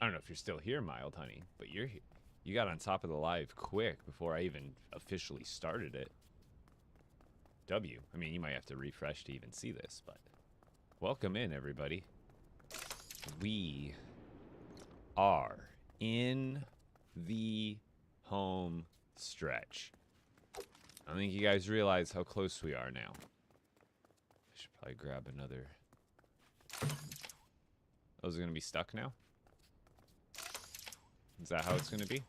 I don't know if you're still here, Mild Honey, but you're here. You got on top of the live quick before I even officially started it. W. I mean, you might have to refresh to even see this, but welcome in, everybody. We are in the home stretch. I don't think you guys realize how close we are now. I should probably grab another. Those are going to be stuck now? Is that how it's going to be?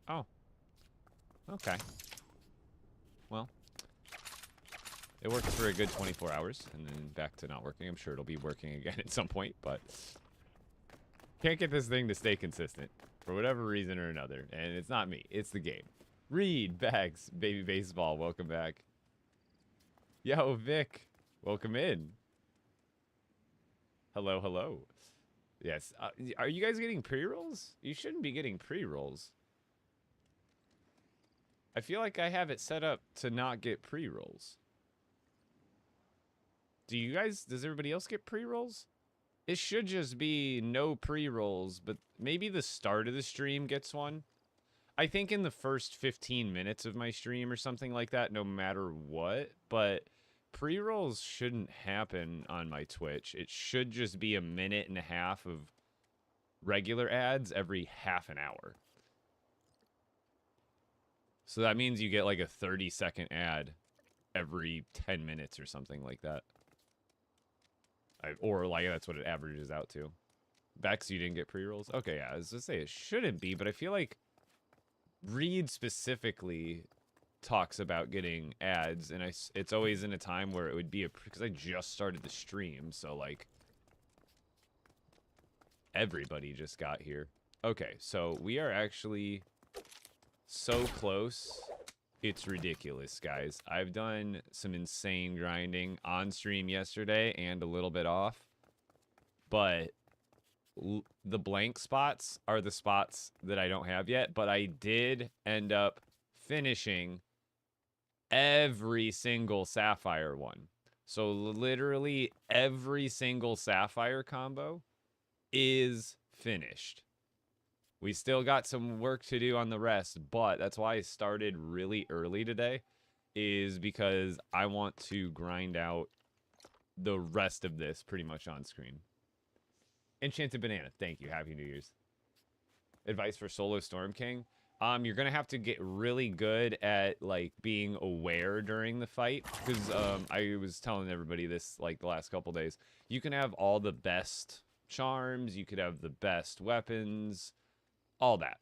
Oh. Okay. Well. It worked for a good 24 hours, and then back to not working. I'm sure it'll be working again at some point, but... Can't get this thing to stay consistent. For whatever reason or another. And it's not me. It's the game. Reed, Bags, Baby Baseball, welcome back. Yo, Vic, welcome in. Hello, hello. Yes. Are you guys getting pre-rolls? You shouldn't be getting pre-rolls. I feel like I have it set up to not get pre-rolls. Does everybody else get pre-rolls? It should just be no pre-rolls, but maybe the start of the stream gets one. I think in the first 15 minutes of my stream or something like that, no matter what, but pre-rolls shouldn't happen on my Twitch. It should just be a minute and a half of regular ads every half an hour. So that means you get like a 30-second ad every 10 minutes or something like that. Or like that's what it averages out to. Bex, you didn't get pre-rolls? Okay, yeah, I was gonna say it shouldn't be, but I feel like Reed specifically talks about getting ads, and it's always in a time where it would be because I just started the stream, so like everybody just got here. Okay, so we are actually so close. It's ridiculous, guys. I've done some insane grinding on stream yesterday and a little bit off, but the blank spots are the spots that I don't have yet, but I did end up finishing every single Sapphire one. So literally every single Sapphire combo is finished. We still got some work to do on the rest, but that's why I started really early today, is because I want to grind out the rest of this pretty much on screen. Enchanted Banana, thank you. Happy New Year's. Advice for solo Storm King. You're going to have to get really good at, like, being aware during the fight, because I was telling everybody this, like, the last couple days. You can have all the best charms, you could have the best weapons, all that.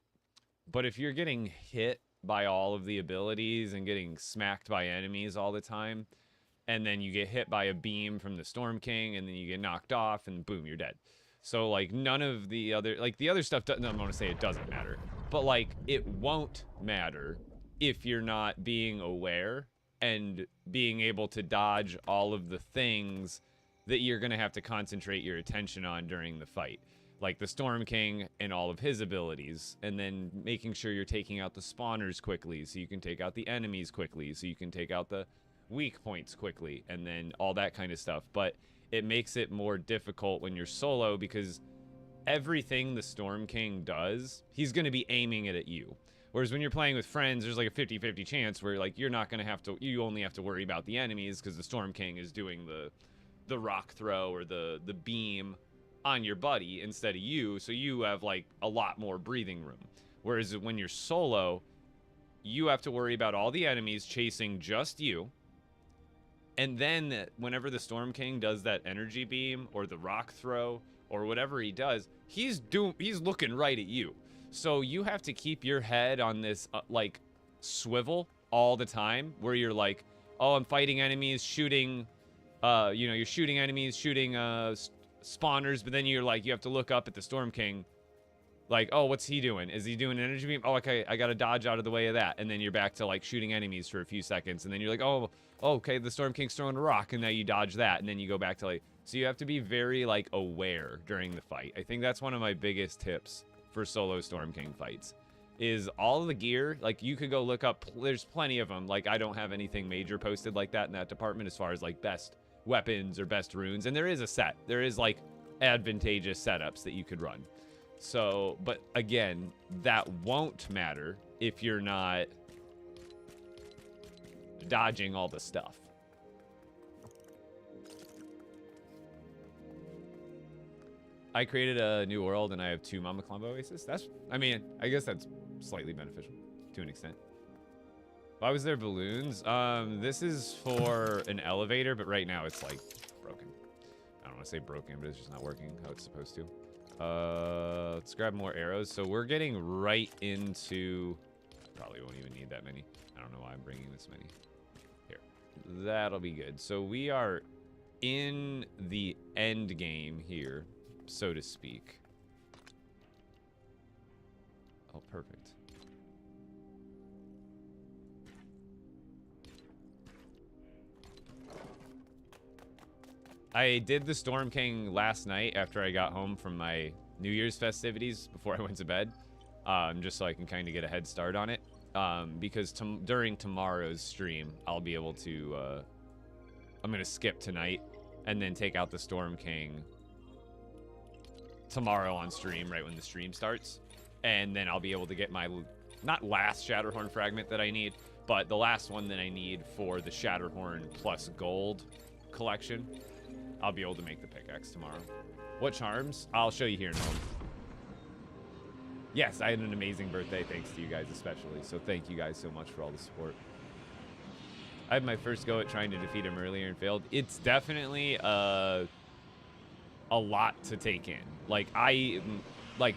But if you're getting hit by all of the abilities and getting smacked by enemies all the time, and then you get hit by a beam from the Storm King, and then you get knocked off, and boom, you're dead. So, like, none of the other... Like, the other stuff... I'm going to say it doesn't matter. But, like, it won't matter if you're not being aware and being able to dodge all of the things that you're going to have to concentrate your attention on during the fight. Like the Storm King and all of his abilities, and then making sure you're taking out the spawners quickly so you can take out the enemies quickly, so you can take out the weak points quickly, and then all that kind of stuff. But it makes it more difficult when you're solo, because everything the Storm King does, he's going to be aiming it at you. Whereas when you're playing with friends, there's like a 50-50 chance where like you're not going to have to, you only have to worry about the enemies because the Storm King is doing the rock throw or the beam on your buddy instead of you, so you have like a lot more breathing room. Whereas when you're solo, you have to worry about all the enemies chasing just you, and then whenever the Storm King does that energy beam or the rock throw or whatever he does, he's looking right at you. So you have to keep your head on this like swivel all the time, where you're like, oh, I'm fighting enemies, shooting you're shooting enemies, shooting spawners, but then you're like, you have to look up at the Storm King, like, oh, what's he doing? Is he doing an energy beam? Oh, okay, I gotta dodge out of the way of that. And then you're back to like shooting enemies for a few seconds, and then you're like, oh, okay, the Storm King's throwing a rock, and now you dodge that, and then you go back to like, so you have to be very like aware during the fight. I think that's one of my biggest tips for solo Storm King fights, is all of the gear, like you could go look up, there's plenty of them. Like I don't have anything major posted like that in that department as far as like best weapons or best runes, and there is a set. There is like advantageous setups that you could run. So, but again, that won't matter if you're not dodging all the stuff. I created a new world and I have 2 Mama Columbo Oasis. That's, I mean, I guess that's slightly beneficial to an extent. Why was there balloons? This is for an elevator, but right now it's like broken. I don't want to say broken, but it's just not working how it's supposed to. Let's grab more arrows. So we're getting right into, probably won't even need that many. I don't know why I'm bringing this many. Here, that'll be good. So we are in the end game here, so to speak. Oh, perfect. I did the Storm King last night after I got home from my New Year's festivities before I went to bed, just so I can kind of get a head start on it. Because during tomorrow's stream, I'll be able to, I'm going to skip tonight and then take out the Storm King tomorrow on stream, right when the stream starts. And then I'll be able to get my, not last Shatterhorn fragment that I need, but the last one that I need for the Shatterhorn plus gold collection. I'll be able to make the pickaxe tomorrow. What charms? I'll show you here in a moment. Yes, I had an amazing birthday, thanks to you guys especially. So thank you guys so much for all the support. I had my first go at trying to defeat him earlier and failed. It's definitely a lot to take in. Like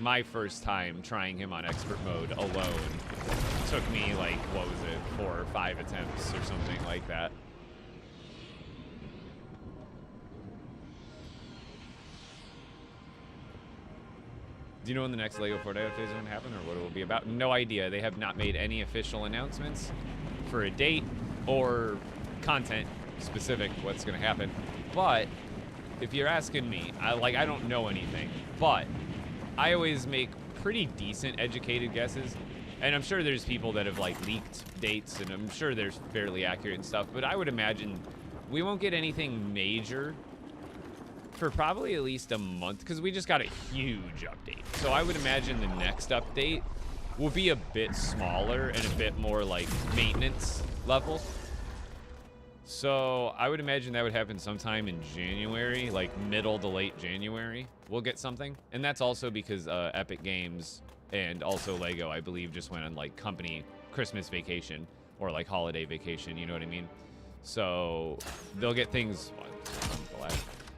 my first time trying him on expert mode alone took me like, what was it, 4 or 5 attempts or something like that. Do you know when the next LEGO Fortnite update is going to happen or what it will be about? No idea. They have not made any official announcements for a date or content specific what's going to happen. But if you're asking me, I don't know anything, but I always make pretty decent educated guesses. And I'm sure there's people that have like leaked dates and I'm sure there's fairly accurate stuff, but I would imagine we won't get anything major for probably at least a month because we just got a huge update. So I would imagine the next update will be a bit smaller and a bit more like maintenance level. So I would imagine that would happen sometime in January, like middle to late January. We'll get something. And that's also because Epic Games and also LEGO, I believe, just went on like company Christmas vacation or like holiday vacation, you know what I mean? So they'll get things,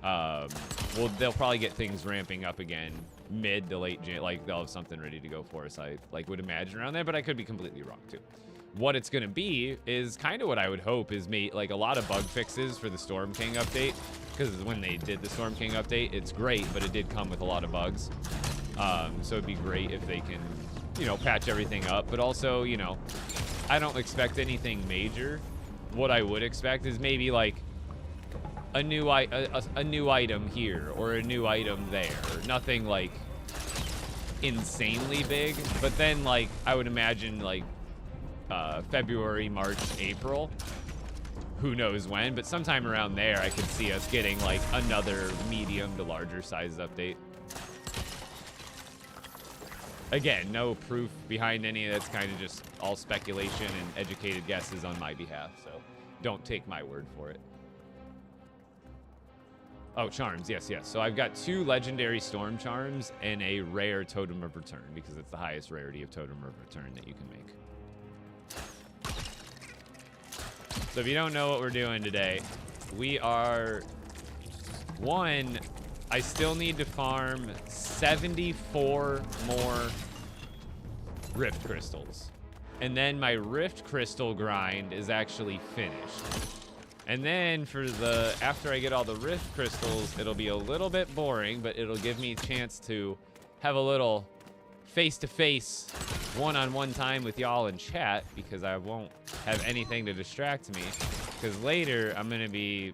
well, they'll probably get things ramping up again mid to late Jan, like they'll have something ready to go for us, I like would imagine around there, but I could be completely wrong too. What it's gonna be is kind of what I would hope is like a lot of bug fixes for the Storm King update, because when they did the Storm King update, it's great, but it did come with a lot of bugs. So it'd be great if they can, you know, patch everything up, but also, you know, I don't expect anything major. What I would expect is maybe like a new item here or a new item there. Nothing like insanely big, but then like I would imagine like February, March, April, who knows when, but sometime around there I could see us getting like another medium to larger size update. Again, no proof behind any of that's, kind of just all speculation and educated guesses on my behalf, so don't take my word for it. Oh, charms, yes, yes. So I've got 2 legendary storm charms and a rare totem of return, because it's the highest rarity of totem of return that you can make. So if you don't know what we're doing today, we are, one, I still need to farm 74 more rift crystals. And then my rift crystal grind is actually finished. And then for the, after I get all the rift crystals, it'll be a little bit boring, but it'll give me a chance to have a little face-to-face, one-on-one time with y'all in chat, because I won't have anything to distract me. Because later, I'm gonna be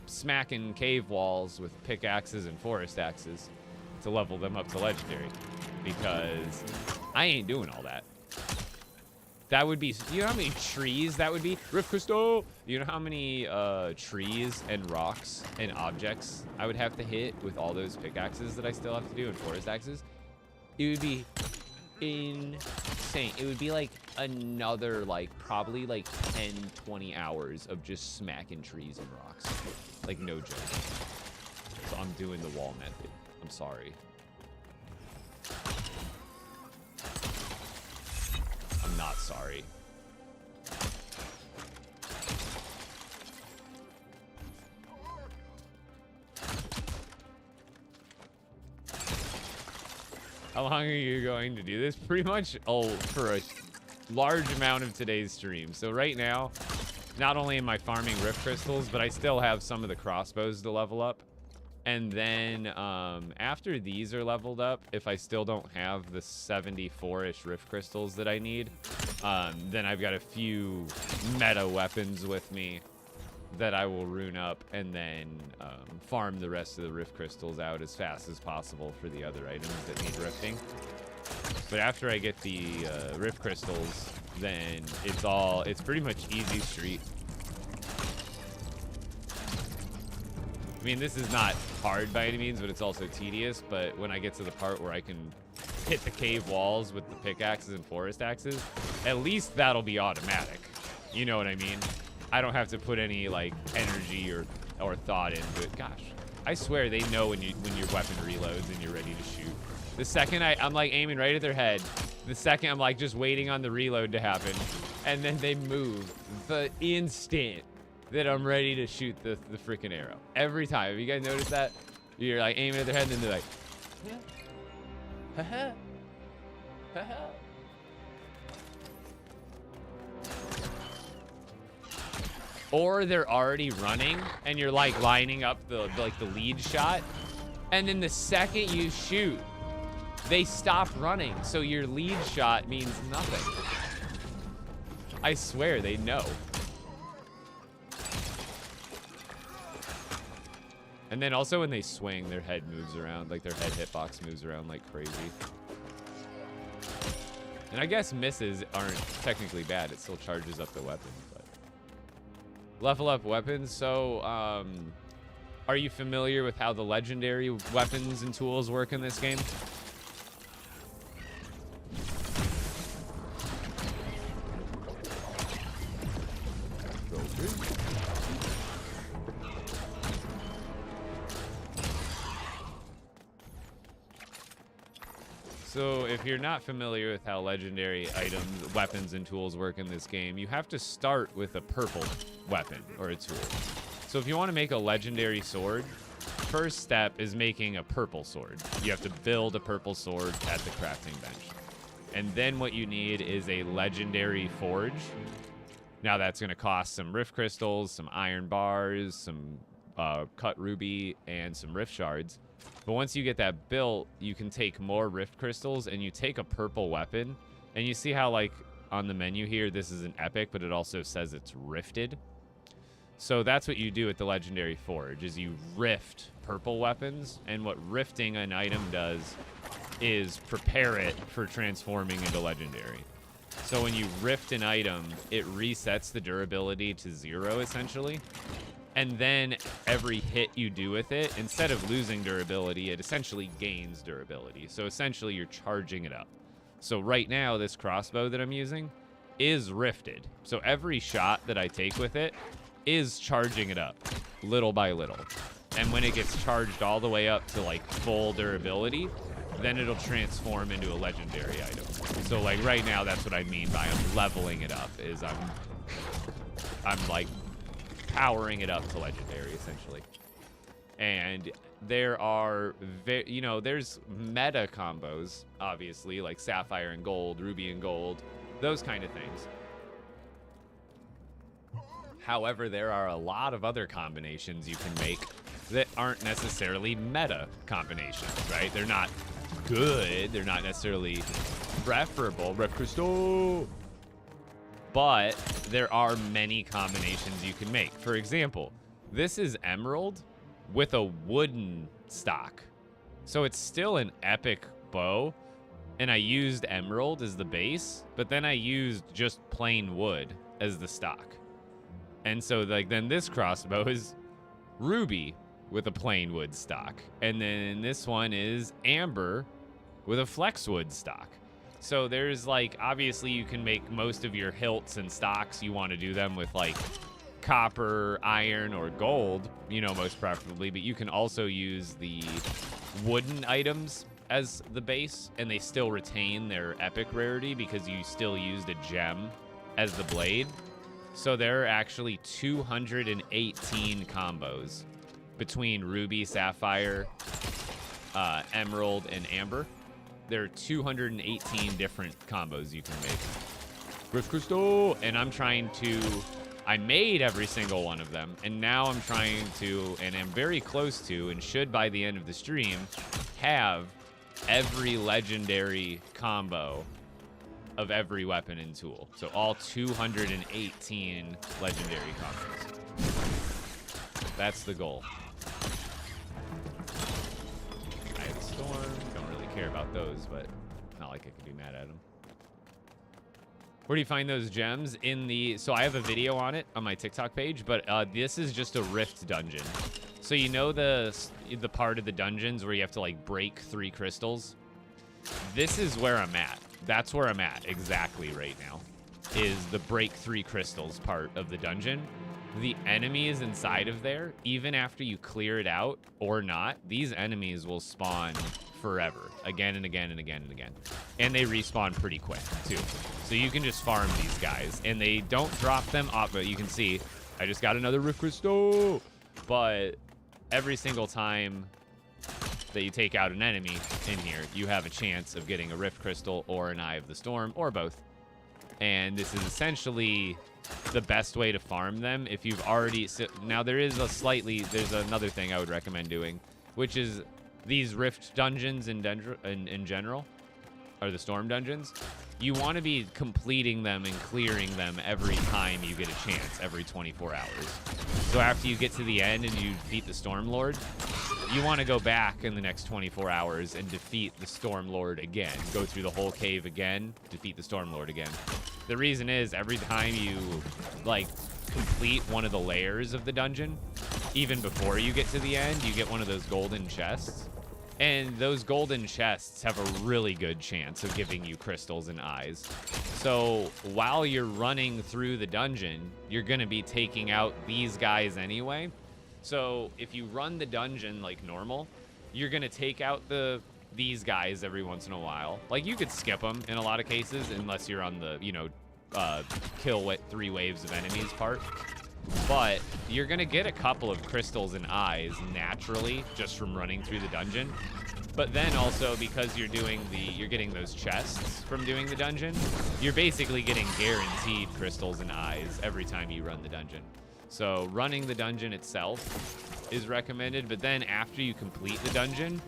smacking cave walls with pickaxes and forest axes to level them up to legendary, because I ain't doing all that. That would be, you know how many trees that would be? Rift Crystal! You know how many trees and rocks and objects I would have to hit with all those pickaxes that I still have to do and forest axes? It would be insane. It would be like another, like, probably like 10, 20 hours of just smacking trees and rocks. Like, no joke. So I'm doing the wall method. I'm sorry. I'm not sorry. How long are you going to do this? Pretty much, for a large amount of today's stream. So right now, not only am I farming rift crystals, but I still have some of the crossbows to level up. And then after these are leveled up, if I still don't have the 74-ish rift crystals that I need, then I've got a few meta weapons with me that I will rune up and then farm the rest of the rift crystals out as fast as possible for the other items that need rifting. But after I get the rift crystals, then it's pretty much easy street. I mean, this is not hard by any means, but it's also tedious. But when I get to the part where I can hit the cave walls with the pickaxes and forest axes, at least that'll be automatic. You know what I mean? I don't have to put any, like, energy or thought into it. Gosh, I swear they know when your weapon reloads and you're ready to shoot. The second I'm like aiming right at their head, the second I'm like just waiting on the reload to happen, and then they move the instant that I'm ready to shoot the freaking arrow. Every time. Have you guys noticed that? You're like aiming at their head and then they're like, haha, haha. Or they're already running and you're like lining up the lead shot, and then the second you shoot, they stop running. So your lead shot means nothing. I swear they know. And then also when they swing, their head moves around, like their head hitbox moves around like crazy. And I guess misses aren't technically bad. It still charges up the weapon, but level up weapons. So, are you familiar with how the legendary weapons and tools work in this game? So if you're not familiar with how legendary items, weapons, and tools work in this game, you have to start with a purple weapon or a tool. So if you want to make a legendary sword, first step is making a purple sword. You have to build a purple sword at the crafting bench. And then what you need is a legendary forge. Now that's going to cost some rift crystals, some iron bars, some cut ruby, and some rift shards. But once you get that built, you can take more rift crystals and you take a purple weapon. And you see how, like, on the menu here, this is an epic, but it also says it's rifted. So that's what you do at the legendary forge, is you rift purple weapons. And what rifting an item does is prepare it for transforming into legendary. So when you rift an item, it resets the durability to 0, essentially. And then every hit you do with it, instead of losing durability, it essentially gains durability. So essentially, you're charging it up. So right now, this crossbow that I'm using is rifted. So every shot that I take with it is charging it up, little by little. And when it gets charged all the way up to, like, full durability, then it'll transform into a legendary item. So, like, right now, that's what I mean by I'm leveling it up, is I'm like, powering it up to legendary, essentially. And there are, there's meta combos, obviously, like sapphire and gold, ruby and gold, those kind of things. However, there are a lot of other combinations you can make that aren't necessarily meta combinations, right? They're not good. They're not necessarily preferable. Ref Crystal. But there are many combinations you can make. For example, this is emerald with a wooden stock. So it's still an epic bow. And I used emerald as the base, but then I used just plain wood as the stock. And so, like, then this crossbow is ruby with a plain wood stock. And then this one is amber with a flexwood stock. So there's like, obviously you can make most of your hilts and stocks. You want to do them with like copper, iron, or gold, you know, most preferably, but you can also use the wooden items as the base, and they still retain their epic rarity because you still used a gem as the blade. So there are actually 218 combos between ruby, sapphire, emerald, and amber. There are 218 different combos you can make. Rift Crystal! And I made every single one of them, and now I'm trying to, and am very close to, and should by the end of the stream, have every legendary combo of every weapon and tool. So all 218 legendary combos. That's the goal. I have a storm. Don't really care about those, but not like I could be mad at them. Where do you find those gems? So I have a video on it on my TikTok page, but this is just a rift dungeon. So you know the part of the dungeons where you have to like break 3 crystals? This is where I'm at. That's where I'm at exactly right now, is the break 3 crystals part of the dungeon. The enemies inside of there, even after you clear it out or not, these enemies will spawn forever, again and again and again and again. And they respawn pretty quick too. So you can just farm these guys, and they don't drop them off, but you can see, I just got another Rift Crystal. But every single time that you take out an enemy in here, you have a chance of getting a Rift Crystal or an Eye of the Storm, or both. And this is essentially the best way to farm them if you've already... Now, there's another thing I would recommend doing, which is these Rift dungeons in general, or the Storm dungeons. You want to be completing them and clearing them every time you get a chance, every 24 hours. So after you get to the end and you defeat the Storm Lord, you want to go back in the next 24 hours and defeat the Storm Lord again. Go through the whole cave again, defeat the Storm Lord again. The reason is, every time you, like, complete one of the layers of the dungeon, even before you get to the end, you get one of those golden chests. And those golden chests have a really good chance of giving you crystals and eyes. So while you're running through the dungeon, you're going to be taking out these guys anyway. So if you run the dungeon like normal, you're going to take out these guys every once in a while. Like, you could skip them in a lot of cases, unless you're on the, you know, kill 3 waves of enemies part. But you're going to get a couple of crystals and eyes naturally just from running through the dungeon. But then also, because you're getting those chests from doing the dungeon, you're basically getting guaranteed crystals and eyes every time you run the dungeon. So running the dungeon itself is recommended, but then after you complete the dungeon,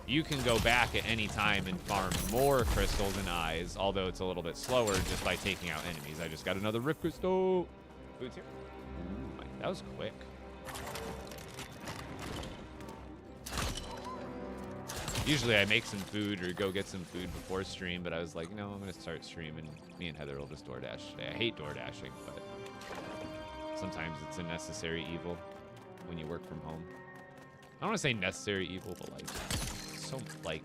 you can go back at any time and farm more crystals and eyes, although it's a little bit slower just by taking out enemies. I just got another Rift Crystal. Food's here. Ooh, that was quick. Usually I make some food or go get some food before stream, but I was like, no, I'm going to start streaming. Me and Heather will just DoorDash today. I hate DoorDashing, but sometimes it's a necessary evil when you work from home. I don't want to say necessary evil, but like,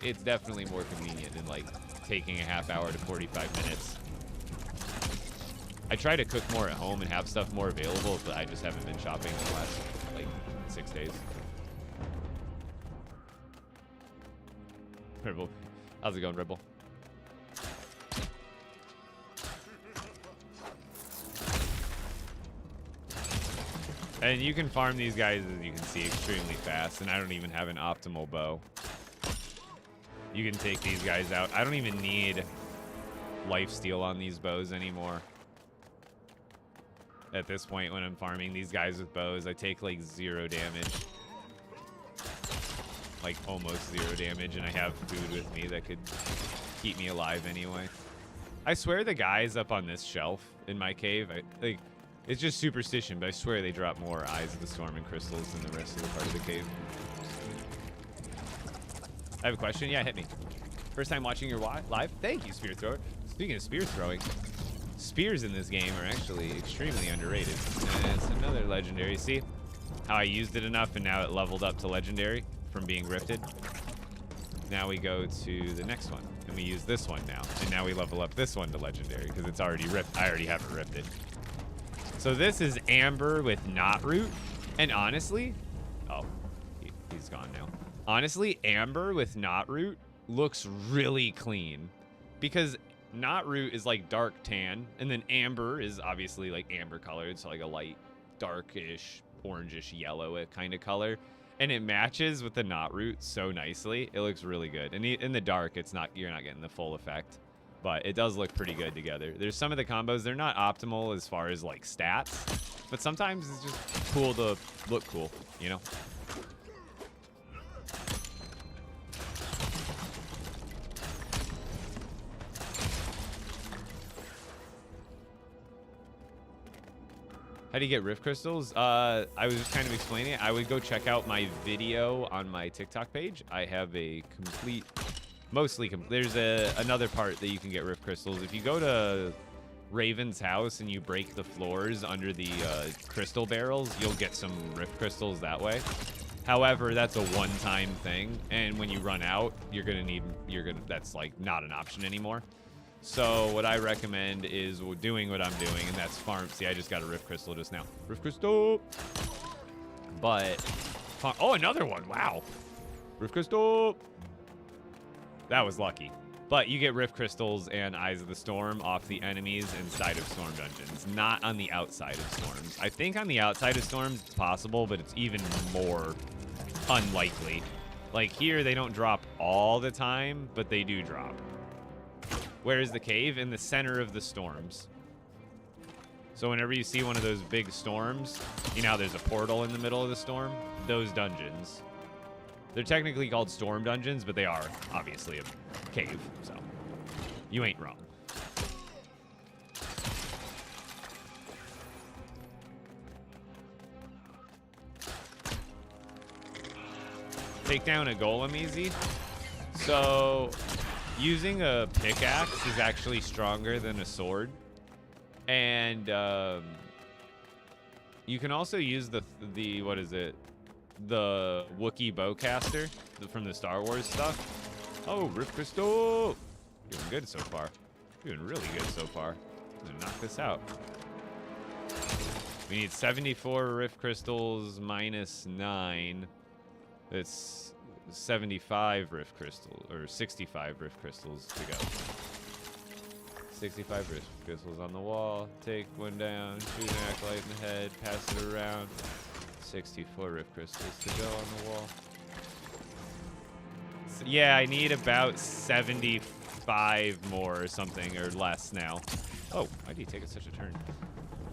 it's definitely more convenient than like taking a half hour to 45 minutes. I try to cook more at home and have stuff more available, but I just haven't been shopping in the last like 6 days. Rebel, how's it going, Rebel? And you can farm these guys, as you can see, extremely fast, and I don't even have an optimal bow. You can take these guys out. I don't even need lifesteal on these bows anymore. At this point, when I'm farming these guys with bows, I take like 0 damage. Like almost 0 damage, and I have food with me that could keep me alive anyway. I swear the guys up on this shelf in my cave, it's just superstition, but I swear they drop more Eyes of the Storm and crystals than the rest of the part of the cave. I have a question. Yeah, hit me. First time watching your live? Thank you, Spear Thrower. Speaking of spear throwing, spears in this game are actually extremely underrated. And it's another legendary. See how I used it enough and now it leveled up to legendary from being rifted? Now we go to the next one, and we use this one now. And now we level up this one to legendary because it's already ripped. I already have it ripped it. So this is amber with knot root. And honestly, oh, he's gone now. Honestly, amber with knot root looks really clean because knot root is like dark tan, and then amber is obviously like amber colored, so like a light darkish orangish yellow kind of color, and it matches with the knot root so nicely. It looks really good, and in the dark it's not, you're not getting the full effect, but it does look pretty good together. There's some of the combos, they're not optimal as far as like stats, but sometimes it's just cool to look cool, you know. How do you get rift crystals? I was just kind of explaining it. I would go check out my video on my TikTok page. I have a complete, mostly complete. There's another part that you can get rift crystals. If you go to Raven's house and you break the floors under the crystal barrels, you'll get some rift crystals that way. However, that's a one-time thing, and when you run out, that's like not an option anymore. So what I recommend is doing what I'm doing, and that's farm. See, I just got a rift crystal just now. Rift crystal. But, oh, another one. Wow. Rift crystal. That was lucky. But you get rift crystals and Eyes of the Storm off the enemies inside of Storm dungeons, not on the outside of Storms. I think on the outside of Storms it's possible, but it's even more unlikely. Like here, they don't drop all the time, but they do drop. Where is the cave? In the center of the storms. So whenever you see one of those big storms, you know how there's a portal in the middle of the storm? Those dungeons. They're technically called storm dungeons, but they are obviously a cave, so you ain't wrong. Take down a golem easy. So using a pickaxe is actually stronger than a sword. And you can also use the what is it? The Wookiee bowcaster from the Star Wars stuff. Oh, Rift Crystal! Doing good so far. Doing really good so far. I'm gonna knock this out. We need 74 Rift Crystals minus 9. It's 75 Rift Crystals, or 65 Rift Crystals to go. 65 Rift Crystals on the wall. Take one down, shoot an acolyte in the head, pass it around. 64 Rift Crystals to go on the wall. So, yeah, I need about 75 more or something, or less now. Oh, why do you take such a turn?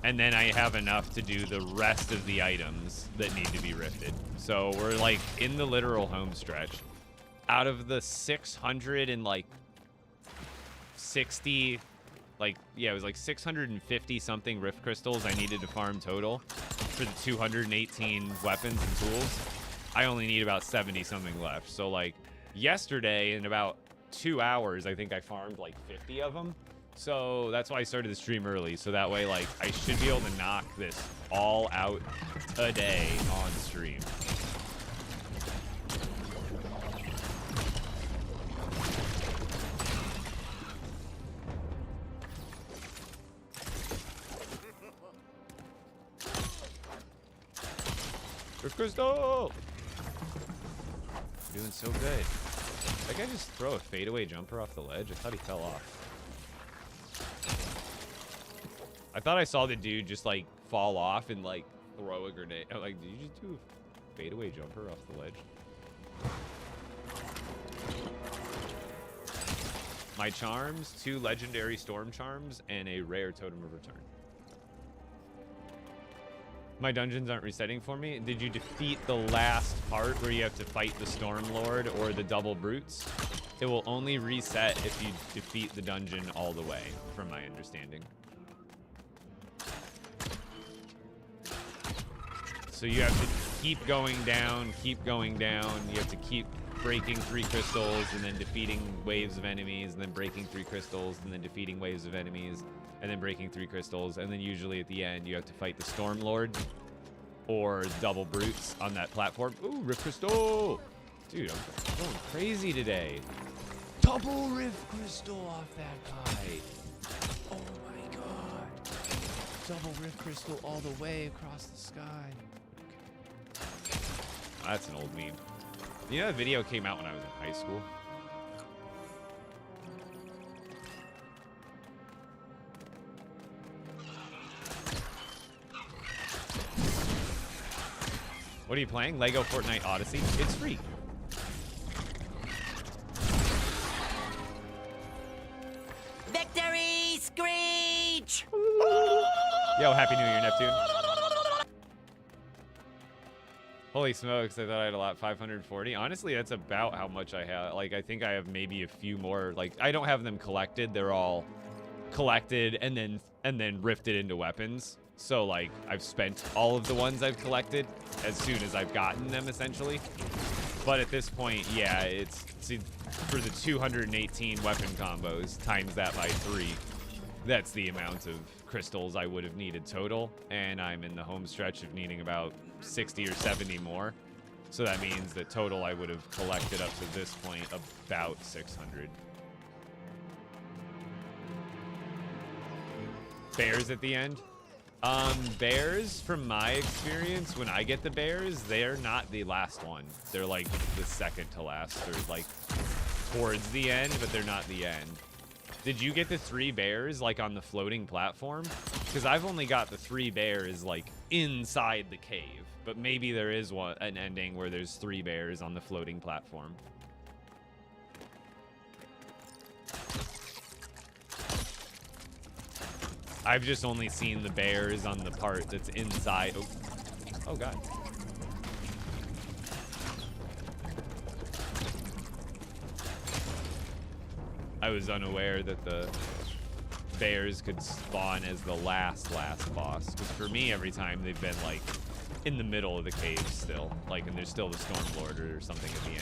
And then I have enough to do the rest of the items that need to be rifted. So we're like in the literal home stretch. Out of the 660, like, yeah, it was like 650 something rift crystals I needed to farm total for the 218 weapons and tools. I only need about 70 something left. So like yesterday in about 2 hours, I think I farmed like 50 of them. So that's why I started the stream early. So that way, like, I should be able to knock this all out today on stream. Rift Crystal! You're doing so good. That guy just throw a fadeaway jumper off the ledge? I thought he fell off. I thought I saw the dude just like fall off and like throw a grenade. I'm like, did you just do a fadeaway jumper off the ledge? My charms, 2 legendary storm charms, and a rare totem of return. My dungeons aren't resetting for me. Did you defeat the last part where you have to fight the Storm Lord or the double brutes? It will only reset if you defeat the dungeon all the way, from my understanding. So you have to keep going down, keep going down. You have to keep breaking 3 crystals and then defeating waves of enemies, and then breaking 3 crystals and then defeating waves of enemies, and then breaking 3 crystals. And then usually at the end, you have to fight the Storm Lord or double brutes on that platform. Ooh, Rift Crystal! Dude, I'm going crazy today. Double rift crystal off that guy. Oh my god. Double rift crystal all the way across the sky. Okay. That's an old meme. You know that video came out when I was in high school? What are you playing? LEGO Fortnite Odyssey? It's free. Victory screech! Yo, Happy New Year, Neptune. Holy smokes, I thought I had a lot. 540. Honestly, that's about how much I have. Like, I think I have maybe a few more. Like, I don't have them collected. They're all collected and then rifted into weapons. So, like, I've spent all of the ones I've collected as soon as I've gotten them, essentially. But at this point, yeah, see, for the 218 weapon combos, times that by 3, that's the amount of crystals I would have needed total. And I'm in the home stretch of needing about 60 or 70 more. So that means that total I would have collected up to this point about 600. Bears at the end? Bears, from my experience, when I get the bears, they're not the last one. They're like the second to last. They're like towards the end, but they're not the end. Did you get the 3 bears like on the floating platform? Because I've only got the 3 bears like inside the cave, but maybe there is an ending where there's 3 bears on the floating platform. I've just only seen the bears on the part that's inside. Oh god. I was unaware that the bears could spawn as the last boss. Because for me, every time they've been like in the middle of the cave still. Like, and there's still the Stormlord or something at the end.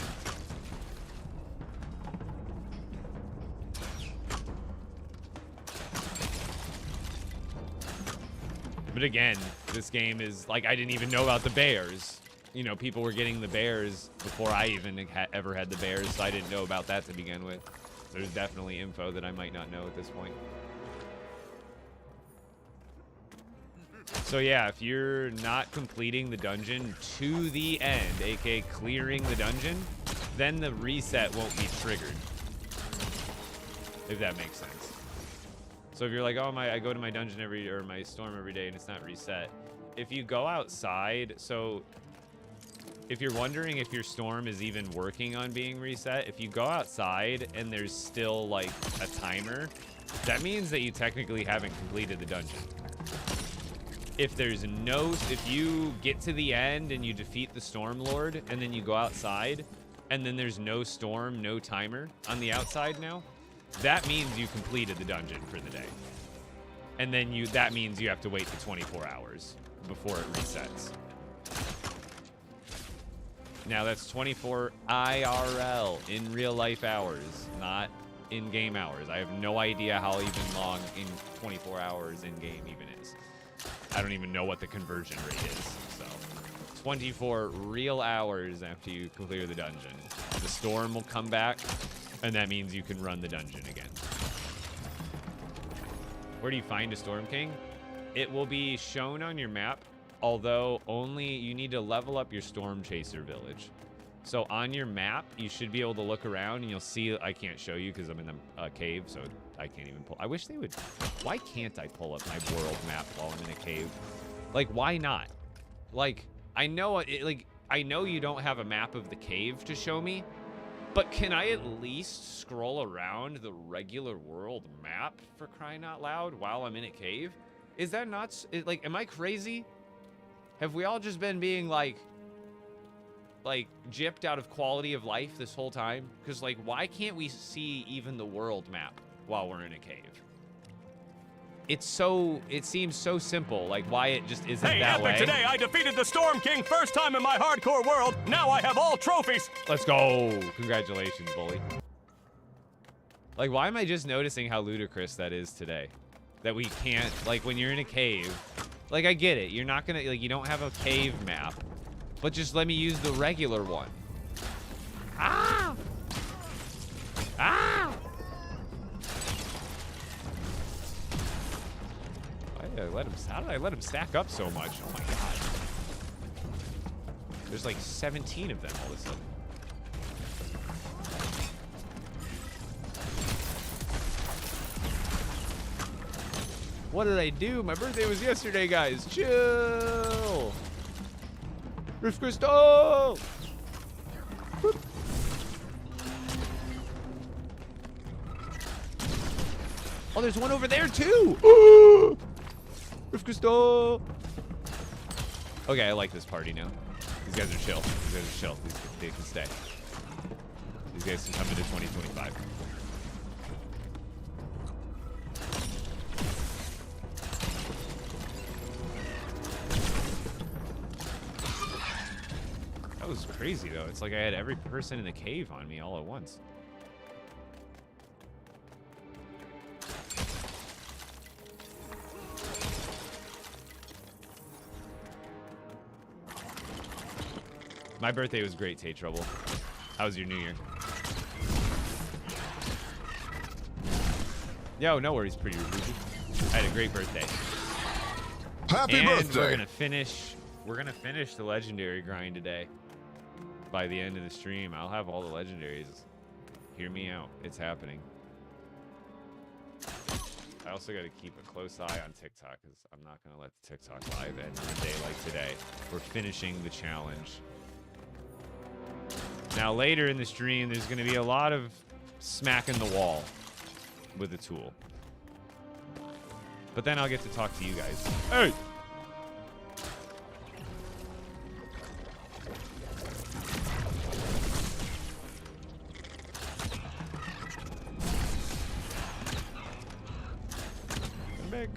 But again, this game is like, I didn't even know about the bears. You know, people were getting the bears before I even ever had the bears, so I didn't know about that to begin with. There's definitely info that I might not know at this point. So yeah, if you're not completing the dungeon to the end, aka clearing the dungeon, then the reset won't be triggered. If that makes sense. So if you're like, oh I go to my dungeon or my storm every day and it's not reset. If you go outside, so if you're wondering if your storm is even working on being reset, if you go outside and there's still like a timer, that means that you technically haven't completed the dungeon. If you get to the end and you defeat the Stormlord and then you go outside and then there's no storm, no timer on the outside now, that means you completed the dungeon for the day. And then that means you have to wait for 24 hours before it resets. Now that's 24 IRL, in real life hours, not in-game hours. I have no idea how even long in 24 hours in-game even is. I don't even know what the conversion rate is. So 24 real hours after you clear the dungeon. The storm will come back, and that means you can run the dungeon again. Where do you find a Storm King? It will be shown on your map, although only you need to level up your Storm Chaser village. So on your map, you should be able to look around and you'll see, I can't show you because I'm in the cave, so I can't even pull. I wish they would, why can't I pull up my world map while I'm in a cave? Like, why not? Like, I know I know you don't have a map of the cave to show me, but can I at least scroll around the regular world map, for crying out loud, while I'm in a cave? Is that not, like, am I crazy? Have we all just been being like gypped out of quality of life this whole time? Because, like, why can't we see even the world map while we're in a cave? It seems so simple, like why it just isn't that way. Hey, Epic, today I defeated the Storm King first time in my hardcore world. Now I have all trophies. Let's go. Congratulations, bully. Like, why am I just noticing how ludicrous that is today? That we can't, like, when you're in a cave, like, I get it. You're not gonna, like, you don't have a cave map, but just let me use the regular one. How did I let him stack up so much? Oh my god. There's like 17 of them all of a sudden. What did I do? My birthday was yesterday, guys. Chill. Rift Crystal. Whoop. Oh, there's one over there too. Rift Crystal. Okay, I like this party now. These guys are chill. These guys are chill. They can stay. These guys can come into 2025. That was crazy, though. It's like I had every person in the cave on me all at once. My birthday was great, Tay Trouble. How was your New Year? Yo, no worries, pretty rude. I had a great birthday. Happy birthday! We're gonna finish the legendary grind today. By the end of the stream, I'll have all the legendaries. Hear me out. It's happening. I also got to keep a close eye on TikTok because I'm not gonna let the TikTok live end on a day like today. We're finishing the challenge. Now later in the stream, there's going to be a lot of smacking the wall with the tool. But then I'll get to talk to you guys. Hey! Come back.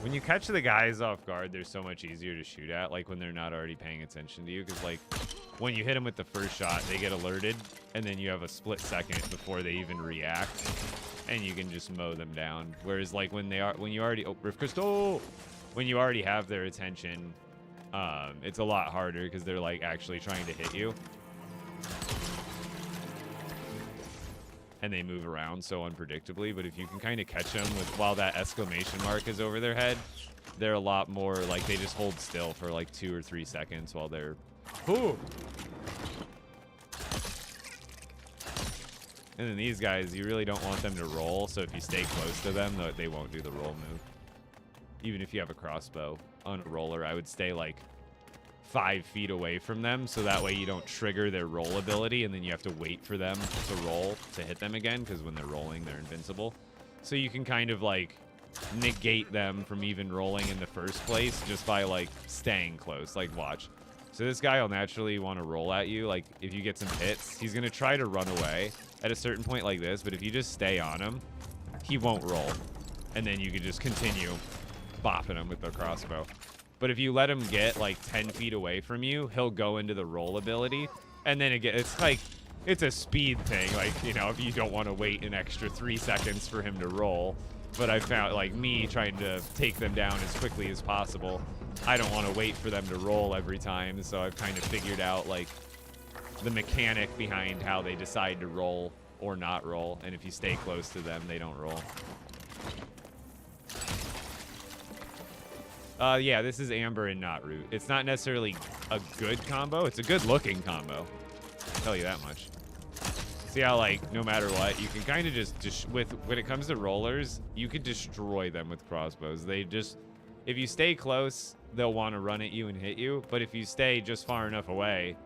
When you catch the guys off guard, they're so much easier to shoot at, like when they're not already paying attention to you. Because, like, when you hit them with the first shot, they get alerted, and then you have a split second before they even react, and you can just mow them down. Whereas, like, when you already Rift Crystal, when you already have their attention, it's a lot harder because they're like actually trying to hit you. And they move around so unpredictably, but if you can kind of catch them while that exclamation mark is over their head, they're a lot more like they just hold still for like 2 or 3 seconds while they're ooh. And then these guys, you really don't want them to roll, so if you stay close to them, they won't do the roll move. Even if you have a crossbow on a roller, I would stay like 5 feet away from them, so that way you don't trigger their roll ability, and then you have to wait for them to roll to hit them again, because when they're rolling, they're invincible. So you can kind of like negate them from even rolling in the first place just by like staying close. Like, watch. So this guy will naturally want to roll at you. Like, if you get some hits, he's going to try to run away at a certain point like this, but if you just stay on him, he won't roll. And then you can just continue bopping him with the crossbow. But if you let him get like 10 feet away from you, he'll go into the roll ability. And then again, it's like, it's a speed thing. Like, you know, if you don't want to wait an extra 3 seconds for him to roll. But I found, like, me trying to take them down as quickly as possible, I don't want to wait for them to roll every time. So I've kind of figured out, like, the mechanic behind how they decide to roll or not roll. And if you stay close to them, they don't roll. Yeah, this is Amber and not Root. It's not necessarily a good combo. It's a good looking combo. I'll tell you that much. See how, like, no matter what, you can kind of just when it comes to rollers, you can destroy them with crossbows. They just, if you stay close, they'll want to run at you and hit you. But if you stay just far enough away,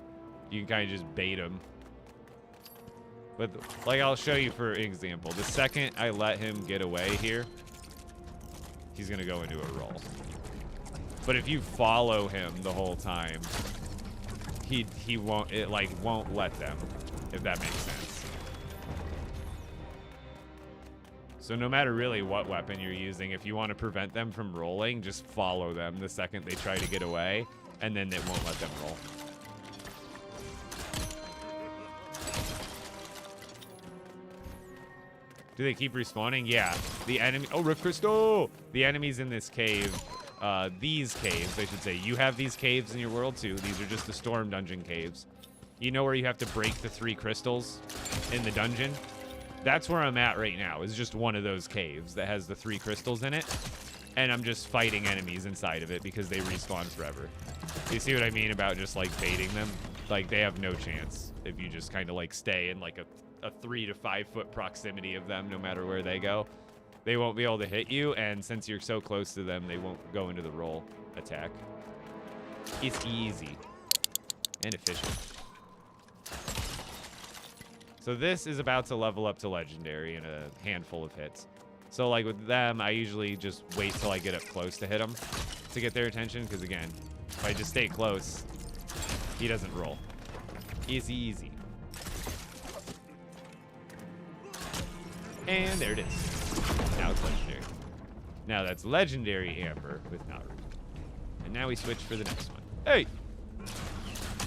you can kind of just bait them. But, like, I'll show you for example. The second I let him get away here, he's going to go into a roll. But if you follow him the whole time, he won't, it like won't let them, if that makes sense. So no matter really what weapon you're using, if you want to prevent them from rolling, just follow them the second they try to get away, and then it won't let them roll. Do they keep respawning? Yeah. The enemy... Oh, Rift Crystal! The enemies in this cave, these caves, I should say. You have these caves in your world, too. These are just the Storm Dungeon caves. You know where you have to break the 3 crystals in the dungeon? That's where I'm at right now. It's just one of those caves that has the 3 crystals in it. And I'm just fighting enemies inside of it because they respawn forever. You see what I mean about just, like, baiting them? Like, they have no chance if you just kind of, like, stay in, like, a 3 to 5 foot proximity of them no matter where they go. They won't be able to hit you, and since you're so close to them, they won't go into the roll attack. It's easy and efficient. So this is about to level up to legendary in a handful of hits. So like with them, I usually just wait till I get up close to hit them to get their attention, because again, if I just stay close, he doesn't roll. Easy, easy. And there it is. Now it's legendary. Now that's legendary Amber with not rune. And now we switch for the next one. Hey!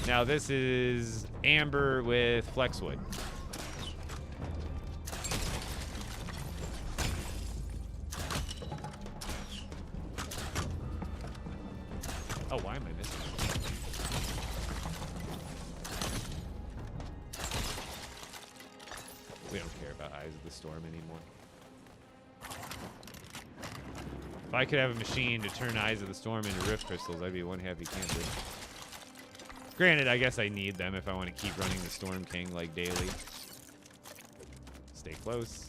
Now this is Amber with Flexwood. Oh, why am I missing? We don't care about Eyes of the Storm anymore. If I could have a machine to turn Eyes of the Storm into Rift Crystals, I'd be one happy camper. Granted, I guess I need them if I want to keep running the Storm King, like, daily. Stay close.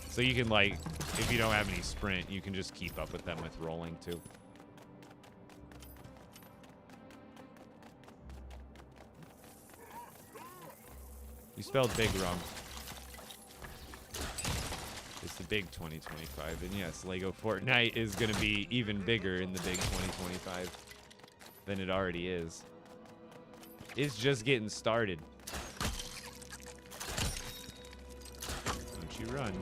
So you can, like, if you don't have any sprint, you can just keep up with them with rolling, too. You spelled big wrong. It's the big 2025. And yes, LEGO Fortnite is going to be even bigger in the big 2025 than it already is. It's just getting started. Don't you run.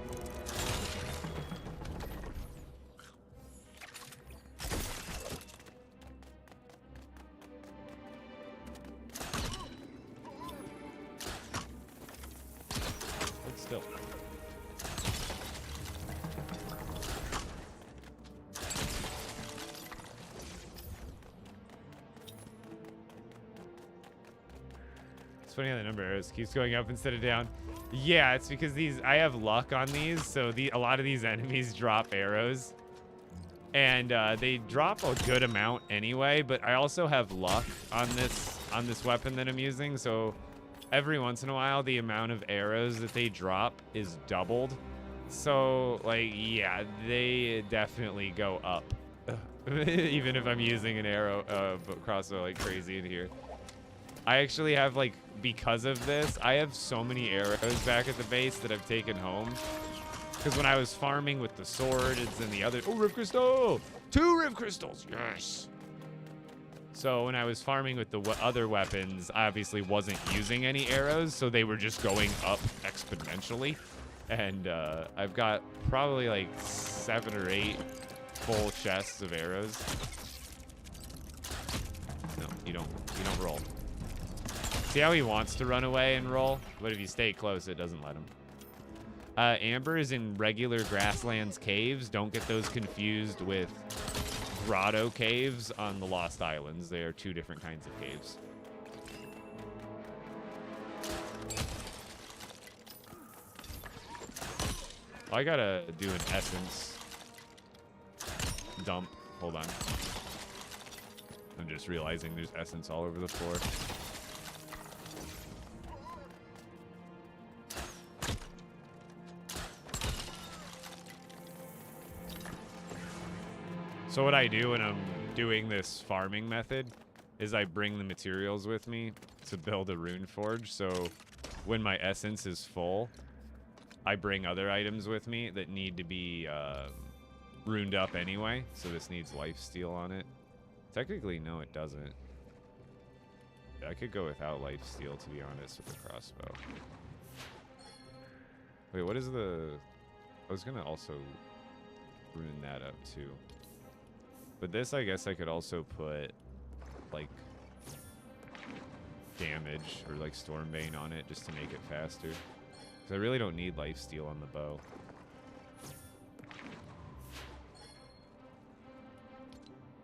Hold still. It's funny how the number of arrows keeps going up instead of down. Yeah, it's because I have luck on these, so a lot of these enemies drop arrows. And they drop a good amount anyway, but I also have luck on this weapon that I'm using, so every once in a while the amount of arrows that they drop is doubled. So, like, yeah, they definitely go up. Even if I'm using an arrow crossbow like crazy in here. I actually have, like, because of this, I have so many arrows back at the base that I've taken home. Because when I was farming with the sword, it's in the other... Oh, Rift Crystal! 2 Rift Crystals! Yes! So when I was farming with the other weapons, I obviously wasn't using any arrows, so they were just going up exponentially. And I've got probably, like, 7 or 8 full chests of arrows. No, you don't roll. See how he wants to run away and roll? But if you stay close, it doesn't let him. Amber is in regular grasslands caves. Don't get those confused with grotto caves on the Lost Islands. They are 2 different kinds of caves. I gotta do an essence dump. Hold on. I'm just realizing there's essence all over the floor. So what I do when I'm doing this farming method is I bring the materials with me to build a rune forge. So when my essence is full, I bring other items with me that need to be runed up anyway. So this needs lifesteal on it. Technically, no, it doesn't. I could go without lifesteal, to be honest, with the crossbow. Wait, what is the... I was gonna also rune that up too. But this, I guess I could also put, like, damage or, like, Stormbane on it just to make it faster. Because I really don't need lifesteal on the bow.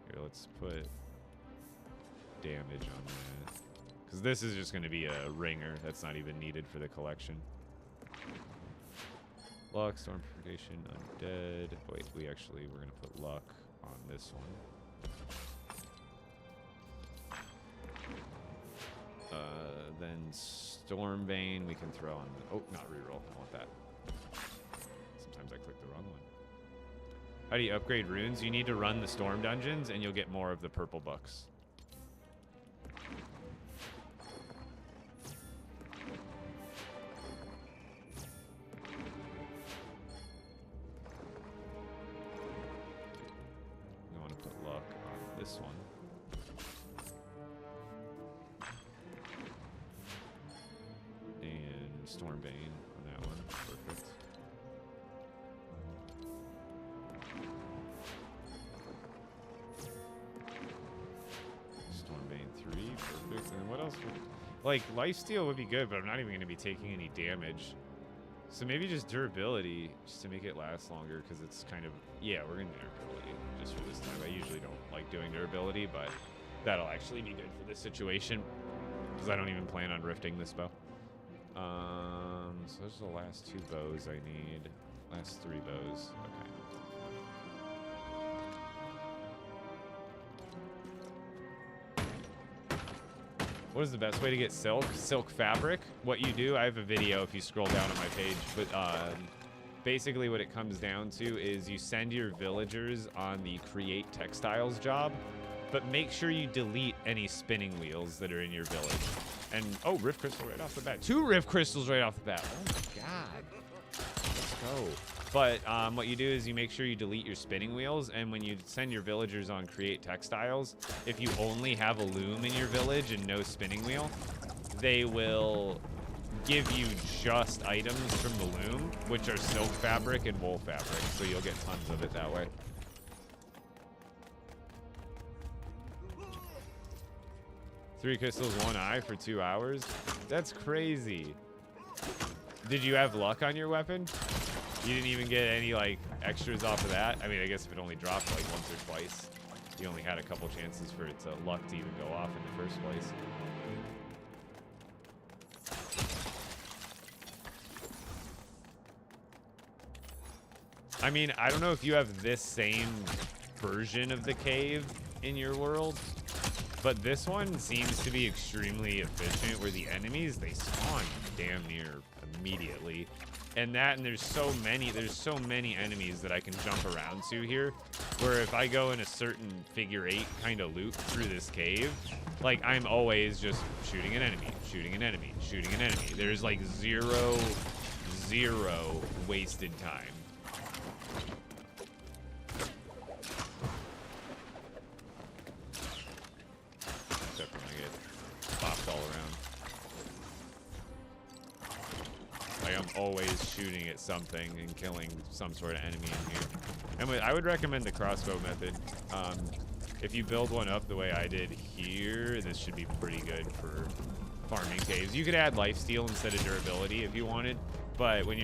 Here, let's put damage on that. Because this is just going to be a ringer. That's not even needed for the collection. Luck, Storm Purgation, Undead. Wait, we're going to put luck on this one. Then Stormbane we can throw on. Oh, not reroll. I want that. Sometimes I click the wrong one. How do you upgrade runes? You need to run the storm dungeons, and you'll get more of the purple bucks. I want to put luck on this one. Stormbane on that one. Perfect. Stormbane 3. Perfect. And what else? Like, lifesteal would be good, but I'm not even going to be taking any damage. So maybe just durability, just to make it last longer, because it's kind of... Yeah, we're going to do durability just for this time. I usually don't like doing durability, but that'll actually be good for this situation, because I don't even plan on rifting this bow. So those are the last 2 bows I need. Last 3 bows. Okay. What is the best way to get silk? Silk fabric? What you do, I have a video if you scroll down on my page, but basically what it comes down to is you send your villagers on the create textiles job, but make sure you delete any spinning wheels that are in your village. And, oh, Rift Crystal right off the bat. 2 Rift Crystals right off the bat. Oh, my God. Let's go. But what you do is you make sure you delete your spinning wheels, and when you send your villagers on Create Textiles, if you only have a loom in your village and no spinning wheel, they will give you just items from the loom, which are silk fabric and wool fabric, so you'll get tons of it that way. Three crystals, 1 eye for 2 hours? That's crazy. Did you have luck on your weapon? You didn't even get any, like, extras off of that? I mean, I guess if it only dropped, like, once or twice, you only had a couple chances for its luck to even go off in the first place. I mean, I don't know if you have this same version of the cave in your world, but this one seems to be extremely efficient, where the enemies, they spawn damn near immediately. And there's so many enemies that I can jump around to here, where if I go in a certain figure 8 kind of loop through this cave, like, I'm always just shooting an enemy, shooting an enemy, shooting an enemy. There's like zero wasted time. Except when I get popped all around. Like, I'm always shooting at something and killing some sort of enemy in here. And I would recommend the crossbow method. If you build one up the way I did here, this should be pretty good for farming caves. You could add lifesteal instead of durability if you wanted, but when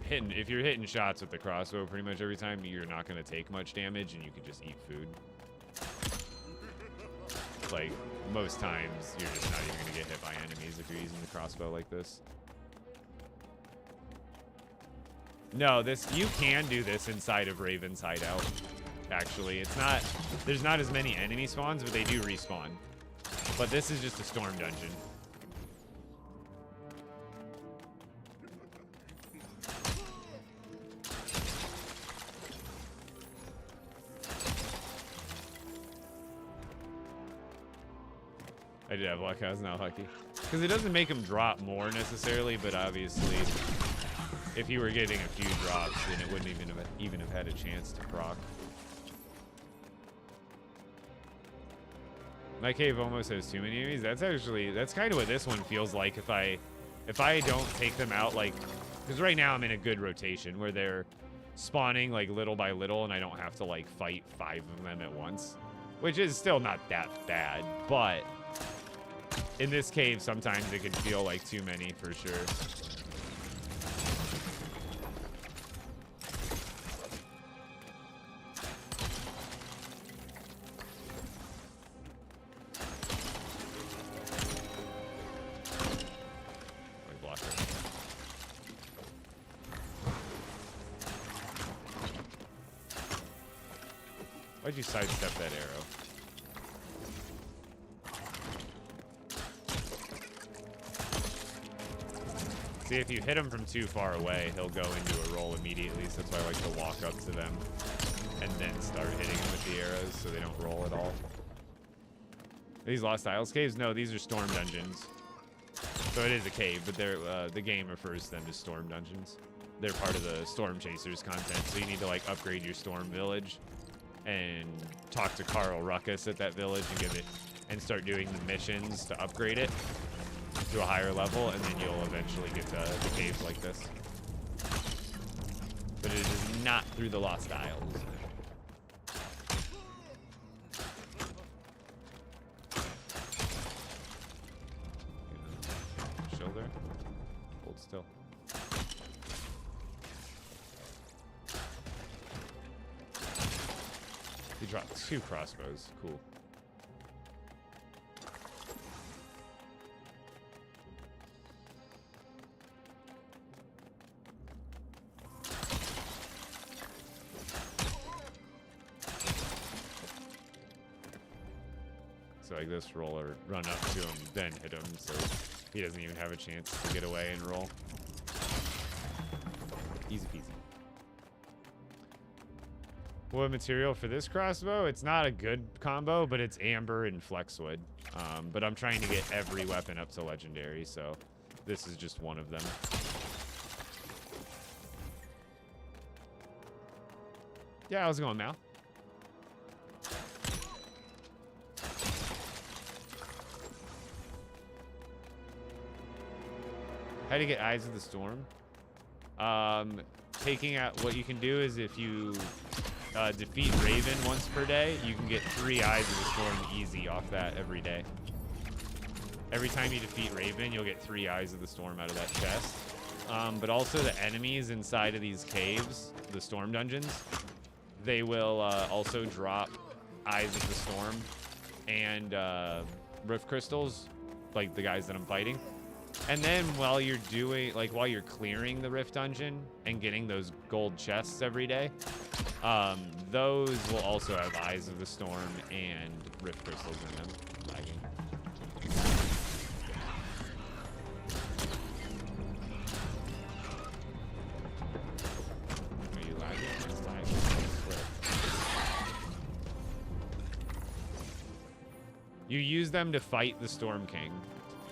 if you're hitting shots with the crossbow pretty much every time, you're not going to take much damage, and you can just eat food. Like, most times, you're just not even going to get hit by enemies if you're using the crossbow like this. No, you can do this inside of Raven's hideout. Actually, there's not as many enemy spawns, but they do respawn. But this is just a storm dungeon. I did have luck. I was not lucky. Because it doesn't make them drop more necessarily, but obviously, if you were getting a few drops, then it wouldn't even have had a chance to proc. My cave almost has too many enemies. That's kind of what this one feels like if I don't take them out, like, because right now I'm in a good rotation where they're spawning like little by little, and I don't have to like fight 5 of them at once, which is still not that bad. But in this cave, sometimes it can feel like too many for sure. Why'd you sidestep that arrow? See, if you hit him from too far away, he'll go into a roll immediately, so that's why I like to walk up to them and then start hitting them with the arrows so they don't roll at all. Are these Lost Isles caves? No, these are storm dungeons. So it is a cave, but they're, the game refers to them as storm dungeons. They're part of the Storm Chasers content, so you need to like upgrade your storm village and talk to Carl Ruckus at that village and give it and start doing the missions to upgrade it to a higher level, and then you'll eventually get to the caves like this. But it is not through the Lost Isles. Shoulder. Hold still. He dropped 2 crossbows. Cool. So like this, roller, run up to him, then hit him, so he doesn't even have a chance to get away and roll. Easy peasy. What material for this crossbow? It's not a good combo, but it's amber and flexwood. But I'm trying to get every weapon up to legendary, so this is just one of them. Yeah, how's it going, Mal? How to get Eyes of the Storm? Taking out, what you can do is if you defeat Raven once per day, you can get 3 Eyes of the Storm easy off that every day. Every time you defeat Raven, you'll get 3 Eyes of the Storm out of that chest. But also the enemies inside of these caves, the storm dungeons, they will also drop Eyes of the Storm and Rift Crystals, like the guys that I'm fighting. And then while you're doing, like while you're clearing the Rift Dungeon and getting those gold chests every day, those will also have Eyes of the Storm and Rift Crystals in them. Lagging. Are you lagging? It's lagging. I swear. You use them to fight the Storm King.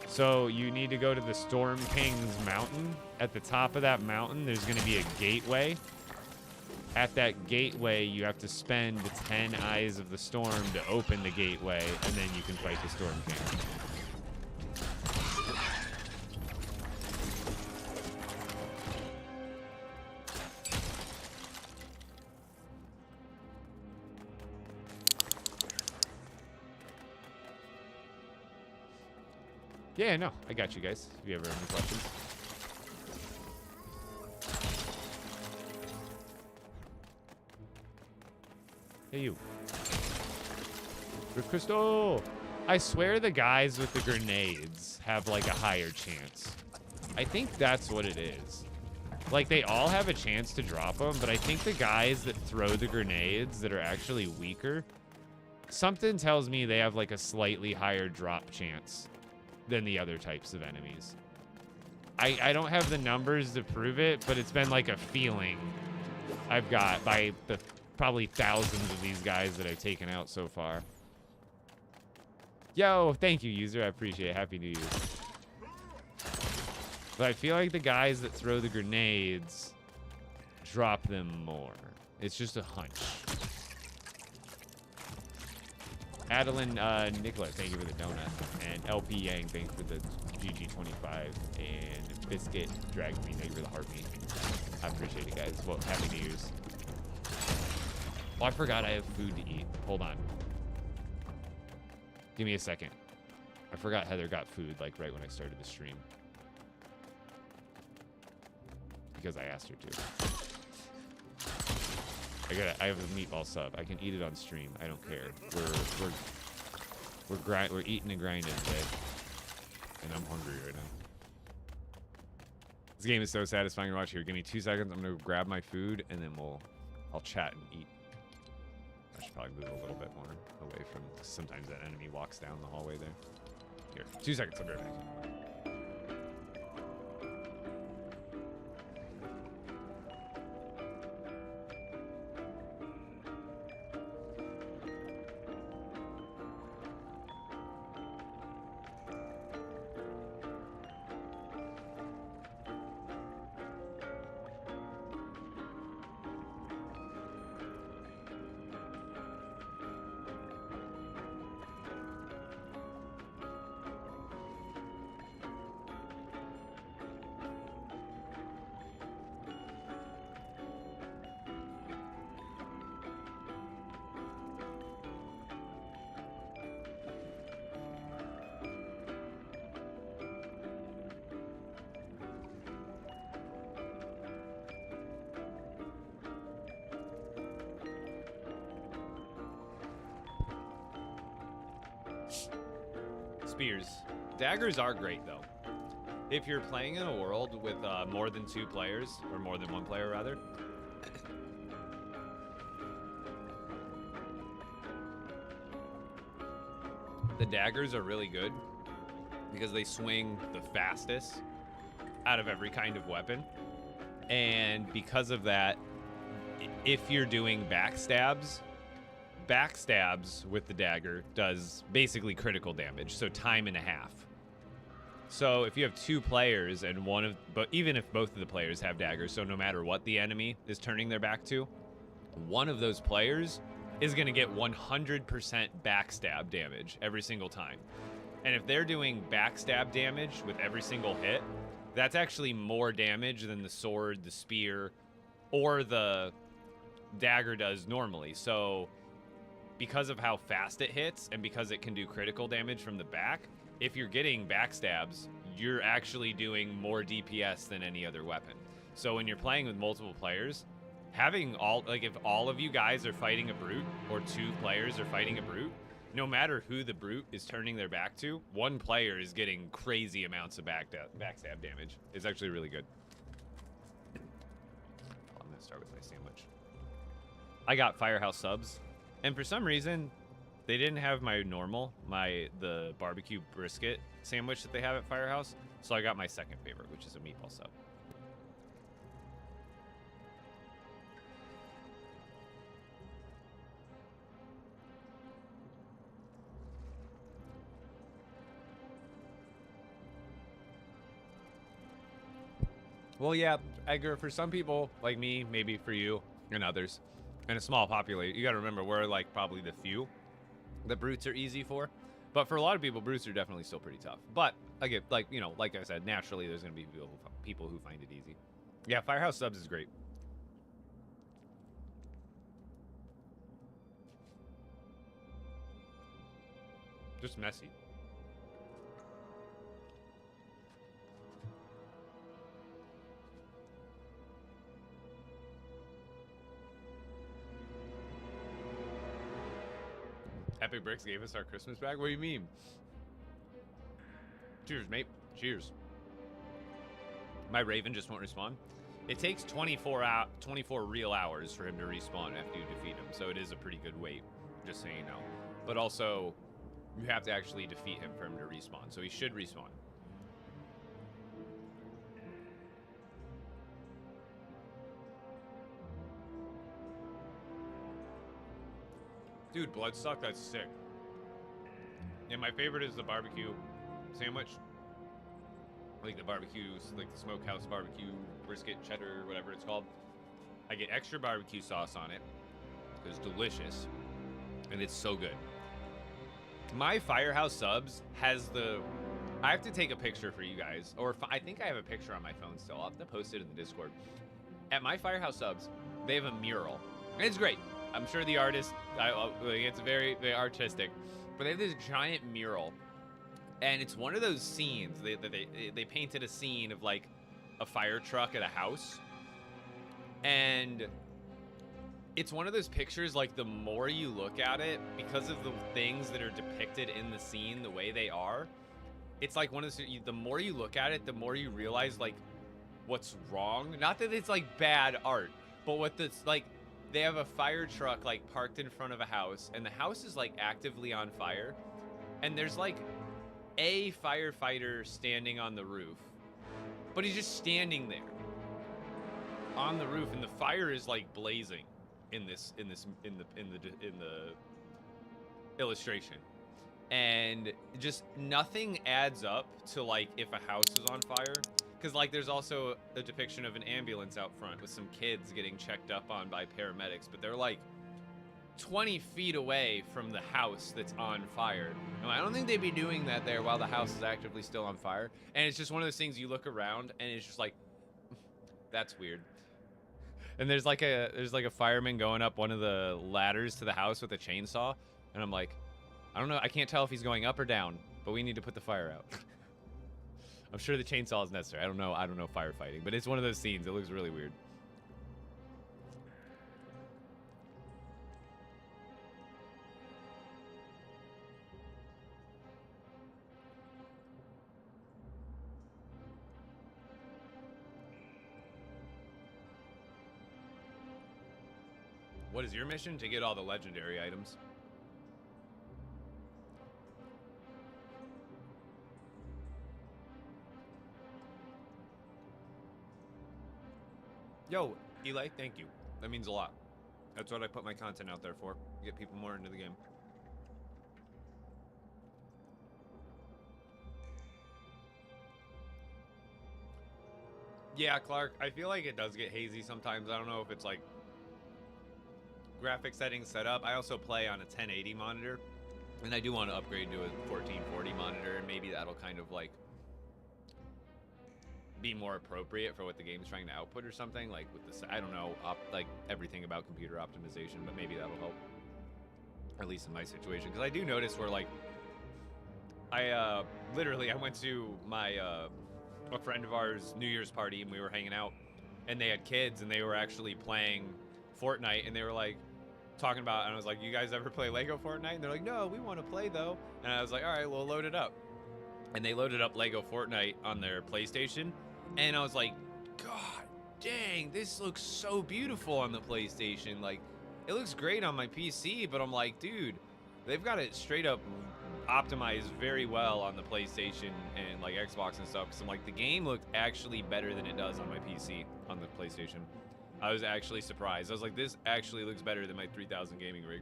So you need to go to the Storm King's mountain. At the top of that mountain, there's going to be a gateway. At that gateway, you have to spend 10 Eyes of the Storm to open the gateway, and then you can fight the Storm King. Yeah, no, I got you guys. If you ever have any questions. Hey, you. Rift Crystal! I swear the guys with the grenades have, like, a higher chance. I think that's what it is. Like, they all have a chance to drop them, but I think the guys that throw the grenades that are actually weaker, something tells me they have, like, a slightly higher drop chance than the other types of enemies. I don't have the numbers to prove it, but it's been like a feeling I've got by the probably thousands of these guys that I've taken out so far. Yo, thank you, user. I appreciate it. Happy New Year. But I feel like the guys that throw the grenades drop them more. It's just a hunch. Adeline Nicola, thank you for the donut. And LP Yang, thank you for the GG25. And Biscuit Drag Me, thank you for the heartbeat. I appreciate it, guys. Well, Happy New Year's. Oh, I forgot I have food to eat. Hold on. Give me a second. I forgot Heather got food like right when I started the stream. Because I asked her to. I have a meatball sub. I can eat it on stream. I don't care. We're eating and grinding today. And I'm hungry right now. This game is so satisfying to watch. Here, give me 2 seconds. I'm gonna go grab my food and then I'll chat and eat. I should probably move a little bit more away from. Sometimes that enemy walks down the hallway there. Here, 2 seconds. I'll be right back. Spears. Daggers are great, though. If you're playing in a world with more than 2 players, or more than 1 player, rather. The daggers are really good because they swing the fastest out of every kind of weapon. And because of that, if you're doing backstabs with the dagger does basically critical damage, so time and a half. So if you have 2 players and but even if both of the players have daggers, so no matter what the enemy is turning their back to, one of those players is going to get 100% backstab damage every single time. And if they're doing backstab damage with every single hit, that's actually more damage than the sword, the spear, or the dagger does normally. So because of how fast it hits and because it can do critical damage from the back, if you're getting backstabs, you're actually doing more DPS than any other weapon. So when you're playing with multiple players, having if all of you guys are fighting a brute or 2 players are fighting a brute, no matter who the brute is turning their back to, 1 player is getting crazy amounts of backstab damage. It's actually really good. I'm gonna start with my sandwich. I got Firehouse subs. And for some reason, they didn't have the barbecue brisket sandwich that they have at Firehouse. So I got my second favorite, which is a meatball sub. Well, yeah, Edgar, for some people like me, maybe for you and others, and a small population, you got to remember we're like probably the few that brutes are easy for. But for a lot of people, brutes are definitely still pretty tough. But again, like I said, naturally there's going to be people who find it easy. Yeah, Firehouse subs is great. Just messy. Epic Bricks gave us our Christmas bag? What do you mean? Cheers, mate. Cheers. My Raven just won't respawn. It takes 24 real hours for him to respawn after you defeat him, so it is a pretty good wait, just so you know. But also, you have to actually defeat him for him to respawn, so he should respawn. Dude, Bloodstock, that's sick. Yeah, my favorite is the barbecue sandwich. Like the barbecue, like the smokehouse barbecue, brisket, cheddar, whatever it's called. I get extra barbecue sauce on it. It's delicious. And it's so good. My Firehouse subs has I have to take a picture for you guys. Or I think I have a picture on my phone still. I'll have to post it in the Discord. At my Firehouse subs, they have a mural. And it's great. I'm sure the artist, it's very, very artistic. But they have this giant mural. And it's one of those scenes. They painted a scene of like a fire truck at a house. And it's one of those pictures, like, the more you look at it, because of the things that are depicted in the scene, the way they are, it's like one of those, the more you look at it, the more you realize, like, what's wrong. Not that it's, like, bad art, but what that's, like, they have a fire truck, like, parked in front of a house, and the house is, like, actively on fire, and there's, like, a firefighter standing on the roof, but he's just standing there on the roof, and the fire is, like, blazing in the illustration, and just nothing adds up to like if a house is on fire, because like there's also a depiction of an ambulance out front with some kids getting checked up on by paramedics, but they're like 20 feet away from the house that's on fire. And I don't think they'd be doing that there while the house is actively still on fire. And it's just one of those things, you look around and it's just like, that's weird. And there's like a fireman going up one of the ladders to the house with a chainsaw, and I'm like, I don't know, I can't tell if he's going up or down, but we need to put the fire out. I'm sure the chainsaw is necessary. I don't know firefighting, but it's one of those scenes. It looks really weird. What is your mission? To get all the legendary items. Yo, Eli, thank you. That means a lot. That's what I put my content out there for. Get people more into the game. Yeah, Clark, I feel like it does get hazy sometimes. I don't know if it's like graphic settings set up. I also play on a 1080 monitor, and I do want to upgrade to a 1440 monitor, and maybe that'll kind of like be more appropriate for what the game's trying to output or something, like with this, I don't know, like everything about computer optimization, but maybe that'll help, at least in my situation, because I do notice where like I literally I went to my a friend of ours New Year's party, and we were hanging out, and they had kids, and they were actually playing Fortnite, and they were like talking about, and I was like, you guys ever play LEGO Fortnite? And they're like, no, we want to play though. And I was like, all right, well, load it up. And they loaded up LEGO Fortnite on their PlayStation, and I was like, God dang, this looks so beautiful on the PlayStation. Like, it looks great on my PC, but I'm like, dude, they've got it straight up optimized very well on the PlayStation and like Xbox and stuff, because I'm like, the game looked actually better than it does on my PC on the PlayStation. I was actually surprised. I was like, this actually looks better than my 3000 gaming rig.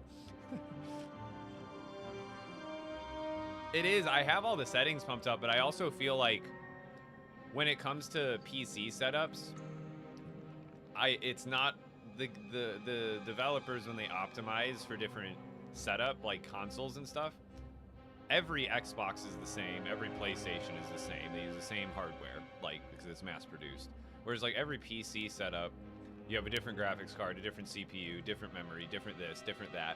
It is. I have all the settings pumped up, but I also feel like when it comes to PC setups, it's not the developers, when they optimize for different setup, like consoles and stuff, every Xbox is the same, every PlayStation is the same. They use the same hardware, like, because it's mass produced. Whereas like every PC setup, you have a different graphics card, a different CPU, different memory, different this, different that.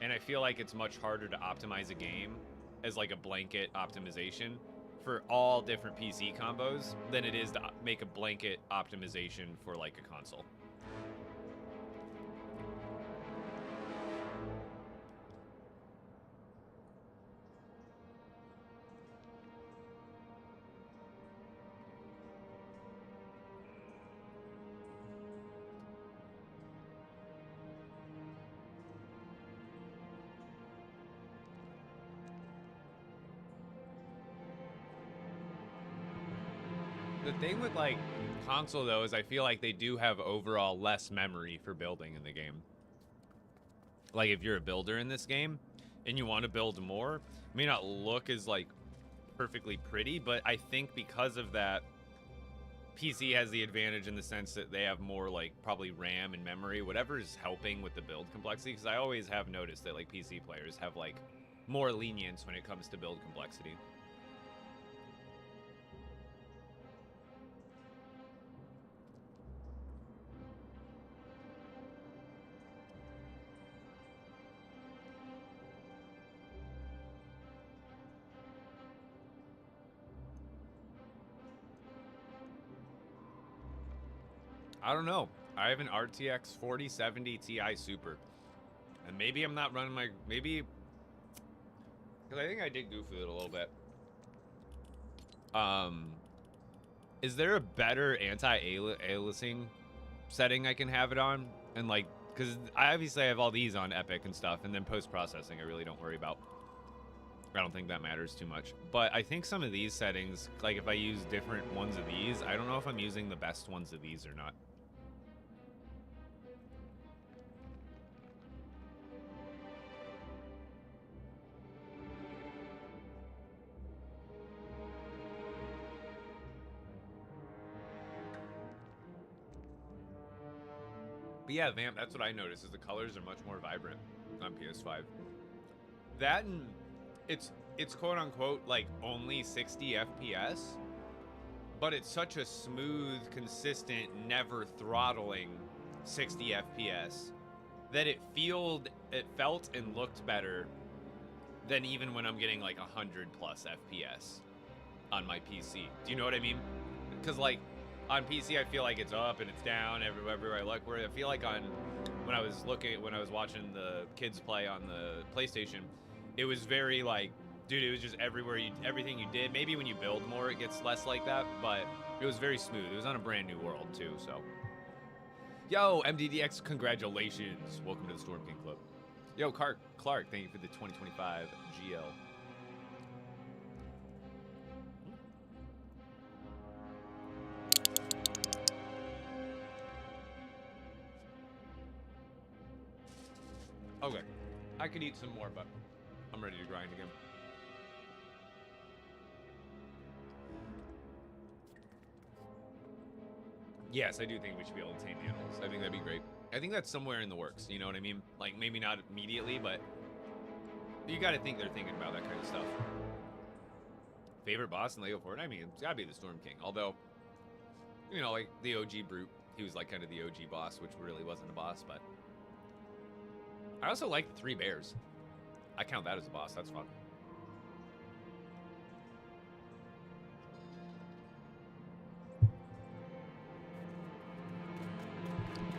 And I feel like it's much harder to optimize a game as like a blanket optimization for all different PC combos than it is to make a blanket optimization for like a console. The thing with like console though is I feel like they do have overall less memory for building in the game. Like if you're a builder in this game and you want to build more, it may not look as like perfectly pretty, but I think because of that, PC has the advantage in the sense that they have more like probably RAM and memory, whatever is helping with the build complexity, because I always have noticed that like PC players have like more lenience when it comes to build complexity. I don't know. I have an RTX 4070 Ti Super. And maybe I'm not running my... Maybe... Because I think I did goof with it a little bit. Is there a better anti-aliasing setting I can have it on? And like... Because I obviously have all these on Epic and stuff. And then post-processing I really don't worry about. I don't think that matters too much. But I think some of these settings, like if I use different ones of these, I don't know if I'm using the best ones of these or not. But yeah, Vamp, that's what I noticed, is the colors are much more vibrant on PS5. That and it's quote unquote like only 60 FPS, but it's such a smooth, consistent, never throttling 60 FPS that it felt and looked better than even when I'm getting like 100 plus FPS on my PC. Do you know what I mean? Because like on PC, I feel like it's up and it's down everywhere I look. Where I feel like when I was watching the kids play on the PlayStation, it was very like, dude, it was just everything you did. Maybe when you build more, it gets less like that, but it was very smooth. It was on a brand new world too, so. Yo, MDDX, congratulations. Welcome to the Storm King Club. Yo, Clark, thank you for the 2025 GL. Okay, I could eat some more, but I'm ready to grind again. Yes, I do think we should be able to tame animals. I think that'd be great. I think that's somewhere in the works, you know what I mean? Like, maybe not immediately, but you gotta think they're thinking about that kind of stuff. Favorite boss in LEGO Fortnite? I mean, it's gotta be the Storm King. Although, you know, like, the OG Brute, he was like kind of the OG boss, which really wasn't a boss, but... I also like the 3 bears. I count that as a boss. That's fun.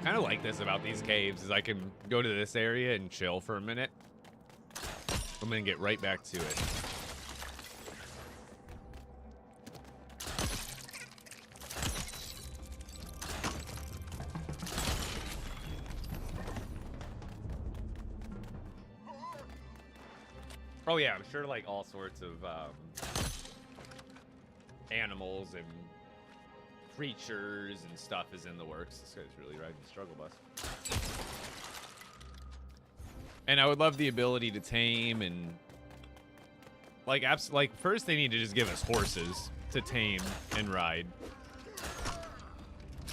Kind of like this about these caves is I can go to this area and chill for a minute. I'm gonna get right back to it. Oh yeah, I'm sure like all sorts of animals and creatures and stuff is in the works. This guy's really riding the struggle bus. And I would love the ability to tame and like first they need to just give us horses to tame and ride.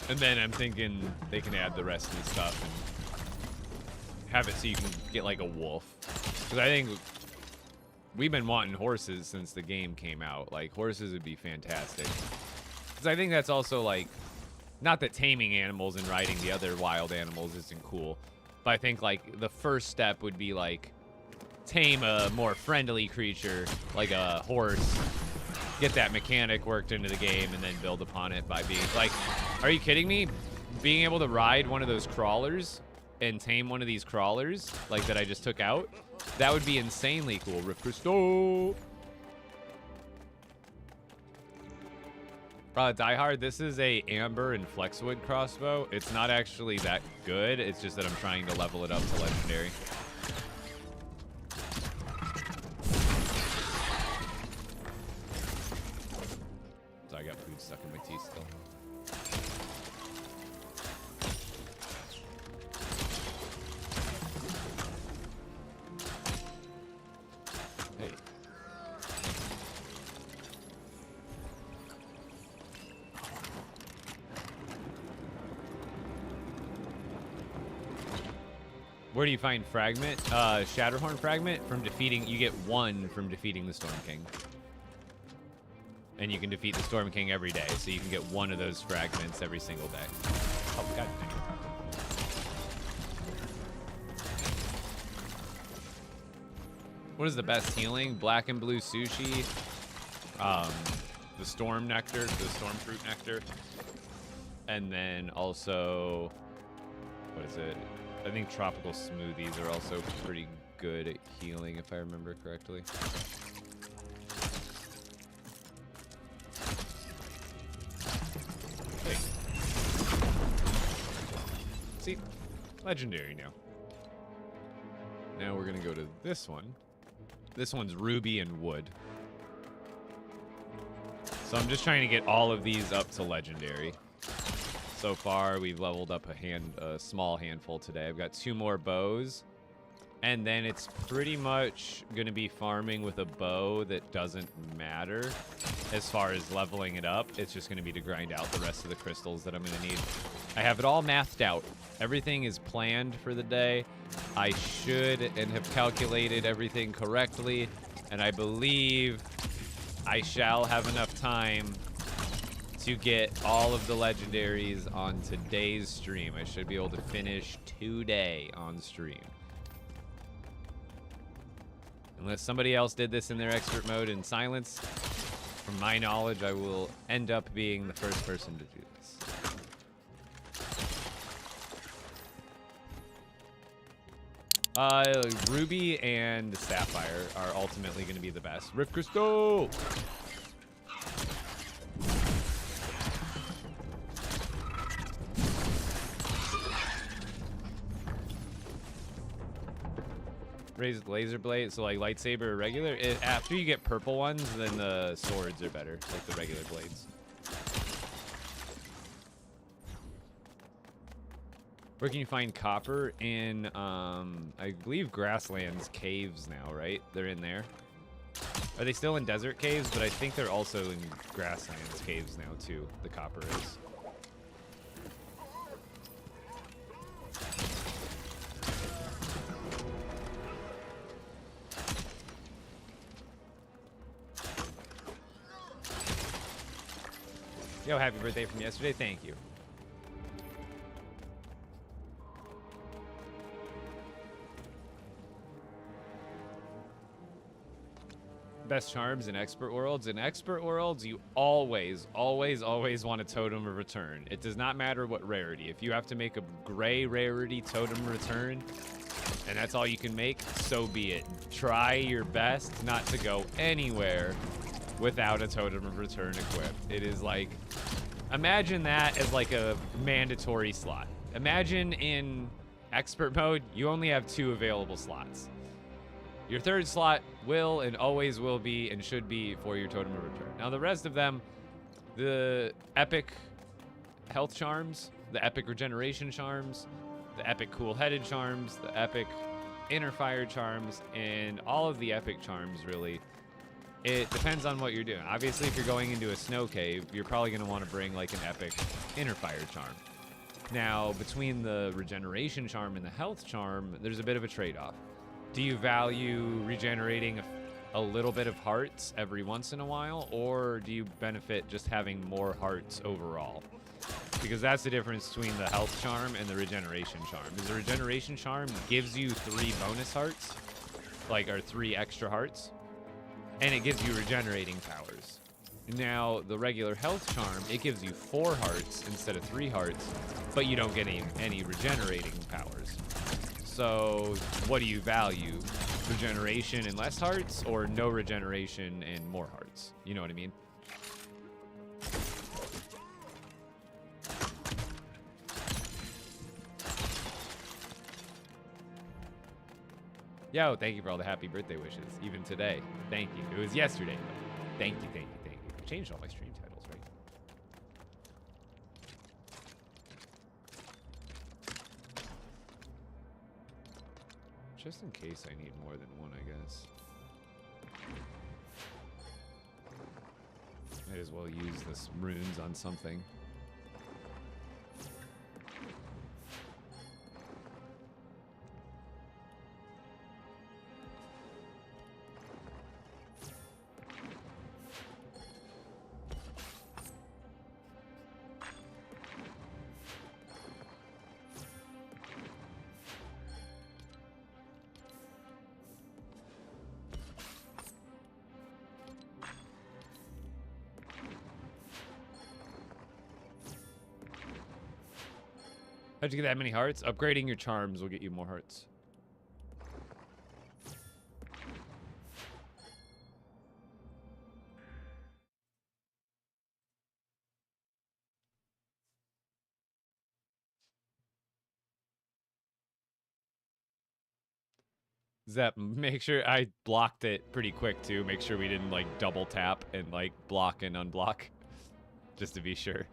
And then I'm thinking they can add the rest of the stuff and have it so you can get like a wolf. Because I think we've been wanting horses since the game came out. Like, horses would be fantastic. Because I think that's also, like, not that taming animals and riding the other wild animals isn't cool. But I think, like, the first step would be, like, tame a more friendly creature, like a horse. Get that mechanic worked into the game and then build upon it by being... Like, are you kidding me? Being able to ride one of those crawlers and tame one of these crawlers, like, that I just took out... That would be insanely cool. Rip Christo. Die Hard, this is a Amber and Flexwood crossbow. It's not actually that good. It's just that I'm trying to level it up to legendary. So I got food stuck in my teeth still. Where do you find fragment? Shatterhorn fragment from defeating. You get 1 from defeating the Storm King, and you can defeat the Storm King every day. So you can get 1 of those fragments every single day. Oh god dang it. What is the best healing? Black and blue sushi. The storm nectar, the storm fruit nectar, And then also, what is it? I think tropical smoothies are also pretty good at healing, if I remember correctly. Hey. See? Legendary now. Now we're gonna go to this one. This one's ruby and wood. So I'm just trying to get all of these up to legendary. So far, we've leveled up a small handful today. I've got 2 more bows. And then it's pretty much going to be farming with a bow that doesn't matter as far as leveling it up. It's just going to be to grind out the rest of the crystals that I'm going to need. I have it all mathed out. Everything is planned for the day. I should and have calculated everything correctly. And I believe I shall have enough time to get all of the legendaries on today's stream. I should be able to finish today on stream. Unless somebody else did this in their expert mode in silence, from my knowledge, I will end up being the first person to do this. Ruby and Sapphire are ultimately going to be the best. Rift Crystal! Raised laser blade, so like lightsaber or regular. After you get purple ones, then the swords are better, like the regular blades. Where can you find copper? In, I believe Grasslands caves now, right? They're in there. Are they still in desert caves? But I think they're also in Grasslands caves now too, the copper is. Yo, happy birthday from yesterday. Thank you. Best charms in expert worlds. In expert worlds, you always want a totem of return. It does not matter what rarity. If you have to make a gray rarity totem return, and that's all you can make, so be it. Try your best not to go anywhere without a totem of return equipped. It is like, imagine that as like a mandatory slot. Imagine in expert mode, you only have 2 available slots. Your 3rd slot will and always will be and should be for your totem of return. Now the rest of them, the epic health charms, the epic regeneration charms, the epic cool-headed charms, the epic inner fire charms, and all of the epic charms really. It depends on what you're doing. Obviously, if you're going into a snow cave, you're probably going to want to bring like an epic inner fire charm. Now, between the regeneration charm and the health charm, there's a bit of a trade-off. Do you value regenerating a little bit of hearts every once in a while, or do you benefit just having more hearts overall? Because that's the difference between the health charm and the regeneration charm. Is the regeneration charm gives you 3 bonus hearts, like, or 3 extra hearts, and it gives you regenerating powers. Now, the regular health charm, it gives you 4 hearts instead of 3 hearts, but you don't get any regenerating powers. So, what do you value? Regeneration and less hearts, or no regeneration and more hearts? You know what I mean? Yo, thank you for all the happy birthday wishes, even today. Thank you. It was yesterday, but thank you, thank you, thank you. I changed all my stream titles, right? Just in case I need more than one, I guess. Might as well use this runes on something. How'd you get that many hearts? Upgrading your charms will get you more hearts. Zep, make sure I blocked it pretty quick too. Make sure we didn't like double tap and like block and unblock. Just to be sure.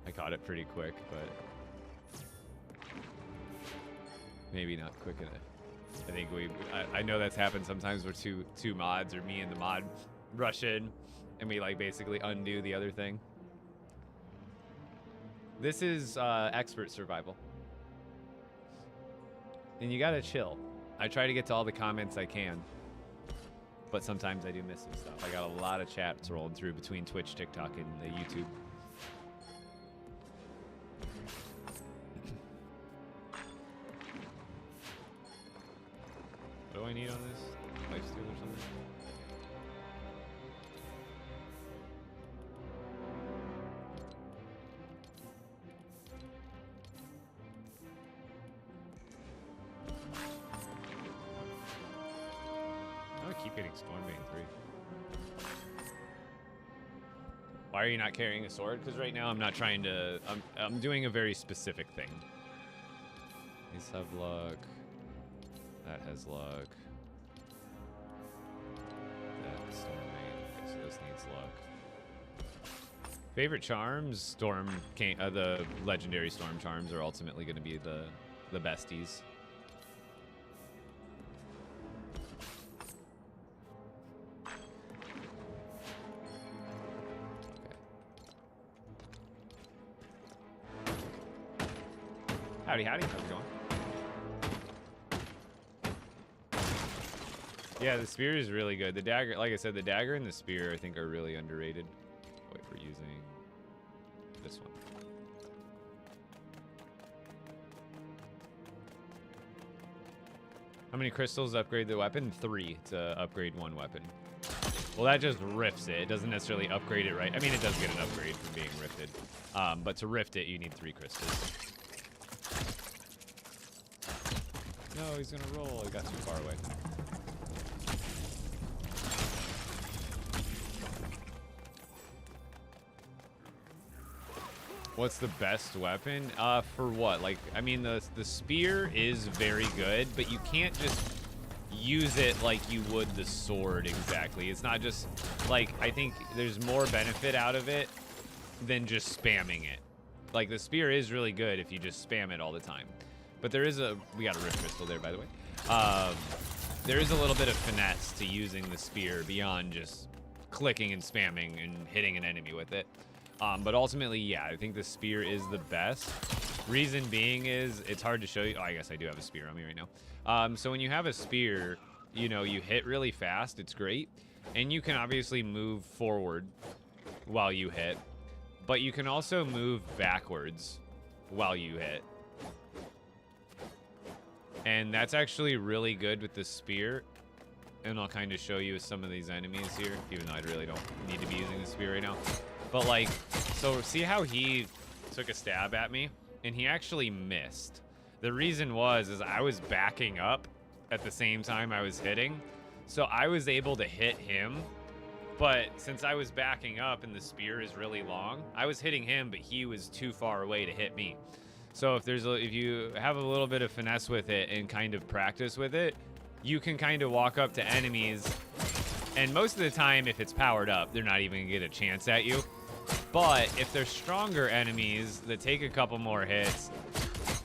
I caught it pretty quick, but maybe not quick enough. I think I know that's happened sometimes where two mods or me and the mod rush in and we like basically undo the other thing. This is expert survival. And you gotta chill. I try to get to all the comments I can. But sometimes I do miss some stuff. I got a lot of chats rolling through between Twitch, TikTok, and the YouTube. What do I need on this? Lifesteal or something? I keep getting Stormbane 3. Why are you not carrying a sword? Because right now I'm not trying to... I'm doing a very specific thing. These have luck. That has luck. That's Stormbane. Okay, so this needs luck. Favorite charms? The legendary storm charms are ultimately going to be the besties. Howdy, howdy. How's it going? Yeah, the spear is really good. The dagger, like I said, the dagger and the spear I think are really underrated. Wait, we're using this one. How many crystals upgrade the weapon? 3 to upgrade one weapon. Well, that just rifts it. It doesn't necessarily upgrade it, right? I mean, it does get an upgrade from being rifted. But to rift it, you need 3 crystals. No, he's gonna roll. He got too far away. What's the best weapon? For what? Like, I mean, the spear is very good, but you can't just use it like you would the sword exactly. It's not just, like, I think there's more benefit out of it than just spamming it. Like, the spear is really good if you just spam it all the time. But there is we got a rift crystal there, by the way. There is a little bit of finesse to using the spear beyond just clicking and spamming and hitting an enemy with it. But ultimately, yeah, I think the spear is the best. Reason being is it's hard to show you. Oh, I guess I do have a spear on me right now. So when you have a spear, you know, you hit really fast. It's great. And you can obviously move forward while you hit. But you can also move backwards while you hit. And that's actually really good with the spear. And I'll kind of show you some of these enemies here, even though I really don't need to be using the spear right now. But like, so see how he took a stab at me? And he actually missed. The reason is I was backing up at the same time I was hitting. So I was able to hit him. But since I was backing up and the spear is really long, I was hitting him, but he was too far away to hit me. So if you have a little bit of finesse with it and kind of practice with it, you can kind of walk up to enemies, and most of the time, if it's powered up, they're not even gonna get a chance at you. But if they're stronger enemies that take a couple more hits,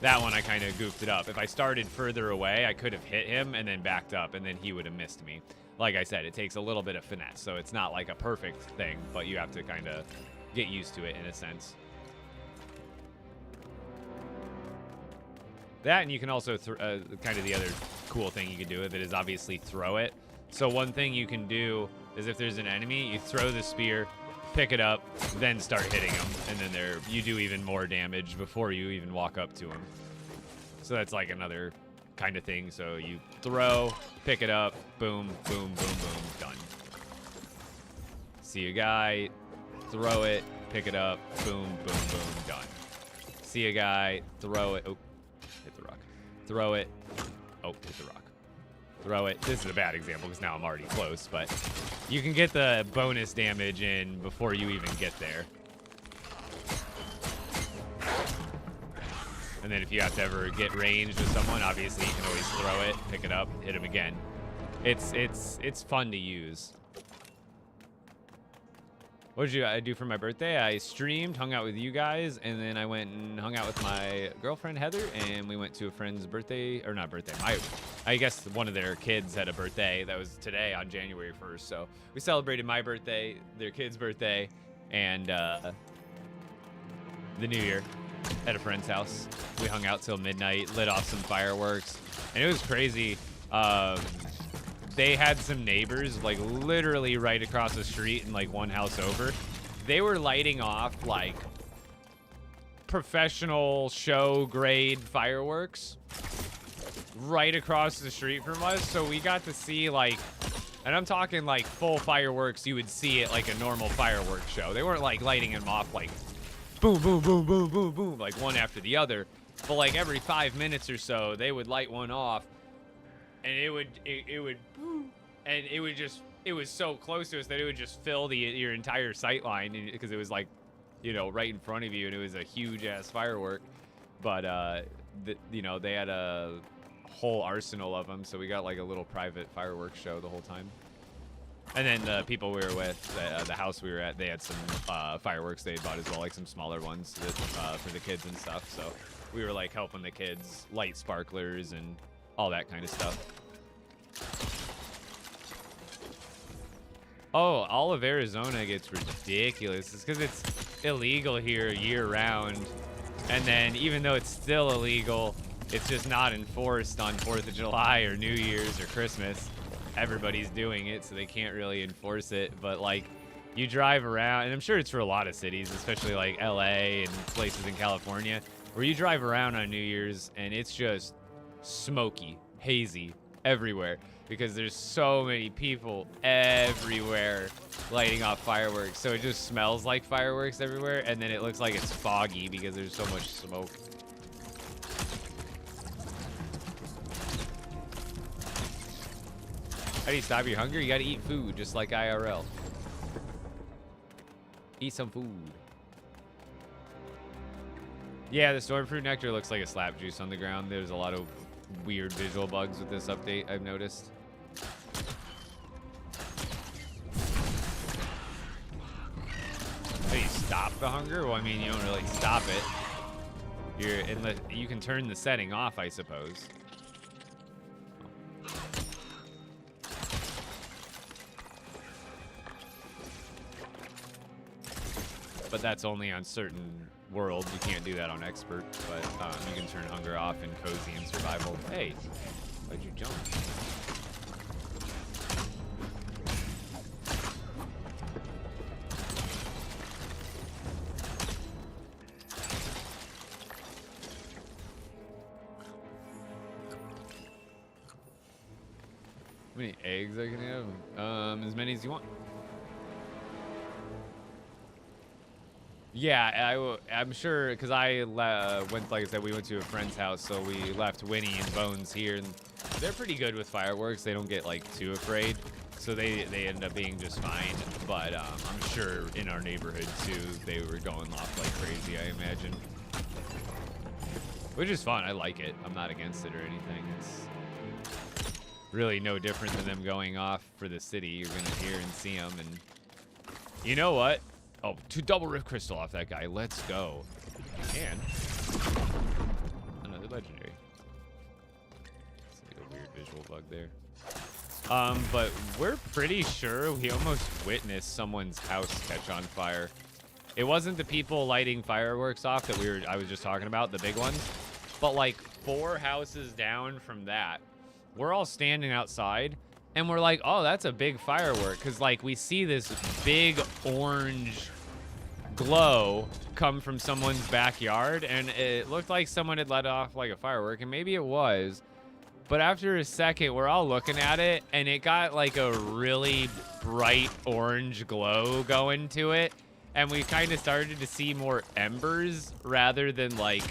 that one I kind of goofed it up. If I started further away, I could have hit him and then backed up, and then he would have missed me. Like I said, it takes a little bit of finesse, so it's not like a perfect thing, but you have to kind of get used to it in a sense. That, and you can also, kind of the other cool thing you can do with it is obviously throw it. So one thing you can do is if there's an enemy, you throw the spear, pick it up, then start hitting them, and then you do even more damage before you even walk up to them. So that's like another kind of thing. So you throw, pick it up, boom, boom, boom, boom, done. See a guy, throw it, pick it up, boom, boom, boom, done. see a guy, throw it. Oh, hit the rock. Throw it. Oh, hit the rock. Throw it. This is a bad example because now I'm already close, but you can get the bonus damage in before you even get there. And then if you have to ever get ranged with someone, obviously you can always throw it, pick it up, hit him again. It's fun to use. What did I do for my birthday? I streamed, hung out with you guys, and then I went and hung out with my girlfriend Heather, and we went to a friend's birthday, or not birthday, I guess one of their kids had a birthday that was today on January 1st. So we celebrated my birthday, their kid's birthday, and the New Year at a friend's house. We hung out till midnight, lit off some fireworks, and it was crazy. They had some neighbors like literally right across the street and like one house over. They were lighting off like professional show grade fireworks right across the street from us. So we got to see like, and I'm talking like full fireworks you would see at like a normal fireworks show. They weren't like lighting them off like boom, boom, boom, boom, boom, boom, like one after the other. But like every 5 minutes or so, they would light one off. And it would, and it would just, it was so close to us that it would just fill your entire sight line because it was like, you know, right in front of you, and it was a huge ass firework. But you know, they had a whole arsenal of them, so we got like a little private fireworks show the whole time. And then the people we were with, the house we were at, they had some fireworks they had bought as well, like some smaller ones that, for the kids and stuff. So we were like helping the kids light sparklers and all that kind of stuff. Oh, all of Arizona gets ridiculous. It's because it's illegal here year-round. And then even though it's still illegal, it's just not enforced on 4th of July or New Year's or Christmas. Everybody's doing it, so they can't really enforce it. But, like, you drive around, and I'm sure it's for a lot of cities, especially, like, LA and places in California, where you drive around on New Year's, and it's just smoky, hazy everywhere because there's so many people everywhere lighting off fireworks. So it just smells like fireworks everywhere, and then it looks like it's foggy because there's so much smoke. How do you stop your hunger? You gotta eat food, just like IRL. Eat some food. Yeah, the storm fruit nectar looks like a slap juice on the ground. There's a lot of weird visual bugs with this update, I've noticed. How do you stop the hunger? Well, I mean, you don't really stop it. Unless you can turn the setting off, I suppose. But that's only on certain worlds. You can't do that on expert, but you can turn hunger off in cozy and survival. Hey, why'd you jump? How many eggs I can have? As many as you want. Yeah, I'm sure, because I went, like I said, we went to a friend's house, so we left Winnie and Bones here, and they're pretty good with fireworks. They don't get, like, too afraid, so they end up being just fine. But I'm sure in our neighborhood, too, they were going off like crazy, I imagine. Which is fun. I like it. I'm not against it or anything. It's really no different than them going off for the city. You're going to hear and see them, and you know what? Oh, 2 double rift crystal off that guy. Let's go. You can. Another legendary. It's like a weird visual bug there. But we're pretty sure we almost witnessed someone's house catch on fire. It wasn't the people lighting fireworks off that I was just talking about, the big ones, but like 4 houses down from that. We're all standing outside. And we're like, oh, that's a big firework. Because, like, we see this big orange glow come from someone's backyard. And it looked like someone had let off, like, a firework. And maybe it was. But after a second, we're all looking at it. And it got, like, a really bright orange glow going to it. and we kind of started to see more embers rather than like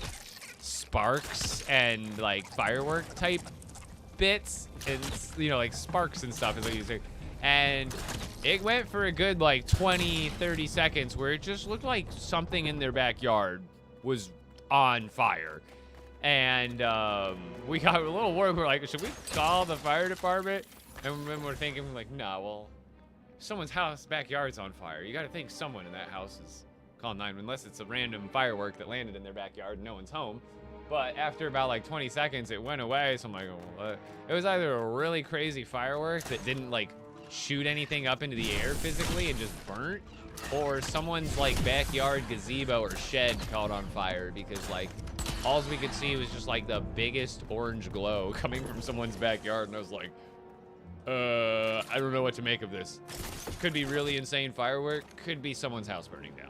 sparks and like firework type bits, and you know, like sparks and stuff is what you say. And it went for a good like 20-30 seconds where it just looked like something in their backyard was on fire. And we got a little worried. We're like, should we call the fire department? And then we're thinking like, no, well, someone's house backyard's on fire. You got to think someone in that house is calling 911, unless it's a random firework that landed in their backyard and no one's home. But after about like 20 seconds, it went away. So I'm like, well, it was either a really crazy firework that didn't like shoot anything up into the air physically and just burnt, or someone's like backyard gazebo or shed caught on fire, because like all we could see was just like the biggest orange glow coming from someone's backyard. And I was like, I don't know what to make of this. Could be really insane firework, could be someone's house burning down.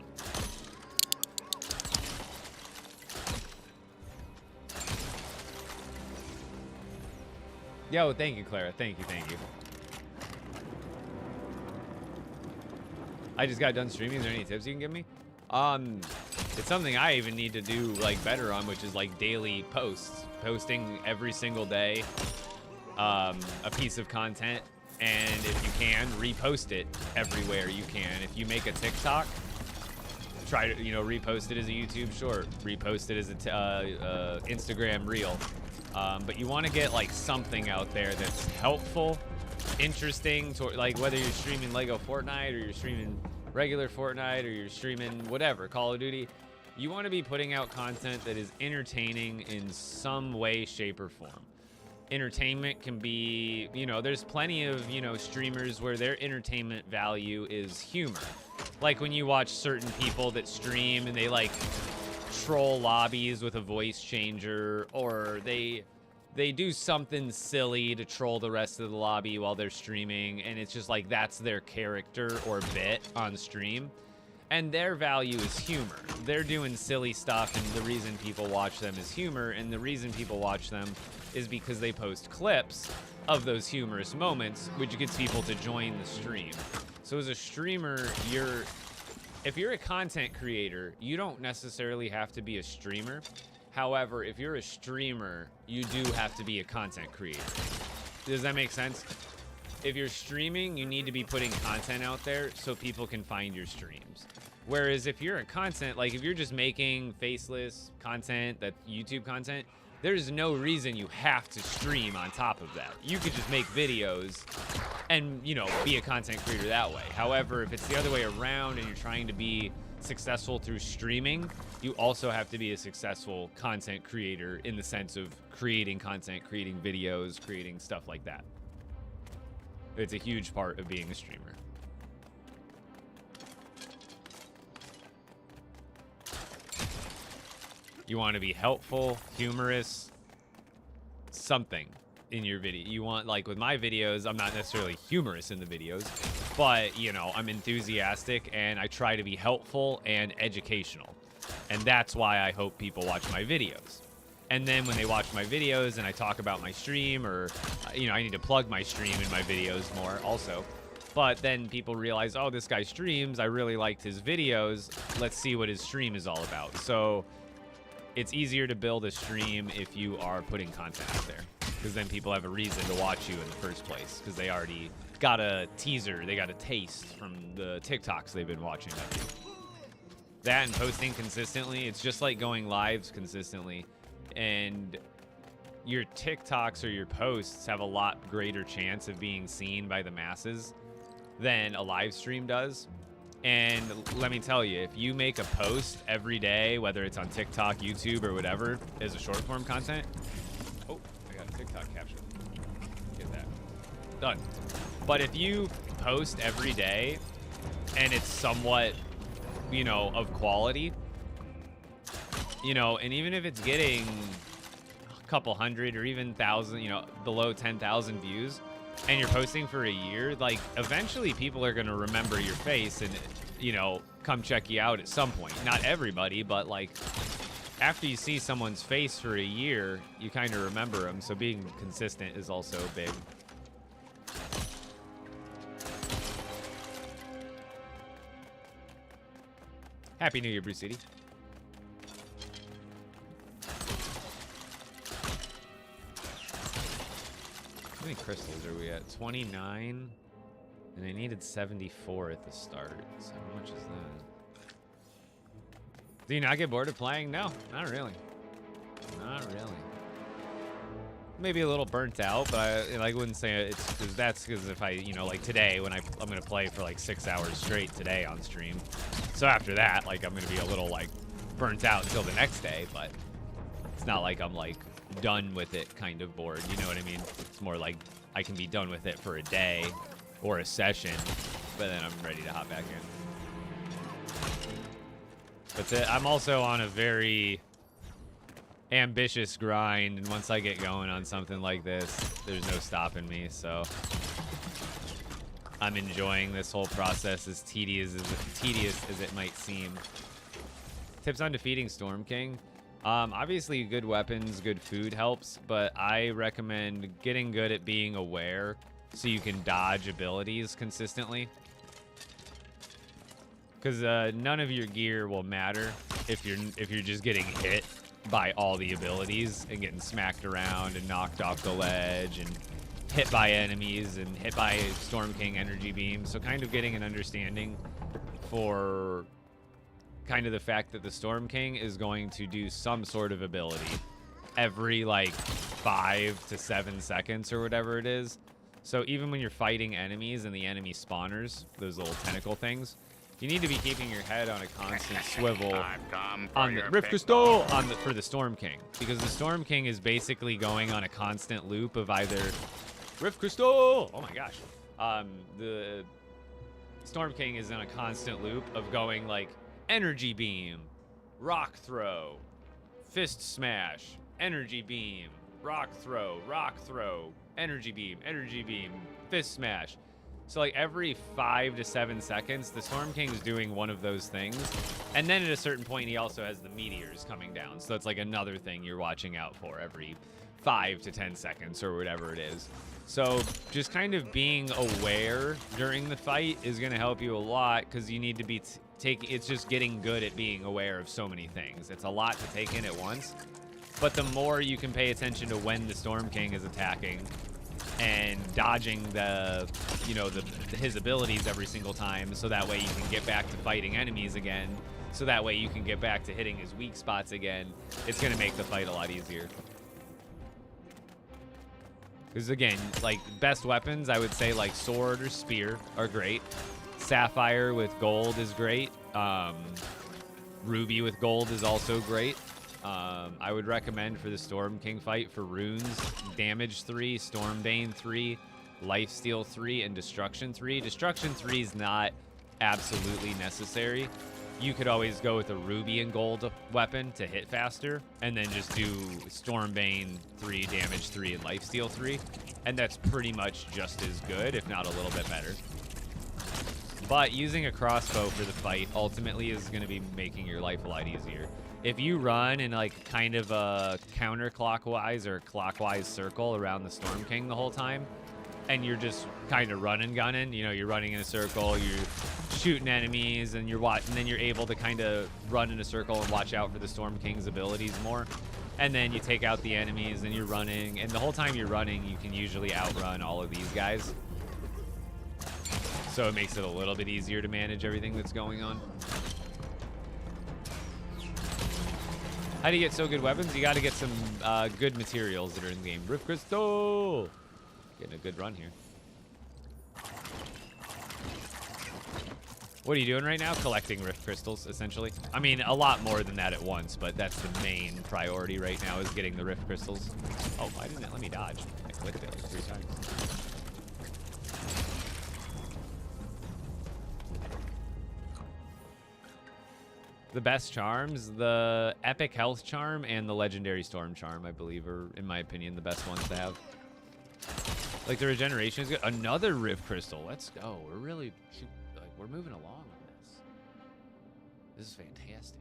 Yo, thank you, Clara. Thank you. I just got done streaming. Is there any tips you can give me? It's something I even need to do like better on, which is like daily posts. Posting every single day a piece of content, and if you can, repost it everywhere you can. If you make a TikTok, try to, you know, repost it as a YouTube short, repost it as a Instagram reel. But you want to get like something out there that's helpful, interesting, to, like whether you're streaming LEGO Fortnite or you're streaming regular Fortnite or you're streaming whatever, Call of Duty. You want to be putting out content that is entertaining in some way, shape, or form. Entertainment can be, you know, there's plenty of, you know, streamers where their entertainment value is humor. Like when you watch certain people that stream and they like troll lobbies with a voice changer, or they do something silly to troll the rest of the lobby while they're streaming, and it's just like that's their character or bit on stream, and their value is humor. They're doing silly stuff, and the reason people watch them is humor, and the reason people watch them is because they post clips of those humorous moments, which gets people to join the stream. So as a streamer, if you're a content creator, you don't necessarily have to be a streamer. However, if you're a streamer, you do have to be a content creator. Does that make sense? If you're streaming, you need to be putting content out there so people can find your streams. Whereas if you're a content, like if you're just making faceless content, that YouTube content, there's no reason you have to stream on top of that. You could just make videos and, you know, be a content creator that way. However, if it's the other way around and you're trying to be successful through streaming, you also have to be a successful content creator in the sense of creating content, creating videos, creating stuff like that. It's a huge part of being a streamer. You want to be helpful, humorous, something in your video. You want, like with my videos, I'm not necessarily humorous in the videos, but you know, I'm enthusiastic and I try to be helpful and educational. And that's why I hope people watch my videos. And then when they watch my videos and I talk about my stream, or you know, I need to plug my stream in my videos more also. But then people realize, oh, this guy streams, I really liked his videos, let's see what his stream is all about. So it's easier to build a stream if you are putting content out there, because then people have a reason to watch you in the first place, because they already got a teaser, they got a taste from the TikToks they've been watching of you. That and posting consistently, it's just like going lives consistently. And your TikToks or your posts have a lot greater chance of being seen by the masses than a live stream does. And let me tell you, if you make a post every day, whether it's on TikTok, YouTube, or whatever, as a short form content. Oh, I got a TikTok caption. Get that. Done. But if you post every day and it's somewhat, you know, of quality, you know, and even if it's getting a couple hundred or even 1,000, you know, below 10,000 views, and you're posting for a year, like eventually people are going to remember your face and, you know, come check you out at some point. Not everybody, but like after you see someone's face for a year, you kind of remember them. So being consistent is also big. Happy New Year, Bruce City. How many crystals are we at? 29. And I needed 74 at the start. So how much is that? Do you not get bored of playing? No, not really. Not really. Maybe a little burnt out, but I wouldn't say it's because that's because if I, you know, like today when I'm gonna play for like 6 hours straight today on stream. So after that, like I'm gonna be a little like burnt out until the next day, but it's not like I'm like done with it kind of bored. You know what I mean? It's more like I can be done with it for a day or a session, but then I'm ready to hop back in. But I'm also on a very ambitious grind, and once I get going on something like this, there's no stopping me, so I'm enjoying this whole process, as tedious as it might seem. Tips on defeating Storm King. Obviously good weapons, good food helps, but I recommend getting good at being aware so you can dodge abilities consistently. Because none of your gear will matter if you're just getting hit by all the abilities and getting smacked around and knocked off the ledge and hit by enemies and hit by Storm King energy beam. So kind of getting an understanding for kind of the fact that the Storm King is going to do some sort of ability every like 5 to 7 seconds or whatever it is. So even when you're fighting enemies and the enemy spawners, those little tentacle things, you need to be keeping your head on a constant swivel on the Rift Crystal for the Storm King, because the Storm King is basically going on a constant loop of either Rift Crystal. Oh my gosh, the Storm King is in a constant loop of going like energy beam, rock throw, fist smash, energy beam, rock throw, energy beam, fist smash. So like every 5 to 7 seconds, the Storm King's doing one of those things. And then at a certain point, he also has the meteors coming down. So that's like another thing you're watching out for every 5 to 10 seconds or whatever it is. So just kind of being aware during the fight is going to help you a lot, because you need to be it's just getting good at being aware of so many things. It's a lot to take in at once. But the more you can pay attention to when the Storm King is attacking and dodging his abilities every single time, so that way you can get back to fighting enemies again, so that way you can get back to hitting his weak spots again, it's going to make the fight a lot easier. Because again, like best weapons, I would say like sword or spear are great. Sapphire with gold is great. Ruby with gold is also great. I would recommend for the Storm King fight for runes, damage 3, Stormbane 3, lifesteal 3, and destruction 3. Destruction 3 is not absolutely necessary. You could always go with a ruby and gold weapon to hit faster, and then just do Stormbane 3, damage 3, and lifesteal 3. And that's pretty much just as good, if not a little bit better. But using a crossbow for the fight ultimately is going to be making your life a lot easier. If you run in like kind of a counterclockwise or clockwise circle around the Storm King the whole time, and you're just kind of running, gunning, you know, you're running in a circle, you're shooting enemies, and then you're able to kind of run in a circle and watch out for the Storm King's abilities more. And then you take out the enemies and you're running, and the whole time you're running, you can usually outrun all of these guys. So it makes it a little bit easier to manage everything that's going on. How do you get so good weapons? You got to get some good materials that are in the game. Rift Crystal! Getting a good run here. What are you doing right now? Collecting Rift Crystals, essentially. I mean, a lot more than that at once, but that's the main priority right now, is getting the Rift Crystals. Oh, why didn't that let me dodge? I clicked it like 3 times. The best charms, the Epic Health Charm and the Legendary Storm Charm, I believe, are, in my opinion, the best ones to have. Like, the regeneration is good. Another Rift Crystal. Let's go. We're really, like, we're moving along on this. This is fantastic.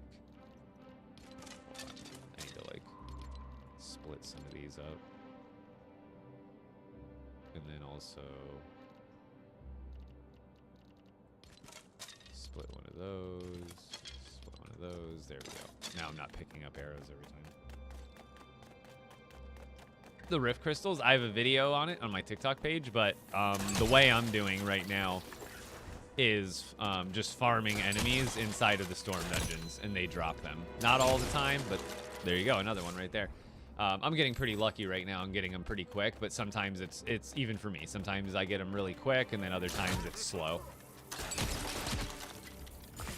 I need to, like, split some of these up. And then also split one of those. of those. There we go. Now I'm not picking up arrows every time. The rift crystals, I have a video on it on my TikTok page, but the way I'm doing right now is just farming enemies inside of the storm dungeons, and they drop them. Not all the time, but there you go, another one right there. I'm getting pretty lucky right now. I'm getting them pretty quick, but sometimes it's even for me. Sometimes I get them really quick, and then other times it's slow.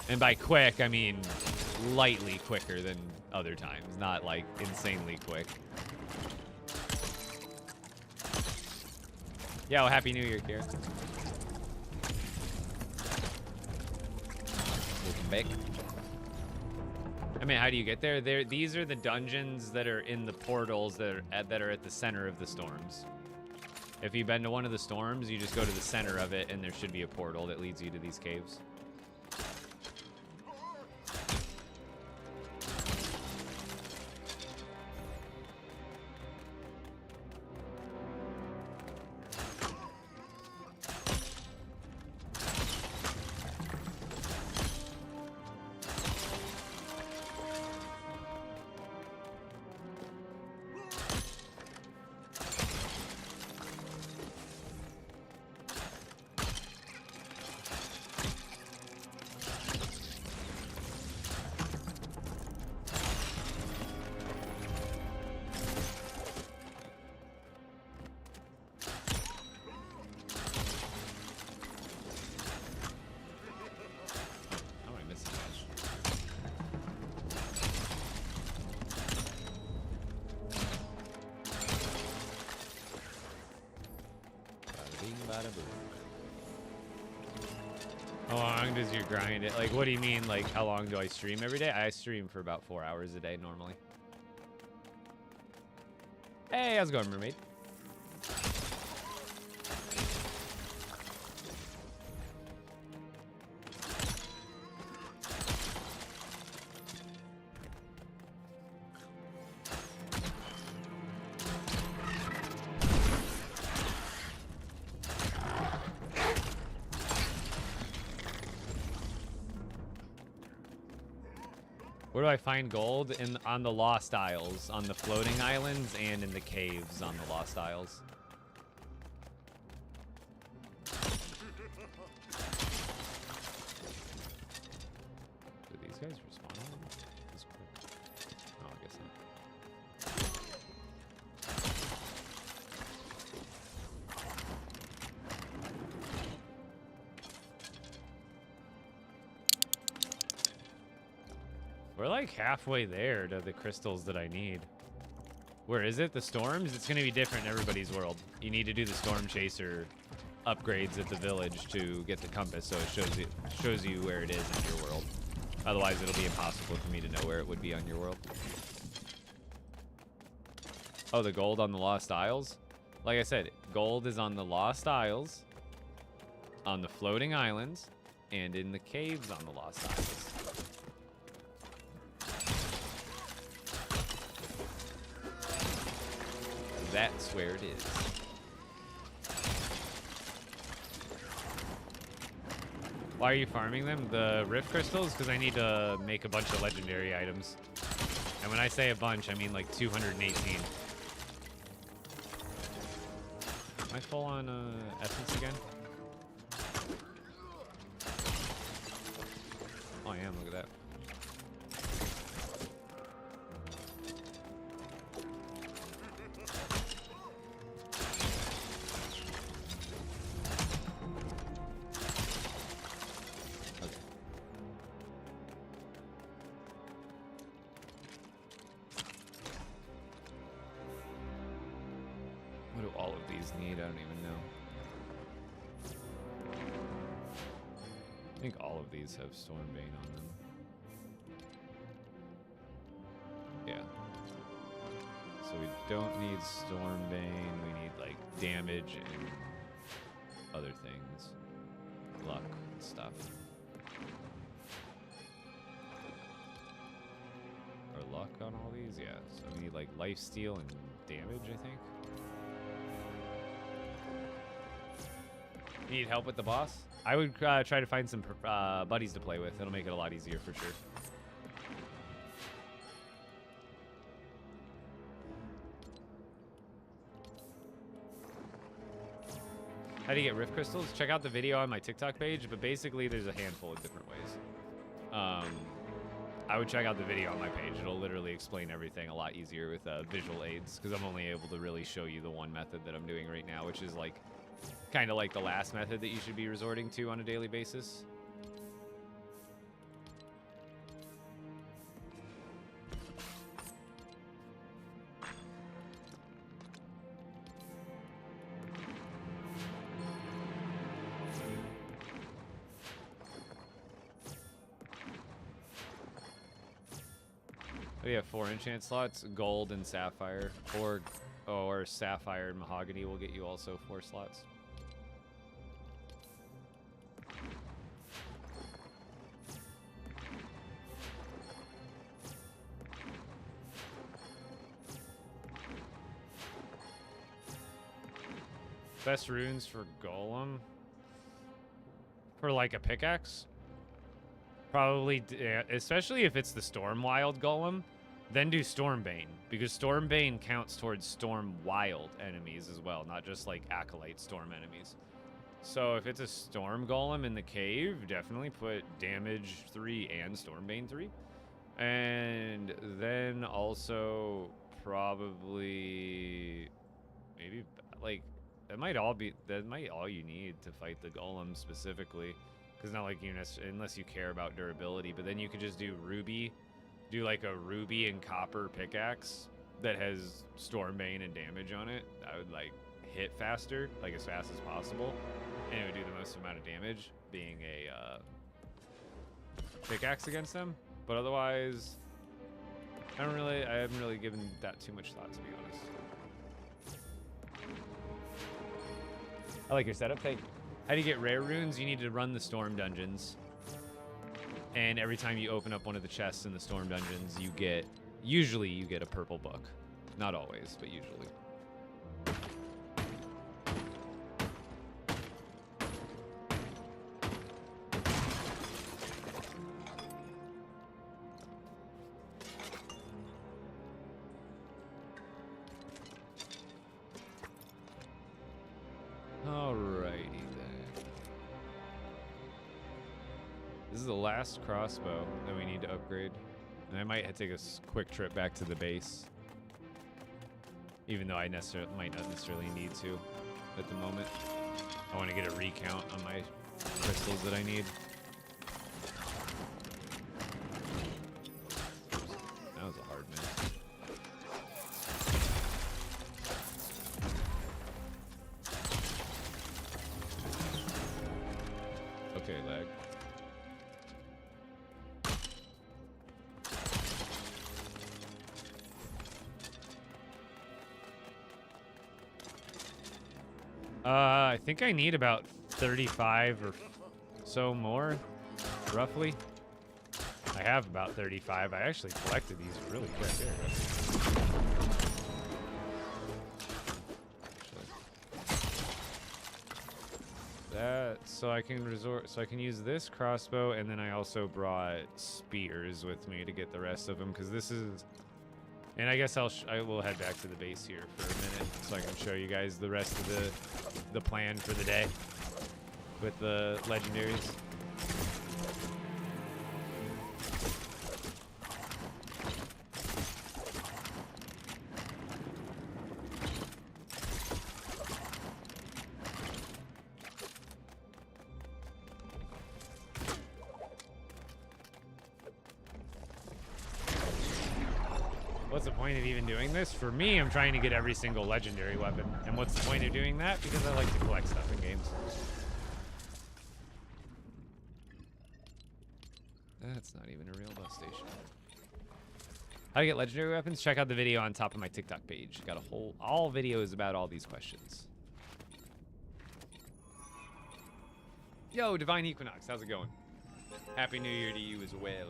And by quick, I mean lightly quicker than other times, not like insanely quick. Yeah, well, Happy New Year, Kira. Welcome back. I mean, how do you get there? These are the dungeons that are in the portals that are at the center of the storms. If you've been to one of the storms, you just go to the center of it, and there should be a portal that leads you to these caves. How long does your grind it? Like, what do you mean? Like, how long do I stream every day? I stream for about 4 hours a day normally. Hey, how's it going, mermaid? Where do I find gold? On the Lost Isles, on the floating islands, and in the caves on the Lost Isles. Do these guys respawn on this quick? Oh, I guess not. We're like halfway there to the crystals that I need. Where is it? The storms? It's going to be different in everybody's world. You need to do the storm chaser upgrades at the village to get the compass, so it shows you where it is in your world. Otherwise, it'll be impossible for me to know where it would be on your world. Oh, the gold on the Lost Isles? Like I said, gold is on the Lost Isles, on the floating islands, and in the caves on the Lost Isles. That's where it is. Why are you farming them? The rift crystals? Because I need to make a bunch of legendary items. And when I say a bunch, I mean like 218. Am I full on essence again? Oh, I am. Look at that. What do all of these need? I don't even know. I think all of these have Stormbane on them. Yeah. So we don't need Stormbane. We need like damage and other things. Luck and stuff. Or luck on all these? Yeah. So we need like lifesteal and damage, I think. You need help with the boss? I would try to find some buddies to play with. It'll make it a lot easier for sure. How do you get rift crystals? Check out the video on my TikTok page, but basically there's a handful of different ways. I would check out the video on my page. It'll literally explain everything a lot easier with visual aids, because I'm only able to really show you the one method that I'm doing right now, which is like kind of like the last method that you should be resorting to on a daily basis. We have 4 enchant slots, gold and sapphire, or sapphire and mahogany will get you also 4 slots. Best runes for golem? For like a pickaxe? Probably, especially if it's the Storm Wild Golem, then do Stormbane, because Stormbane counts towards Storm Wild enemies as well, not just like Acolyte Storm enemies. So if it's a Storm Golem in the cave, definitely put Damage 3 and Stormbane 3. And then also probably, maybe, like, that might all you need to fight the Golem specifically. Because not like you unless you care about durability, but then you could just do like a ruby and copper pickaxe that has Stormbane and damage on it. That would like hit faster, like as fast as possible, and it would do the most amount of damage being a pickaxe against them. But otherwise, I haven't really given that too much thought, to be honest. I like your setup. Thank you. How do you get rare runes? You need to run the storm dungeons. And every time you open up one of the chests in the storm dungeons, usually you get a purple book. Not always, but usually. This is the last crossbow that we need to upgrade. And I might take a quick trip back to the base. Even though I might not necessarily need to at the moment. I want to get a recount on my crystals that I need. That was a hard miss. Okay, lag. I think I need about 35 or so more, roughly. I have about 35. I actually collected these really quick. There we go. That, so I can use this crossbow, and then I also brought spears with me to get the rest of them, because this is. And I guess I will head back to the base here for a minute so I can show you guys the rest of the plan for the day with the legendaries. What's the point of even doing this? For me, I'm trying to get every single legendary weapon. And what's the point of doing that? Because I like to collect stuff in games. That's not even a real bus station. How to get legendary weapons? Check out the video on top of my TikTok page. Got all videos about all these questions. Yo, Divine Equinox, how's it going? Happy New Year to you as well.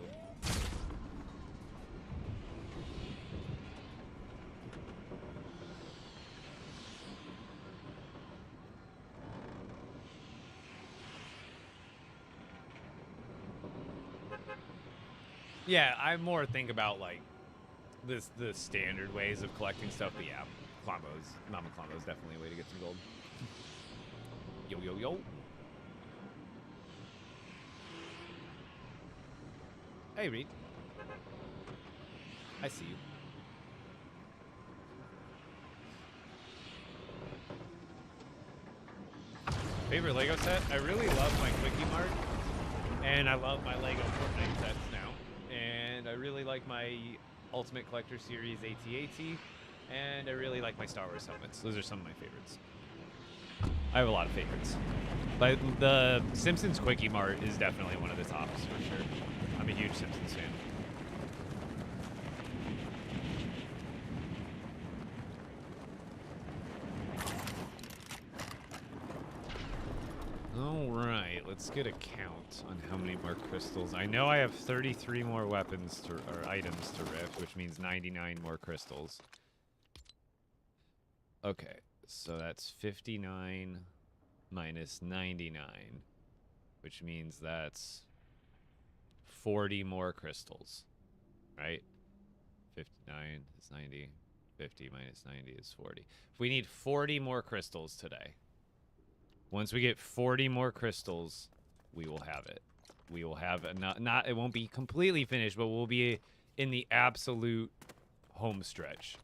Yeah, I more think about like the standard ways of collecting stuff, but yeah, Mama Klombo is definitely a way to get some gold. Yo, yo, yo. Hey, Reed. I see you. Favorite Lego set? I really love my Quickie Mart. And I love my LEGO Fortnite sets now. And I really like my Ultimate Collector Series AT-AT. And I really like my Star Wars helmets. Those are some of my favorites. I have a lot of favorites. But the Simpsons Quickie Mart is definitely one of the tops for sure. I'm a huge Simpsons fan. Alright, let's get a count on how many more crystals. I know I have 33 more weapons to, or items to rift, which means 99 more crystals. Okay, so that's 59 minus 99, which means that's 40 more crystals, right? 59 is 90, 50 minus 90 is 40. If we need 40 more crystals today, once we get 40 more crystals, we will have it. We will have not it won't be completely finished, but we'll be in the absolute home stretch.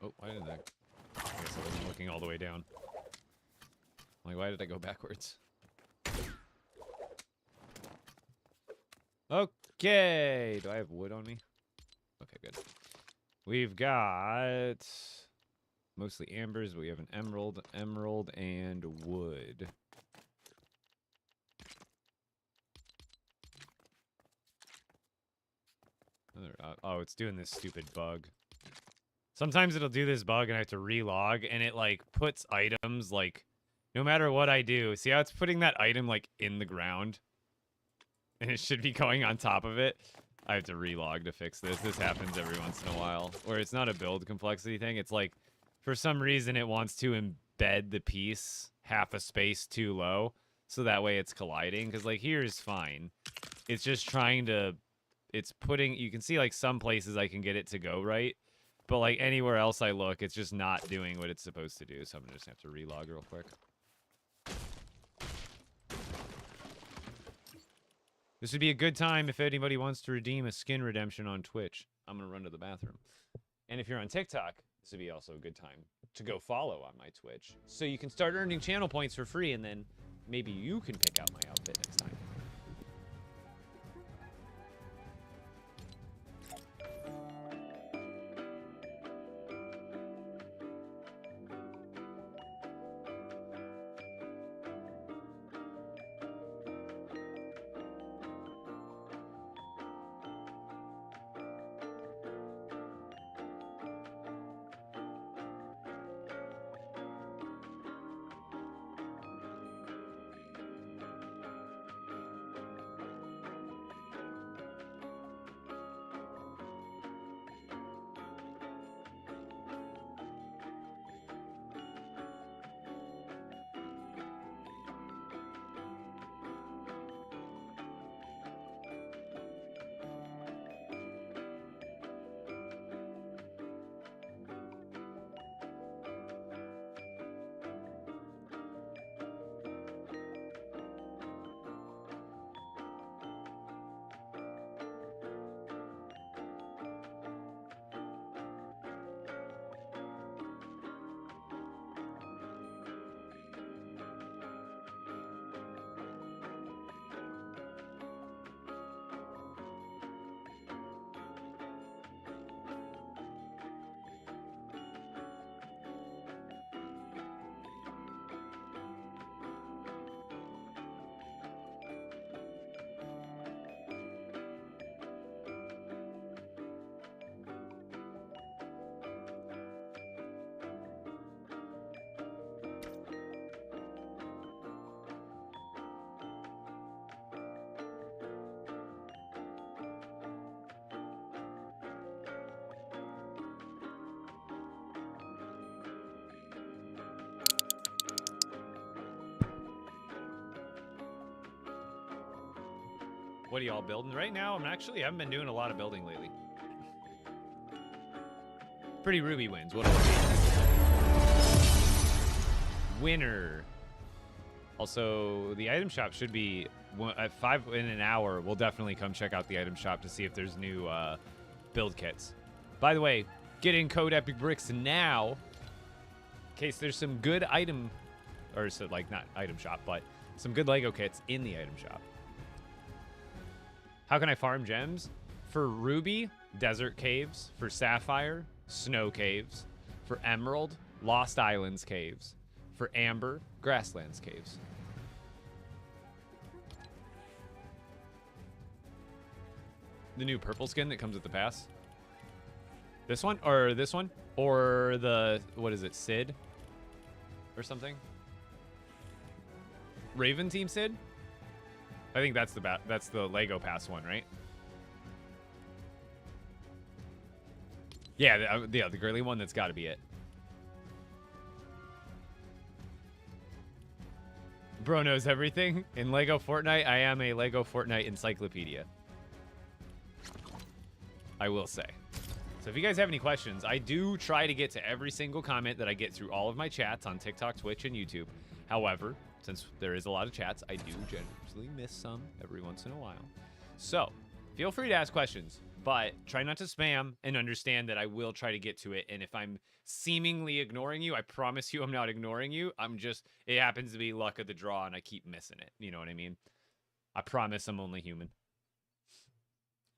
Oh, why did that? I guess I wasn't looking all the way down. Like, why did I go backwards? Okay. Do I have wood on me? Okay, good. We've got mostly ambers, but we have an emerald, and wood. Oh, it's doing this stupid bug. Sometimes it'll do this bug and I have to relog, and it, like, puts items, like, no matter what I do. See how it's putting that item, like, in the ground? And it should be going on top of it. I have to relog to fix this. This happens every once in a while. Where it's not a build complexity thing. It's like, for some reason, it wants to embed the piece half a space too low. So that way it's colliding. Because, like, here is fine. It's just trying to... It's putting... You can see, like, some places I can get it to go right. But, like, anywhere else I look, it's just not doing what it's supposed to do. So I'm going to just have to relog real quick. This would be a good time if anybody wants to redeem a skin redemption on Twitch. I'm going to run to the bathroom. And if you're on TikTok, this would be also a good time to go follow on my Twitch. So you can start earning channel points for free, and then maybe you can pick out my outfit next time. What are y'all building right now? I haven't been doing a lot of building lately. Pretty Ruby wins. What'll it be? Winner. Also, the item shop should be at 5 in an hour. We'll definitely come check out the item shop to see if there's new build kits. By the way, get in code Epic Bricks now, in case there's some good item, or so like not item shop, but some good Lego kits in the item shop. How can I farm gems? For Ruby, desert caves. For Sapphire, snow caves. For Emerald, Lost Islands caves. For Amber, grasslands caves. The new purple skin that comes with the pass. This one? Or this one? Or the, what is it, Sid? Or something? Raven Team Sid? I think that's the Lego Pass one, right? Yeah, the girly one, that's got to be it. Bro knows everything. In Lego Fortnite, I am a Lego Fortnite encyclopedia. I will say. So if you guys have any questions, I do try to get to every single comment that I get through all of my chats on TikTok, Twitch, and YouTube. However, since there is a lot of chats, I do generally miss some every once in a while. So feel free to ask questions, but try not to spam and understand that I will try to get to it. And if I'm seemingly ignoring you, I promise you I'm not ignoring you. It happens to be luck of the draw and I keep missing it. You know what I mean? I promise I'm only human.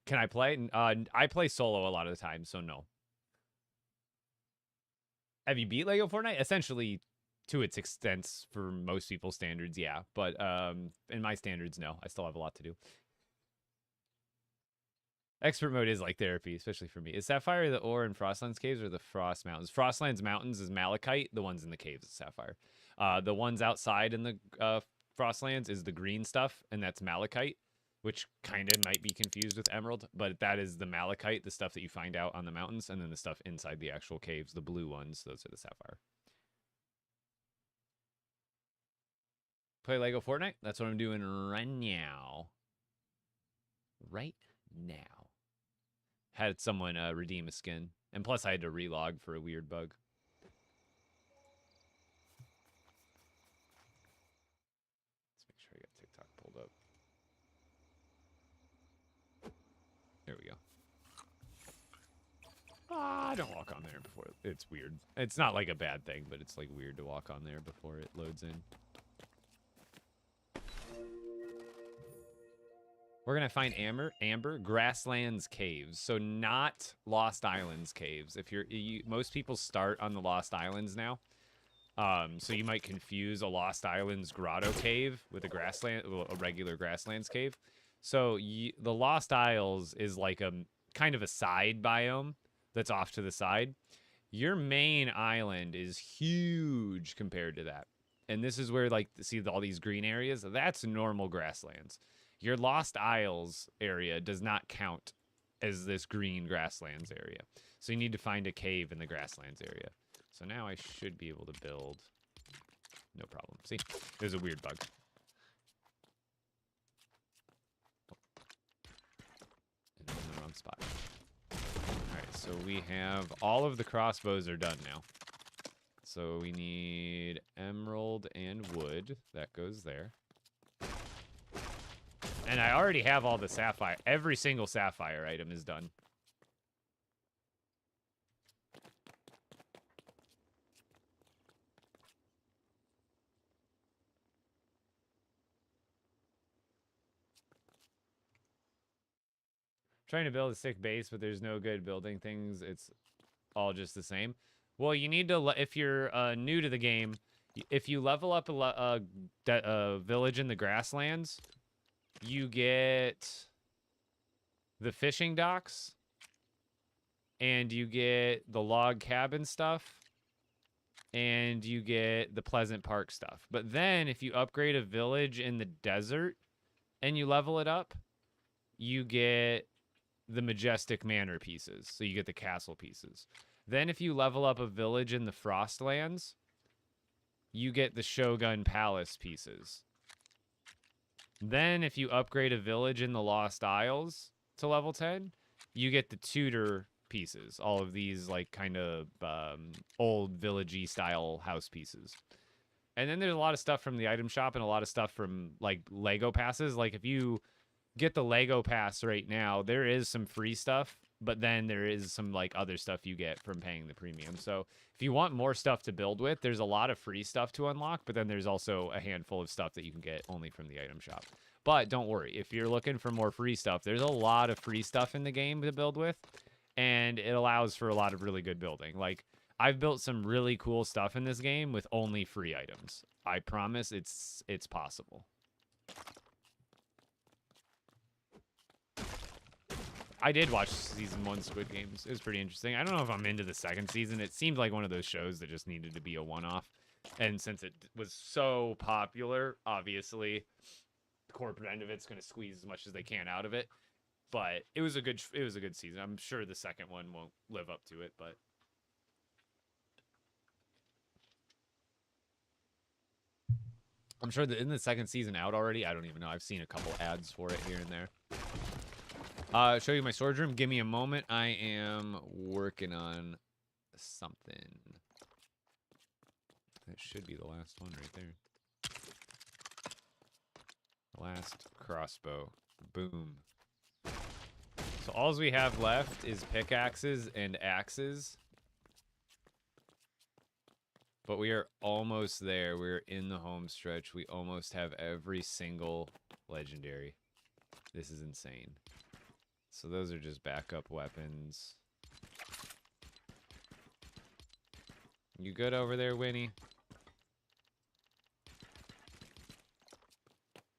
Can I play? I play solo a lot of the time, so no. Have you beat Lego Fortnite? Essentially, to its extent, for most people's standards, yeah. But in my standards, no. I still have a lot to do. Expert mode is like therapy, especially for me. Is Sapphire the ore in Frostlands caves or the Frost Mountains? Frostlands Mountains is malachite. The ones in the caves is Sapphire. The ones outside in the Frostlands is the green stuff, and that's malachite, which kind of might be confused with emerald, but that is the malachite, the stuff that you find out on the mountains, and then the stuff inside the actual caves, the blue ones, those are the Sapphire. Play Lego Fortnite? That's what I'm doing right now. Right now. Had someone redeem a skin. And plus I had to relog for a weird bug. Let's make sure I got TikTok pulled up. There we go. Don't walk on there before it's weird. It's not like a bad thing, but it's like weird to walk on there before it loads in. We're gonna find Amber Grasslands caves, so not Lost Islands caves. If most people start on the Lost Islands now, so you might confuse a Lost Islands grotto cave with a regular Grasslands cave. So the Lost Isles is like a kind of a side biome that's off to the side. Your main island is huge compared to that, and this is where like see all these green areas. That's normal grasslands. Your Lost Isles area does not count as this green grasslands area. So you need to find a cave in the grasslands area. So now I should be able to build. No problem. See, there's a weird bug. And I'm in the wrong spot. Alright, so we have all of the crossbows are done now. So we need emerald and wood. That goes there. And I already have all the sapphire. Every single sapphire item is done. Trying to build a sick base, but there's no good building things. It's all just the same. Well, you need to, if you're new to the game, if you level up a village in the grasslands, you get the fishing docks, and you get the log cabin stuff, and you get the Pleasant Park stuff. But then if you upgrade a village in the desert and you level it up, you get the Majestic Manor pieces. So you get the castle pieces. Then if you level up a village in the Frostlands, you get the Shogun Palace pieces. Then if you upgrade a village in the Lost Isles to level 10, you get the tutor pieces. All of these like kind of old villagey style house pieces. And then there's a lot of stuff from the item shop and a lot of stuff from like Lego passes. Like if you get the Lego pass right now, there is some free stuff, but then there is some like other stuff you get from paying the premium. So if you want more stuff to build with, there's a lot of free stuff to unlock, but then there's also a handful of stuff that you can get only from the item shop. But don't worry, if you're looking for more free stuff, there's a lot of free stuff in the game to build with, and it allows for a lot of really good building. Like, I've built some really cool stuff in this game with only free items. I promise it's possible. I did watch season 1 Squid Games. It was pretty interesting. I don't know if I'm into the second season. It seemed like one of those shows that just needed to be a one-off. And since it was so popular, obviously, the corporate end of it's going to squeeze as much as they can out of it. But it was a good season. I'm sure the second one won't live up to it, but I'm sure that in the second season out already. I don't even know. I've seen a couple ads for it here and there. Show you my storage room. Give me a moment. I am working on something. That should be the last one right there. Last crossbow. Boom. So all we have left is pickaxes and axes. But we are almost there. We're in the home stretch. We almost have every single legendary. This is insane. So those are just backup weapons. You good over there, Winnie?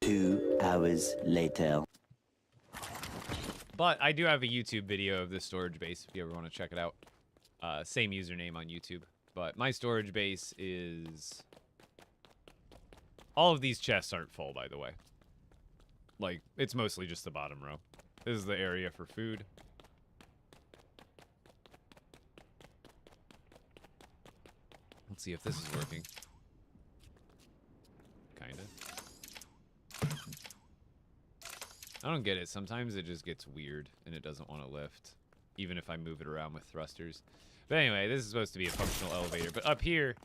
2 hours later. But I do have a YouTube video of this storage base if you ever want to check it out. Same username on YouTube. But my storage base is... All of these chests aren't full, by the way. Like, it's mostly just the bottom row. This is the area for food. Let's see if this is working. Kinda. I don't get it. Sometimes it just gets weird and it doesn't want to lift. Even if I move it around with thrusters. But anyway, this is supposed to be a functional elevator. But up here,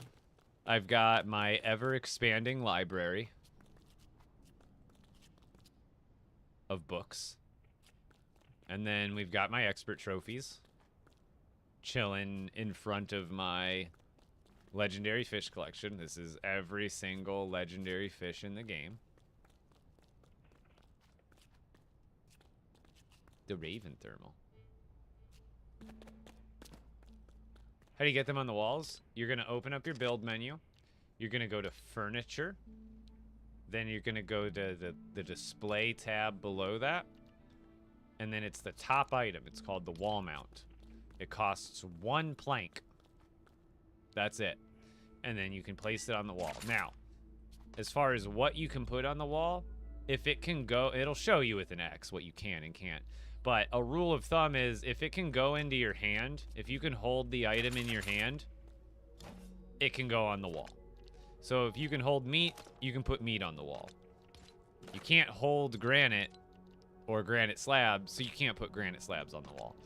I've got my ever-expanding library of books. And then we've got my expert trophies chilling in front of my legendary fish collection. This is every single legendary fish in the game. The Raven Thermal. How do you get them on the walls? You're going to open up your build menu. You're going to go to Furniture. Then you're going to go to the Display tab below that. And then it's the top item. It's called the Wall Mount. It costs 1 plank. That's it. And then you can place it on the wall. Now, as far as what you can put on the wall, if it can go, it'll show you with an X what you can and can't. But a rule of thumb is if it can go into your hand, if you can hold the item in your hand, it can go on the wall. So if you can hold meat, you can put meat on the wall. You can't hold granite or granite slabs, so you can't put granite slabs on the wall.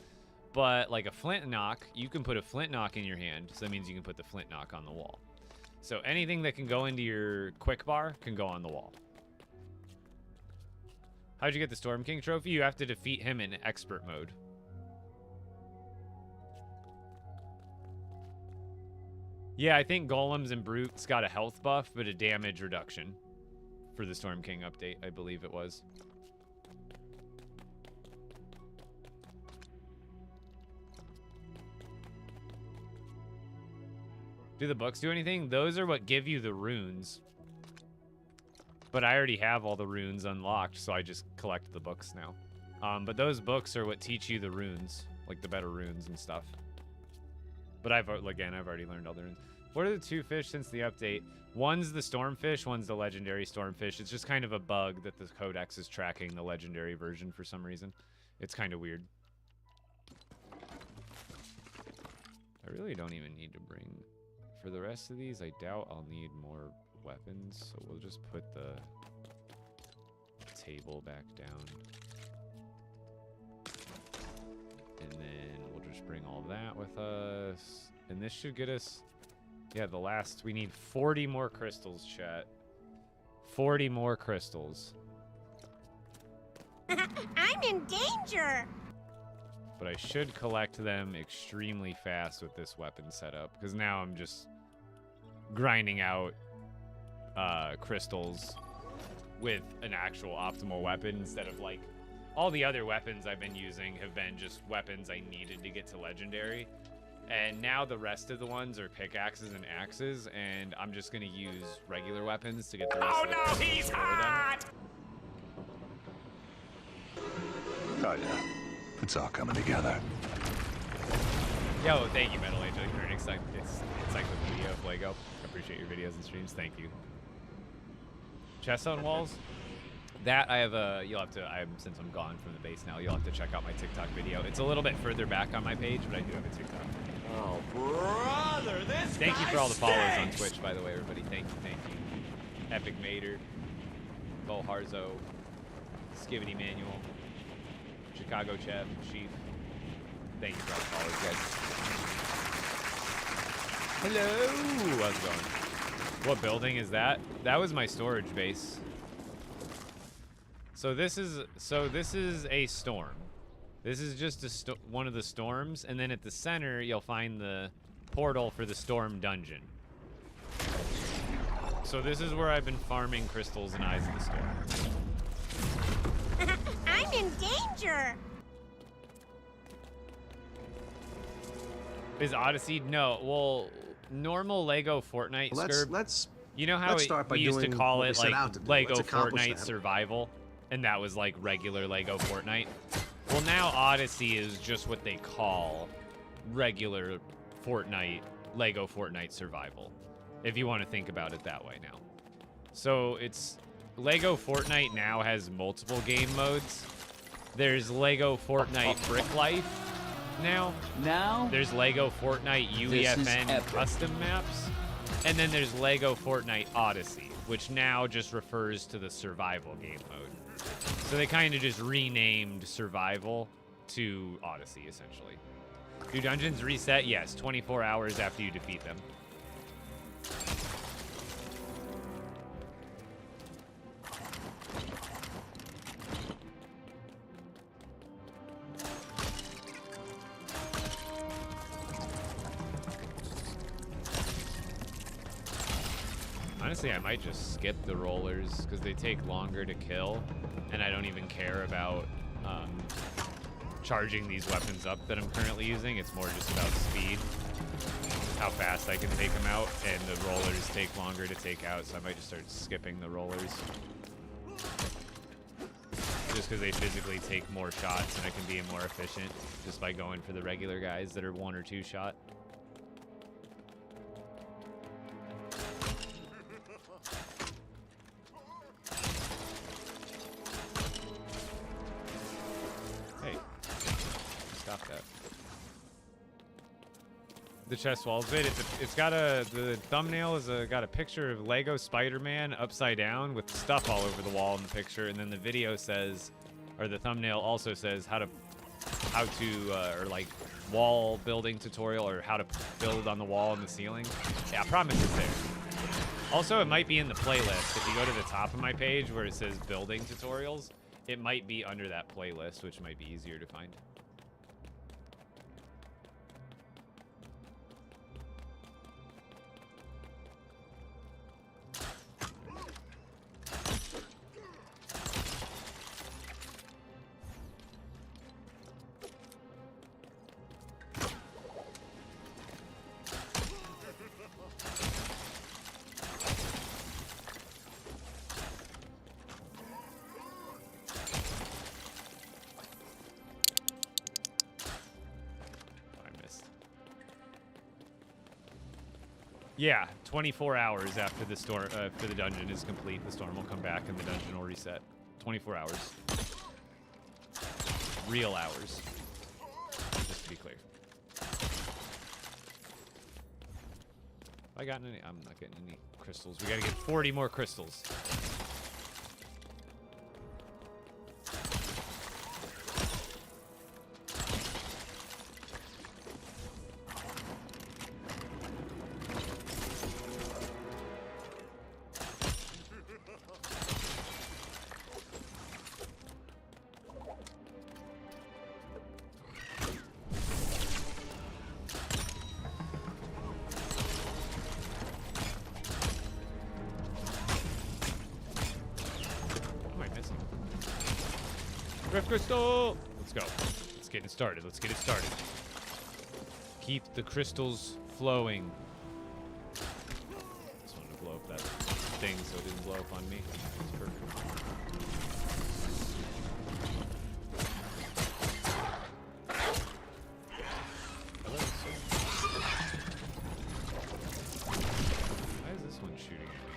But like a flint knock, you can put a flint knock in your hand, so that means you can put the flint knock on the wall. So anything that can go into your quick bar can go on the wall. How'd you get the Storm King trophy? You have to defeat him in expert mode. Yeah, I think Golems and Brutes got a health buff, but a damage reduction for the Storm King update, I believe it was. Do the books do anything? Those are what give you the runes. But I already have all the runes unlocked, so I just collect the books now. But those books are what teach you the runes, like the better runes and stuff. But I've already learned all the runes. What are the 2 fish since the update? One's the Stormfish, one's the legendary Stormfish. It's just kind of a bug that the Codex is tracking the legendary version for some reason. It's kind of weird. I really don't even need to bring... For the rest of these, I doubt I'll need more weapons, so we'll just put the table back down. And then we'll just bring all that with us. And this should get us... Yeah, the last... We need 40 more crystals, chat. 40 more crystals. I'm in danger! But I should collect them extremely fast with this weapon setup. Because now I'm just grinding out crystals with an actual optimal weapon instead of like... All the other weapons I've been using have been just weapons I needed to get to legendary. And now the rest of the ones are pickaxes and axes, and I'm just gonna use regular weapons to get the rest of them. Oh no, he's hot! Oh yeah, it's all coming together. Yo, thank you, Metal Angel, for an encyclopedia of LEGO. I appreciate your videos and streams. Thank you. Chest on walls. That I have a. You'll have to. Since I'm gone from the base now, you'll have to check out my TikTok video. It's a little bit further back on my page, but I do have a TikTok. Oh, brother, this Thank you guy for all the followers on stinks. Twitch, by the way, everybody. Thank you. Epic Mater, Bo Harzo, Skivity Manual, Chicago Chev, Chief. Thank you for all the followers, guys. Hello. How's it going? What building is that? That was my storage base. So this is a storm. This is just one of the storms, and then at the center you'll find the portal for the storm dungeon. So this is where I've been farming crystals and Eyes of the Storm. I'm in danger! Is Odyssey? No. Well, normal Lego Fortnite. Let's you know how let's start by we used to doing call what we it set like out to do. Lego Let's accomplish Fortnite that. Survival, and that was like regular Lego Fortnite. Well, now Odyssey is just what they call regular Fortnite, Lego Fortnite Survival, if you want to think about it that way now. So it's Lego Fortnite now has multiple game modes. There's Lego Fortnite Brick Life now. There's Lego Fortnite UEFN epic. custom maps. And then there's Lego Fortnite Odyssey, which now just refers to the survival game mode. So they kind of just renamed survival to Odyssey, essentially. Do dungeons reset? Yes, 24 hours after you defeat them. Honestly, I might just skip the rollers because they take longer to kill, and I don't even care about charging these weapons up that I'm currently using. It's more just about speed, how fast I can take them out, and the rollers take longer to take out, so I might just start skipping the rollers. Just because they physically take more shots and I can be more efficient just by going for the regular guys that are 1 or 2 shot. Stop that. The chest walls bit. It's got the thumbnail is got a picture of Lego Spider-Man upside down with stuff all over the wall in the picture, and then the video says, or the thumbnail also says how to or like wall building tutorial or how to build on the wall and the ceiling. Yeah, I promise it's there. Also, it might be in the playlist. If you go to the top of my page where it says building tutorials, it might be under that playlist, which might be easier to find. Yeah, 24 hours after the storm, after the dungeon is complete, the storm will come back and the dungeon will reset. 24 hours. Real hours. Just to be clear. Have I gotten any? I'm not getting any crystals. We gotta get 40 more crystals. Rift crystal. Let's go. Let's get it started. Let's get it started. Keep the crystals flowing. Just wanted to blow up that thing so it didn't blow up on me. It's perfect. Hello, sir. Why is this one shooting at me?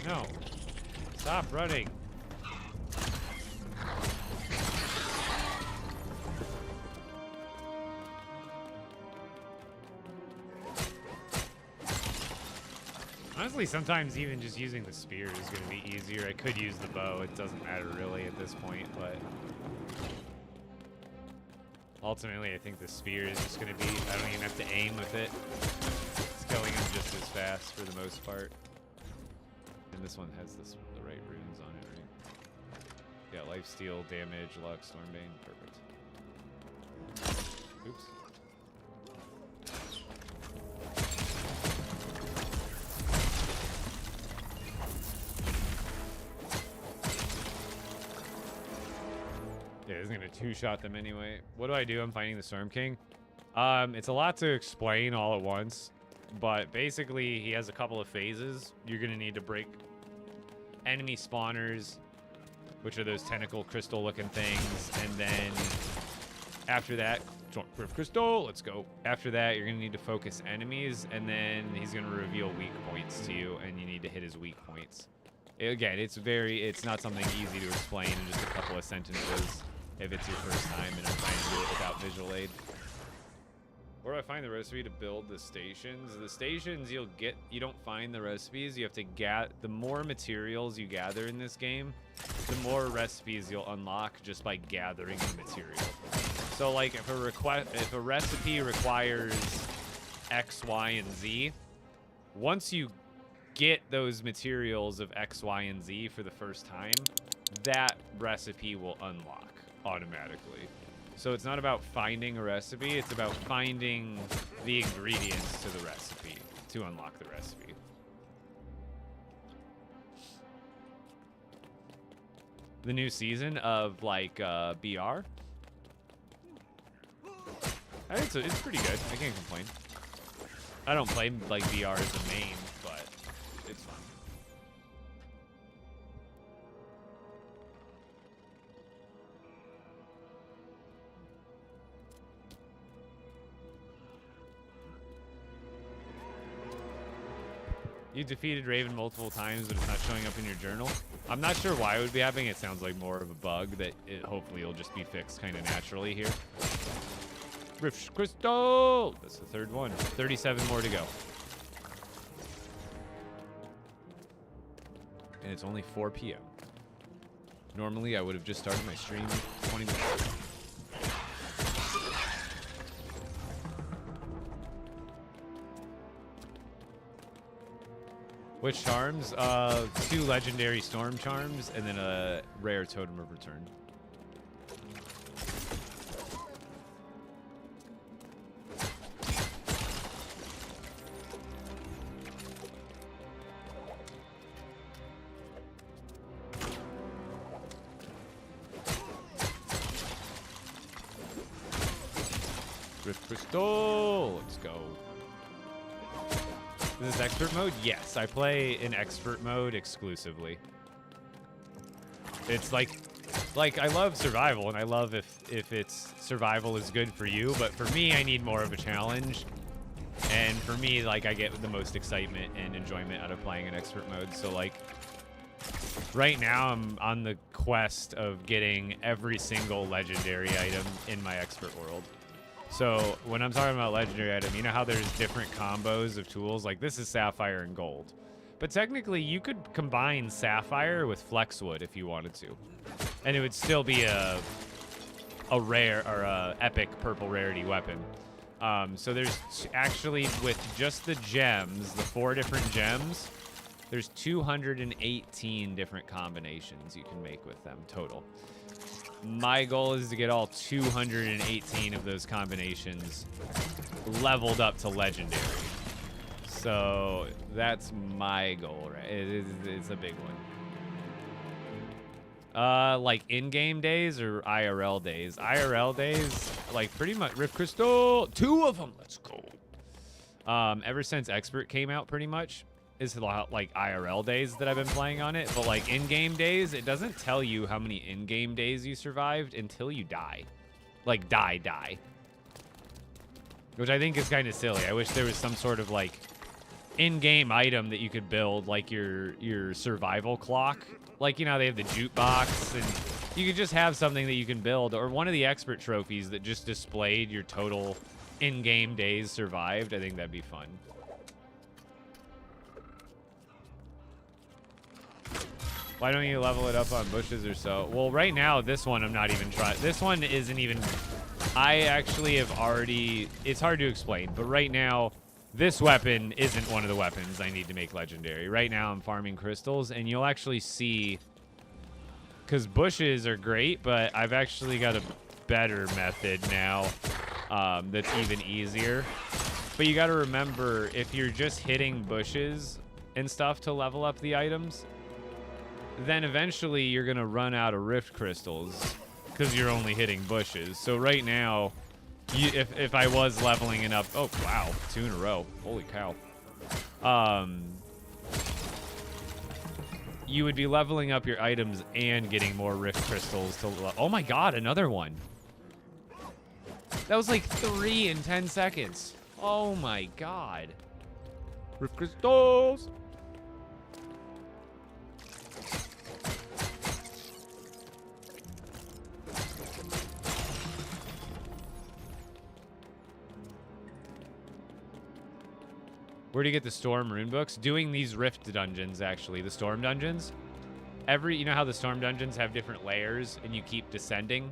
No. Stop running. Honestly, sometimes even just using the spear is going to be easier. I could use the bow. It doesn't matter really at this point, but ultimately I think the spear is just going to be, I don't even have to aim with it. It's killing him just as fast for the most part. And this one has the right runes on it, right? Yeah, lifesteal, damage, luck, stormbane, perfect. Oops. Yeah, it's gonna two-shot them anyway. What do I do? I'm fighting the Storm King. It's a lot to explain all at once, but basically he has a couple of phases. You're gonna need to break enemy spawners, which are those tentacle crystal-looking things, and then after that, Rift crystal. Let's go. After that, you're gonna need to focus enemies, and then he's gonna reveal weak points to you, and you need to hit his weak points. Again, it's not something easy to explain in just a couple of sentences if it's your first time and I'm trying to do it without visual aid. Where do I find the recipe to build the stations? The stations you don't find the recipes. You have to the more materials you gather in this game, the more recipes you'll unlock just by gathering the material. So like if a recipe requires X, Y, and Z, once you get those materials of X, Y, and Z for the first time, that recipe will unlock automatically. So it's not about finding a recipe, it's about finding the ingredients to the recipe to unlock the recipe. The new season of like BR, I think it's pretty good. I can't complain. I don't play like BR as a main, but it's fun. You defeated Raven multiple times, but it's not showing up in your journal. I'm not sure why it would be happening. It sounds like more of a bug that hopefully it'll just be fixed kind of naturally here. Rift crystal! That's the third one. 37 more to go. And it's only 4 p.m. Normally, I would have just started my stream 20 minutes ago. Which charms? 2 legendary storm charms, and then a rare totem of return. Rift crystal! Let's go. Is this expert mode? Yes, I play in expert mode exclusively. It's like I love survival, and I love if it's survival is good for you, but for me, I need more of a challenge. And for me, like, I get the most excitement and enjoyment out of playing in expert mode. So, like, right now, I'm on the quest of getting every single legendary item in my expert world. So when I'm talking about legendary item, you know how there's different combos of tools? Like this is sapphire and gold. But technically you could combine sapphire with flexwood if you wanted to. And it would still be a rare or a epic purple rarity weapon. So there's actually, with just the gems, the 4 different gems, there's 218 different combinations you can make with them total. My goal is to get all 218 of those combinations leveled up to legendary. So that's my goal, right? It's a big one. Like in-game days or IRL days? IRL days, like pretty much Rift Crystal, 2 of them. Let's go. Ever since Expert came out, pretty much is like IRL days that I've been playing on it. But like in-game days, it doesn't tell you how many in-game days you survived until you die. Like die. Which I think is kind of silly. I wish there was some sort of like in-game item that you could build, like your survival clock. Like, you know, they have the jukebox, and you could just have something that you can build, or one of the expert trophies that just displayed your total in-game days survived. I think that'd be fun. Why don't you level it up on bushes or so? Well, right now, this one I'm not even trying. This one isn't even... I actually have already... It's hard to explain, but right now, this weapon isn't one of the weapons I need to make legendary. Right now, I'm farming crystals, and you'll actually see... Because bushes are great, but I've actually got a better method now that's even easier. But you got to remember, if you're just hitting bushes and stuff to level up the items, then eventually you're going to run out of rift crystals because you're only hitting bushes. So right now, if I was leveling it up... Oh, wow. 2 in a row. Holy cow. You would be leveling up your items and getting more rift crystals to... Oh my god, another one. That was like 3 in 10 seconds. Oh my god. Rift crystals! Where do you get the storm rune books? Doing these rift dungeons, actually. The storm dungeons. You know how the storm dungeons have different layers and you keep descending?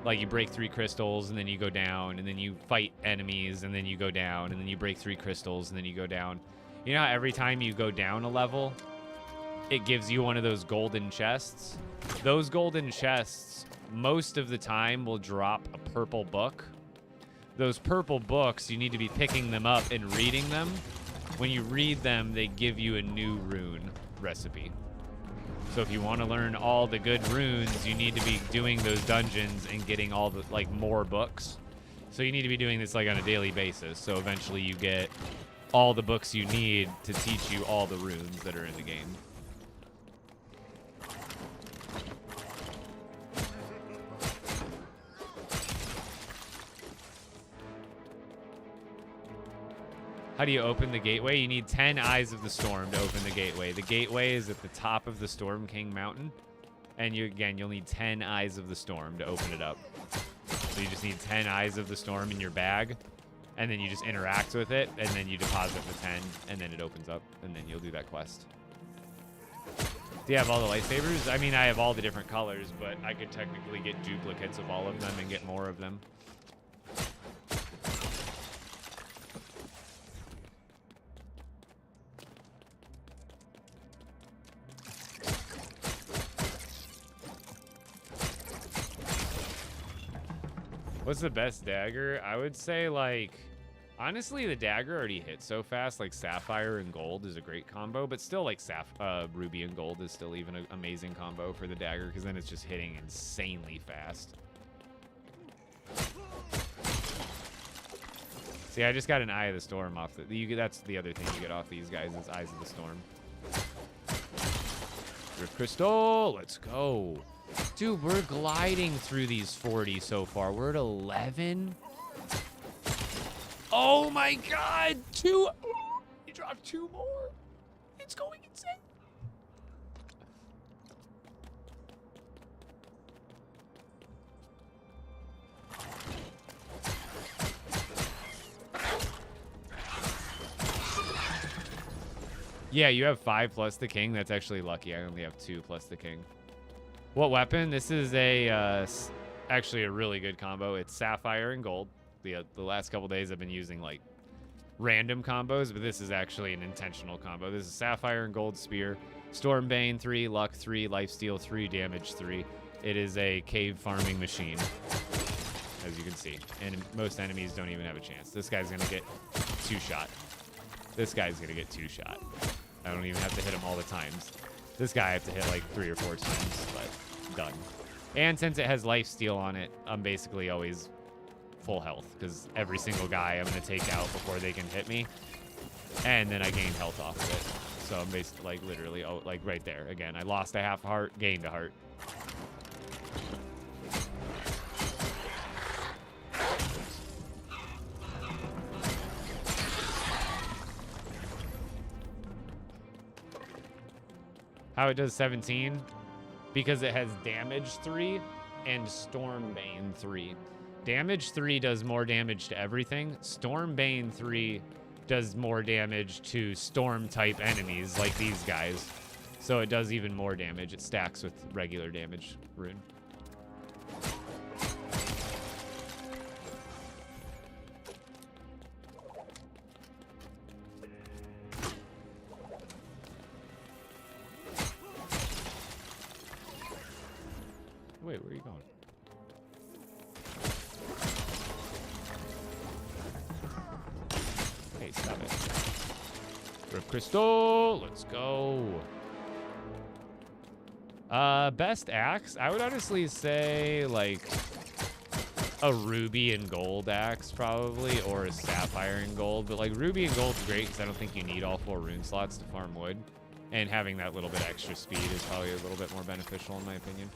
Like you break 3 crystals and then you go down and then you fight enemies and then you go down and then you break 3 crystals and then you go down. You know how every time you go down a level, it gives you one of those golden chests? Those golden chests, most of the time, will drop a purple book. Those purple books, you need to be picking them up and reading them. When you read them, they give you a new rune recipe. So if you want to learn all the good runes, you need to be doing those dungeons and getting all the, like, more books. So you need to be doing this, like, on a daily basis. So eventually you get all the books you need to teach you all the runes that are in the game. How do you open the gateway? You need 10 Eyes of the Storm to open the gateway. The gateway is at the top of the Storm King Mountain. And you'll need 10 Eyes of the Storm to open it up. So you just need 10 Eyes of the Storm in your bag. And then you just interact with it. And then you deposit the 10. And then it opens up. And then you'll do that quest. Do you have all the lightsabers? I mean, I have all the different colors. But I could technically get duplicates of all of them and get more of them. What's the best dagger? I would say, like, honestly, the dagger already hits so fast. Like, Sapphire and Gold is a great combo, but still, like, Ruby and Gold is still even an amazing combo for the dagger, because then it's just hitting insanely fast. See, I just got an Eye of the Storm off that's the other thing you get off these guys is Eyes of the Storm. Rift Crystal, let's go. Dude, we're gliding through these 40 so far. We're at 11. Oh my god! 2. He dropped 2 more. It's going insane. Yeah, you have 5 plus the king. That's actually lucky. I only have 2 plus the king. What weapon? This is actually a really good combo. It's Sapphire and Gold. The last couple days I've been using like random combos, but this is actually an intentional combo. This is Sapphire and Gold Spear, Stormbane 3, Luck 3, Lifesteal 3, Damage 3. It is a cave farming machine, as you can see. And most enemies don't even have a chance. This guy's gonna get 2-shot. This guy's going to get 2-shot. I don't even have to hit him all the times. This guy I have to hit like 3 or 4 times, but done. And since it has lifesteal on it, I'm basically always full health because every single guy I'm going to take out before they can hit me. And then I gain health off of it. So I'm basically like literally, oh, like right there. Again, I lost a half heart, gained a heart. How it does 17? Because it has damage 3 and Stormbane 3. Damage 3 does more damage to everything. Stormbane 3 does more damage to storm type enemies like these guys. So it does even more damage. It stacks with regular damage rune. Wait, where are you going? Hey, stop it. Rip crystal, let's go. Best axe? I would honestly say like a ruby and gold axe probably, or a sapphire and gold. But like ruby and gold's great because I don't think you need all 4 rune slots to farm wood. And having that little bit extra speed is probably a little bit more beneficial in my opinion.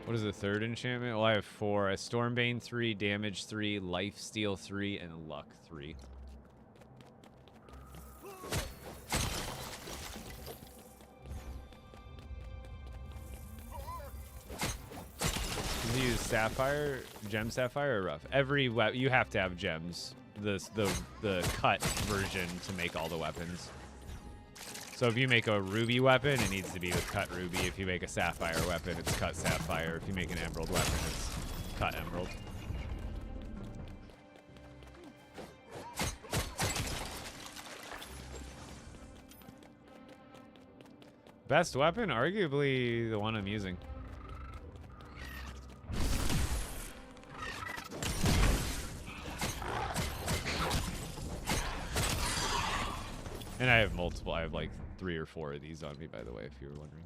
What is the third enchantment? Well, I have 4. A Stormbane 3, Damage 3, Lifesteal 3, and Luck 3. Do you use Sapphire, Gem Sapphire, or Rough? Every weapon, you have to have gems. The cut version to make all the weapons. So if you make a ruby weapon, it needs to be with cut ruby. If you make a sapphire weapon, it's cut sapphire. If you make an emerald weapon, it's cut emerald. Best weapon? Arguably the one I'm using. And I have multiple. I have like 3 or 4 of these on me, by the way, if you were wondering.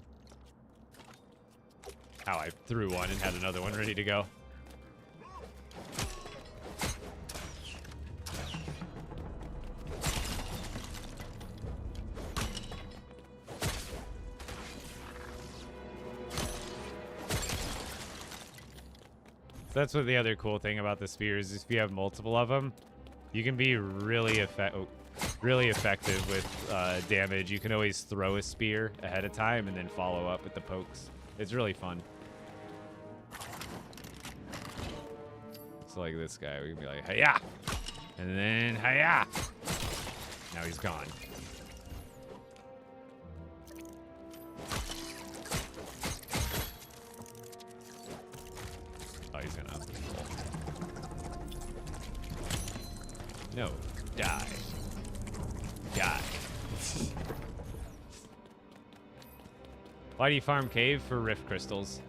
How I threw one and had another one ready to go. So that's what the other cool thing about the spears is if you have multiple of them, you can be really effective with damage. You can always throw a spear ahead of time and then follow up with the pokes. It's really fun. So like this guy, we can be like, hi-ya! And then, hi-ya! Now he's gone. Oh, he's gonna up. No, die. Die. Why do you farm cave? For rift crystals.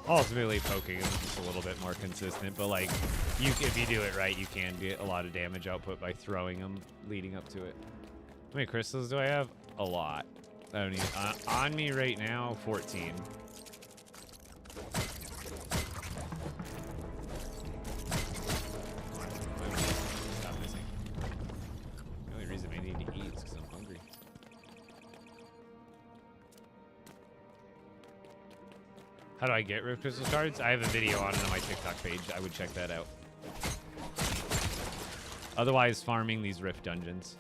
Ultimately, poking is just a little bit more consistent, but like, if you do it right, you can get a lot of damage output by throwing them leading up to it. How many crystals do I have? A lot. I don't even, on me right now, 14. Stop missing. The only reason I need to eat is because I'm hungry. How do I get Rift Crystal cards? I have a video on it on my TikTok page. I would check that out. Otherwise, farming these Rift dungeons.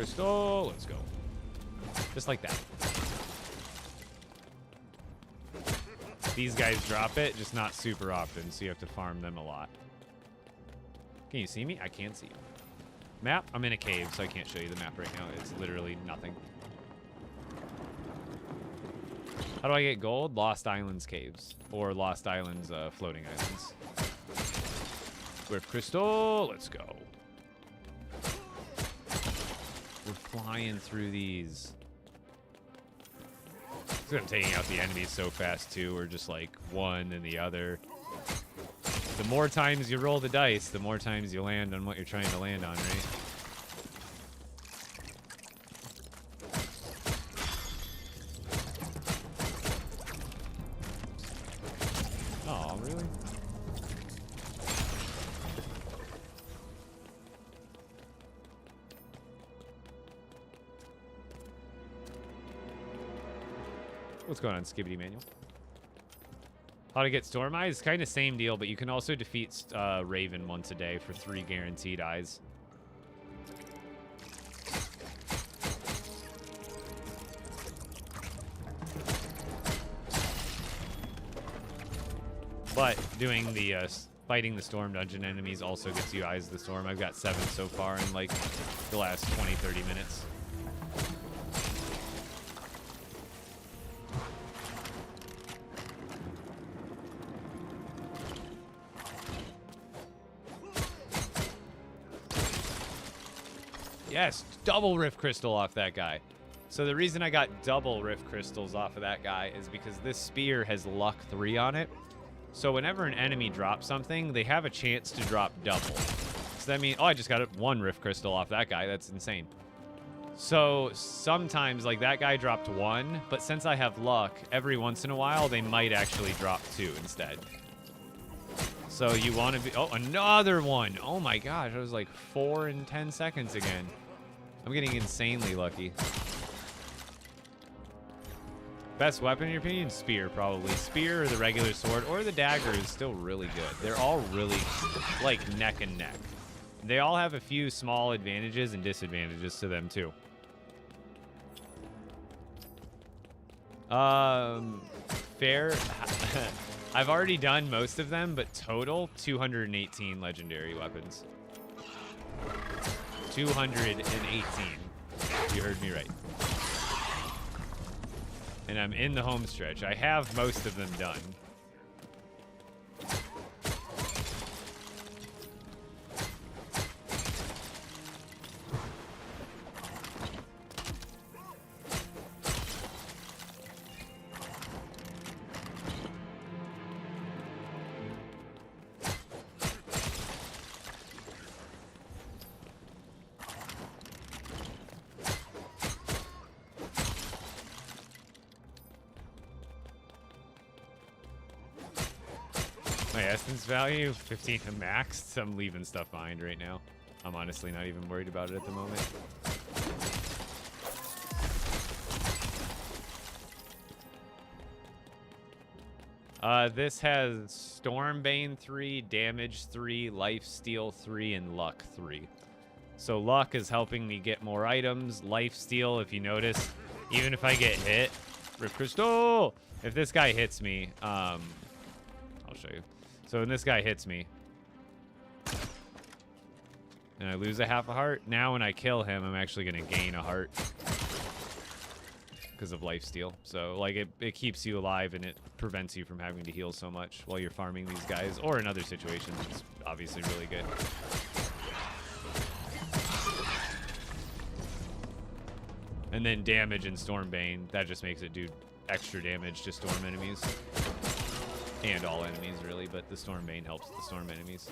crystal. Let's go. Just like that. These guys drop it, just not super often, so you have to farm them a lot. Can you see me? I can't see you. Map? I'm in a cave, so I can't show you the map right now. It's literally nothing. How do I get gold? Lost Islands caves. Or Lost Islands floating islands. Rift crystal. Let's go. We're flying through these. I'm taking out the enemies so fast, too. We're just like one and the other. The more times you roll the dice, the more times you land on what you're trying to land on, right? Oh, really? What's going on, Skibbity Manual? How to get Storm Eyes? Kind of same deal, but you can also defeat Raven once a day for 3 guaranteed eyes. But doing the fighting the Storm Dungeon enemies also gets you Eyes of the Storm. I've got 7 so far in like the last 20-30 minutes. Yes, double Rift Crystal off that guy. So the reason I got double Rift Crystals off of that guy is because this spear has luck 3 on it. So whenever an enemy drops something, they have a chance to drop double. So that means, oh, I just got 1 Rift Crystal off that guy. That's insane. So sometimes, like, that guy dropped 1, but since I have luck, every once in a while, they might actually drop 2 instead. So you want to be... Oh, another one! Oh my gosh, I was like 4 in 10 seconds again. I'm getting insanely lucky. Best weapon in your opinion? Spear, probably. Spear or the regular sword or the dagger is still really good. They're all really, like, neck and neck. They all have a few small advantages and disadvantages to them, too. Fair. I've already done most of them, but total 218 legendary weapons. 218. You heard me right. And I'm in the home stretch. I have most of them done. My essence value, 15 to max. So I'm leaving stuff behind right now. I'm honestly not even worried about it at the moment. This has Stormbane 3, Damage 3, Lifesteal 3, and Luck 3. So Luck is helping me get more items. Lifesteal, if you notice, even if I get hit, Rift Crystal! If this guy hits me, I'll show you. So when this guy hits me, and I lose a half a heart, now when I kill him, I'm actually going to gain a heart because of lifesteal. So like it keeps you alive and it prevents you from having to heal so much while you're farming these guys, or in other situations. It's obviously really good. And then damage and Stormbane, that just makes it do extra damage to storm enemies. And all enemies, really, but the Stormbane helps the storm enemies.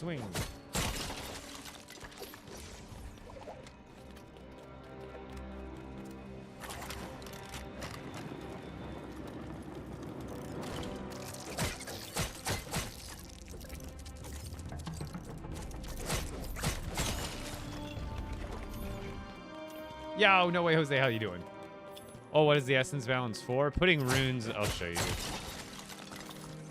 swing. Yo, no way, Jose, how you doing? Oh, what is the essence balance for? Putting runes, I'll show you.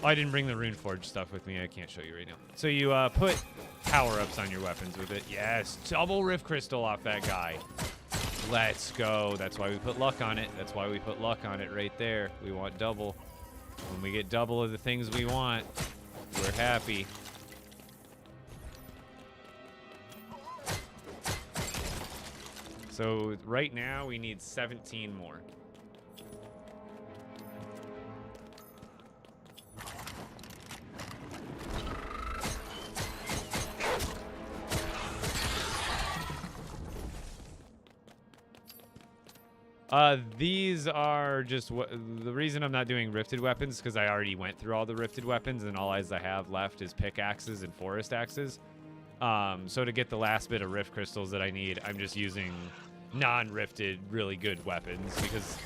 Oh, I didn't bring the rune forge stuff with me. I can't show you right now. So you put power-ups on your weapons with it. Yes, double rift crystal off that guy. Let's go. That's why we put luck on it. That's why we put luck on it right there. We want double. When we get double of the things we want, we're happy. So right now we need 17 more. These are just the reason I'm not doing rifted weapons, because I already went through all the rifted weapons and all I have left is pickaxes and forest axes. So to get the last bit of rift crystals that I need, I'm just using non-rifted, really good weapons because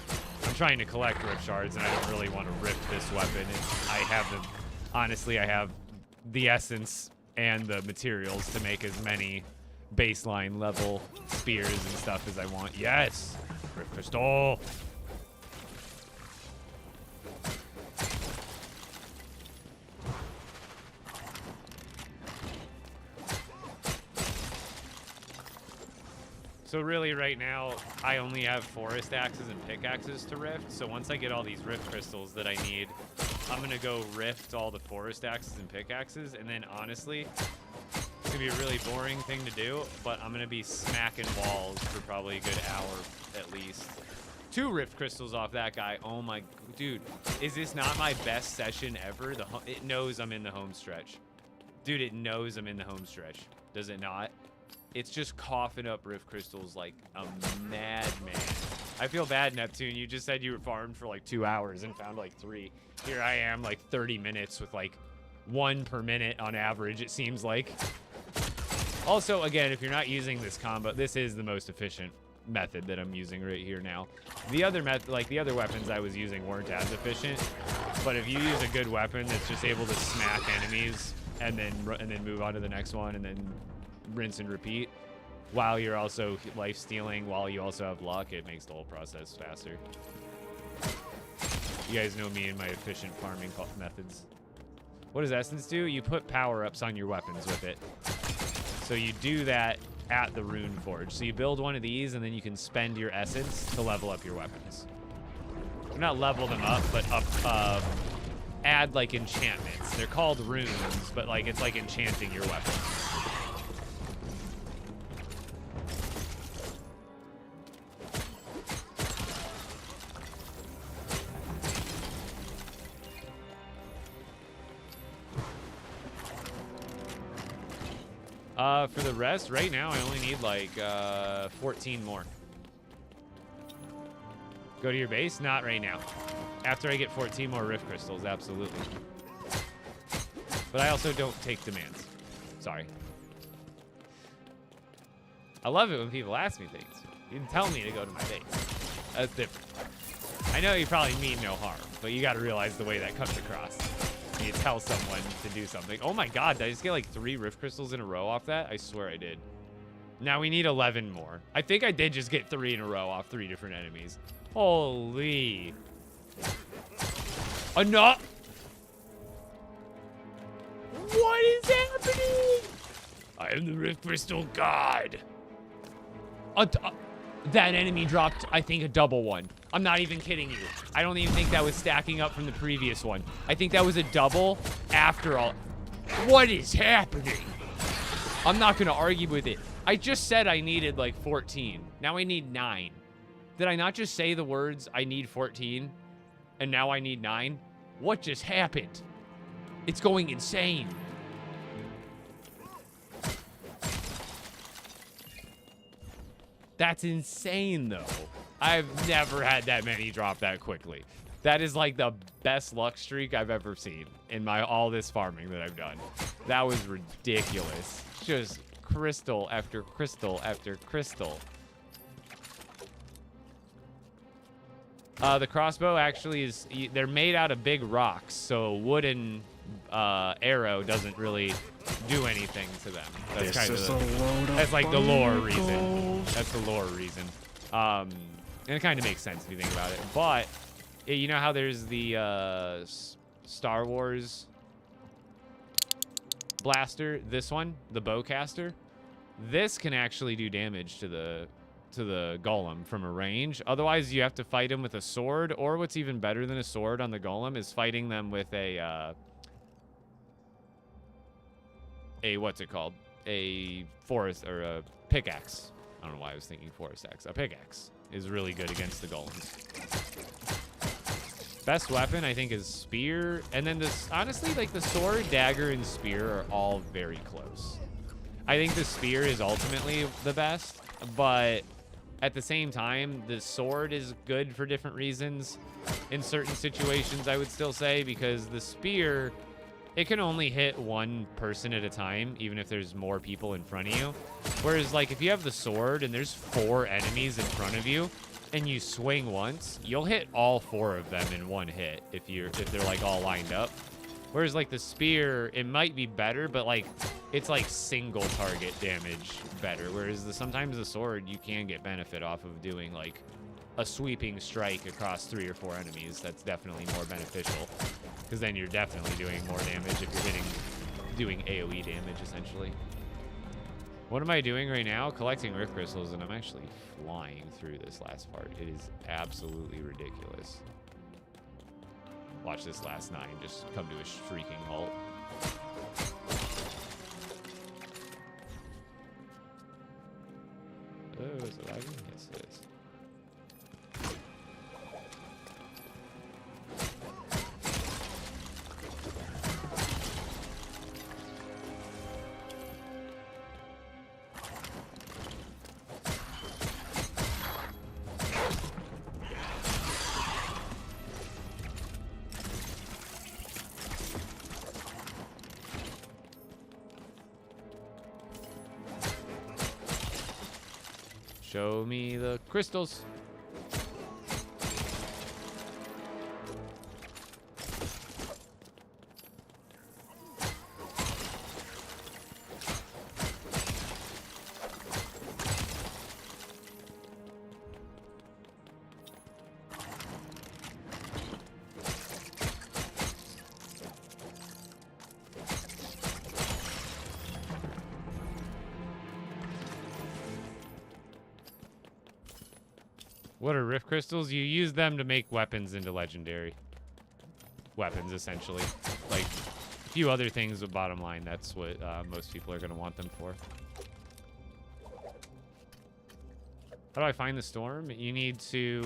I'm trying to collect rift shards and I don't really want to rift this weapon. And I have the, honestly, I have the essence and the materials to make as many baseline level spears and stuff as I want. Yes, rift crystal. So really right now, I only have forest axes and pickaxes to rift. So once I get all these rift crystals that I need, I'm gonna go rift all the forest axes and pickaxes. And then honestly, it's gonna be a really boring thing to do, but I'm gonna be smacking walls for probably a good hour at least. 2 rift crystals off that guy. Oh my, dude, is this not my best session ever? It knows I'm in the home stretch. Dude, it knows I'm in the home stretch. Does it not? It's just coughing up rift crystals like a madman. I feel bad, Neptune. You just said you were farmed for like 2 hours and found like 3. Here I am like 30 minutes with like 1 per minute on average, it seems like. Also, again, if you're not using this combo, this is the most efficient method that I'm using right here now. The other method, like the other weapons I was using weren't as efficient, but if you use a good weapon that's just able to smack enemies and then move on to the next one and then rinse and repeat while you're also life stealing, while you also have luck, it makes the whole process faster. You guys know me and my efficient farming methods. What does essence do? You put power-ups on your weapons with it. So you do that at the rune forge. So you build one of these and then you can spend your essence to level up your weapons. Not level them up, but add like enchantments. They're called runes, but like it's like enchanting your weapon. For the rest, right now, I only need like 14 more. Go to your base? Not right now. After I get 14 more rift crystals, absolutely. But I also don't take demands. Sorry. I love it when people ask me things. You can tell me to go to my base. That's different. I know you probably mean no harm, but you got to realize the way that comes across. You tell someone to do something. Oh my god, did I just get like 3 rift crystals in a row off that? I swear I did. Now we need 11 more. I think I did just get 3 in a row off 3 different enemies. Holy. Enough. What is happening? I am the rift crystal god. That enemy dropped, I think, a double one. I'm not even kidding you. I don't even think that was stacking up from the previous one. I think that was a double after all. What is happening? I'm not going to argue with it. I just said I needed like 14. Now I need 9. Did I not just say the words, I need 14, and now I need 9? What just happened? It's going insane. That's insane, though. I've never had that many drop that quickly. That is like the best luck streak I've ever seen in all this farming that I've done. That was ridiculous. Just crystal after crystal after crystal. The crossbow actually is, they're made out of big rocks, so a wooden arrow doesn't really do anything to them. That's kind of that's like the lore reason. That's the lore reason. And it kind of makes sense if you think about it. But you know how there's the Star Wars blaster, this one, the bowcaster? This can actually do damage to the golem from a range. Otherwise, you have to fight him with a sword, or what's even better than a sword on the golem is fighting them with a what's it called? A forest or a pickaxe. I don't know why I was thinking forest axe. A pickaxe is really good against the golems. Best weapon, I think, is spear. And then this, honestly, like the sword, dagger, and spear are all very close. I think the spear is ultimately the best, but at the same time, the sword is good for different reasons. In certain situations, I would still say, because the spear, it can only hit one person at a time, even if there's more people in front of you. Whereas, like, if you have the sword and there's 4 enemies in front of you, and you swing once, you'll hit all 4 of them in one hit if they're like all lined up. Whereas like the spear, it might be better, but like it's like single target damage better. Whereas sometimes the sword, you can get benefit off of doing like a sweeping strike across 3 or 4 enemies. That's definitely more beneficial, because then you're definitely doing more damage if you're doing AoE damage essentially. What am I doing right now? Collecting rift crystals, and I'm actually flying through this last part. It is absolutely ridiculous. Watch this last 9 just come to a shrieking halt. Oh, is it lagging? Yes, it is. Show me the crystals. What are rift crystals? You use them to make weapons into legendary weapons, essentially. Like a few other things, but bottom line, that's what most people are going to want them for. How do I find the storm? You need to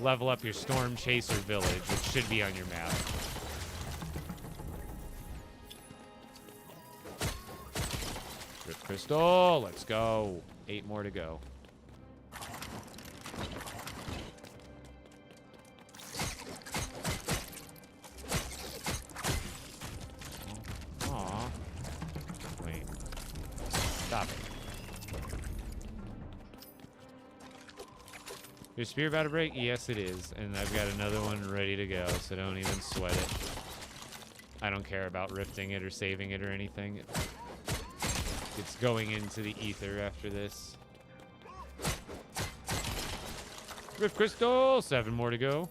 level up your Storm Chaser village, which should be on your map. Rift crystal, let's go. 8 more to go. Your spear about to break? Yes, it is. And I've got another one ready to go, so don't even sweat it. I don't care about rifting it or saving it or anything. It's going into the ether after this. Rift crystal! 7 more to go.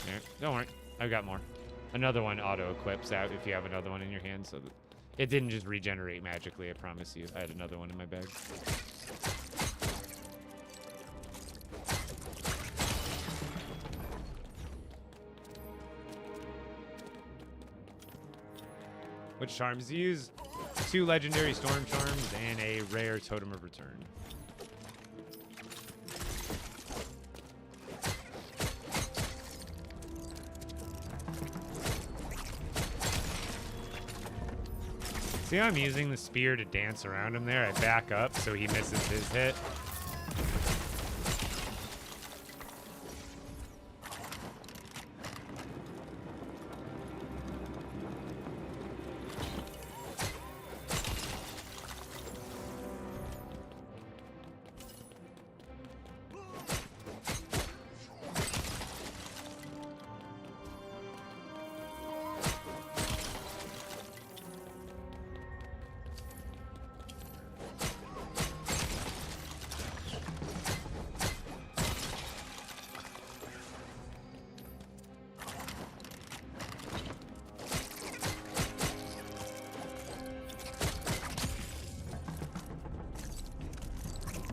There. Don't worry. I've got more. Another one auto-equips out if you have another one in your hand, so that it didn't just regenerate magically, I promise you. I had another one in my bag. Which charms do you use? 2 legendary storm charms and a rare totem of return. See how I'm using the spear to dance around him there? I back up so he misses his hit.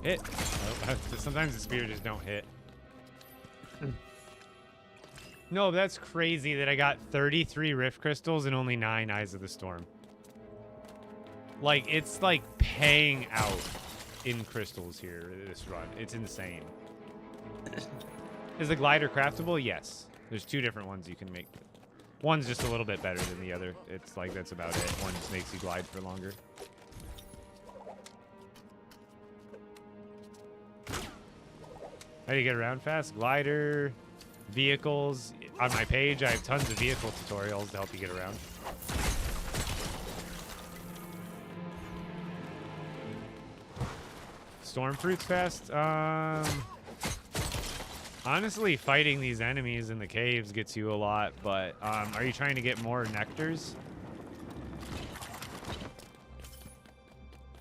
Hit. Oh, sometimes the spear just don't hit. No, that's crazy that I got 33 Rift Crystals and only 9 Eyes of the Storm. Like, it's like paying out in crystals here, this run. It's insane. Is the glider craftable? Yes. There's 2 different ones you can make. One's just a little bit better than the other. It's like, that's about it. One just makes you glide for longer. How do you get around fast? Glider, vehicles. On my page, I have tons of vehicle tutorials to help you get around. Storm fruits fast? Honestly, fighting these enemies in the caves gets you a lot, but are you trying to get more nectars?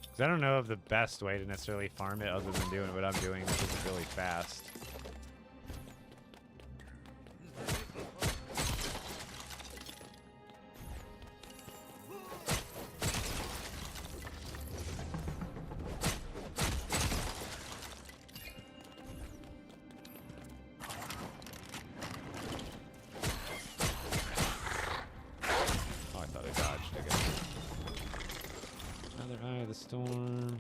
Because I don't know of the best way to necessarily farm it other than doing what I'm doing, which is really fast. Storm.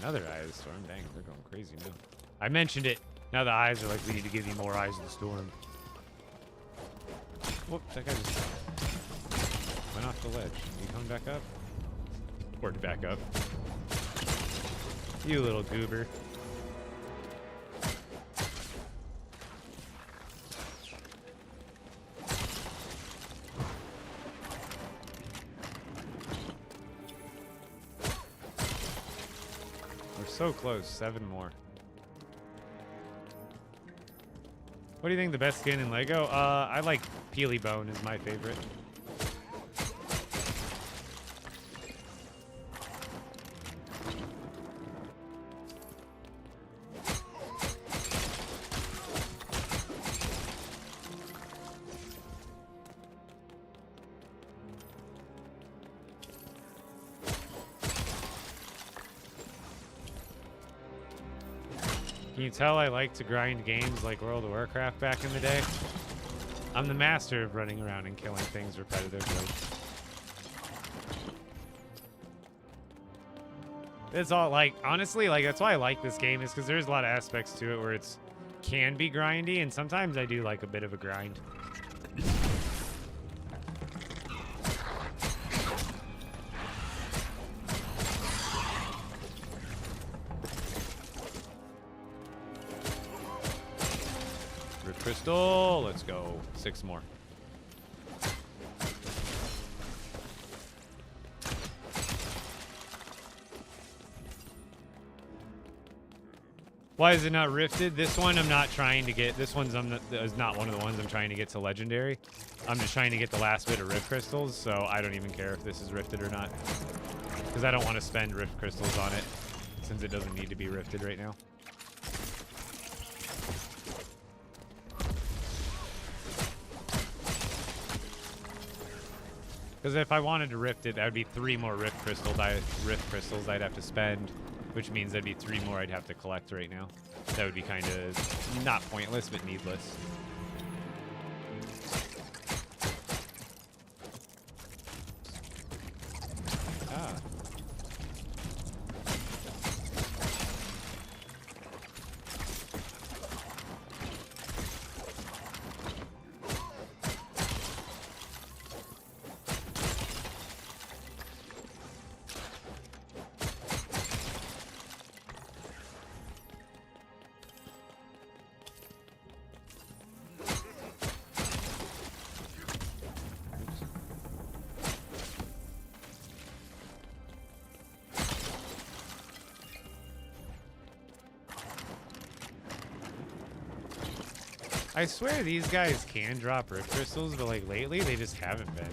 Another Eye of the Storm. Dang, they're going crazy now. I mentioned it. Now the eyes are like, we need to give you more Eyes of the Storm. Whoops, that guy just went off the ledge. You coming back up? Or back up. You little goober. So close, 7 more. What do you think the best skin in LEGO? I like Peely Bone is my favorite. Can you tell I like to grind games like World of Warcraft back in the day? I'm the master of running around and killing things repetitively. It's all like, honestly, like that's why I like this game, is because there's a lot of aspects to it where it's can be grindy, and sometimes I do like a bit of a grind. Crystal, let's go. 6 more. Why is it not rifted? This one I'm not trying to get. This one's is not one of the ones I'm trying to get to legendary. I'm just trying to get the last bit of rift crystals, so I don't even care if this is rifted or not. Because I don't want to spend rift crystals on it, since it doesn't need to be rifted right now. Because if I wanted to rift it, that would be 3 more rift crystals I'd have to spend, which means that'd be 3 more I'd have to collect right now. That would be kind of not pointless, but needless. Ah. I swear these guys can drop rift crystals, but like lately they just haven't been.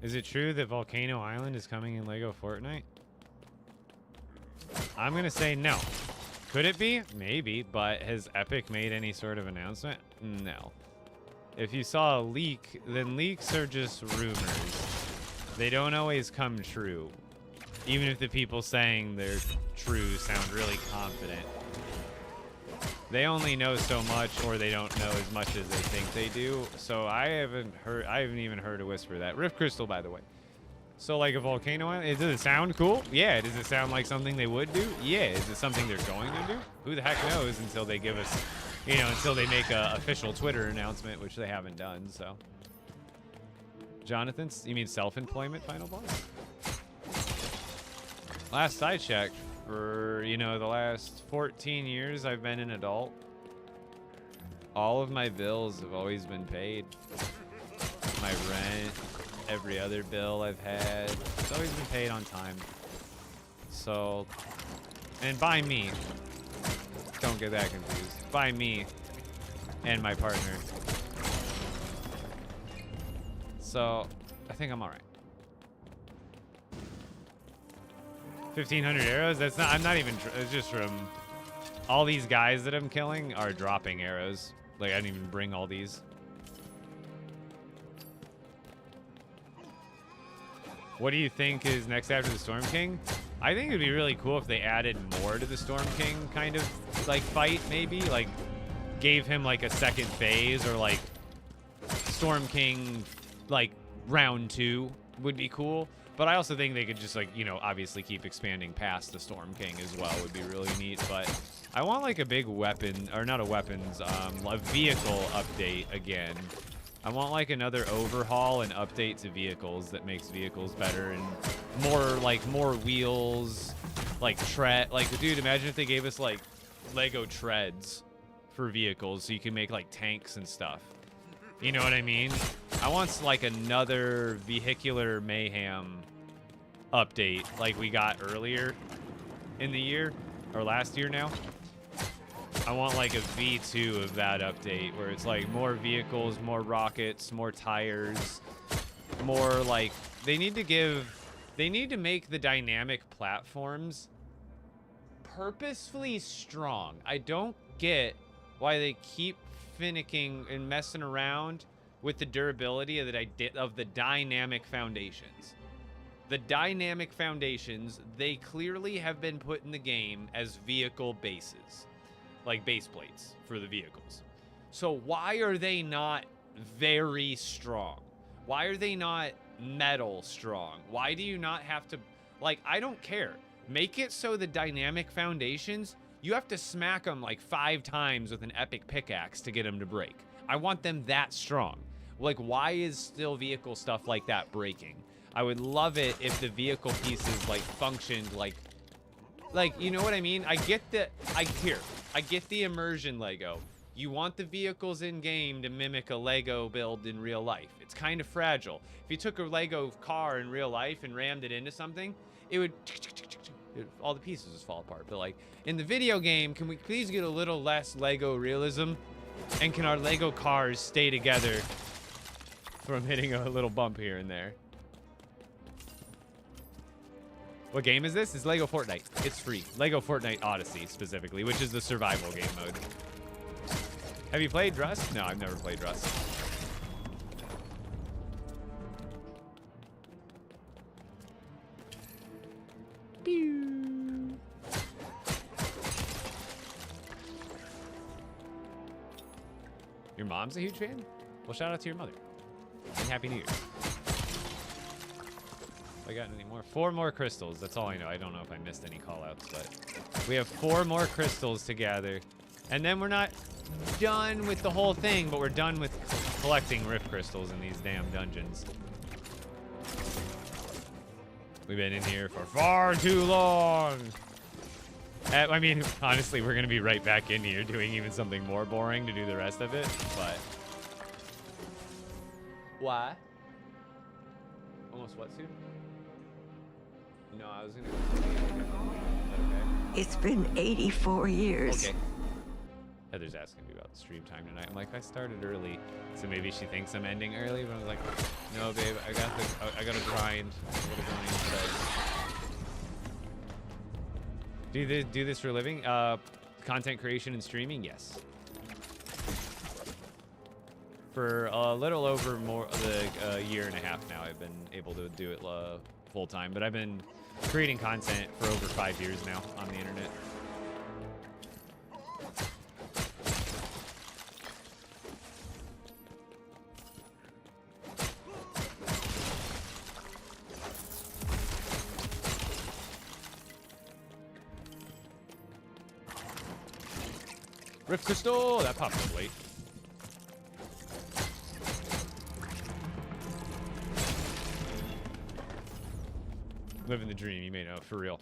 Is it true that Volcano Island is coming in LEGO Fortnite? I'm gonna say no. Could it be? Maybe, but has Epic made any sort of announcement? No. If you saw a leak, then leaks are just rumors. They don't always come true. Even if the people saying they're true sound really confident. They only know so much, or they don't know as much as they think they do. So I haven't even heard a whisper of that. Rift Crystal, by the way. So like a volcano island, does it sound cool? Yeah. Does it sound like something they would do? Yeah. Is it something they're going to do? Who the heck knows until they give us, you know, until they make a official Twitter announcement, which they haven't done, so. Jonathan, you mean self-employment final boss? Last I checked, for, you know, the last 14 years I've been an adult, all of my bills have always been paid. My rent, every other bill I've had, it's always been paid on time. So, and by me, don't get that confused, by me and my partner. So, I think I'm all right. 1,500 arrows? That's not, I'm not even, it's just from, all these guys that I'm killing are dropping arrows. Like, I didn't even bring all these. What do you think is next after the Storm King? I think it'd be really cool if they added more to the Storm King kind of, like, fight, maybe. Like, gave him, like, a second phase, or, like, Storm King, like, round 2 would be cool. But I also think they could just, like, you know, obviously keep expanding past the Storm King as well would be really neat. But I want, like, a big weapon, or not a weapons, a vehicle update again. I want, like, another overhaul and update to vehicles that makes vehicles better and more, like, more wheels, like, like, dude, imagine if they gave us, like, Lego treads for vehicles so you can make, like, tanks and stuff. You know what I mean? I want, like, another vehicular mayhem update like we got earlier in the year, or last year now. I want, like, a V2 of that update where it's, like, more vehicles, more rockets, more tires, more, like, they need to make the dynamic platforms purposefully strong. I don't get why they keep finicking and messing around with the durability of the dynamic foundations. The dynamic foundations, they clearly have been put in the game as vehicle bases, like base plates for the vehicles. So why are they not very strong? Why are they not metal strong? Why do you not have to, like, I don't care. Make it so the dynamic foundations, you have to smack them like 5 times with an epic pickaxe to get them to break. I want them that strong. Like, why is still vehicle stuff like that breaking? I would love it if the vehicle pieces, like, functioned like, you know what I mean? I get the immersion Lego. You want the vehicles in game to mimic a Lego build in real life. It's kind of fragile. If you took a Lego car in real life and rammed it into something, it would, all the pieces just fall apart. But, like, in the video game, can we please get a little less Lego realism? And can our Lego cars stay together from hitting a little bump here and there? What game is this? It's LEGO Fortnite. It's free. LEGO Fortnite Odyssey, specifically, which is the survival game mode. Have you played Rust? No, I've never played Rust. Pew. Your mom's a huge fan? Well, shout out to your mother. And Happy New Year. I got any more? 4 more crystals. That's all I know. I don't know if I missed any callouts, but we have 4 more crystals to gather. And then we're not done with the whole thing, but we're done with collecting rift crystals in these damn dungeons. We've been in here for far too long. I mean, honestly, we're going to be right back in here doing even something more boring to do the rest of it, but... Why? Almost wetsuit? No, I was gonna go. Okay. It's been 84 years. Okay. Heather's asking me about the stream time tonight. I'm like, I started early, so maybe she thinks I'm ending early. But I was like, no, babe, I got to grind. I gotta grind today. Do this for a living? content creation and streaming, yes. For a little over a year and a half now, I've been able to do it full time. But I've been creating content for over 5 years now on the internet. Rift Crystal! That popped up late. Living the dream, you may know, for real.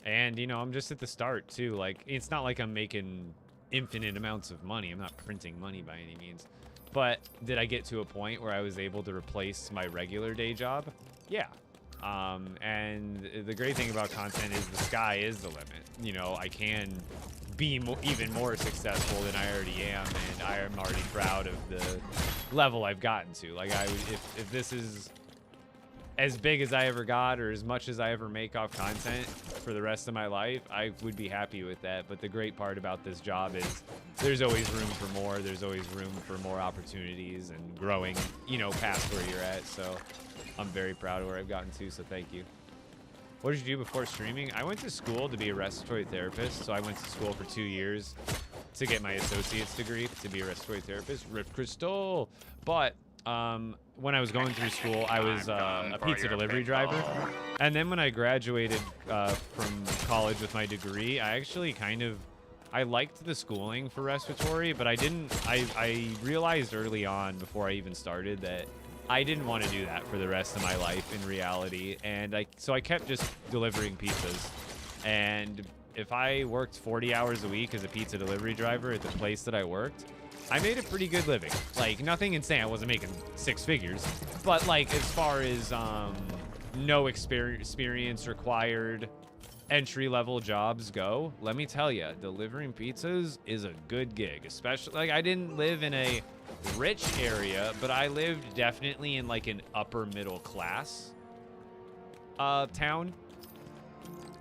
And, you know, I'm just at the start, too. Like, it's not like I'm making infinite amounts of money. I'm not printing money by any means. But did I get to a point where I was able to replace my regular day job? Yeah. And the great thing about content is the sky is the limit. You know, I can be even more successful than I already am, and I am already proud of the level I've gotten to. Like, if this is as big as I ever got, or as much as I ever make off content for the rest of my life, I would be happy with that. But the great part about this job is there's always room for more. There's always room for more opportunities and growing, you know, past where you're at. So I'm very proud of where I've gotten to, so thank you. What did you do before streaming? I went to school to be a respiratory therapist, so I went to school for 2 years to get my associate's degree to be a respiratory therapist. Rift Crystal! But when I was going through school, I was a pizza delivery driver. And then when I graduated from college with my degree, I actually I liked the schooling for respiratory, but I realized early on, before I even started, that I didn't want to do that for the rest of my life in reality. And so I kept just delivering pizzas. And if I worked 40 hours a week as a pizza delivery driver at the place that I worked, I made a pretty good living. Like, nothing insane. I wasn't making 6 figures. But, like, as far as no experience required entry-level jobs go, let me tell you, delivering pizzas is a good gig. Especially, like, I didn't live in a rich area, but I lived definitely in, like, an upper middle class town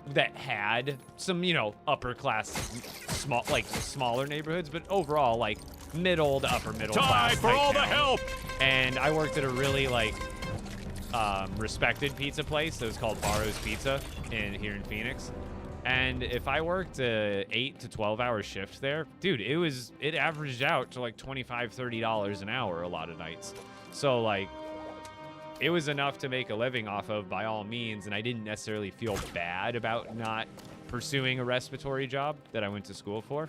that had some, you know, upper class, smaller neighborhoods, but overall, like, middle to upper middle class. Time for all the help! And I worked at a really, like, respected pizza place that was called Barro's Pizza here in Phoenix. And if I worked a 8 to 12 hour shift there, dude, it averaged out to like $25, $30 an hour a lot of nights. So, like, it was enough to make a living off of by all means, and I didn't necessarily feel bad about not pursuing a respiratory job that I went to school for.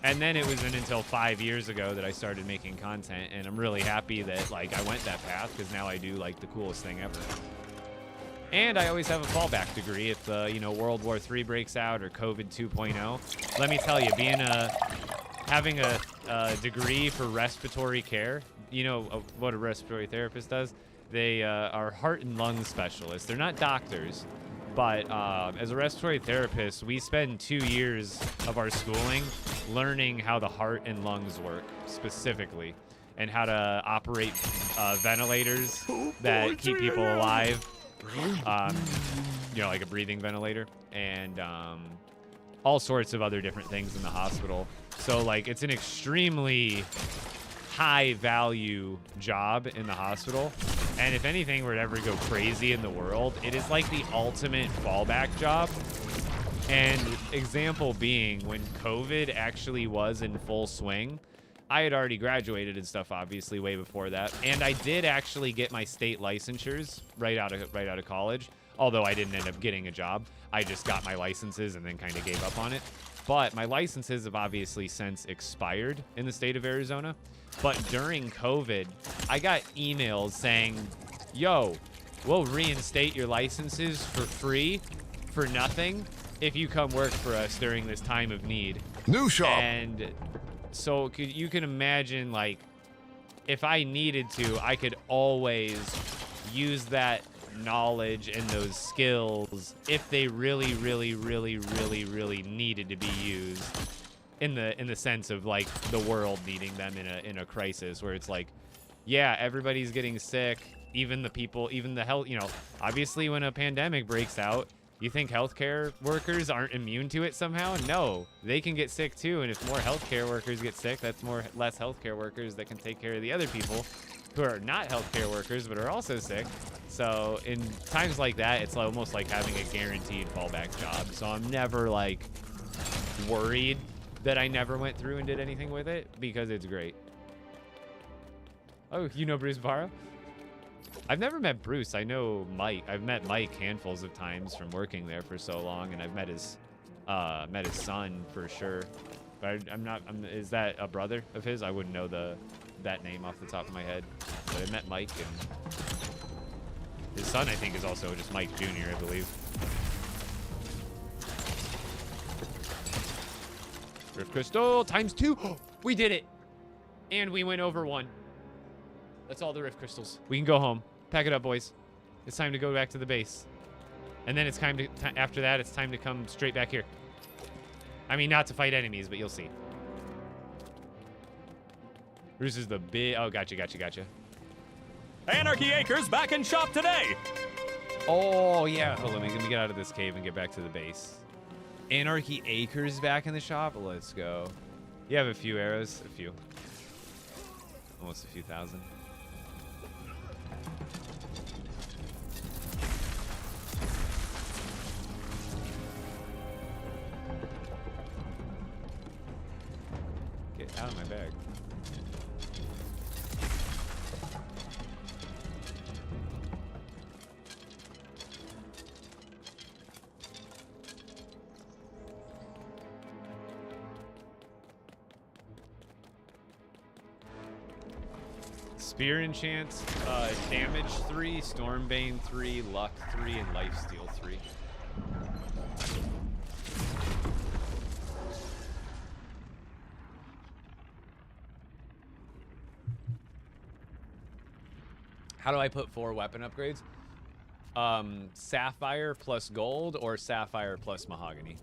And then it wasn't until 5 years ago that I started making content, and I'm really happy that, like, I went that path, because now I do, like, the coolest thing ever. And I always have a fallback degree if, you know, World War III breaks out or COVID 2.0. Let me tell you, having a degree for respiratory care, you know what a respiratory therapist does? They are heart and lung specialists. They're not doctors, but as a respiratory therapist, we spend 2 years of our schooling learning how the heart and lungs work specifically, and how to operate ventilators that keep people alive. You know, like a breathing ventilator, and all sorts of other different things in the hospital. So, like, it's an extremely high value job in the hospital. And if anything were to ever go crazy in the world, it is like the ultimate fallback job. And example being, when COVID actually was in full swing, I had already graduated and stuff, obviously, way before that. And I did actually get my state licensures right out of college, although I didn't end up getting a job. I just got my licenses and then kind of gave up on it. But my licenses have obviously since expired in the state of Arizona. But during COVID, I got emails saying, yo, we'll reinstate your licenses for free, for nothing, if you come work for us during this time of need. New shop. And so you can imagine, like, if I needed to, I could always use that knowledge and those skills if they really, really, really, really, really needed to be used in the sense of, like, the world needing them in a crisis where it's like, yeah, everybody's getting sick, even the health, you know, obviously when a pandemic breaks out, You think healthcare workers aren't immune to it somehow? No, they can get sick too. And if more healthcare workers get sick, that's less healthcare workers that can take care of the other people who are not healthcare workers but are also sick. So in times like that, it's almost like having a guaranteed fallback job. So I'm never like worried that I never went through and did anything with it because it's great. Oh, you know Bruce Barra? I've never met Bruce. I know Mike. I've met Mike handfuls of times from working there for so long, and I've met his son for sure. But is that a brother of his? I wouldn't know that name off the top of my head. But I met Mike, and his son I think is also just Mike Jr. I believe. Rift Crystal ×2. We did it, and we went over 1. That's all the Rift Crystals. We can go home. Pack it up, boys. It's time to go back to the base. And then it's time to, after that, it's time to come straight back here. I mean, not to fight enemies, but you'll see. Bruce is the big... Oh, gotcha. Anarchy Acres back in shop today. Oh, yeah. Hold on, let me get out of this cave and get back to the base. Anarchy Acres back in the shop? Let's go. You have a few arrows? A few. Almost a few thousand. Get out of my bag. Spear enchants, damage 3, Stormbane 3, luck 3, and lifesteal 3. How do I put 4 weapon upgrades? Sapphire plus gold or sapphire plus mahogany.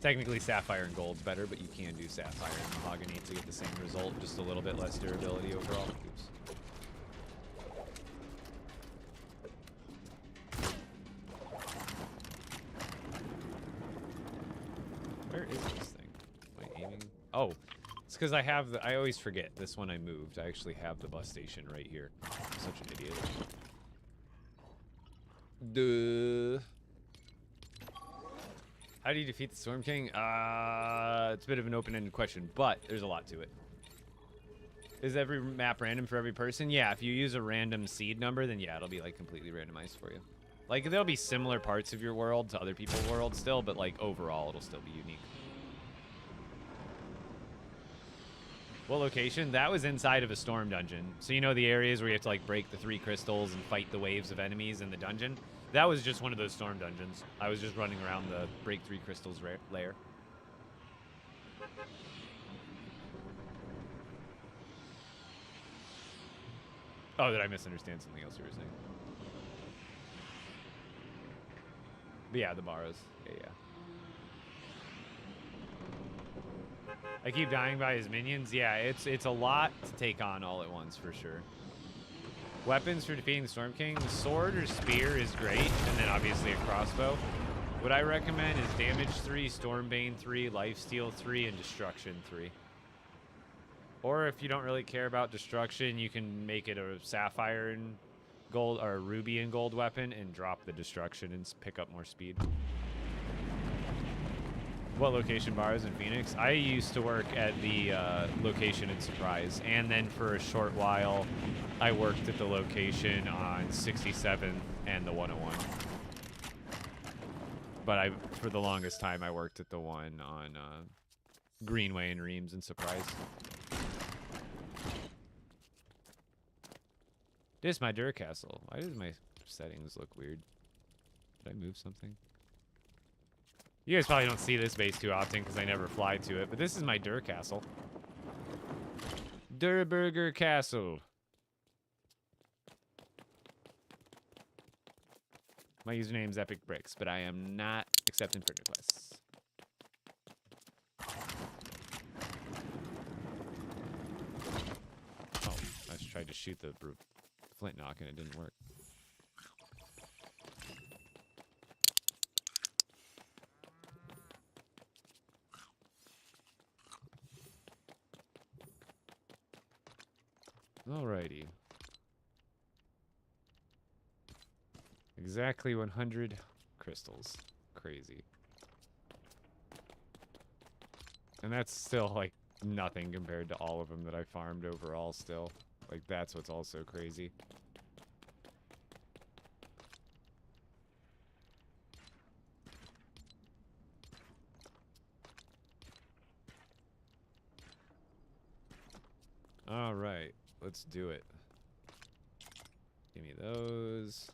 Technically, sapphire and gold's better, but you can do sapphire and mahogany to get the same result, just a little bit less durability overall. Oops. Where is this thing? Am I aiming? Oh, it's because I have the... I always forget. This one I moved. I actually have the bus station right here. I'm such an idiot. Duh. How do you defeat the Storm King? It's a bit of an open-ended question, but there's a lot to it. Is every map random for every person? Yeah, if you use a random seed number, then yeah, it'll be like completely randomized for you. Like, there'll be similar parts of your world to other people's worlds still, but like overall, it'll still be unique. What location? That was inside of a storm dungeon. So you know the areas where you have to like break the 3 crystals and fight the waves of enemies in the dungeon? That was just one of those storm dungeons. I was just running around the break 3 crystals lair. Oh, did I misunderstand something else you were saying? But yeah, the Barrows. Yeah. I keep dying by his minions. Yeah, it's a lot to take on all at once for sure. Weapons for defeating the Storm King. The sword or spear is great, and then obviously a crossbow. What I recommend is damage 3, Stormbane 3, lifesteal 3, and destruction 3. Or if you don't really care about destruction, you can make it a sapphire and gold or a ruby and gold weapon and drop the destruction and pick up more speed. What location bars in Phoenix? I used to work at the location in Surprise, and then for a short while, I worked at the location on 67 and the 101. But for the longest time, I worked at the one on Greenway and Reams in Surprise. This is my Duracastle. Why does my settings look weird? Did I move something? You guys probably don't see this base too often because I never fly to it, but this is my Duracastle. Durburger Castle. My username's Epic Bricks, but I am not accepting friend requests. Oh, I just tried to shoot the flint knock and it didn't work. Alrighty. Exactly 100 crystals. Crazy. And that's still, like, nothing compared to all of them that I farmed overall still. Like, that's what's also crazy. Alright, let's do it. Give me those.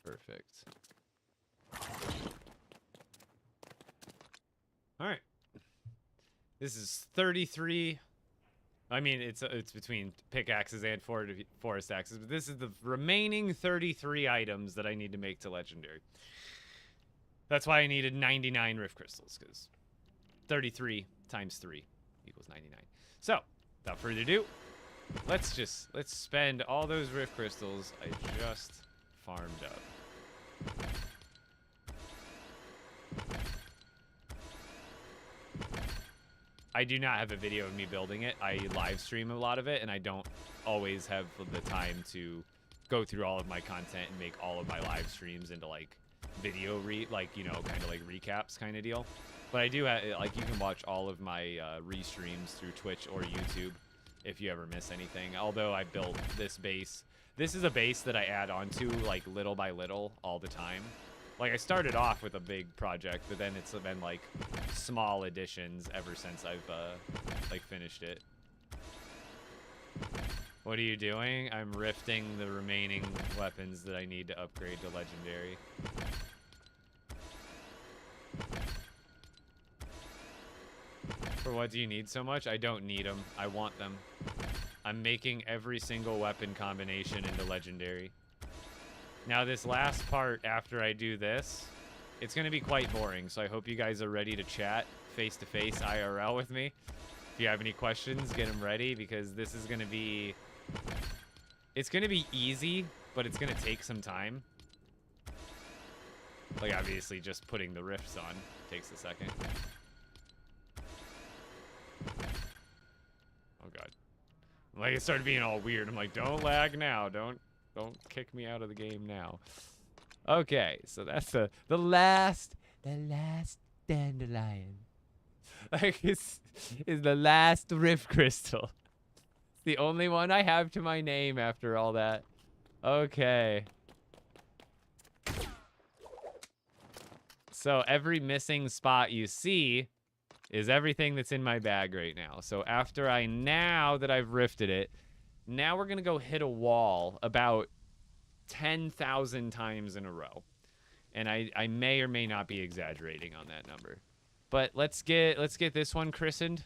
Perfect. Alright. This is 33. I mean, it's between pickaxes and forest axes, but this is the remaining 33 items that I need to make to legendary. That's why I needed 99 rift crystals, because 33 times 3 equals 99. So, without further ado, let's spend all those rift crystals I just farmed up. I do not have a video of me building it. I live stream a lot of it, and I don't always have the time to go through all of my content and make all of my live streams into, like, video kind of like recaps kind of deal. But I do have, like, you can watch all of my restreams through Twitch or YouTube if you ever miss anything. Although I built this base. This is a base that I add onto, like, little by little all the time. Like, I started off with a big project, but then it's been, like, small additions ever since I've, like, finished it. What are you doing? I'm rifting the remaining weapons that I need to upgrade to legendary. For what do you need so much? I don't need them. I want them. I'm making every single weapon combination into legendary. Now, this last part after I do this, it's going to be quite boring, so I hope you guys are ready to chat face-to-face IRL with me. If you have any questions, get them ready, because this is going to be... It's going to be easy, but it's going to take some time. Like, obviously, just putting the rifts on takes a second. Oh, God. Like, it started being all weird. I'm like, don't lag now. Don't kick me out of the game now. Okay, so that's the last dandelion. Like, is the last rift crystal. It's the only one I have to my name after all that. Okay. So every missing spot you see is everything that's in my bag right now. So now that I've rifted it, now we're going to go hit a wall about 10,000 times in a row. And I may or may not be exaggerating on that number. But let's get this one christened.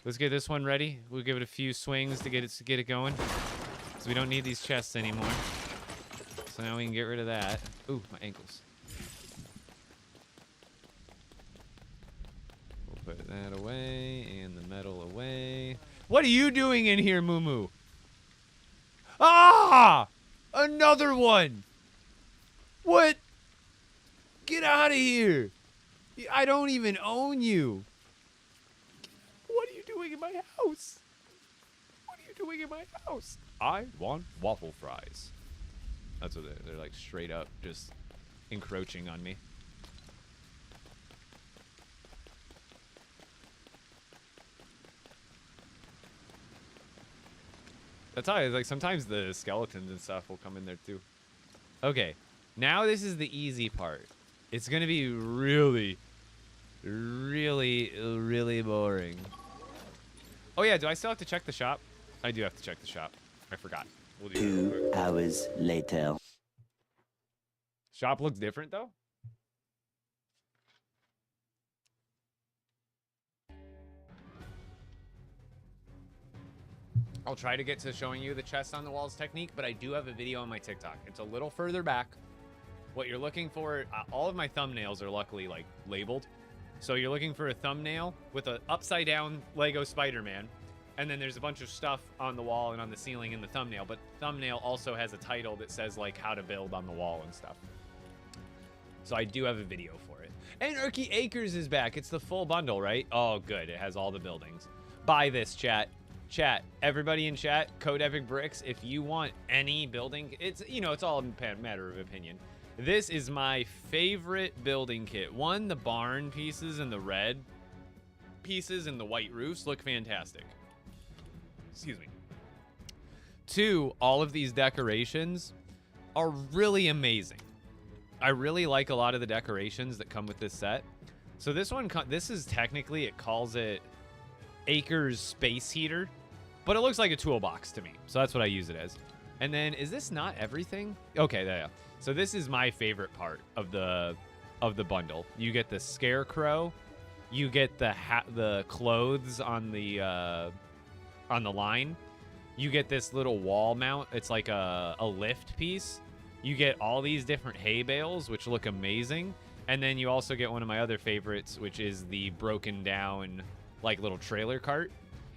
Let's get this one ready. We'll give it a few swings to get it going. So we don't need these chests anymore. So now we can get rid of that. Ooh, my ankles. We'll put that away and the metal away. What are you doing in here, Moo? Ah! Another one! What? Get out of here! I don't even own you! What are you doing in my house? What are you doing in my house? I want waffle fries. That's what they're like, straight up just encroaching on me. That's how like sometimes the skeletons and stuff will come in there too. Okay, now this is the easy part. It's gonna be really boring. Oh yeah, do I still have to check the shop? I do have to check the shop. I forgot. We'll do that real 2 quick. hours later. Shop looks different though. I'll try to get to showing you the chest on the walls technique, but I do have a video on my TikTok. It's a little further back. What you're looking for, all of my thumbnails are luckily like labeled. So you're looking for a thumbnail with an upside down Lego Spider-Man. And then there's a bunch of stuff on the wall and on the ceiling in the thumbnail, but thumbnail also has a title that says like how to build on the wall and stuff. So I do have a video for it. Anarchy Acres is back. It's the full bundle, right? Oh, good. It has all the buildings. Buy this, chat. Chat, everybody in chat, code Epic Bricks. If you want any building, it's, you know, it's all a matter of opinion. This is my favorite building kit. One, the barn pieces and the red pieces and the white roofs look fantastic. Excuse me. Two, all of these decorations are really amazing. I really like a lot of the decorations that come with this set. So this one, this is technically, it calls it Acres Space Heater, but it looks like a toolbox to me. So that's what I use it as. And then, is this not everything? Okay, there. So this is my favorite part of the bundle. You get the scarecrow, you get the clothes on the line, you get this little wall mount. It's like a lift piece. You get all these different hay bales, which look amazing. And then you also get one of my other favorites, which is the broken down, like, little trailer cart.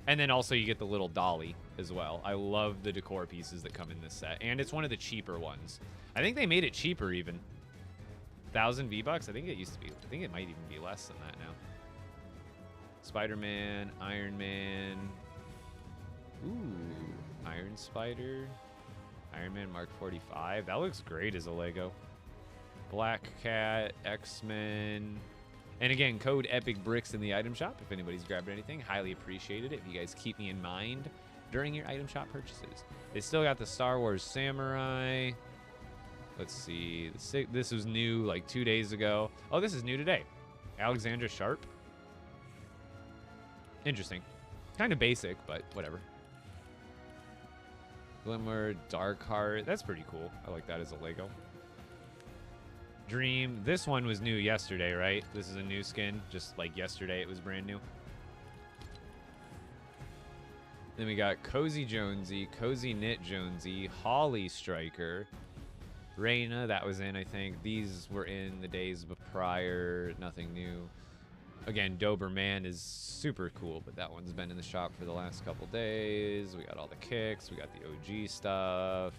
And then also you get the little dolly as well. I love the decor pieces that come in this set. And it's one of the cheaper ones. I think they made it cheaper even. 1,000 V-Bucks? I think it used to be. I think it might even be less than that now. Spider-Man, Iron Man. Ooh, Iron Spider. Iron Man Mark 45. That looks great as a Lego. Black Cat, X-Men. And again, code Epic Bricks in the item shop if anybody's grabbed anything. Highly appreciated it if you guys keep me in mind during your item shop purchases. They still got the Star Wars Samurai. Let's see. This was new like 2 days ago. Oh, this is new today. Alexandra Sharp. Interesting. Kind of basic, but whatever. Glimmer, Darkheart. That's pretty cool. I like that as a Lego. Dream. This one was new yesterday, right? This is a new skin. Just like yesterday, it was brand new. Then we got Cozy Jonesy, Cozy Knit Jonesy, Holly Striker, Reyna. That was in, I think. These were in the days prior. Nothing new. Again, Doberman is super cool, but that one's been in the shop for the last couple days. We got all the kicks. We got the OG stuff.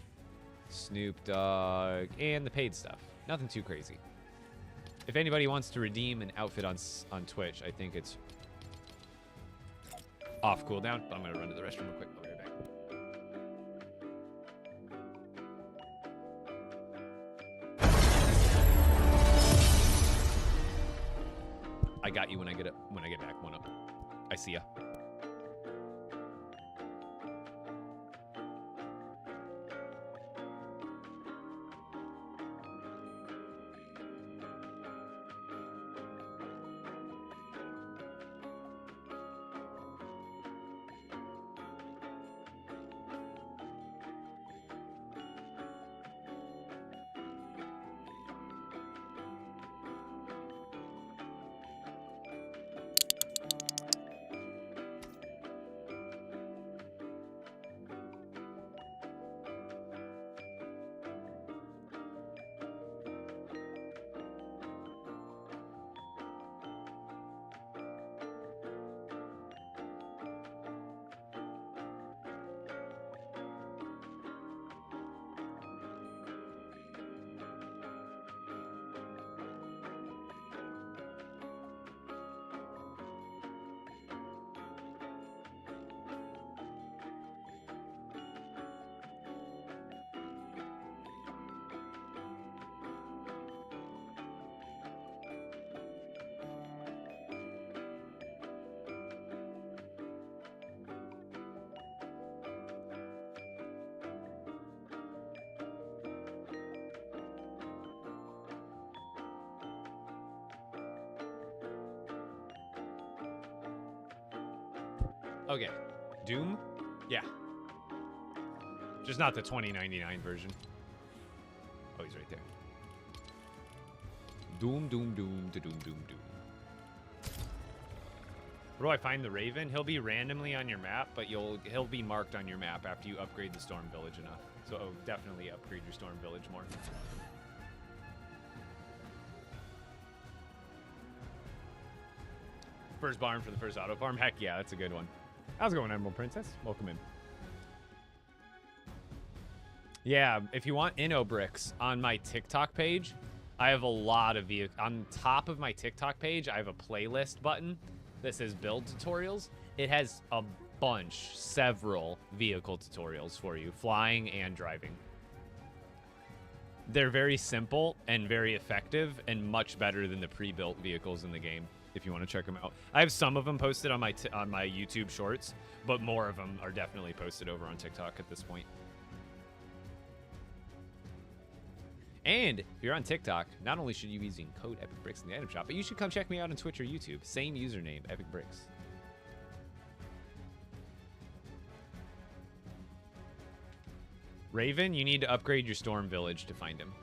Snoop Dogg. And the paid stuff. Nothing too crazy. If anybody wants to redeem an outfit on Twitch, I think it's off cooldown. But I'm going to run to the restroom real quick. I'll be right back. I got you when I get back. One up. I see ya. Okay. Doom? Yeah. Just not the 2099 version. Oh, he's right there. Doom, doom, doom, doom, doom, doom. Where do I find the Raven? He'll be randomly on your map, but he'll be marked on your map after you upgrade the Storm Village enough. So definitely upgrade your Storm Village more. First barn for the first auto farm? Heck yeah, that's a good one. How's it going, Emerald Princess? Welcome in. Yeah, if you want Inno bricks on my TikTok page, I have a lot of on top of my TikTok page, I have a playlist button that says build tutorials. It has a bunch, several vehicle tutorials for you, flying and driving. They're very simple and very effective and much better than the pre-built vehicles in the game, if you want to check them out. I have some of them posted on my YouTube shorts, but more of them are definitely posted over on TikTok at this point. And if you're on TikTok, not only should you be using code EpicBricks in the item shop, but you should come check me out on Twitch or YouTube. Same username, EpicBricks. Raven, you need to upgrade your storm village to find him.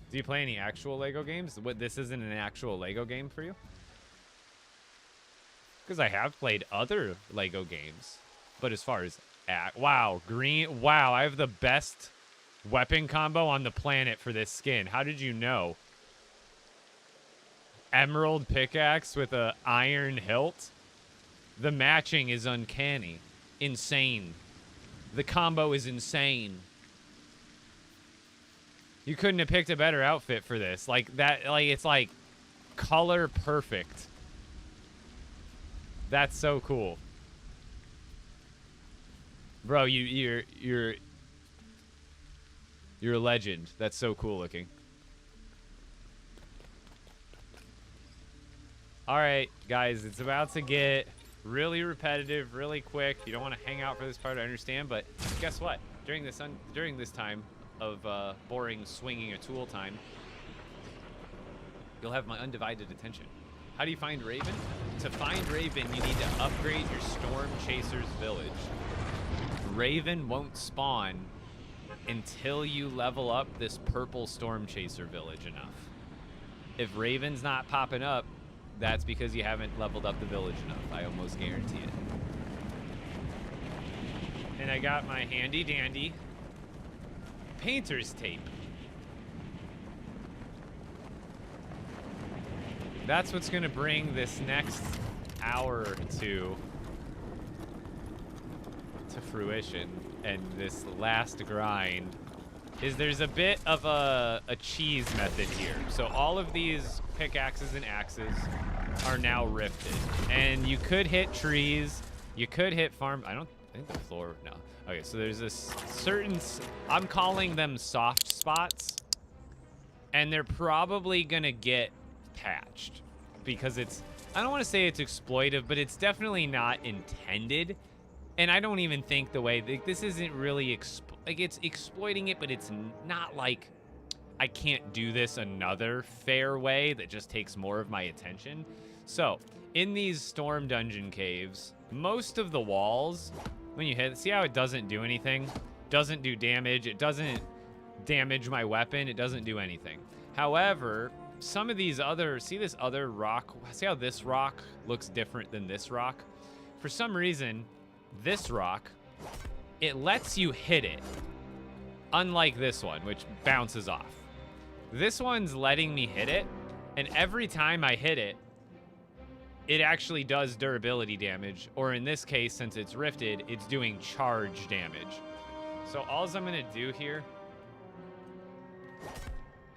Do you play any actual LEGO games? What, this isn't an actual LEGO game for you? Because I have played other LEGO games. But as far as... wow, green... Wow, I have the best weapon combo on the planet for this skin. How did you know? Emerald pickaxe with a iron hilt? The matching is uncanny. Insane. The combo is insane. You couldn't have picked a better outfit for this. Like that, like it's like color perfect. That's so cool. Bro, you're a legend. That's so cool looking. All right, guys, it's about to get really repetitive, really quick. You don't want to hang out for this part, I understand, but guess what? During this time of boring swinging a tool time, you'll have my undivided attention. How do you find Raven? To find Raven, you need to upgrade your Storm Chaser's village. Raven won't spawn until you level up this purple Storm Chaser village enough. If Raven's not popping up, that's because you haven't leveled up the village enough. I almost guarantee it. And I got my handy dandy painter's tape. That's what's gonna bring this next hour or two to fruition. And this last grind is there's a bit of a cheese method here. So all of these pickaxes and axes are now rifted. And you could hit trees, you could hit farm. I think the floor, no. Okay, so there's this certain, I'm calling them soft spots. And they're probably gonna get patched because it's, I don't want to say it's exploitive, but it's definitely not intended. And I don't even think the way, this isn't really, like it's exploiting it, but it's not like I can't do this another fair way that just takes more of my attention. So in these storm dungeon caves, most of the walls, when you hit, see how it doesn't do anything? Doesn't do damage. It doesn't damage my weapon. It doesn't do anything. However, some of these other, see this other rock? See how this rock looks different than this rock? For some reason, this rock, it lets you hit it. Unlike this one, which bounces off. This one's letting me hit it, and every time I hit it, it actually does durability damage, or in this case, since it's rifted, it's doing charge damage. So all I'm gonna do here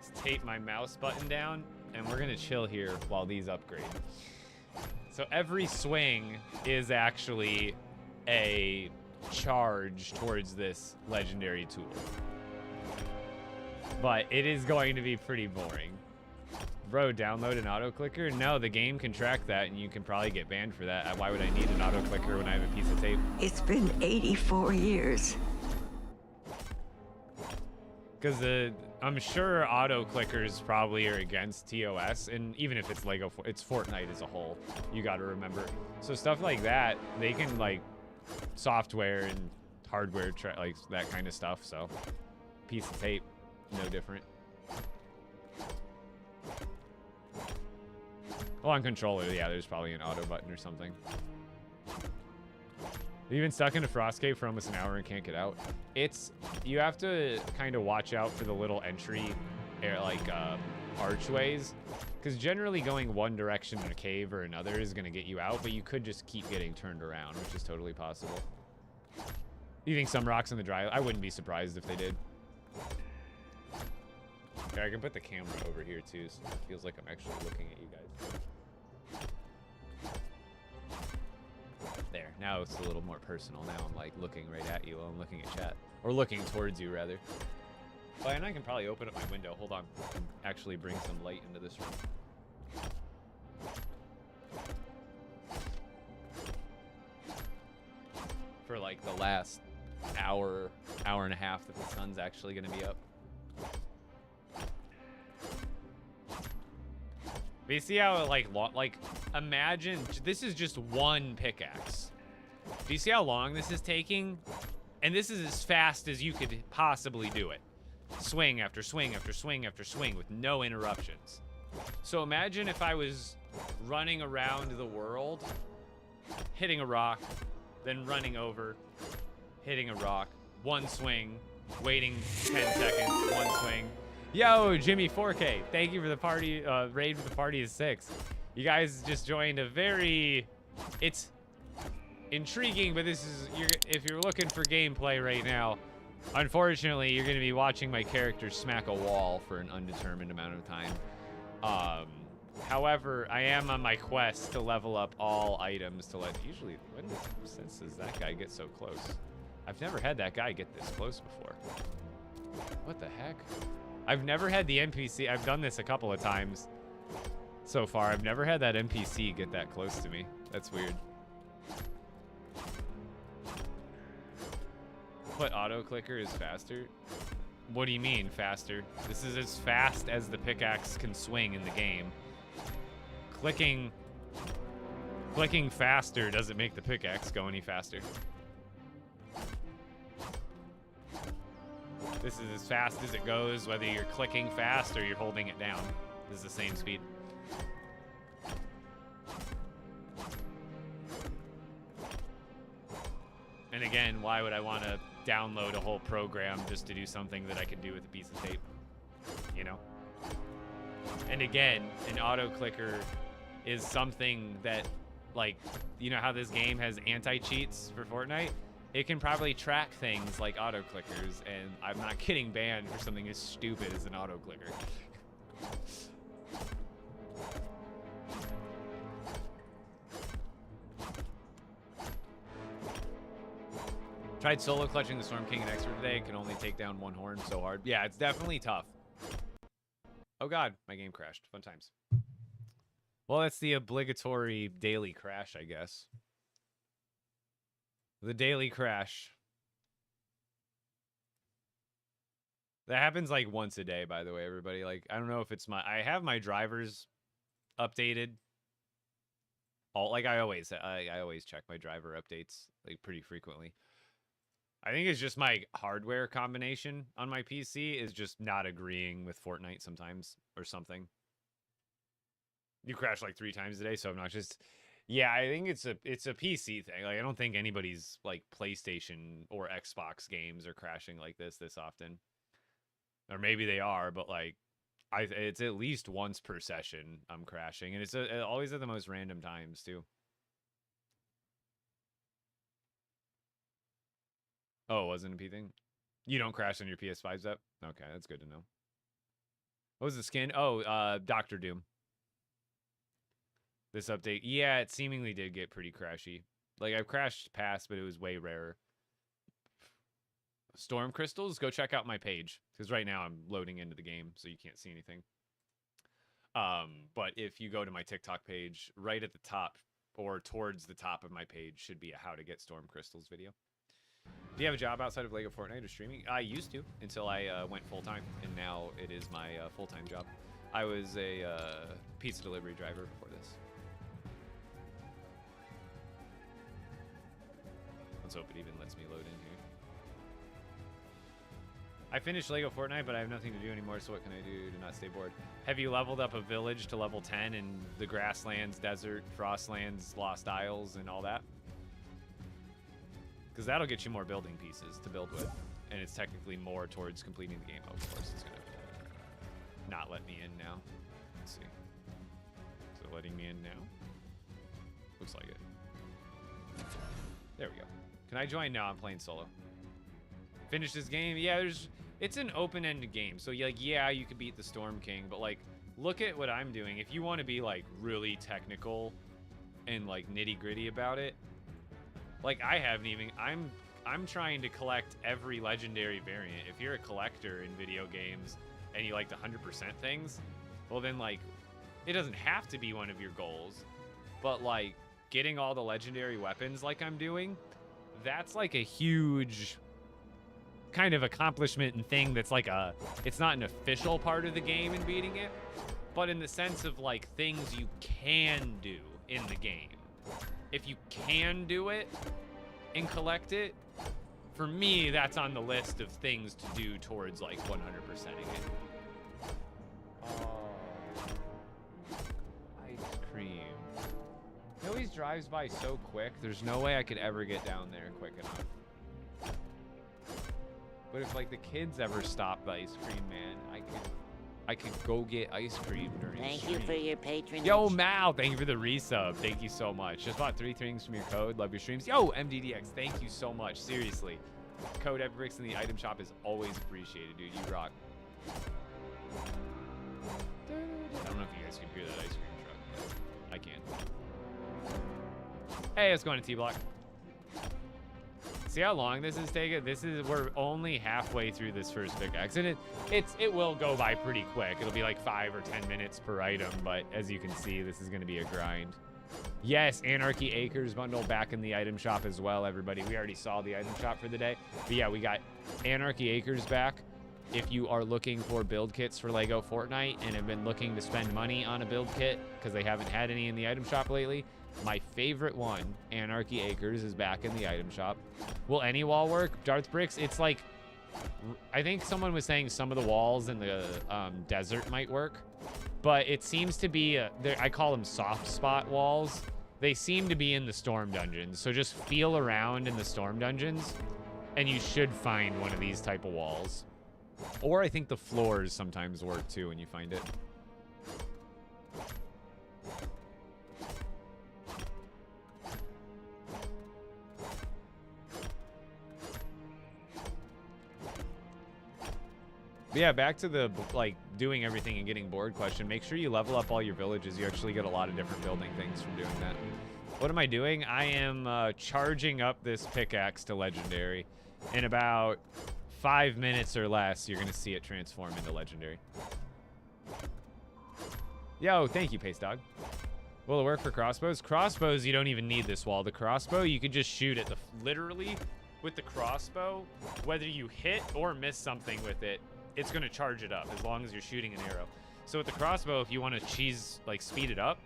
is tape my mouse button down, and we're gonna chill here while these upgrade. So every swing is actually a charge towards this legendary tool. But it is going to be pretty boring. Bro, download an auto clicker? No, the game can track that and you can probably get banned for that. Why would I need an auto clicker when I have a piece of tape? It's been 84 years. Because I'm sure auto clickers probably are against TOS, and even if it's LEGO, it's Fortnite as a whole, you got to remember. So stuff like that, they can like software and hardware, like that kind of stuff. So piece of tape, no different. Well, on controller, yeah, there's probably an auto button or something. You've been stuck in a frost cave for almost an hour and can't get out. You have to kind of watch out for the little entry, archways. Because generally going one direction in a cave or another is going to get you out, but you could just keep getting turned around, which is totally possible. You think some rocks in the dry? I wouldn't be surprised if they did. Okay, I can put the camera over here too, so it feels like I'm actually looking at you guys. There, now it's a little more personal. Now I'm like looking right at you while I'm looking at chat. Or looking towards you, rather. Oh, and I can probably open up my window. Hold on. And actually bring some light into this room. For like the last hour and a half that the sun's actually going to be up. But you see how, like, imagine, this is just one pickaxe. Do you see how long this is taking? And this is as fast as you could possibly do it. Swing after swing after swing after swing with no interruptions. So imagine if I was running around the world, hitting a rock, then running over, hitting a rock, one swing, waiting 10 seconds, one swing. Yo, Jimmy 4K, thank you for the party, raid for the party is 6. You guys just joined a very, it's intriguing, but this is, if you're looking for gameplay right now, unfortunately, you're going to be watching my character smack a wall for an undetermined amount of time. However, I am on my quest to level up all items to let, usually, since does that guy get so close? I've never had that guy get this close before. What the heck? I've never had the NPC, I've done this a couple of times so far. I've never had that NPC get that close to me. That's weird. But auto clicker is faster? What do you mean faster? This is as fast as the pickaxe can swing in the game. Clicking faster doesn't make the pickaxe go any faster. This is as fast as it goes, whether you're clicking fast or you're holding it down. This is the same speed. And again, why would I want to download a whole program just to do something that I can do with a piece of tape? You know? And again, an auto clicker is something that, like, you know how this game has anti-cheats for Fortnite? It can probably track things like auto clickers, and I'm not getting banned for something as stupid as an auto clicker. Tried solo clutching the Storm King and Expert today. Can only take down one horn so hard. Yeah, it's definitely tough. Oh god, my game crashed. Fun times. Well, that's the obligatory daily crash, I guess. The daily crash. That happens like once a day, by the way, everybody. Like, I don't know if it's my... I have my drivers updated. Like, I always check my driver updates, like, pretty frequently. I think it's just my hardware combination on my PC is just not agreeing with Fortnite sometimes or something. You crash like 3 times a day, so I'm not just... Yeah, I think it's a PC thing. Like, I don't think anybody's like PlayStation or Xbox games are crashing like this often. Or maybe they are, but like it's at least once per session I'm crashing, and it's always at the most random times too. Oh, it wasn't a P thing? You don't crash on your PS5's up? Okay, that's good to know. What was the skin? Oh, Dr. Doom. This update, yeah, it seemingly did get pretty crashy. Like, I've crashed past, but it was way rarer. Storm crystals, go check out my page, because right now I'm loading into the game, so you can't see anything. But if you go to my TikTok page, right at the top, or towards the top of my page, should be a how to get storm crystals video. Do you have a job outside of LEGO Fortnite or streaming? I used to, until I went full-time, and now it is my full-time job. I was a pizza delivery driver before this. Let's hope it even lets me load in here. I finished LEGO Fortnite, but I have nothing to do anymore, so what can I do to not stay bored? Have you leveled up a village to level 10 in the Grasslands, Desert, Frostlands, Lost Isles, and all that? Because that'll get you more building pieces to build with, and it's technically more towards completing the game. Oh, of course it's gonna not let me in now. Let's see. Is it letting me in now? Looks like it. There we go. Can I join? No, I'm playing solo. Finish this game? Yeah, it's an open-ended game. So, like, yeah, you could beat the Storm King, but, like, look at what I'm doing. If you want to be, like, really technical and, like, nitty-gritty about it, like, I haven't even... I'm trying to collect every legendary variant. If you're a collector in video games and you like to 100% things, well, then, like, it doesn't have to be one of your goals, but, like, getting all the legendary weapons like I'm doing, that's like a huge kind of accomplishment and thing that's like it's not an official part of the game in beating it, but in the sense of like things you can do in the game. If you can do it and collect it, for me, that's on the list of things to do towards like 100%ing it. Ice cream. He always drives by so quick. There's no way I could ever get down there quick enough. But if like the kids ever stopped the ice cream, man, I could go get ice cream during the Thank you for your patronage. Yo, Mal, thank you for the resub. Thank you so much. Just bought 3 things from your code. Love your streams. Yo, MDDX, thank you so much. Seriously. Code Everbricks in the item shop is always appreciated, dude. You rock. I don't know if you guys can hear that ice cream truck. I can. Hey, let's go into T-Block. See how long this is taking? We're only halfway through this first pickaxe, and it will go by pretty quick. It'll be like 5 or 10 minutes per item, but as you can see, this is going to be a grind. Yes, Anarchy Acres bundle back in the item shop as well, everybody. We already saw the item shop for the day, but yeah, we got Anarchy Acres back. If you are looking for build kits for LEGO Fortnite and have been looking to spend money on a build kit because they haven't had any in the item shop lately, my favorite one, Anarchy Acres, is back in the item shop. Will any wall work? Darth Bricks, it's like, I think someone was saying some of the walls in the desert might work, but it seems to be, I call them soft spot walls. They seem to be in the storm dungeons, so just feel around in the storm dungeons, and you should find one of these type of walls. Or I think the floors sometimes work too when you find it. But yeah, back to the, like, doing everything and getting bored question. Make sure you level up all your villages. You actually get a lot of different building things from doing that. What am I doing? I am charging up this pickaxe to legendary. In about 5 minutes or less, you're going to see it transform into legendary. Yo, thank you, Pace Dog. Will it work for crossbows? Crossbows, you don't even need this wall. The crossbow, you could just shoot it. Literally, with the crossbow, whether you hit or miss something with it, it's going to charge it up as long as you're shooting an arrow. So with the crossbow, if you want to speed it up,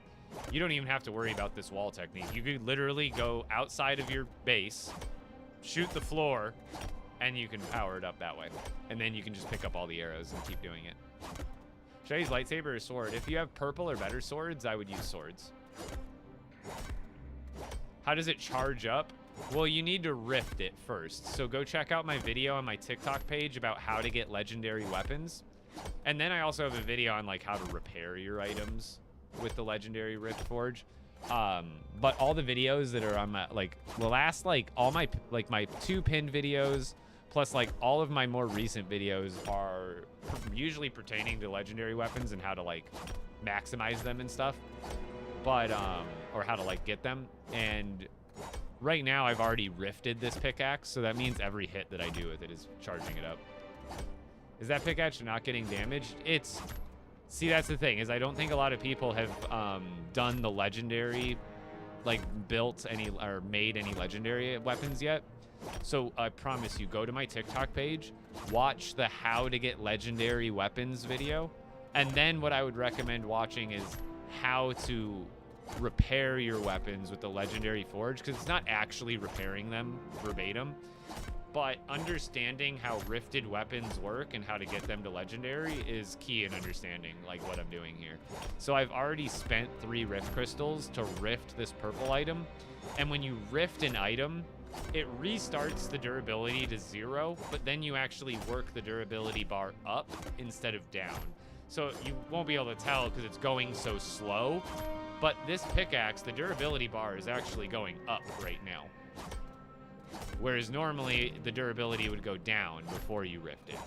you don't even have to worry about this wall technique. You could literally go outside of your base, shoot the floor, and you can power it up that way. And then you can just pick up all the arrows and keep doing it. Should I use lightsaber or sword? If you have purple or better swords, I would use swords. How does it charge up? Well, you need to rift it first. So go check out my video on my TikTok page about how to get legendary weapons. And then I also have a video on like how to repair your items with the legendary Rift Forge. But all the videos that are on my, like, the last, like, all my, like, my 2 pinned videos, plus, like, all of my more recent videos are usually pertaining to legendary weapons and how to, like, maximize them and stuff. But, or how to, like, get them. And right now I've already rifted this pickaxe, so that means every hit that I do with it is charging it up. Is that pickaxe not getting damaged? It's... See, that's the thing, is I don't think a lot of people have done the legendary, like, built any, or made any legendary weapons yet. So I promise you, go to my TikTok page, watch the how to get legendary weapons video, and then what I would recommend watching is how to repair your weapons with the legendary forge, because it's not actually repairing them verbatim. But understanding how rifted weapons work and how to get them to legendary is key in understanding, like, what I'm doing here. So I've already spent 3 rift crystals to rift this purple item. And when you rift an item, it restarts the durability to 0, but then you actually work the durability bar up instead of down. So you won't be able to tell because it's going so slow. But this pickaxe, the durability bar is actually going up right now. Whereas normally the durability would go down before you rift it.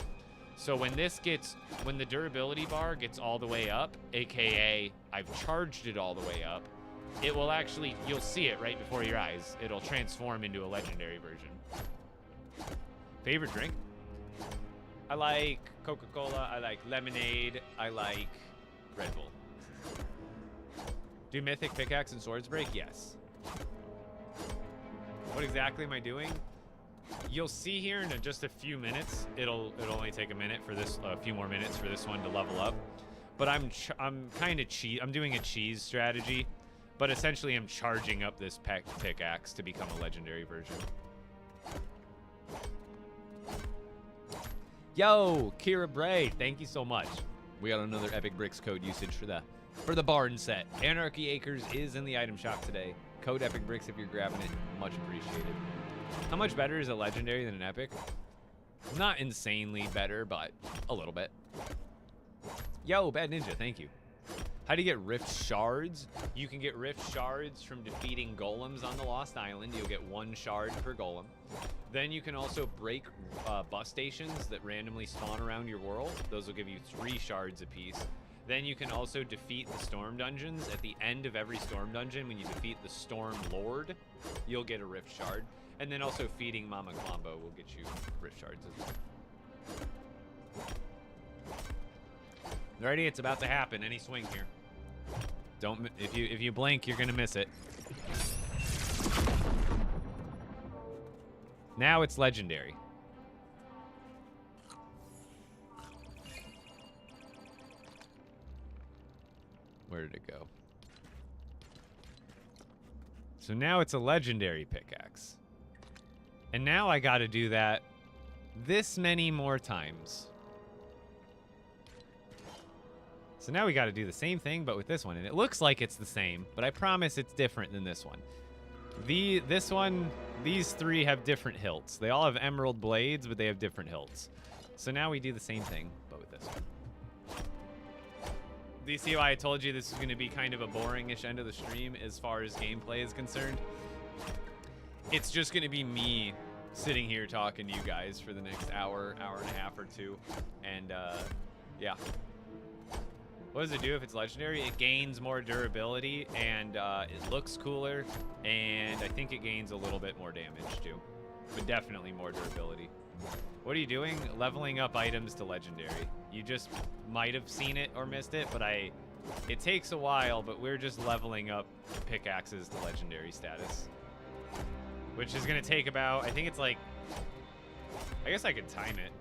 So when the durability bar gets all the way up, aka I've charged it all the way up, it will actually, you'll see it right before your eyes. It'll transform into a legendary version. Favorite drink? I like Coca-Cola, I like lemonade, I like Red Bull. Do mythic pickaxe and swords break? Yes. What exactly am I doing? You'll see here in just a few minutes. It'll only take a few more minutes for this one to level up. But I'm doing a cheese strategy, but essentially I'm charging up this pickaxe to become a legendary version. Yo, Kira Braid, thank you so much. We got another Epic Bricks code usage for the barn set. Anarchy Acres is in the item shop today. Code Epic Bricks if you're grabbing it. Much appreciated. How much better is a legendary than an epic? Not insanely better, but a little bit. Yo, Bad Ninja, thank you. How do you get rift shards? You can get rift shards from defeating golems on the Lost Island. You'll get 1 shard per golem. Then you can also break bus stations that randomly spawn around your world. Those will give you 3 shards apiece. Then you can also defeat the storm dungeons. At the end of every storm dungeon, when you defeat the storm lord, you'll get a rift shard. And then also feeding Mama Klombo will get you rift shards as well. Alrighty, it's about to happen. Any swing here. If you blink, you're gonna miss it. Now it's legendary. Where did it go? So now it's a legendary pickaxe. And now I gotta do that this many more times. So now we gotta do the same thing, but with this one. And it looks like it's the same, but I promise it's different than this one. These 3 have different hilts. They all have emerald blades, but they have different hilts. So now we do the same thing, but with this one. Do you see why I told you this is going to be kind of a boring-ish end of the stream as far as gameplay is concerned? It's just going to be me sitting here talking to you guys for the next hour and a half or 2. And, yeah. What does it do if it's legendary? It gains more durability, and it looks cooler, and I think it gains a little bit more damage, too. But definitely more durability. What are you doing? Leveling up items to legendary. You just might have seen it or missed it, but it takes a while, but we're just leveling up pickaxes to legendary status. Which is going to take about, I think it's like, I guess I could time it.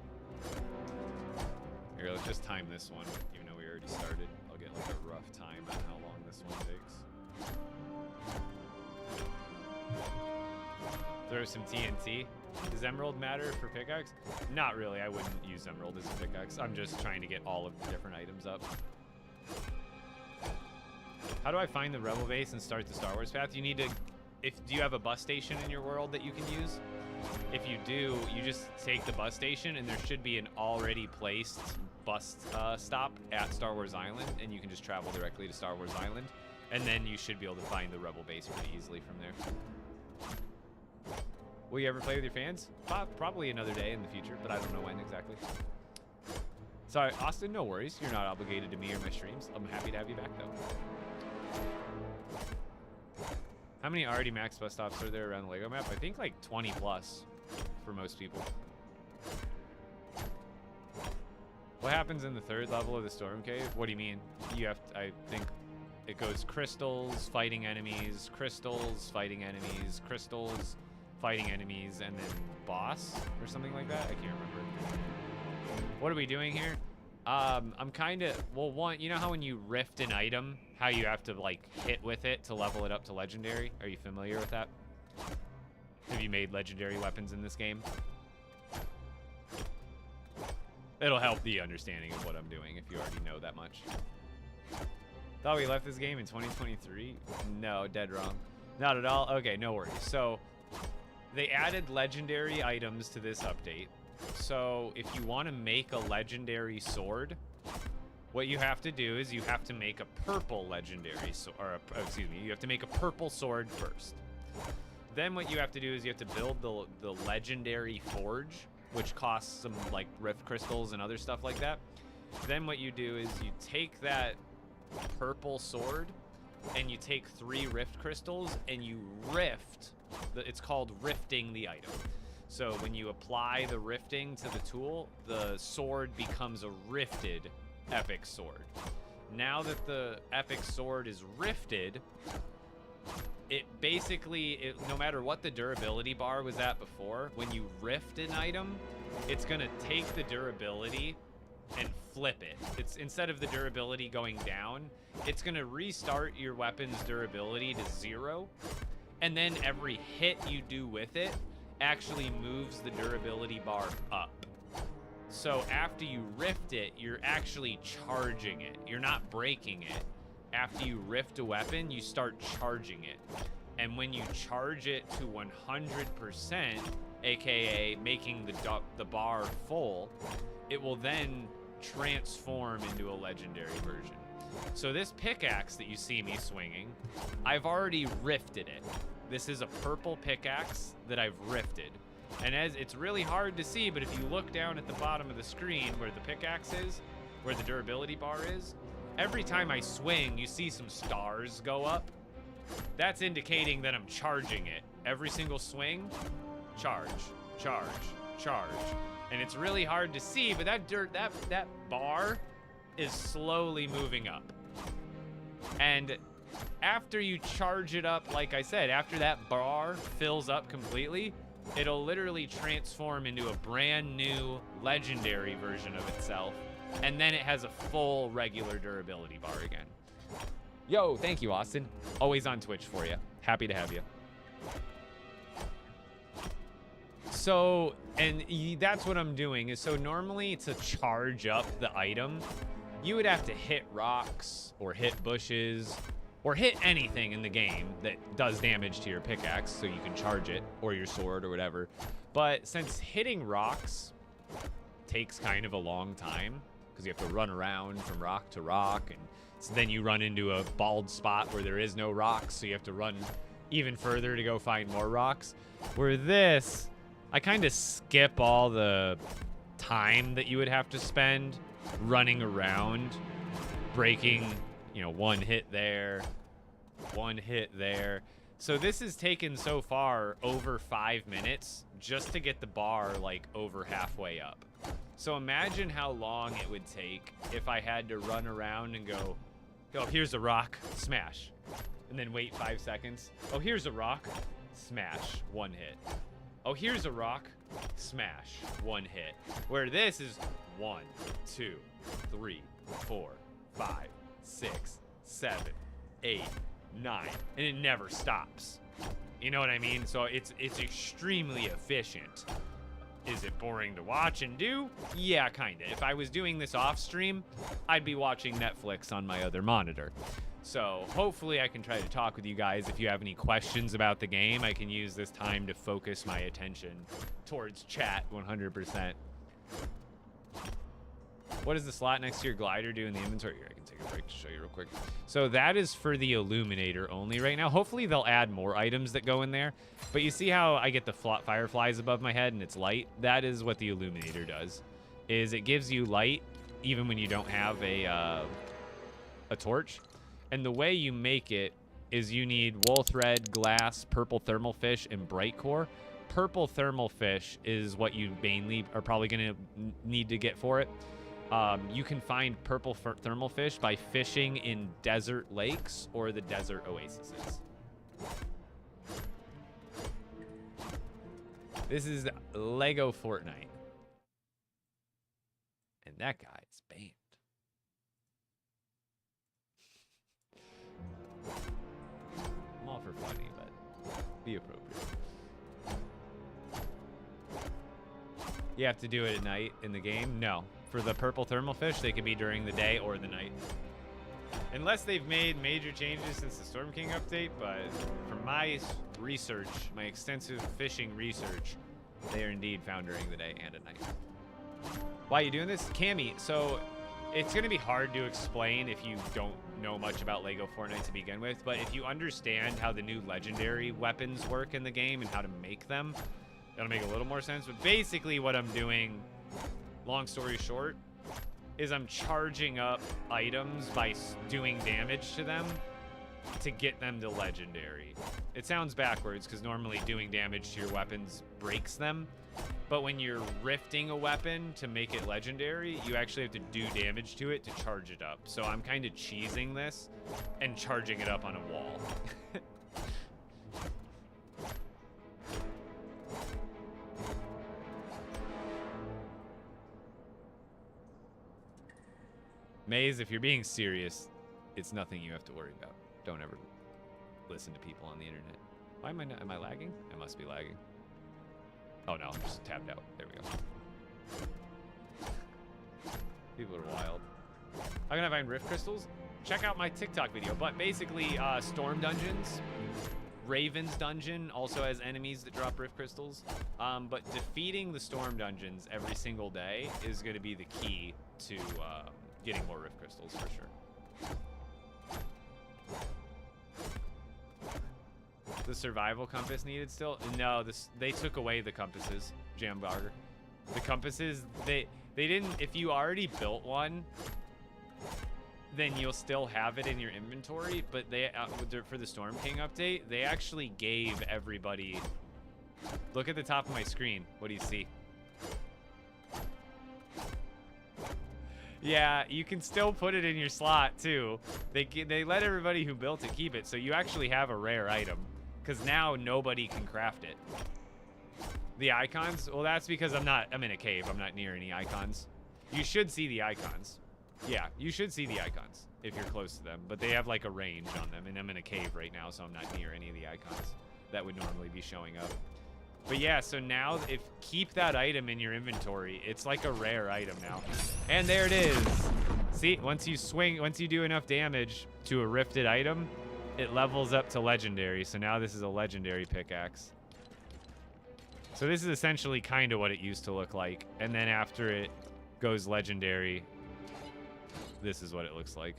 Here, let's just time this one, even though we already started. I'll get like a rough time on how long this one takes. Throw some TNT. Does emerald matter for pickaxe? Not really. I wouldn't use emerald as a pickaxe. I'm just trying to get all of the different items up. How do I find the rebel base and start the Star Wars path? You need to... do you have a bus station in your world that you can use? If you do, you just take the bus station, and there should be an already placed bus stop at Star Wars Island, and you can just travel directly to Star Wars Island, and then you should be able to find the rebel base pretty easily from there. Will you ever play with your fans? Probably another day in the future, but I don't know when exactly. Sorry, Austin, no worries. You're not obligated to me or my streams. I'm happy to have you back, though. How many already max bus stops are there around the LEGO map? I think like 20 plus for most people. What happens in the 3rd level of the Storm Cave? What do you mean? You have to, I think it goes crystals, fighting enemies, crystals, fighting enemies, crystals, fighting enemies, and then boss or something like that. I can't remember. What are we doing here? I'm kind of, well, one, you know how when you rift an item, how you have to like hit with it to level it up to legendary? Are you familiar with that? Have you made legendary weapons in this game? It'll help the understanding of what I'm doing if you already know that much. Thought we left this game in 2023? No, dead wrong. Not at all? Okay, no worries. So, they added legendary items to this update. So, if you want to make a legendary sword, what you have to do is you have to make a purple legendary, excuse me, you have to make a purple sword first. Then what you have to do is you have to build the legendary forge, which costs some like rift crystals and other stuff like that. Then what you do is you take that purple sword and you take 3 rift crystals and you rift. It's called rifting the item. So when you apply the rifting to the tool, the sword becomes a rifted epic sword. Now that the epic sword is rifted, it basically, no matter what the durability bar was at before, when you rift an item, it's gonna take the durability and flip it. It's instead of the durability going down, it's gonna restart your weapon's durability to 0, and then every hit you do with it actually moves the durability bar up. So after you rift it, you're actually charging it. You're not breaking it. After you rift a weapon, you start charging it. And when you charge it to 100%, aka making the bar full, it will then transform into a legendary version. So this pickaxe that you see me swinging, I've already rifted it. This is a purple pickaxe that I've rifted. And as it's really hard to see, but if you look down at the bottom of the screen where the pickaxe is, where the durability bar is, every time I swing, you see some stars go up. That's indicating that I'm charging it. Every single swing, charge, charge, charge. And it's really hard to see, but that bar is slowly moving up. And after you charge it up, like I said, after that bar fills up completely, it'll literally transform into a brand new legendary version of itself. And then it has a full regular durability bar again. Yo, thank you, Austin. Always on Twitch for you. Happy to have you. So, and that's what I'm doing. Is so normally to charge up the item, you would have to hit rocks or hit bushes or hit anything in the game that does damage to your pickaxe so you can charge it, or your sword or whatever. But since hitting rocks takes kind of a long time, because you have to run around from rock to rock, and so then you run into a bald spot where there is no rocks, so you have to run even further to go find more rocks. Where this, I kind of skip all the time that you would have to spend running around, breaking, you know, one hit there, one hit there. So this has taken so far over 5 minutes just to get the bar like over halfway up. So imagine how long it would take if I had to run around and go, oh, here's a rock, smash. And then wait 5 seconds. Oh, here's a rock, smash, one hit. Oh, here's a rock, smash, one hit. Where this is 1, 2, 3, 4, 5, 6, 7, 8, 9, and it never stops. You know what I mean? So it's extremely efficient. Is it boring to watch and do? Yeah, kinda. If I was doing this off stream, I'd be watching Netflix on my other monitor. So hopefully I can try to talk with you guys. If you have any questions about the game, I can use this time to focus my attention towards chat 100%. What does the slot next to your glider do in the inventory? Here, I can take a break to show you real quick. So that is for the Illuminator only right now. Hopefully they'll add more items that go in there. But you see how I get the fireflies above my head and it's light? That is what the Illuminator does. Is it gives you light even when you don't have a torch. And the way you make it is you need wool thread, glass, purple thermal fish, and bright core. Purple thermal fish is what you mainly are probably going to need to get for it. You can find purple thermal fish by fishing in desert lakes or the desert oases. This is LEGO Fortnite. And that guy is banned. I'm all for funny, but be appropriate. You have to do it at night in the game? No. For the purple thermal fish, they can be during the day or the night. Unless they've made major changes since the Storm King update, but from my research, my extensive fishing research, they are indeed found during the day and at night. Why are you doing this? Cammy, so It's going to be hard to explain if you don't know much about LEGO Fortnite to begin with, but if you understand how the new legendary weapons work in the game and how to make them, that'll make a little more sense. But basically what I'm doing, long story short, is I'm charging up items by doing damage to them to get them to legendary. It sounds backwards because normally doing damage to your weapons breaks them. But when you're rifting a weapon to make it legendary, you actually have to do damage to it to charge it up. So I'm kind of cheesing this and charging it up on a wall. Maze, if you're being serious, it's nothing you have to worry about. Don't ever listen to people on the internet. Why am I not, am I lagging? I must be lagging. Oh no, I'm just tapped out. There we go. People are wild. How can I find rift crystals? Check out my TikTok video. But basically, storm dungeons, Raven's dungeon also has enemies that drop rift crystals. But defeating the storm dungeons every single day is going to be the key to getting more rift crystals for sure. The survival compass needed still? No, they took away the compasses, Jambarger. The compasses, they didn't, if you already built one, then you'll still have it in your inventory, but they, for the Storm King update, they actually gave everybody, look at the top of my screen, what do you see? Yeah, you can still put it in your slot too. They let everybody who built it keep it, so you actually have a rare item. Because now nobody can craft it. The icons? Well, that's because I'm in a cave. I'm not near any icons. You should see the icons. Yeah, you should see the icons if you're close to them. But they have like a range on them. And I'm in a cave right now, so I'm not near any of the icons that would normally be showing up. But yeah, so now keep that item in your inventory. It's like a rare item now. And there it is. See, once you do enough damage to a rifted item, it levels up to legendary. So now this is a legendary pickaxe. So this is essentially kind of what it used to look like. And then after it goes legendary, this is what it looks like.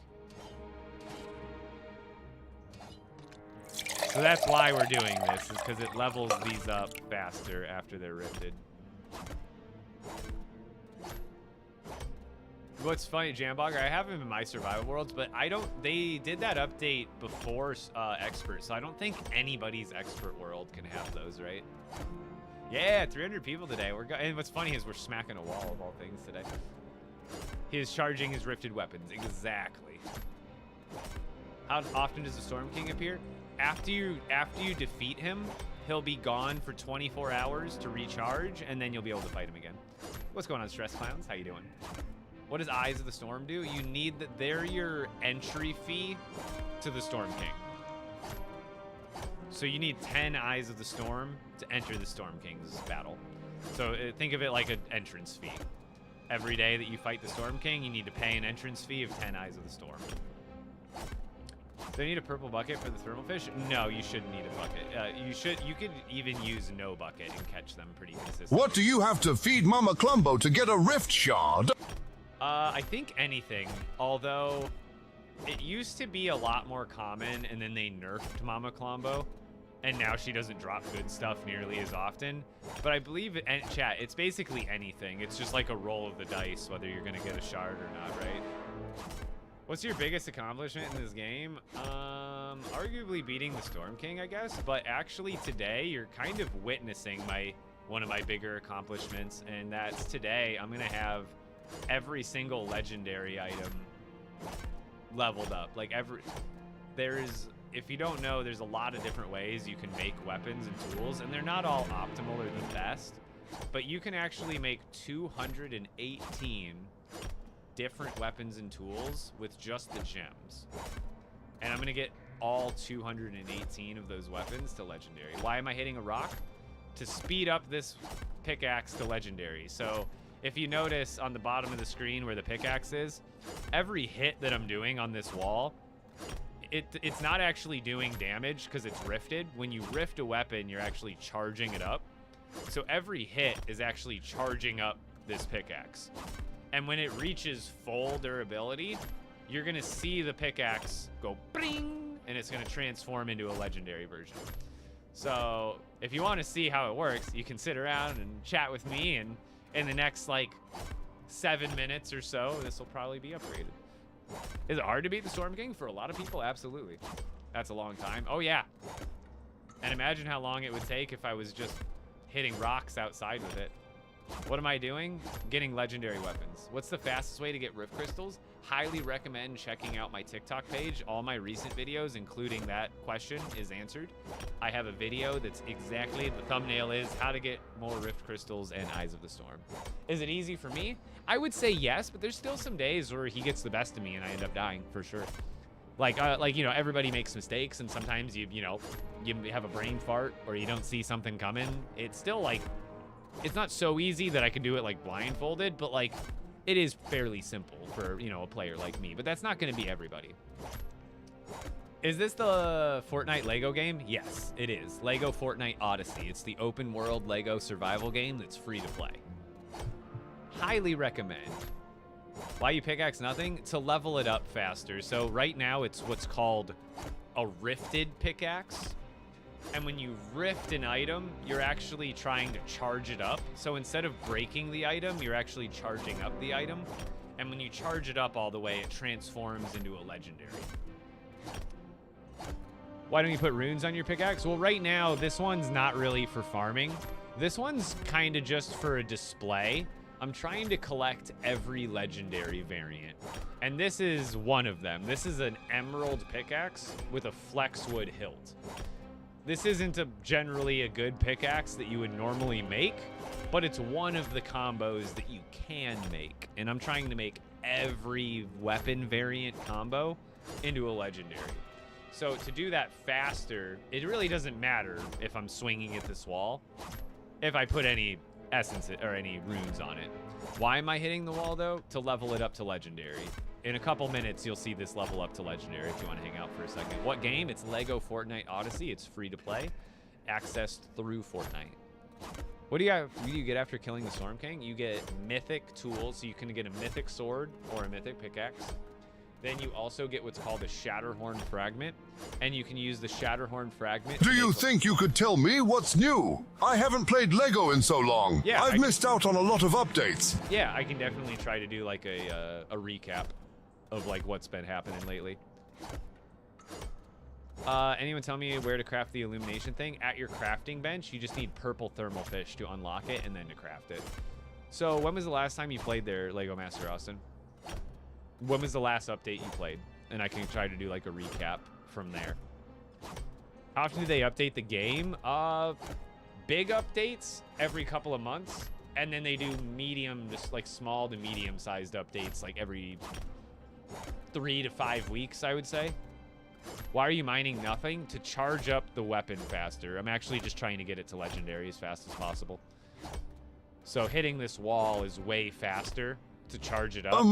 So that's why we're doing this, is because it levels these up faster after they're rifted. What's funny, Jambogger, I have them in my survival worlds, but they did that update before expert, so I don't think anybody's expert world can have those, right? Yeah, 300 people today. And what's funny is we're smacking a wall of all things today. He is charging his rifted weapons, exactly. How often does the Storm King appear? After you defeat him, he'll be gone for 24 hours to recharge, and then you'll be able to fight him again. What's going on, Stress Clowns? How you doing? What does Eyes of the Storm do? You need that. They're your entry fee to the Storm King. So you need 10 Eyes of the Storm to enter the Storm King's battle. So think of it like an entrance fee. Every day that you fight the Storm King, you need to pay an entrance fee of 10 Eyes of the Storm. Do you need a purple bucket for the thermal fish? No, you shouldn't need a bucket. You could even use no bucket and catch them pretty consistently. What do you have to feed Mama Clumbo to get a rift shard? I think anything, although it used to be a lot more common, and then they nerfed Mama Colombo, and now she doesn't drop good stuff nearly as often. But I believe, chat, it's basically anything. It's just like a roll of the dice, whether you're gonna get a shard or not, right? What's your biggest accomplishment in this game? Arguably beating the Storm King, I guess. But actually today, you're kind of witnessing one of my bigger accomplishments, and that's today I'm gonna have every single legendary item leveled up. Like if you don't know, there's a lot of different ways you can make weapons and tools, and they're not all optimal or the best, but you can actually make 218 different weapons and tools with just the gems. And I'm gonna get all 218 of those weapons to legendary. Why am I hitting a rock? To speed up this pickaxe to legendary. So if you notice on the bottom of the screen where the pickaxe is, every hit that I'm doing on this wall, it's not actually doing damage because it's rifted. When you rift a weapon, you're actually charging it up. So every hit is actually charging up this pickaxe. And when it reaches full durability, you're going to see the pickaxe go bring, and it's going to transform into a legendary version. So if you want to see how it works, you can sit around and chat with me, and in the next like 7 minutes or so, this will probably be upgraded. Is it hard to beat the Storm King? For a lot of people, absolutely. That's a long time. Oh yeah. And imagine how long it would take if I was just hitting rocks outside with it. What am I doing? Getting legendary weapons. What's the fastest way to get rift crystals? Highly recommend checking out my TikTok page. All my recent videos, including that question, is answered. I have a video that's exactly, the thumbnail is how to get more rift crystals and Eyes of the Storm. Is it easy for me? I would say yes, but there's still some days where he gets the best of me and I end up dying for sure. Like you know, everybody makes mistakes, and sometimes you have a brain fart or you don't see something coming. It's still like, it's not so easy that I can do it like blindfolded, but like it is fairly simple for, you know, a player like me, but that's not going to be everybody. Is this the Fortnite Lego game? Yes, it is. LEGO Fortnite Odyssey. It's the open world Lego survival game that's free to play. Highly recommend. Why you pickaxe nothing? To level it up faster. So right now it's what's called a rifted pickaxe. And when you rift an item, you're actually trying to charge it up. So instead of breaking the item, you're actually charging up the item. And when you charge it up all the way, it transforms into a legendary. Why don't you put runes on your pickaxe? Well, right now, this one's not really for farming. This one's kind of just for a display. I'm trying to collect every legendary variant. And this is one of them. This is an emerald pickaxe with a flexwood hilt. This isn't generally a good pickaxe that you would normally make, but it's one of the combos that you can make. And I'm trying to make every weapon variant combo into a legendary. So to do that faster, it really doesn't matter if I'm swinging at this wall, if I put any essence or any runes on it. Why am I hitting the wall though? To level it up to legendary. In a couple minutes, you'll see this level up to legendary if you want to hang out for a second. What game? It's LEGO Fortnite Odyssey. It's free to play, accessed through Fortnite. What do you get after killing the Storm King? You get mythic tools, so you can get a mythic sword or a mythic pickaxe. Then you also get what's called a Shatterhorn fragment, and you can use the Shatterhorn fragment. Do you think you could tell me what's new? I haven't played Lego in so long. Yeah, I've missed out on a lot of updates. Yeah, I can definitely try to do like a recap of like what's been happening lately. Anyone tell me where to craft the illumination thing? At your crafting bench, you just need purple thermal fish to unlock it and then to craft it. So when was the last time you played there, Lego Master Austin? When was the last update you played? And I can try to do like a recap from there. How often do they update the game? Big updates every couple of months. And then they do medium, just like small to medium sized updates like every 3 to 5 weeks, I would say. Why are you mining nothing? To charge up the weapon faster. I'm actually just trying to get it to legendary as fast as possible. So hitting this wall is way faster to charge it up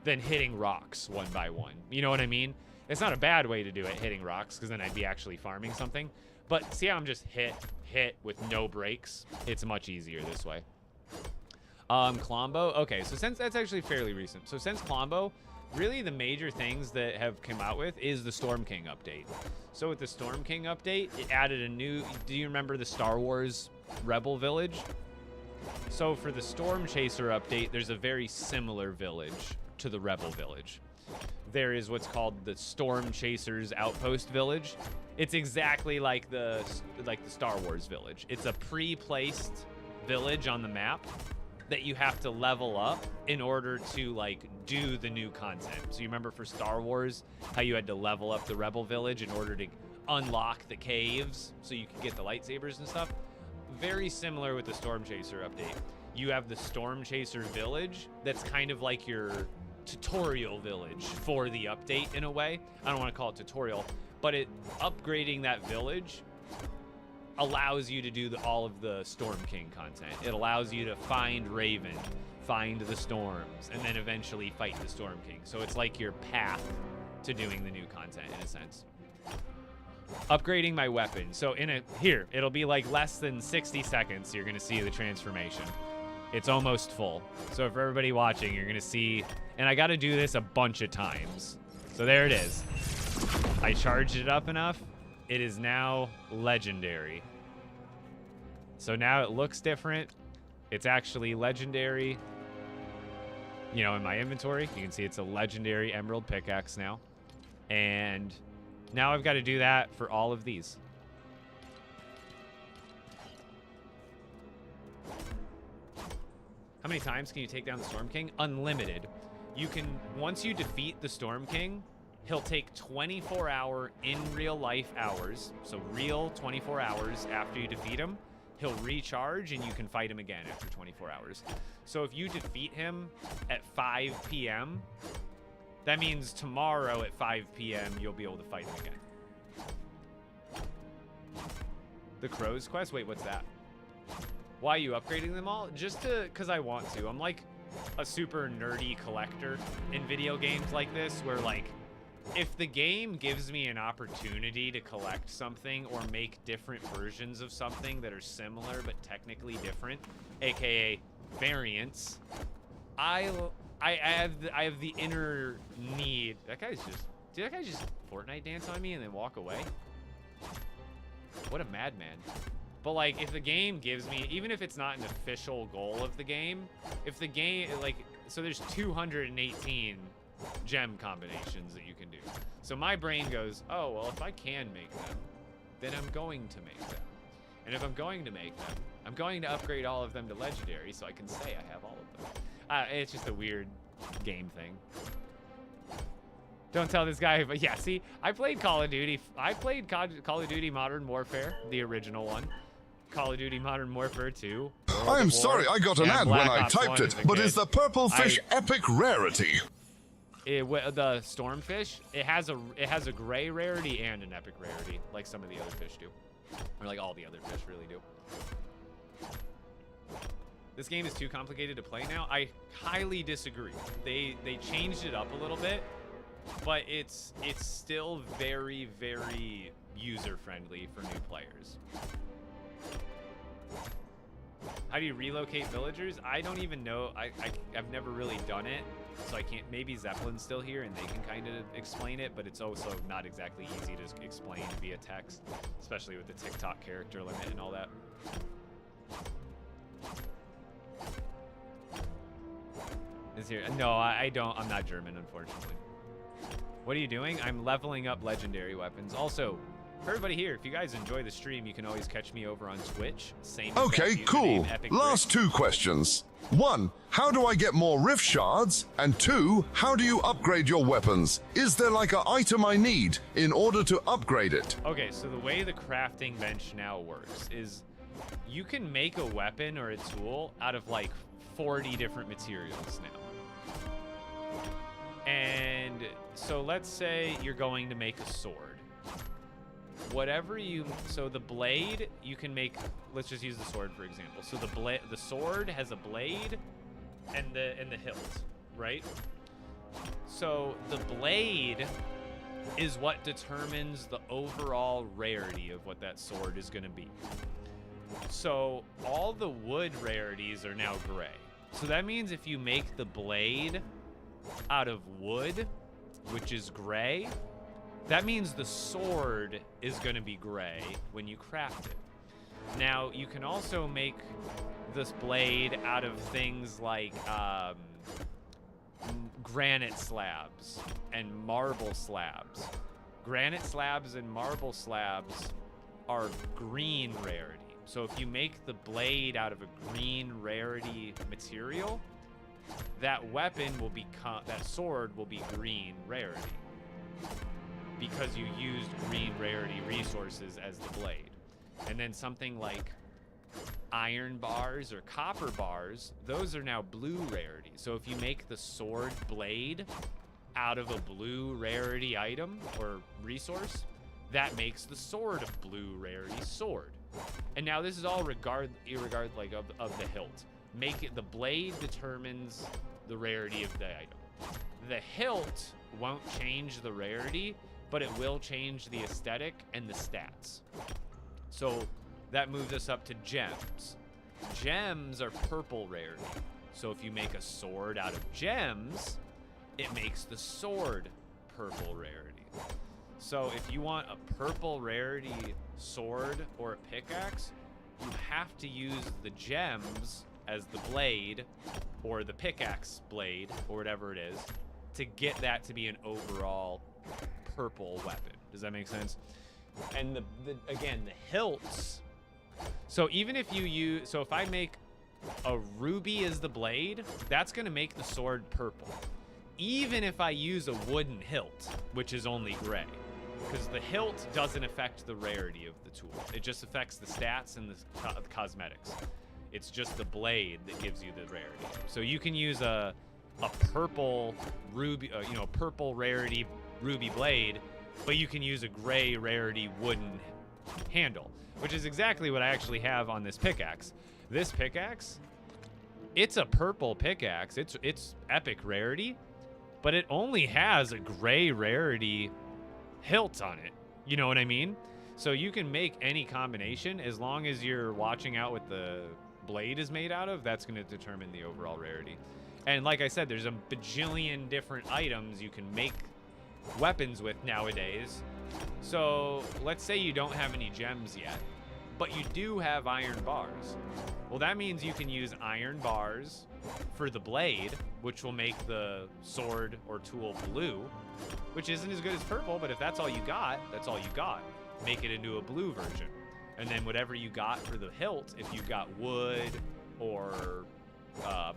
than hitting rocks one by one. You know what I mean? It's not a bad way to do it, hitting rocks, because then I'd be actually farming something. But see how I'm just hit with no breaks? It's much easier this way. Klombo. Okay, so since that's actually fairly recent. So since Klombo, really the major things that have come out with is the Storm King update. So with the Storm King update, it added a new, do you remember the Star Wars Rebel Village? So for the Storm Chaser update, there's a very similar village to the Rebel Village. There is what's called the Storm Chasers Outpost Village. It's exactly like the Star Wars Village. It's a pre-placed village on the map that you have to level up in order to like do the new content. So you remember for Star Wars how you had to level up the Rebel Village in order to unlock the caves so you could get the lightsabers and stuff? Very similar with the Storm Chaser update. You have the Storm Chaser Village that's kind of like your tutorial village for the update in a way. I don't want to call it tutorial, but upgrading that village allows you to do all of the Storm King content. It allows you to find Raven, find the storms, and then eventually fight the Storm King. So it's like your path to doing the new content in a sense. Upgrading my weapon. So it'll be like less than 60 seconds. You're going to see the transformation. It's almost full. So for everybody watching, you're going to see, and I got to do this a bunch of times. So there it is. I charged it up enough. It is now legendary. So now it looks different. It's actually legendary. You know, in my inventory, you can see it's a legendary emerald pickaxe now. And now I've got to do that for all of these. How many times can you take down the Storm King? Unlimited. You can, once you defeat the Storm King, he'll take 24-hour in real life hours. So real 24 hours after you defeat him. He'll recharge and you can fight him again after 24 hours. So if you defeat him at 5 p.m., that means tomorrow at 5 p.m. you'll be able to fight him again. The Crows quest? Wait, what's that? Why are you upgrading them all? Just because I want to. I'm like a super nerdy collector in video games like this, where like, if the game gives me an opportunity to collect something or make different versions of something that are similar but technically different, aka variants, I have the inner need. Did that guy just Fortnite dance on me and then walk away? What a madman. But like, if the game gives me, even if it's not an official goal of the game, if the game, like, so there's 218 gem combinations that you can do. So my brain goes, oh, well, if I can make them, then I'm going to make them. And if I'm going to make them, I'm going to upgrade all of them to legendary so I can say I have all of them. It's just a weird game thing. Don't tell this guy, but yeah, see, I played Call of Duty. I played Call of Duty Modern Warfare, the original one. Call of Duty Modern Warfare 2. I'm sorry, I got an ad when I typed it, but is the purple fish epic rarity? The Stormfish, it has a gray rarity and an epic rarity, like some of the other fish do. Or like all the other fish really do. This game is too complicated to play now. I highly disagree. They changed it up a little bit, but it's still very, very user-friendly for new players. How do you relocate villagers? I don't even know. I've never really done it, so I can't. Maybe Zeppelin's still here and they can kind of explain it, but it's also not exactly easy to explain via text, especially with the TikTok character limit and all that. Is here? No, I don't. I'm not German, unfortunately. What are you doing? I'm leveling up legendary weapons. Also, for everybody here, if you guys enjoy the stream, you can always catch me over on Twitch. Same. Okay, cool. Last two questions. 1, how do I get more rift shards? And 2, how do you upgrade your weapons? Is there like an item I need in order to upgrade it? Okay, so the way the crafting bench now works is you can make a weapon or a tool out of like 40 different materials now. And so let's say you're going to make a sword. Whatever you, so the blade, you can make, let's just use the sword for example. So the sword has a blade and the hilt, right? So the blade is what determines the overall rarity of what that sword is going to be. So all the wood rarities are now gray. So that means if you make the blade out of wood, which is gray, that means the sword is going to be gray when you craft it. Now, you can also make this blade out of things like granite slabs and marble slabs. Granite slabs and marble slabs are green rarity. So if you make the blade out of a green rarity material, that weapon will become, that sword will be green rarity, because you used green rarity resources as the blade. And then something like iron bars or copper bars, those are now blue rarity. So if you make the sword blade out of a blue rarity item or resource, that makes the sword a blue rarity sword. And now this is all irregard like of the hilt. Make it, the blade determines the rarity of the item. The hilt won't change the rarity, but it will change the aesthetic and the stats. So that moves us up to gems. Gems are purple rarity. So if you make a sword out of gems, it makes the sword purple rarity. So if you want a purple rarity sword or a pickaxe, you have to use the gems as the blade or the pickaxe blade or whatever it is to get that to be an overall purple weapon. Does that make sense? And again, the hilts. So even if you use, so if I make a ruby as the blade, that's going to make the sword purple. Even if I use a wooden hilt, which is only gray, because the hilt doesn't affect the rarity of the tool. It just affects the stats and the cosmetics. It's just the blade that gives you the rarity. So you can use a purple ruby, purple rarity ruby blade, but you can use a gray rarity wooden handle, which is exactly what I actually have on this pickaxe. This pickaxe, it's a purple pickaxe. It's epic rarity, but it only has a gray rarity hilt on it. You know what I mean? So you can make any combination as long as you're watching out what the blade is made out of. That's going to determine the overall rarity. And like I said, there's a bajillion different items you can make weapons with nowadays. So let's say you don't have any gems yet, but you do have iron bars. Well, that means you can use iron bars for the blade, which will make the sword or tool blue, which isn't as good as purple, but if that's all you got, that's all you got. Make it into a blue version. And then whatever you got for the hilt, if you got wood or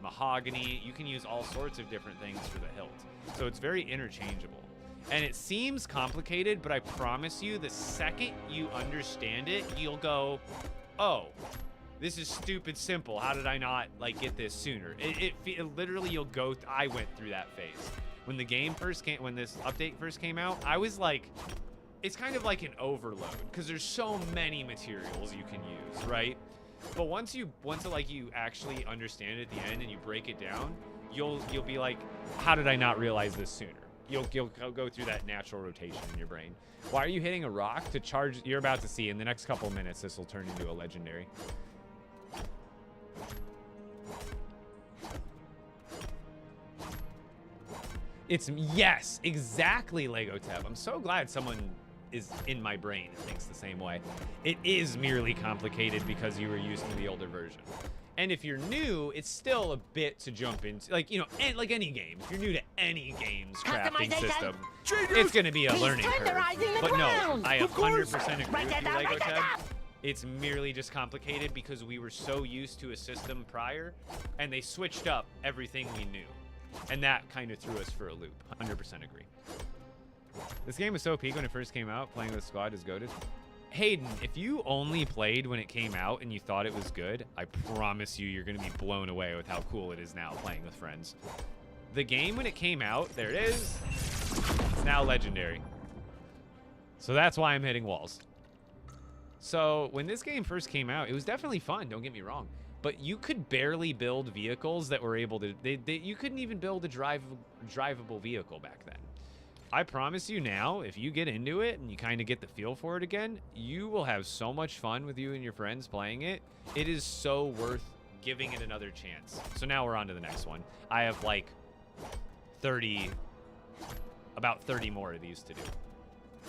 mahogany, you can use all sorts of different things for the hilt. So it's very interchangeable. And it seems complicated, but I promise you, the second you understand it, you'll go, oh, this is stupid simple. How did I not get this sooner? It literally, you'll go. I went through that phase when the game first came. When this update first came out, I was like, it's kind of like an overload because there's so many materials you can use, right? But once you actually understand it at the end and you break it down, you'll be like, how did I not realize this sooner? You'll go through that natural rotation in your brain. Why are you hitting a rock to charge? You're about to see in the next couple of minutes, this will turn into a legendary. Yes, exactly, Lego Tab. I'm so glad someone is in my brain and thinks the same way. It is merely complicated because you were used to the older version. And if you're new, it's still a bit to jump into, like any game. If you're new to any game's crafting system, it's going to be a learning curve. But no, I 100% agree with you, Lego Ted. It's merely just complicated because we were so used to a system prior, and they switched up everything we knew. And that kind of threw us for a loop. 100% agree. This game was so peak when it first came out. Playing with squad is goated. Hayden, if you only played when it came out and you thought it was good, I promise you're going to be blown away with how cool it is now playing with friends. The game, when it came out, there it is. It's now legendary. So that's why I'm hitting walls. So when this game first came out, it was definitely fun, don't get me wrong. But you could barely build vehicles that were able to... you couldn't even build a drivable vehicle back then. I promise you now, if you get into it and you kind of get the feel for it again, you will have so much fun with you and your friends playing it. It is so worth giving it another chance. So now we're on to the next one. I have like about 30 more of these to do.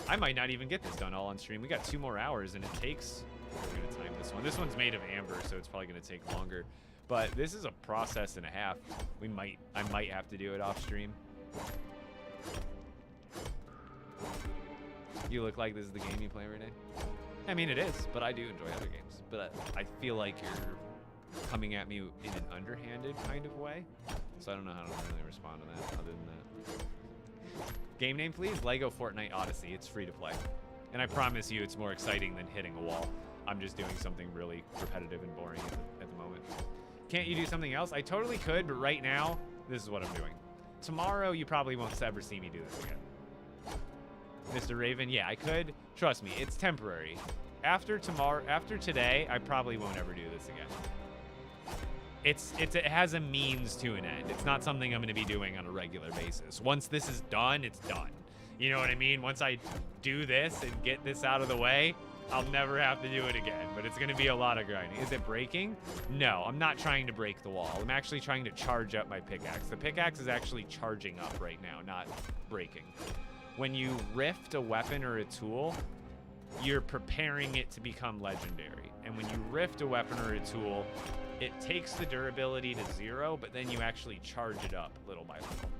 I might not even get this done all on stream. We got 2 more hours and it takes... We're going to time this one. This one's made of amber, so it's probably going to take longer. But this is a process and a half. I might have to do it off stream. You look like this is the game you play every day. I mean, it is, but I do enjoy other games. But I feel like you're coming at me in an underhanded kind of way. So I don't know how to really respond to that other than that. Game name, please? LEGO Fortnite Odyssey. It's free to play. And I promise you it's more exciting than hitting a wall. I'm just doing something really repetitive and boring at the moment. Can't you do something else? I totally could, but right now, this is what I'm doing. Tomorrow, you probably won't ever see me do this again. Mr. Raven, yeah, I could. Trust me, it's temporary. After today, I probably won't ever do this again. It has a means to an end. It's not something I'm going to be doing on a regular basis. Once this is done, it's done. You know what I mean? Once I do this and get this out of the way, I'll never have to do it again, but it's gonna be a lot of grinding. Is it breaking? No, I'm not trying to break the wall. I'm actually trying to charge up my pickaxe. The pickaxe is actually charging up right now, not breaking. When you rift a weapon or a tool, you're preparing it to become legendary. And when you rift a weapon or a tool, it takes the durability to 0, but then you actually charge it up little by little.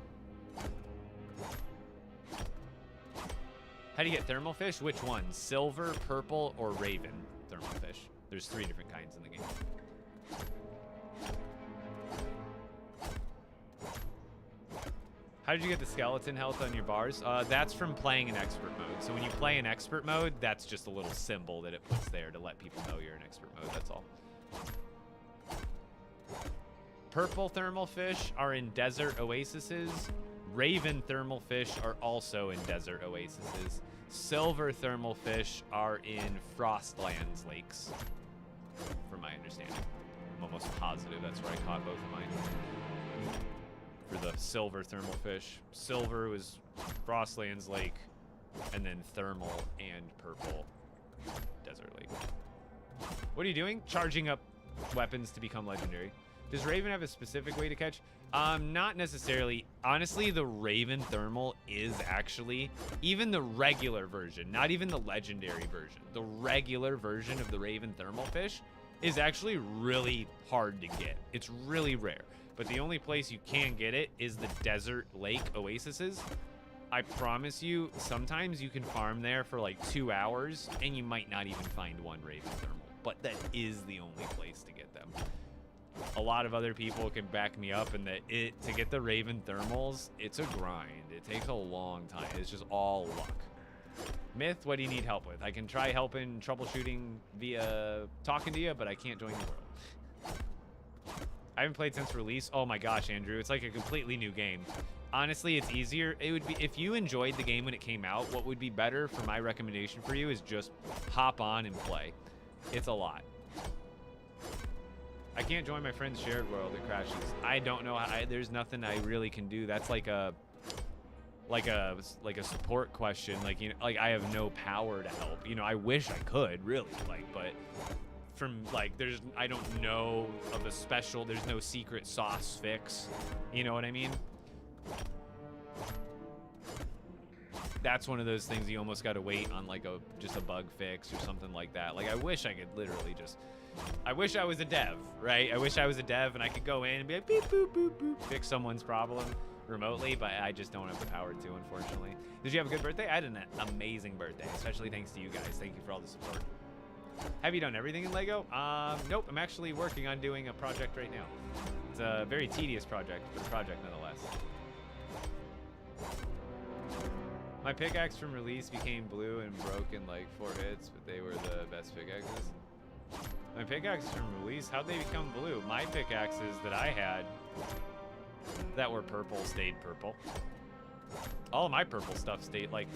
How do you get thermal fish? Which one? Silver, purple, or raven thermal fish? There's 3 different kinds in the game. How did you get the skeleton health on your bars? That's from playing in expert mode. So when you play in expert mode, that's just a little symbol that it puts there to let people know you're in expert mode. That's all. Purple thermal fish are in desert oases. Raven thermal fish are also in desert oases. Silver thermal fish are in Frostlands lakes, from my understanding. I'm almost positive that's where I caught both of mine. For the silver thermal fish. Silver was Frostlands lake, and then thermal and purple desert lake. What are you doing? Charging up weapons to become legendary. Does Raven have a specific way to catch? Not necessarily. Honestly, the Raven thermal is actually, even the regular version, not even the legendary version, the regular version of the Raven thermal fish is actually really hard to get. It's really rare. But the only place you can get it is the desert lake oases. I promise you, sometimes you can farm there for like 2 hours and you might not even find one Raven thermal. But that is the only place to get them. A lot of other people can back me up in that to get the Raven thermals, it's a grind. It takes a long time. It's just all luck. Myth, what do you need help with? I can try helping troubleshooting via talking to you, but I can't join the world. I haven't played since release. Oh my gosh, Andrew, it's like a completely new game. Honestly, it's easier. It would be, if you enjoyed the game when it came out, what would be better for my recommendation for you is just hop on and play. It's a lot. I can't join my friend's shared world. It crashes. I don't know. There's nothing I really can do. That's like a support question. Like, you know, like I have no power to help. You know, I wish I could really, like, but from like I don't know of a special. There's no secret sauce fix. You know what I mean? That's one of those things you almost got to wait on, like just a bug fix or something like that. Like I wish I could literally just. I wish I was a dev, right? I wish I was a dev and I could go in and be like, beep, boop, boop, boop, fix someone's problem remotely, but I just don't have the power to, unfortunately. Did you have a good birthday? I had an amazing birthday, especially thanks to you guys. Thank you for all the support. Have you done everything in LEGO? Nope. I'm actually working on doing a project right now. It's a very tedious project, but a project nonetheless. My pickaxe from release became blue and broke in like 4 hits, but they were the best pickaxes. My pickaxes from release, how'd they become blue? My pickaxes that I had that were purple stayed purple. All of my purple stuff stayed, like,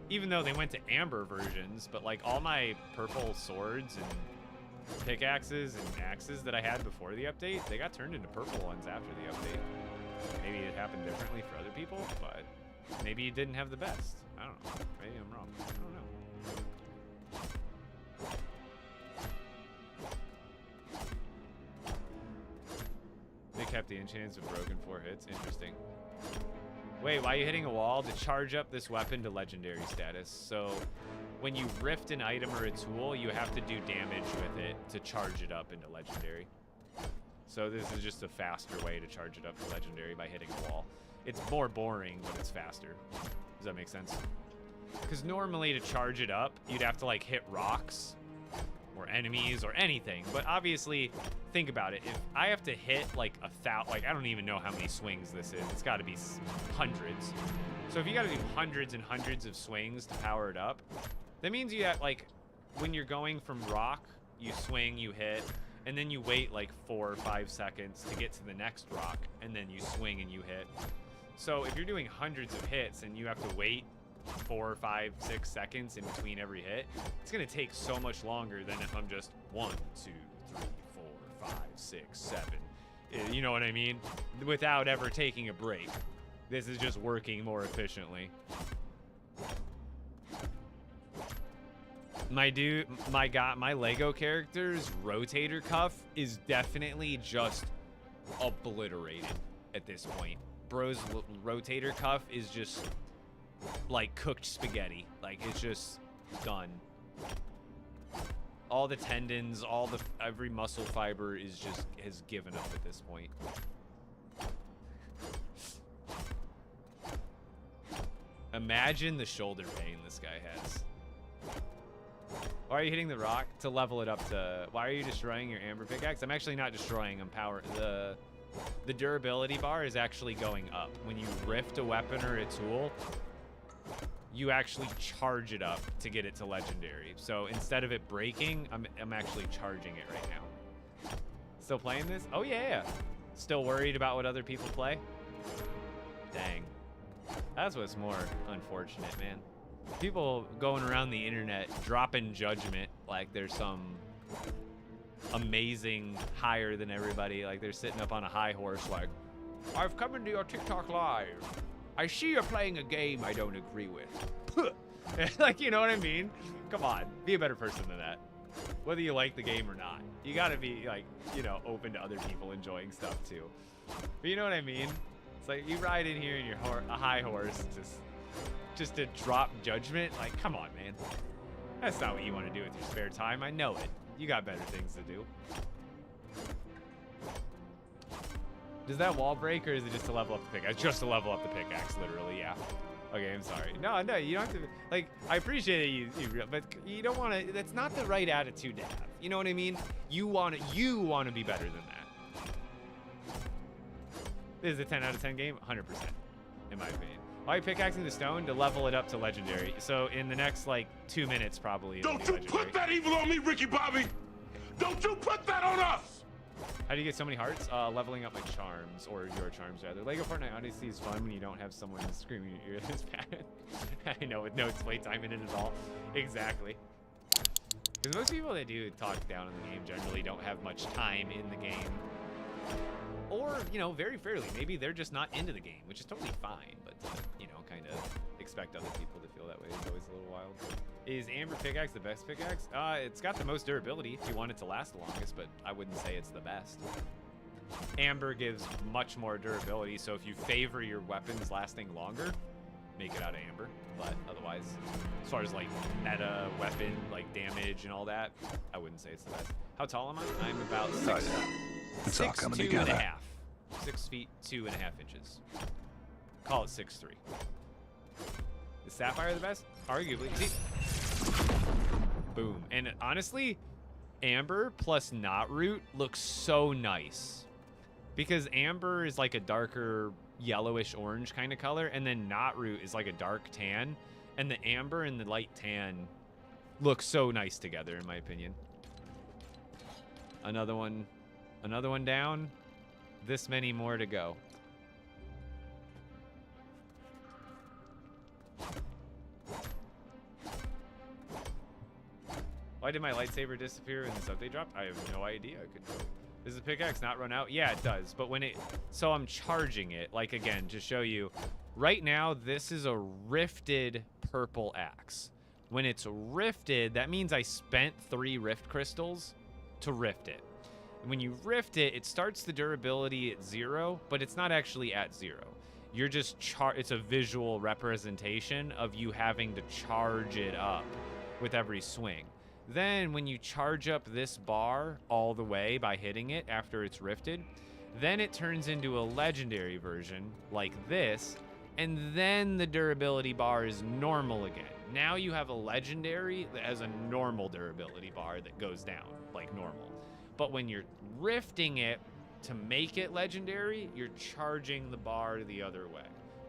even though they went to amber versions, but like all my purple swords and pickaxes and axes that I had before the update, they got turned into purple ones after the update. Maybe it happened differently for other people, but maybe you didn't have the best. I don't know. Maybe I'm wrong. I don't know. They kept the enchants with broken 4 hits. Interesting. Wait, why are you hitting a wall? To charge up this weapon to legendary status. So when you rift an item or a tool, you have to do damage with it to charge it up into legendary. So this is just a faster way to charge it up to legendary by hitting a wall. It's more boring, but it's faster. Does that make sense? Because normally to charge it up, you'd have to like hit rocks or enemies or anything. But obviously, think about it. If I have to hit like I don't even know how many swings this is. It's got to be hundreds. So if you got to do hundreds and hundreds of swings to power it up, that means you have like, when you're going from rock, you swing, you hit, and then you wait like 4 or 5 seconds to get to the next rock, and then you swing and you hit. So if you're doing hundreds of hits and you have to wait 4, 5, 6 seconds in between every hit, it's gonna take so much longer than if I'm just 1, 2, 3, 4, 5, 6, 7. You know what I mean? Without ever taking a break. This is just working more efficiently. My Lego character's rotator cuff is definitely just obliterated at this point. Bro's rotator cuff is just like cooked spaghetti. Like, it's just done. All the tendons, every muscle fiber has given up at this point. Imagine the shoulder pain this guy has. Why are you hitting the rock? To level it up to... Why are you destroying your amber pickaxe? I'm actually not destroying them. The durability bar is actually going up. When you rift a weapon or a tool, you actually charge it up to get it to legendary. So instead of it breaking, I'm actually charging it right now. Still playing this? Oh yeah. Still worried about what other people play? Dang. That's what's more unfortunate, man. People going around the internet dropping judgment like there's some amazing higher than everybody. Like they're sitting up on a high horse like, I've come into your TikTok live. I see you're playing a game I don't agree with. Like, you know what I mean? Come on, be a better person than that. Whether you like the game or not. You gotta be like, you know, open to other people enjoying stuff too. But you know what I mean? It's like you ride in here in your a high horse just to drop judgment. Like, come on, man. That's not what you want to do with your spare time. I know it. You got better things to do. Does that wall break, or is it just to level up the pickaxe? Just to level up the pickaxe, literally, yeah. Okay, I'm sorry. No, you don't have to, like, I appreciate it, but you don't want to, that's not the right attitude to have. You know what I mean? You want to be better than that. This is a 10 out of 10 game, 100%, in my opinion. Why are you pickaxing the stone? To level it up to legendary. So in the next, like, 2 minutes, probably. Don't you put that evil on me, Ricky Bobby! Don't you put that on us! How do you get so many hearts? Leveling up my charms, or your charms rather. LEGO Fortnite Odyssey is fun when you don't have someone screaming in your ear this bad. I know, with no display time in it at all. Exactly. Because most people that do talk down in the game generally don't have much time in the game. Or, you know, very fairly. Maybe they're just not into the game, which is totally fine. But, you know, kind of expect other people to feel that way. It's always a little wild. Is Amber pickaxe the best pickaxe? It's got the most durability if you want it to last the longest, but I wouldn't say it's the best. Amber gives much more durability, so if you favor your weapons lasting longer, make it out of amber. But otherwise, as far as like meta weapon, like damage and all that, I wouldn't say it's the best. How tall am I? I'm about 6 It's all coming 6'2" together. and a half. 6 feet 2.5 inches. Call it 6'3". Is Sapphire the best? Arguably. See? Boom. And honestly, Amber plus Knot Root looks so nice. Because Amber is like a darker yellowish orange kind of color, and then Knot Root is like a dark tan. And the Amber and the light tan look so nice together, in my opinion. Another one down. This many more to go. Why did my lightsaber disappear in this update drop? I have no idea. Does the pickaxe not run out? Yeah, it does. But when so I'm charging it. Like, again, to show you. Right now, this is a rifted purple axe. When it's rifted, that means I spent 3 rift crystals to rift it. And when you rift it, it starts the durability at 0, but it's not actually at 0. You're just it's a visual representation of you having to charge it up with every swing. Then when you charge up this bar all the way by hitting it after it's rifted, then it turns into a legendary version like this, and then the durability bar is normal again. Now you have a legendary that has a normal durability bar that goes down like normal. But when you're rifting it to make it legendary, you're charging the bar the other way.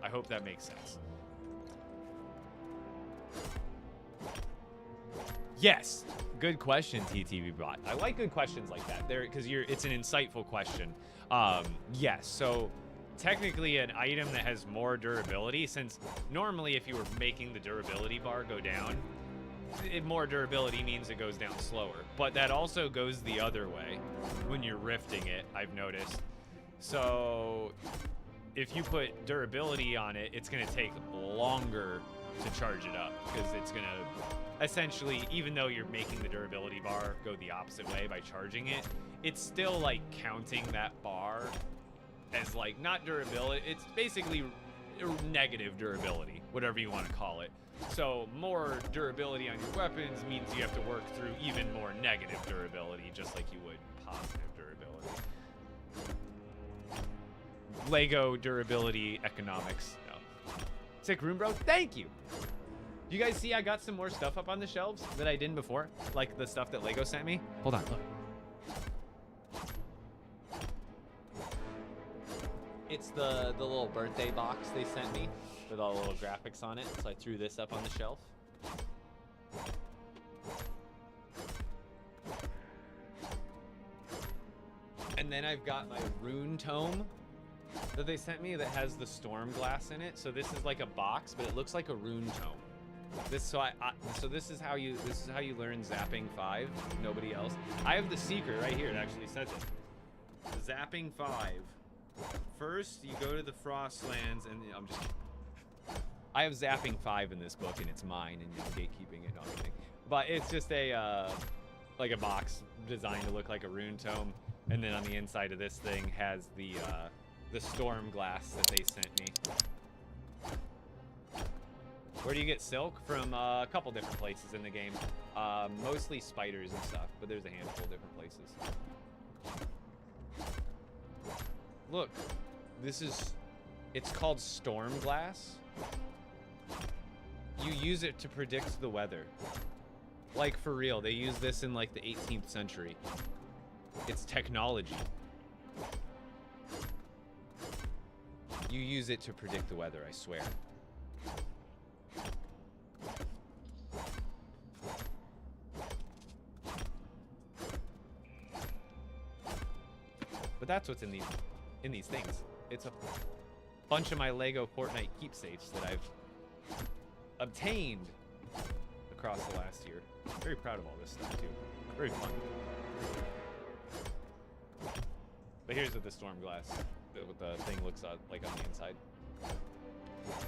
I hope that makes sense. Yes, good question, TTV bot. I like good questions like that. Because it's an insightful question. Yes, so technically an item that has more durability, since normally if you were making the durability bar go down, more durability means it goes down slower. But that also goes the other way when you're rifting it, I've noticed. So if you put durability on it, it's going to take longer to charge it up, because it's gonna essentially, even though you're making the durability bar go the opposite way by charging it, it's still like counting that bar as like not durability. It's basically negative durability, whatever you want to call it. So more durability on your weapons means you have to work through even more negative durability, just like you would positive durability. Lego durability economics. No. Sick room, bro. Thank you. You guys see I got some more stuff up on the shelves that I didn't before? Like the stuff that Lego sent me? Hold on, look. It's the little birthday box they sent me with all the little graphics on it. So I threw this up on the shelf. And then I've got my rune tome that they sent me that has the storm glass in it. So this is like a box, but it looks like a rune tome. So this is how you learn zapping 5. Nobody else. I have the secret right here. It actually says it. Zapping 5. First, you go to the Frostlands, and I'm just kidding. I have zapping 5 in this book, and it's mine, and you're gatekeeping it. No, I'm kidding. But it's just a like a box designed to look like a rune tome, and then on the inside of this thing has the storm glass that they sent me. Where do you get silk? From a couple different places in the game. Mostly spiders and stuff, but there's a handful of different places. Look, it's called storm glass. You use it to predict the weather. Like, for real, they use this in like the 18th century. It's technology. You use it to predict the weather, I swear. But that's what's in these things. It's a bunch of my LEGO Fortnite keepsakes that I've obtained across the last year. Very proud of all this stuff too. Very fun. But here's what the storm glass, what the thing looks like on the inside.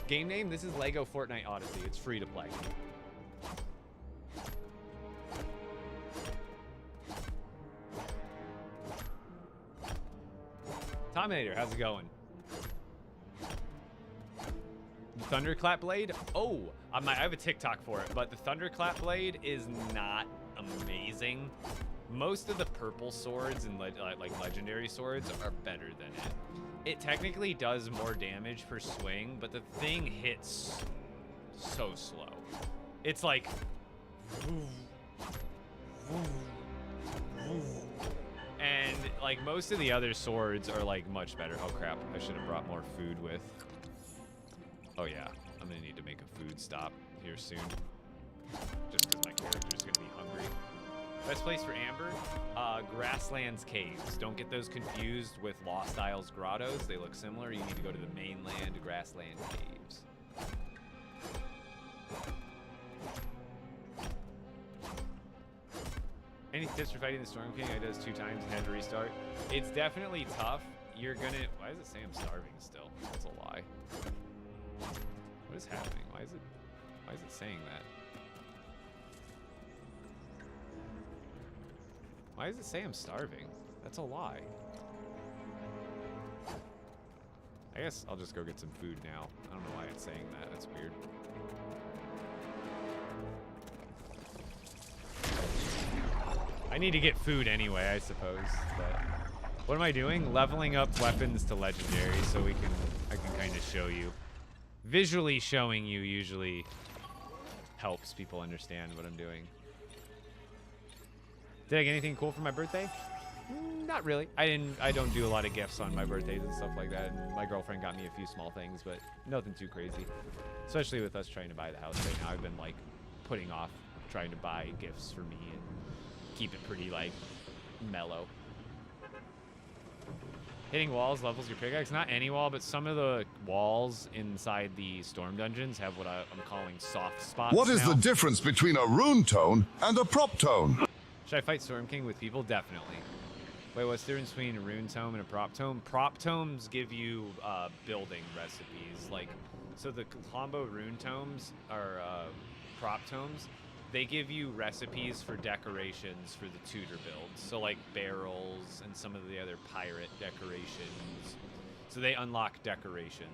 Game name, this is LEGO Fortnite Odyssey. It's free to play. Tominator, how's it going? Thunderclap Blade? Oh, I have a TikTok for it, but the Thunderclap Blade is not amazing. Most of the purple swords and like legendary swords are better than it. It technically does more damage per swing, but the thing hits so slow. It's like... And like most of the other swords are like much better. Oh crap, I should have brought more food with. Oh yeah, I'm gonna need to make a food stop here soon. Just because my character's gonna be hungry. Best place for Amber? Grasslands Caves. Don't get those confused with Lost Isles Grottos. They look similar. You need to go to the mainland Grassland Caves. Any tips for fighting the Storm King? I did this 2 times and had to restart. It's definitely tough. You're gonna... Why does it say I'm starving still? That's a lie. What is happening? Why is it saying that? Why does it say I'm starving? That's a lie. I guess I'll just go get some food now. I don't know why it's saying that. That's weird. I need to get food anyway, I suppose. But what am I doing? Leveling up weapons to legendary so I can kind of show you. Visually showing you usually helps people understand what I'm doing. Did I get anything cool for my birthday? Not really. I don't do a lot of gifts on my birthdays and stuff like that. And my girlfriend got me a few small things, but nothing too crazy. Especially with us trying to buy the house right now. I've been like putting off trying to buy gifts for me and keep it pretty like mellow. Hitting walls levels your pickaxe. Not any wall, but some of the walls inside the storm dungeons have what I'm calling soft spots. What is now. the difference between a rune tone and a prop tone? Should I fight Storm King with people? Definitely. Wait, what's the difference between a rune tome and a prop tome? Prop tomes give you building recipes. Like, so the combo rune tomes are prop tomes. They give you recipes for decorations for the tutor builds. So like barrels and some of the other pirate decorations. So they unlock decoration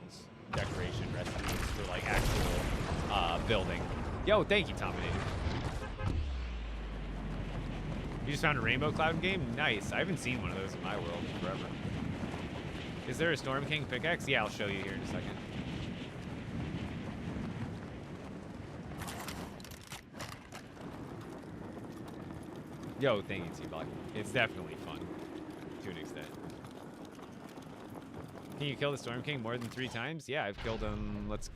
recipes for like actual building. Yo, thank you, Tominator. You just found a rainbow cloud game? Nice. I haven't seen one of those in my world in forever. Is there a Storm King pickaxe? Yeah, I'll show you here in a second. Yo, thank you, T-Block. It's definitely fun, to an extent. Can you kill the Storm King more than 3 times? Yeah, I've killed him. Let's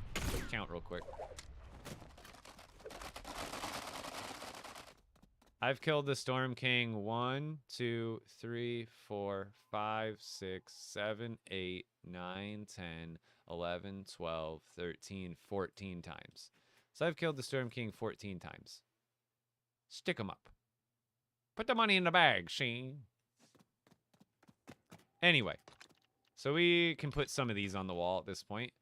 count real quick. I've killed the Storm King 1, 2, 3, 4, 5, 6, 7, 8, 9, 10, 11, 12, 13, 14 times. So I've killed the Storm King 14 times. Stick 'em up. Put the money in the bag, Sheen. Anyway, so we can put some of these on the wall at this point.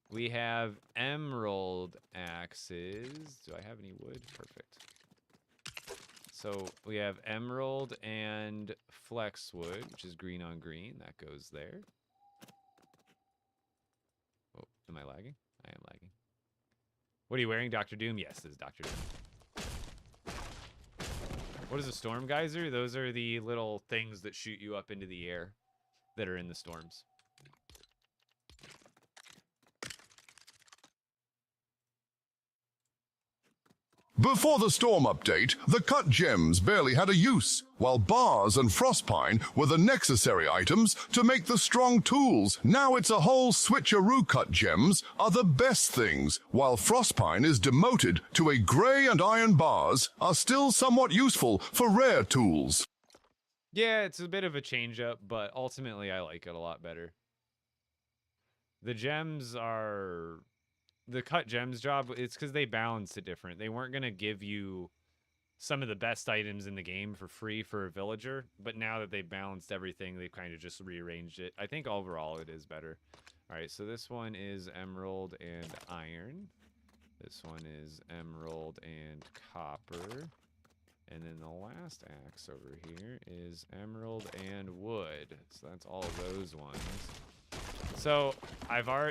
We have emerald axes. Do I have any wood? Perfect. So we have emerald and flex wood, which is green on green. That goes there. Oh, am I lagging? I am lagging. What are you wearing, Dr. Doom? Yes, this is Dr. Doom. What is a storm geyser? Those are the little things that shoot you up into the air that are in the storms. Before the storm update, the cut gems barely had a use, while bars and frostpine were the necessary items to make the strong tools. Now it's a whole switcheroo. Cut gems are the best things, while frostpine is demoted to a grey, and iron bars are still somewhat useful for rare tools. Yeah, it's a bit of a change up, but ultimately I like it a lot better. The gems are... The cut gems job, it's because they balanced it different. They weren't going to give you some of the best items in the game for free for a villager, but now that they balanced everything, they've kind of just rearranged it. I think overall it is better. All right, so this one is emerald and iron. This one is emerald and copper. And then the last axe over here is emerald and wood. So that's all those ones. So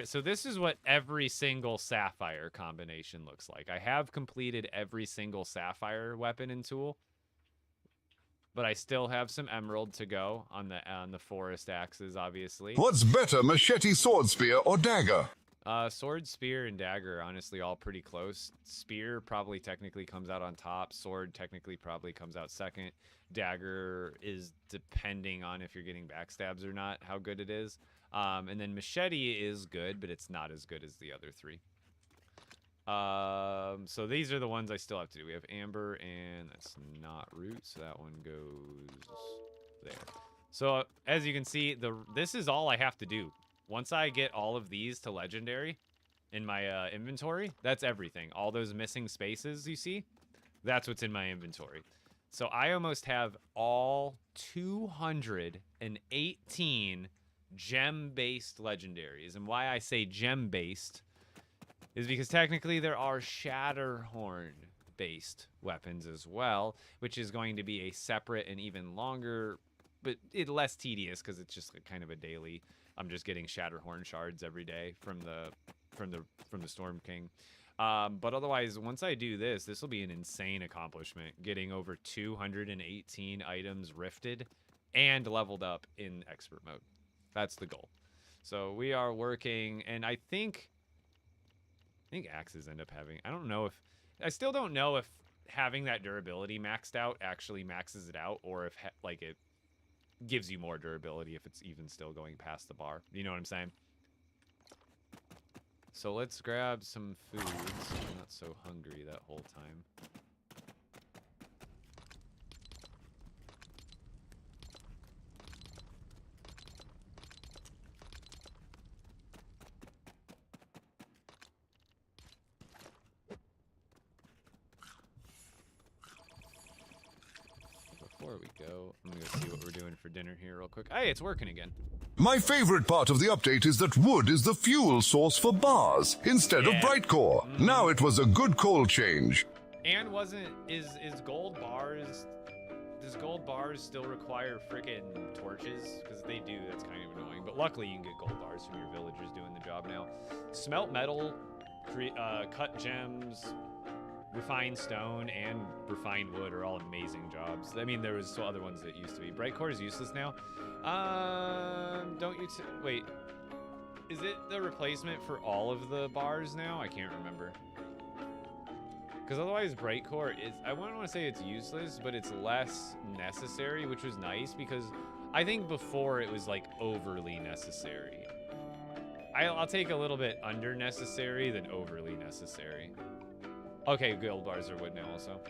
so this is what every single sapphire combination looks like. I have completed every single sapphire weapon and tool, but I still have some emerald to go on the forest axes, obviously. What's better, machete, sword, spear, or dagger? Sword, spear, and dagger are honestly all pretty close. Spear probably technically comes out on top. Sword technically probably comes out second. Dagger is depending on if you're getting backstabs or not, how good it is. And then machete is good, but it's not as good as the other 3. So these are the ones I still have to do. We have amber, and that's not root, so that one goes there. So as you can see, this is all I have to do. Once I get all of these to legendary in my inventory, that's everything. All those missing spaces you see, that's what's in my inventory. So I almost have all 218 gem-based legendaries. And why I say gem-based is because technically there are Shatterhorn-based weapons as well, which is going to be a separate and even longer, but less tedious because it's just kind of a daily. I'm just getting Shatterhorn shards every day from the Storm King. But otherwise, once I do this will be an insane accomplishment, getting over 218 items rifted and leveled up in expert mode. That's the goal. So we are working, and I think axes end up having, I still don't know if having that durability maxed out actually maxes it out, or if it gives you more durability if it's even still going past the bar. You know what I'm saying? So let's grab some food so I'm not so hungry that whole time. before we go, I'm gonna go see what we're doing for dinner here real quick. Hey, it's working again. My favorite part of the update is that wood is the fuel source for bars instead of bright core. Now it was a good call change. And is gold bars? Does gold bars still require frickin' torches? Because they do. That's kind of annoying. But luckily, you can get gold bars from your villagers doing the job now. Smelt metal, cut gems, refined stone, and refined wood are all amazing jobs. I mean, there was some other ones that used to be. Bright core is useless now. Wait. Is it the replacement for all of the bars now? I can't remember. Because otherwise, bright core is, I wouldn't want to say it's useless, but it's less necessary, which was nice because I think before it was like overly necessary. I'll take a little bit under necessary than overly necessary. Okay, gold bars are wood now also.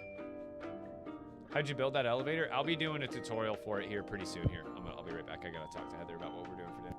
How'd you build that elevator? I'll be doing a tutorial for it here pretty soon here. I'll be right back. I gotta talk to Heather about what we're doing for dinner.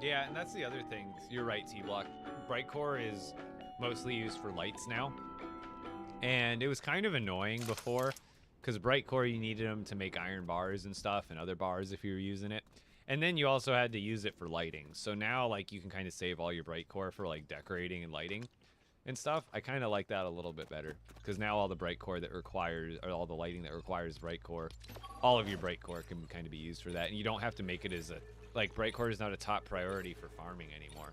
Yeah, and that's the other thing. You're right, T-Block. Bright core is mostly used for lights now. And it was kind of annoying before, because bright core, you needed them to make iron bars and stuff, and other bars if you were using it. And then you also had to use it for lighting. So now, like, you can kind of save all your bright core for, like, decorating and lighting and stuff. I kind of like that a little bit better, because now all the bright core that requires, or all the lighting that requires bright core, all of your bright core can kind of be used for that. And you don't have to make it as a, like, bright core is not a top priority for farming anymore.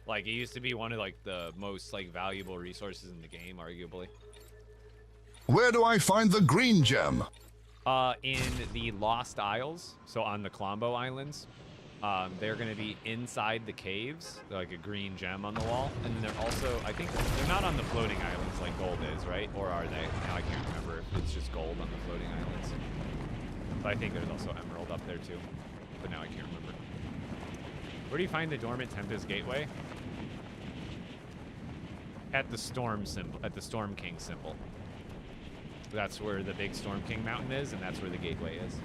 Like, it used to be one of, like, the most, like, valuable resources in the game, arguably. Where do I find the green gem? In the Lost Isles, so on the Colombo Islands. They're going to be inside the caves, like a green gem on the wall. And then they're also, I think, they're not on the floating islands like gold is, right? Or are they? Now I can't remember if it's just gold on the floating islands. But I think there's also emerald up there too. But now I can't remember. Where do you find the dormant Tempest Gateway? At the storm symbol, at the Storm King symbol. That's where the big Storm King mountain is, and that's where the gateway is.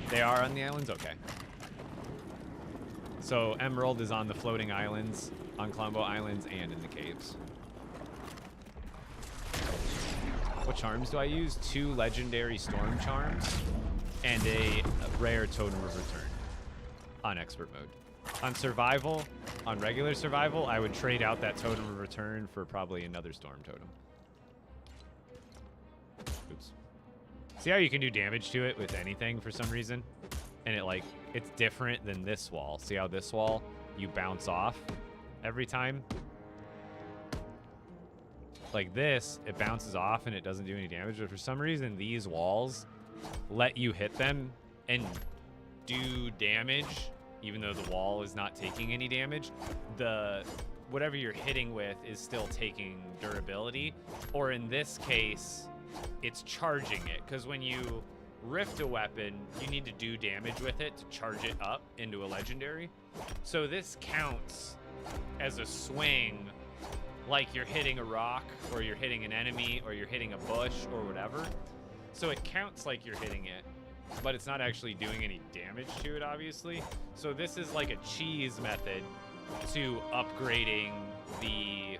They are on the islands? Okay. So emerald is on the floating islands, on Colombo Islands, and in the caves. What charms do I use? 2 legendary storm charms and a rare totem of return on expert mode. On survival, on regular survival, I would trade out that totem of return for probably another storm totem. Oops. See how you can do damage to it with anything for some reason? And it, like, it's different than this wall. See how this wall, you bounce off every time? Like this, it bounces off and it doesn't do any damage. But for some reason, these walls let you hit them and do damage, even though the wall is not taking any damage. Whatever you're hitting with is still taking durability. Or in this case, it's charging it, because when you rift a weapon, you need to do damage with it to charge it up into a legendary. So this counts as a swing, like you're hitting a rock, or you're hitting an enemy, or you're hitting a bush, or whatever. So it counts like you're hitting it, but it's not actually doing any damage to it, obviously. So this is like a cheese method to upgrading the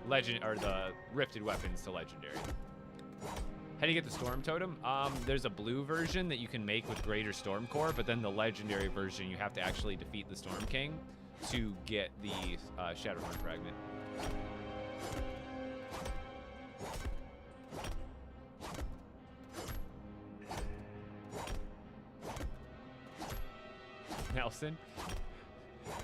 legend or the rifted weapons to legendary. How do you get the storm totem? There's a blue version that you can make with greater storm core, but then the legendary version you have to actually defeat the storm king to get the Shadowhorn fragment. Nelson,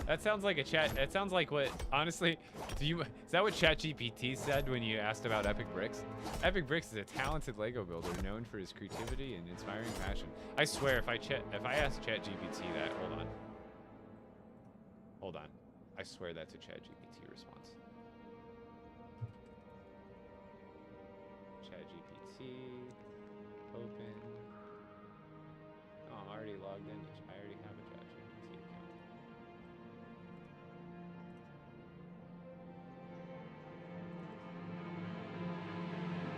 that sounds like a chat. That sounds like what, honestly, is that what ChatGPT said when you asked about Epic Bricks? Epic Bricks is a talented Lego builder known for his creativity and inspiring passion. I swear, if I ask ChatGPT that, hold on, I swear that's a ChatGPT response. ChatGPT, open. Oh, I'm already logged in. I already have a ChatGPT account.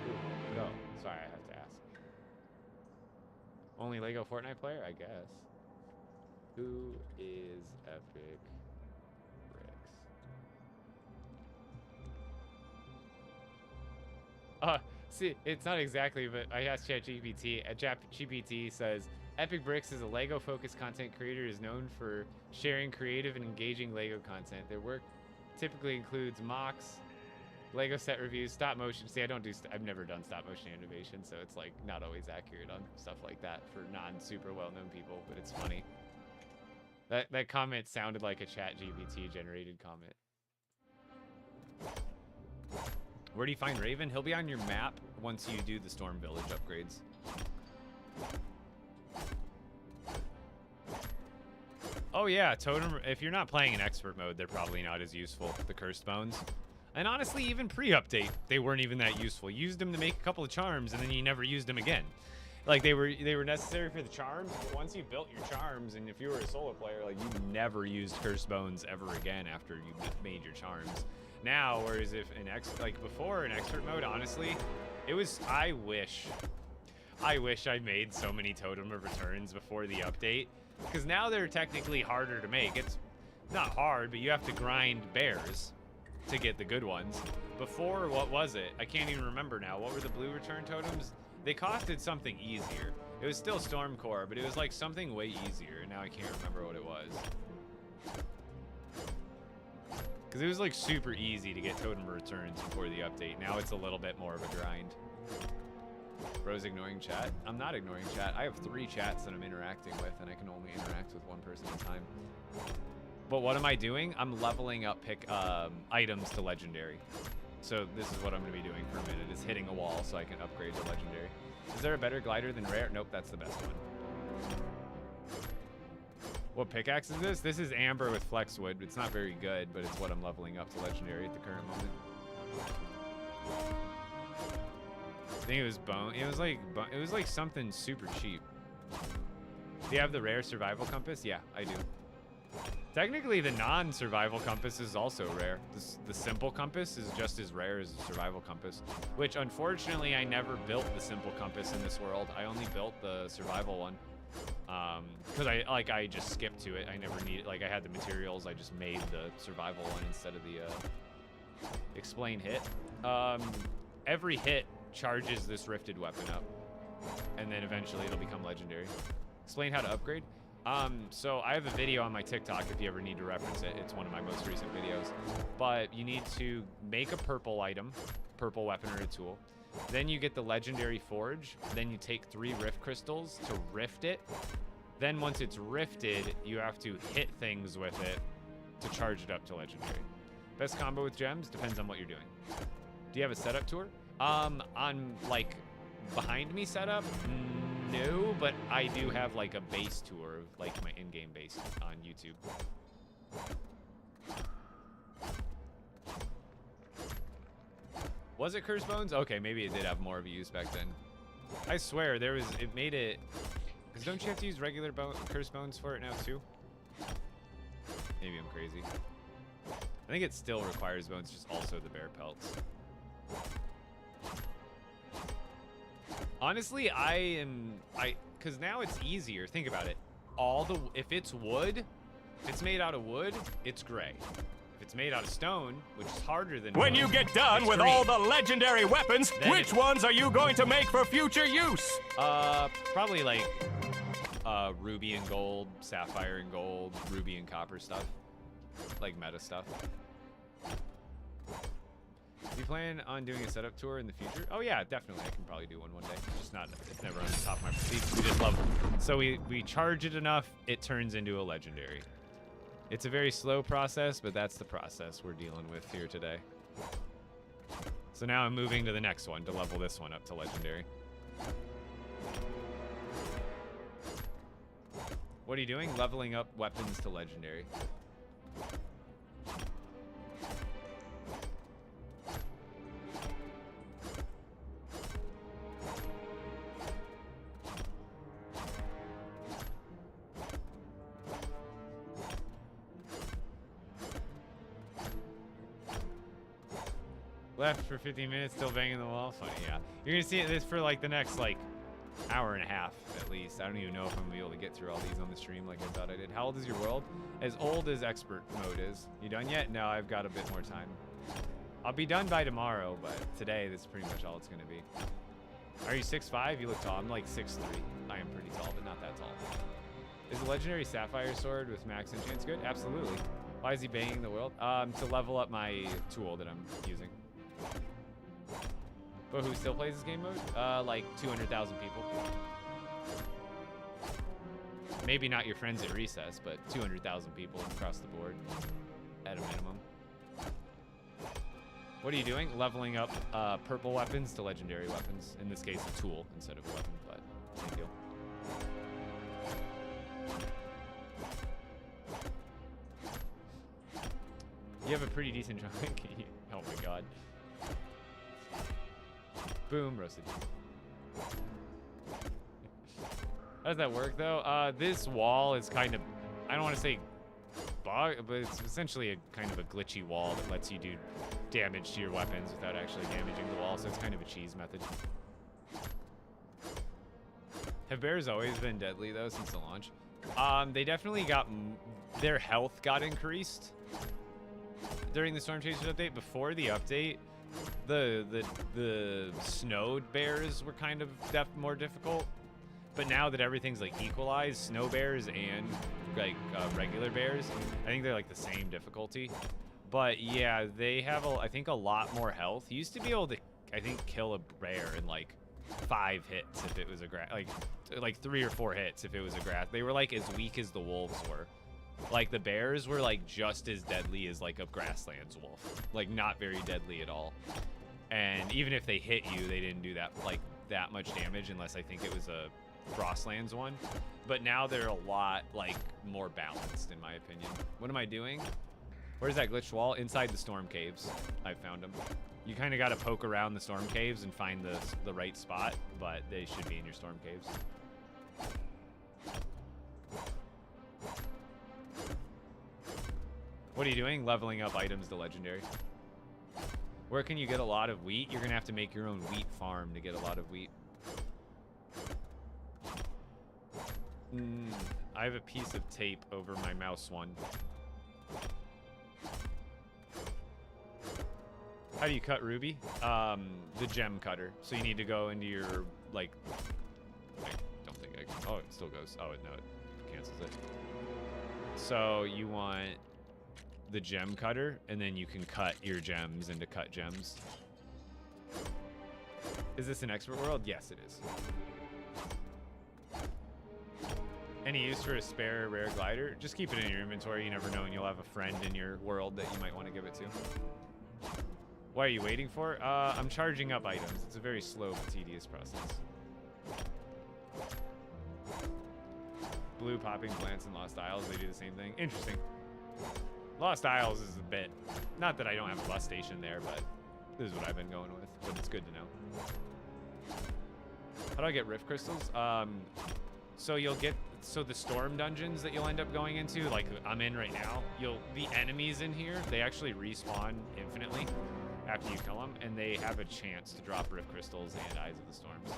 Ooh, go. Sorry, I have to ask. Only Lego Fortnite player? I guess. Who is Epic Bricks? See, it's not exactly, but I asked ChatGPT. ChatGPT says, Epic Bricks is a Lego-focused content creator is known for sharing creative and engaging Lego content. Their work typically includes mocks, Lego set reviews, stop motion. See, I've never done stop motion animation, so it's like not always accurate on stuff like that for non-super well-known people, but it's funny. That comment sounded like a ChatGPT generated comment. Where do you find Raven? He'll be on your map once you do the Storm Village upgrades. Oh yeah, Totem, if you're not playing in expert mode, they're probably not as useful, the Cursed Bones. And honestly, even pre-update, they weren't even that useful. You used them to make a couple of charms, and then you never used them again. Like, they were necessary for the charms, but once you built your charms, and if you were a solo player, like, you never used Cursed Bones ever again after you made your charms. Now, whereas if before in expert mode, honestly, it was, I wish I made so many Totem of Returns before the update, because now they're technically harder to make. It's not hard, but you have to grind bears to get the good ones. Before, what was it? I can't even remember now. What were the blue return totems? They costed something easier. It was still Stormcore, but it was like something way easier, and now I can't remember what it was. Because it was like super easy to get totem returns before the update. Now it's a little bit more of a grind. Bro's ignoring chat. I'm not ignoring chat. I have 3 chats that I'm interacting with, and I can only interact with one person at a time. But what am I doing? I'm leveling up items to legendary. So this is what I'm going to be doing for a minute, is hitting a wall so I can upgrade to legendary. Is there a better glider than rare? Nope, that's the best one. What pickaxe is this? This is amber with flexwood. It's not very good, but it's what I'm leveling up to legendary at the current moment. I think it was bone. It was like something super cheap. Do you have the rare survival compass? Yeah, I do. Technically, the non-survival compass is also rare. The simple compass is just as rare as the survival compass, which unfortunately I never built the simple compass in this world. I only built the survival one because I just skipped to it. I never needed, like, I had the materials. I just made the survival one instead of the explain hit. Every hit charges this rifted weapon up, and then eventually it'll become legendary. Explain how to upgrade. So I have a video on my TikTok if you ever need to reference it. It's one of my most recent videos. But you need to make a purple item, purple weapon or a tool. Then you get the legendary forge. Then you take 3 rift crystals to rift it. Then once it's rifted, you have to hit things with it to charge it up to legendary. Best combo with gems depends on what you're doing. Do you have a setup tour? On like behind me setup? No, but I do have like a base tour of like my in-game base on YouTube. Was it Curse Bones? Okay, maybe it did have more of a use back then. I swear, it made it... Because don't you have to use regular curse bones for it now, too? Maybe I'm crazy. I think it still requires bones, just also the bear pelts. Honestly, because now it's easier. Think about it. If it's wood, if it's made out of wood, it's gray. If it's made out of stone, which is harder than When wood, you get done it's with green. all the legendary weapons, Then which ones are you going to make for future use? Probably like ruby and gold, sapphire and gold, ruby and copper stuff. Like meta stuff. Do you plan on doing a setup tour in the future? Oh yeah, definitely. I can probably do one day. Just not, it's never on the top of my sleeve. We just love it. So we charge it enough, it turns into a legendary. It's a very slow process, but that's the process we're dealing with here today. So now I'm moving to the next one to level this one up to legendary. What are you doing? Leveling up weapons to legendary. Left for 15 minutes, still banging the wall. Funny, yeah. You're gonna see this for like the next like hour and a half at least. I don't even know if I'm gonna be able to get through all these on the stream like I thought I did. How old is your world? As old as expert mode is. You done yet? No, I've got a bit more time. I'll be done by tomorrow, but today that's pretty much all it's gonna be. Are you 6'5"? You look tall. I'm like 6'3". I am pretty tall, but not that tall. Is a legendary sapphire sword with max enchants good? Absolutely. Why is he banging the world? To level up my tool that I'm using. But who still plays this game mode? Like 200,000 people. Maybe not your friends at recess, but 200,000 people across the board at a minimum. What are you doing? Leveling up purple weapons to legendary weapons. In this case, a tool instead of a weapon, but same deal. You have a pretty decent drawing. Oh my god. Boom, roasted. How does that work though? This wall is kind of, I don't want to say bug, but it's essentially a kind of a glitchy wall that lets you do damage to your weapons without actually damaging the wall, so it's kind of a cheese method. Have bears always been deadly though since the launch? They definitely got, their health got increased during the Storm Chasers update. Before the update, the snowed bears were kind of more difficult, but now that everything's like equalized, snow bears and like regular bears, I think they're like the same difficulty. But yeah, they have I think a lot more health. You used to be able to, I think, kill a bear in like 5 hits if it was a grass, like 3 or 4 hits if it was a grass. They were like as weak as the wolves were. Like the bears were like just as deadly as like a grasslands wolf, like not very deadly at all. And even if they hit you, they didn't do that much damage unless I think it was a Frostlands one. But now they're a lot like more balanced in my opinion. What am I doing? Where's that glitched wall? Inside the storm caves. I found them. You kind of got to poke around the storm caves and find the right spot, but they should be in your storm caves. What are you doing? Leveling up items to legendary. Where can you get a lot of wheat? You're gonna have to make your own wheat farm to get a lot of wheat. I have a piece of tape over my mouse one. How do you cut ruby? The gem cutter. So you need to go into your, like, I don't think I can, oh, it still goes. Oh, no, it cancels it. So you want the gem cutter, and then you can cut your gems into cut gems. Is this an expert world? Yes, it is. Any use for a spare rare glider? Just keep it in your inventory. You never know, and you'll have a friend in your world that you might want to give it to. What are you waiting for? I'm charging up items. It's a very slow but tedious process. Blue popping plants and Lost Isles, they do the same thing. Interesting. Lost Isles is a bit, not that I don't have a bus station there, but this is what I've been going with, but it's good to know. How do I get rift crystals? So you'll get, so the storm dungeons that you'll end up going into, like I'm in right now, the enemies in here, they actually respawn infinitely after you kill them, and they have a chance to drop rift crystals and Eyes of the Storms.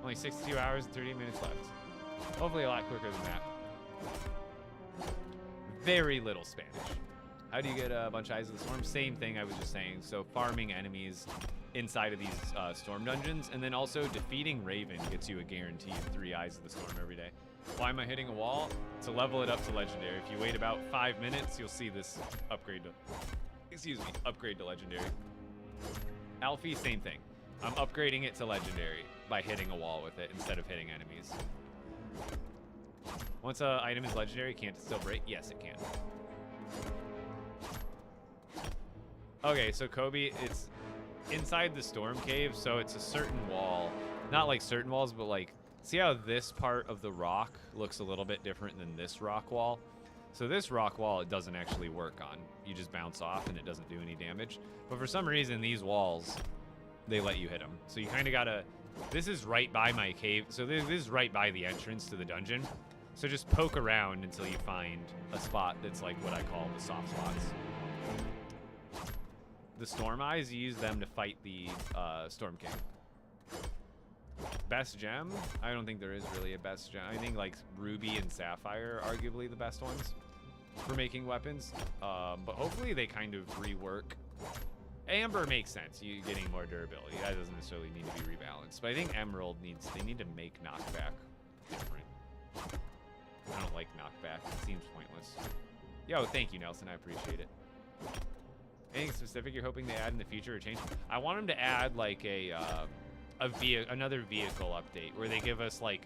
Only 62 hours and 30 minutes left. Hopefully a lot quicker than that. Very little Spanish. How do you get a bunch of Eyes of the Storm? Same thing I was just saying. So farming enemies inside of these storm dungeons, and then also defeating Raven gets you a guaranteed 3 Eyes of the Storm every day. Why am I hitting a wall? To level it up to legendary. If you wait about 5 minutes, you'll see this upgrade to legendary. Alfie, same thing. I'm upgrading it to legendary by hitting a wall with it instead of hitting enemies. Once an item is legendary, can't it still break? Yes, it can. Okay, so Kobe, it's inside the storm cave, so it's a certain wall. Not like certain walls, but like, see how this part of the rock looks a little bit different than this rock wall? So this rock wall, it doesn't actually work on. You just bounce off and it doesn't do any damage. But for some reason, these walls, they let you hit them. So you kind of gotta, this is right by my cave. So this is right by the entrance to the dungeon. So just poke around until you find a spot that's like what I call the soft spots. The Storm Eyes, you use them to fight the Storm King. Best gem? I don't think there is really a best gem. I think like Ruby and Sapphire are arguably the best ones for making weapons. But hopefully they kind of rework. Amber makes sense, you getting more durability. That doesn't necessarily need to be rebalanced. But I think Emerald they need to make knockback different. I don't like knockback, it seems pointless. Yo, thank you, Nelson, I appreciate it. Anything specific you're hoping to add in the future or change? I want them to add like another vehicle update where they give us like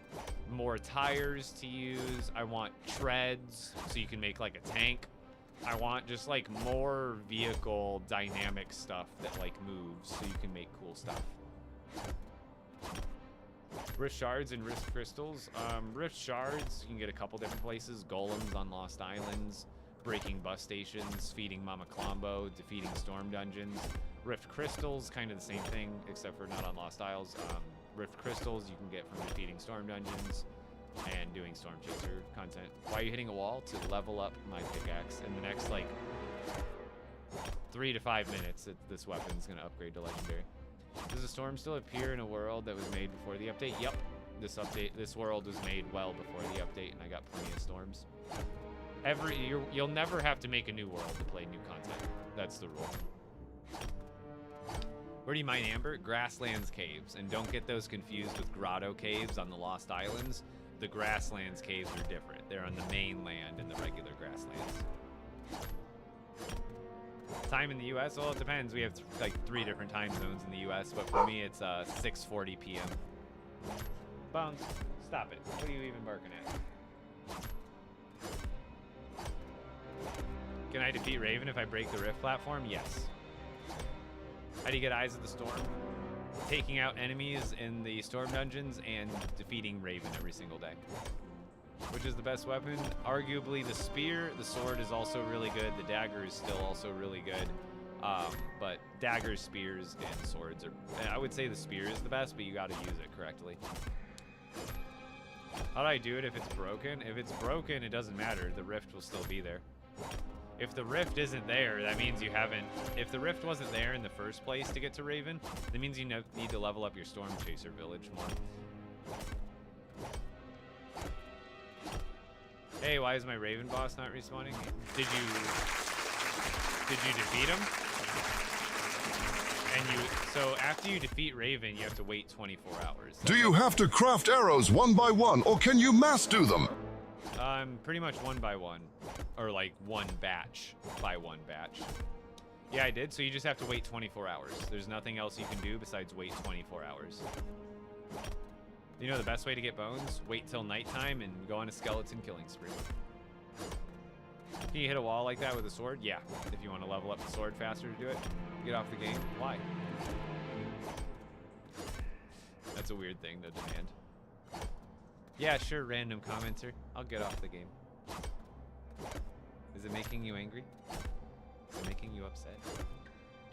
more tires to use. I want treads so you can make like a tank. I want just like more vehicle dynamic stuff that like moves so you can make cool stuff. Rift shards and rift crystals. Rift shards you can get a couple different places. Golems on Lost Islands, breaking bus stations, feeding Mama Klombo, defeating storm dungeons. Rift crystals, kind of the same thing, except for not on Lost Isles. Rift crystals you can get from defeating storm dungeons and doing storm chaser content. Why are you hitting a wall? To level up my pickaxe. In the next like 3 to 5 minutes, this weapon's gonna upgrade to legendary. Does a storm still appear in a world that was made before the update? Yep. This world was made well before the update, and I got plenty of storms. You'll never have to make a new world to play new content. That's the rule. Where do you mine amber? Grasslands caves, and don't get those confused with grotto caves on the Lost Islands. The Grasslands caves are different. They're on the mainland in the regular Grasslands. Time in the U.S.? Well, it depends. We have like 3 different time zones in the U.S., but for me, it's 6:40 p.m. Bones, stop it. What are you even barking at? Can I defeat Raven if I break the Rift platform? Yes. How do you get Eyes of the Storm? Taking out enemies in the Storm Dungeons and defeating Raven every single day. Which is the best weapon? Arguably the spear. The sword is also really good. The dagger is still also really good. But daggers, spears, and swords are... I would say the spear is the best, but you gotta use it correctly. How do I do it if it's broken? If it's broken, it doesn't matter. The rift will still be there. If the rift isn't there, that means you haven't... If the rift wasn't there in the first place to get to Raven, that means you need to level up your Storm Chaser village more. Hey, why is my Raven boss not respawning? Did you defeat him? And so after you defeat Raven, you have to wait 24 hours. Do you have to craft arrows one by one, or can you mass do them? Pretty much one by one, or like one batch by one batch. Yeah, I did. So you just have to wait 24 hours. There's nothing else you can do besides wait 24 hours. You know the best way to get bones? Wait till nighttime and go on a skeleton killing spree. Can you hit a wall like that with a sword? Yeah. If you want to level up the sword faster to do it, get off the game. Why? That's a weird thing to demand. Yeah, sure, random commenter. I'll get off the game. Is it making you angry? Is it making you upset?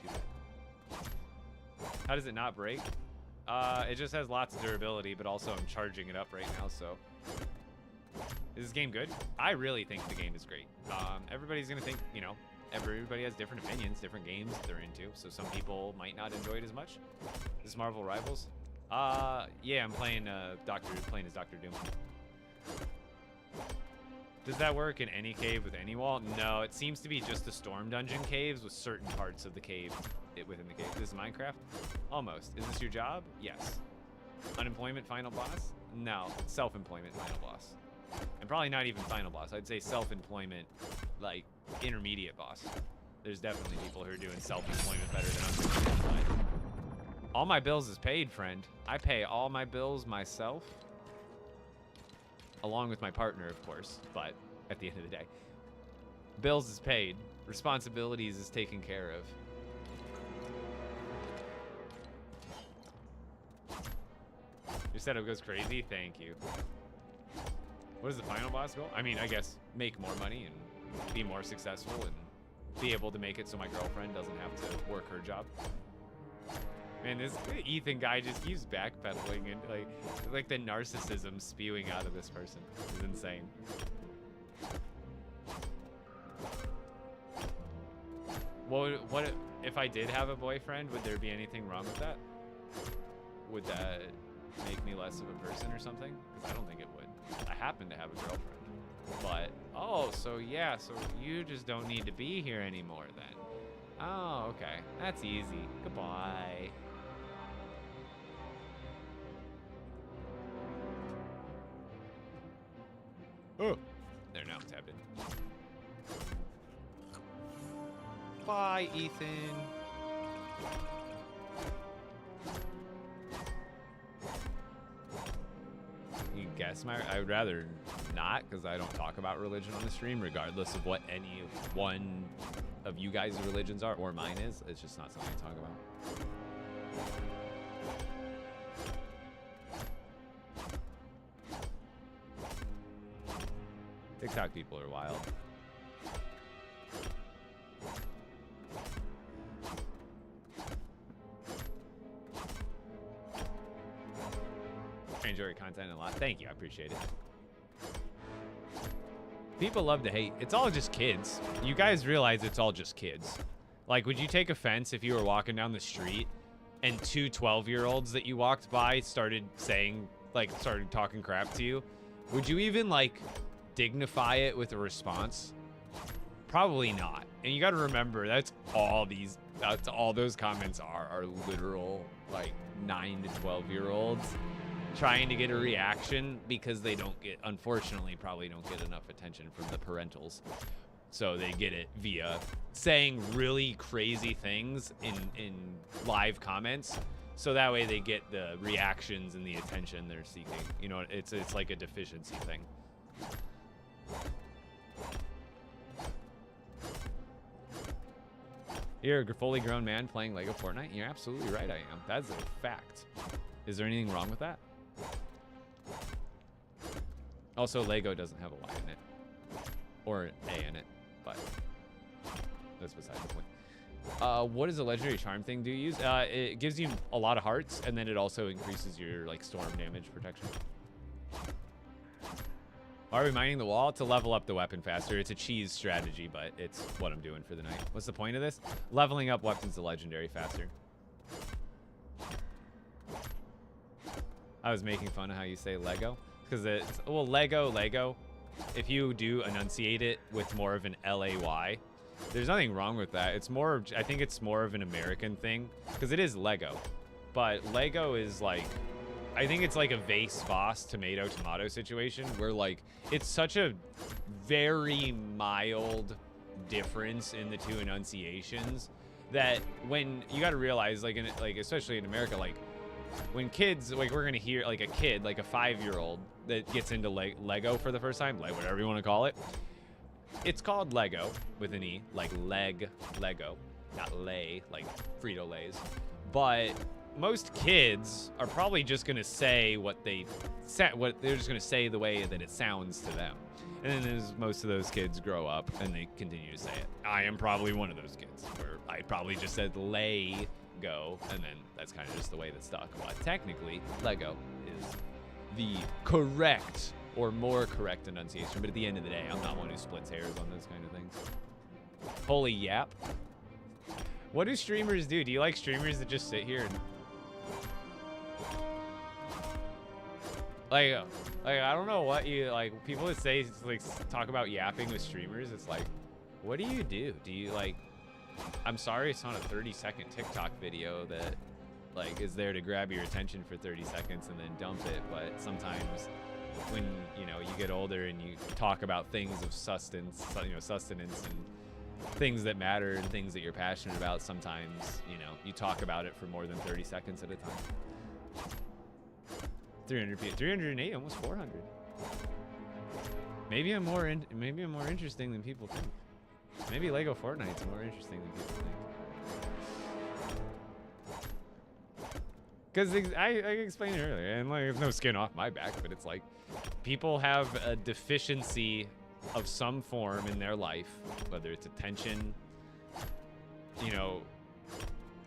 Too bad. How does it not break? It just has lots of durability, but also I'm charging it up right now, so. Is this game good? I really think the game is great. Everybody's gonna think, you know, everybody has different opinions, different games that they're into, so some people might not enjoy it as much. This is Marvel Rivals? Yeah, I'm playing as Dr. Doom. Does that work in any cave with any wall? No, it seems to be just the Storm Dungeon caves with certain parts of the cave within the cave. This is Minecraft? Almost. Is this your job? Yes. Unemployment final boss? No. Self-employment final boss. And probably not even final boss. I'd say self-employment, like, intermediate boss. There's definitely people who are doing self-employment better than us. All my bills is paid, friend. I pay all my bills myself. Along with my partner, of course, but at the end of the day. Bills is paid. Responsibilities is taken care of. Your setup goes crazy? Thank you. What is the final boss goal? I mean, I guess make more money and be more successful and be able to make it so my girlfriend doesn't have to work her job. Man, this Ethan guy just keeps backpedaling and like the narcissism spewing out of this person is insane. What if I did have a boyfriend? Would there be anything wrong with that? Would that make me less of a person or something? Because I don't think it would. I happen to have a girlfriend, but oh, so yeah, so you just don't need to be here anymore then. Oh, okay, that's easy. Goodbye. Oh, there, now I'm tapped in. Bye, Ethan. You can guess I would rather not, because I don't talk about religion on the stream, regardless of what any one of you guys' religions are, or mine is. It's just not something to talk about. TikTok people are wild. I enjoy your content a lot. Thank you, I appreciate it. People love to hate. It's all just kids. You guys realize it's all just kids. Like, would you take offense if you were walking down the street and two 12-year-olds that you walked by started talking crap to you? Would you even, like, dignify it with a response? Probably not. And you got to remember, that's all those comments are literal, like, 9 to 12-year-olds trying to get a reaction because they unfortunately probably don't get enough attention from the parentals. So they get it via saying really crazy things in live comments. So that way they get the reactions and the attention they're seeking. You know, it's like a deficiency thing. You're a fully grown man playing LEGO Fortnite? You're absolutely right, I am. That's a fact. Is there anything wrong with that? Also, LEGO doesn't have a Y in it. Or an A in it, but that's beside the point. What does the legendary charm thing do you use? It gives you a lot of hearts, and then it also increases your like storm damage protection. Are we mining the wall to level up the weapon faster? It's a cheese strategy, but it's what I'm doing for the night. What's the point of this? Leveling up weapons to legendary faster. I was making fun of how you say Lego, because it's, well, Lego. If you do enunciate it with more of an L-A-Y, there's nothing wrong with that. It's more, I think it's more of an American thing, because it is Lego. But Lego is like, I think it's like a vase Voss tomato situation where like it's such a very mild difference in the two enunciations that when you got to realize like especially in America, like when kids, like we're gonna hear like a kid, like a 5-year-old that gets into Lego for the first time, like whatever you want to call it, it's called Lego with an E, like Lego, not lay like Frito-Lays. But most kids are probably just gonna say they're just gonna say the way that it sounds to them. And then most of those kids grow up and they continue to say it. I am probably one of those kids where I probably just said lay go, and then that's kind of just the way that stuck. But technically, Lego is the correct or more correct enunciation. But at the end of the day, I'm not one who splits hairs on those kind of things. Holy yap. What do streamers do? Do you like streamers that just sit here and like I don't know what you like. People that say like talk about yapping with streamers. It's like, what do you do? Do you like? I'm sorry, it's not a 30-second TikTok video that like is there to grab your attention for 30 seconds and then dump it. But sometimes when you get older and you talk about things of sustenance and things that matter and things that you're passionate about, sometimes you talk about it for more than 30 seconds at a time. 308, almost 400. Maybe I'm more interesting than people think. Maybe Lego Fortnite's more interesting than people think. Because I explained it earlier, and like, there's no skin off my back, but it's like people have a deficiency of some form in their life, whether it's attention,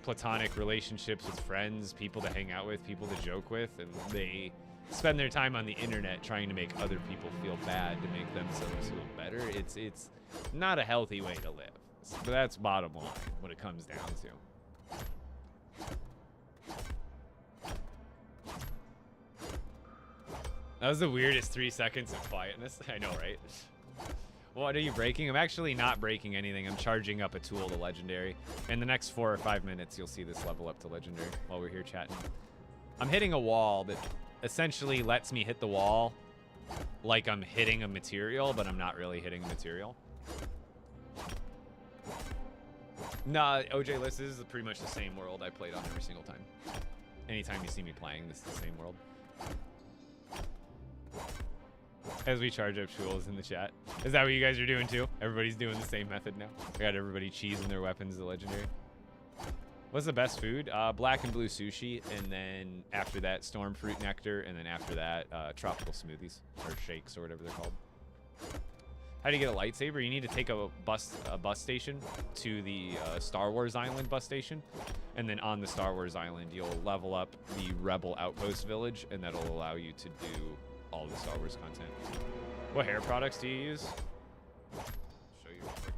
platonic relationships with friends, people to hang out with, people to joke with, and they spend their time on the internet trying to make other people feel bad to make themselves feel better. It's not a healthy way to live. But that's bottom line, what it comes down to. That was the weirdest 3 seconds of quietness. I know, right? What are you breaking? I'm actually not breaking anything. I'm charging up a tool to legendary. In the next 4 or 5 minutes, you'll see this level up to legendary while we're here chatting. I'm hitting a wall that essentially lets me hit the wall like I'm hitting a material, but I'm not really hitting a material. Nah, OJ List, this is pretty much the same world I played on every single time. Anytime you see me playing, this is the same world. As we charge up tools in the chat. Is that what you guys are doing too? Everybody's doing the same method now. We got everybody cheesing their weapons to legendary. What's the best food? Black and blue sushi, and then after that, storm fruit nectar, and then after that, tropical smoothies or shakes or whatever they're called. How do you get a lightsaber? You need to take a bus station to the Star Wars Island bus station, and then on the Star Wars Island, you'll level up the Rebel Outpost Village, and that'll allow you to do all the Star Wars content. What hair products do you use? Show you real quick.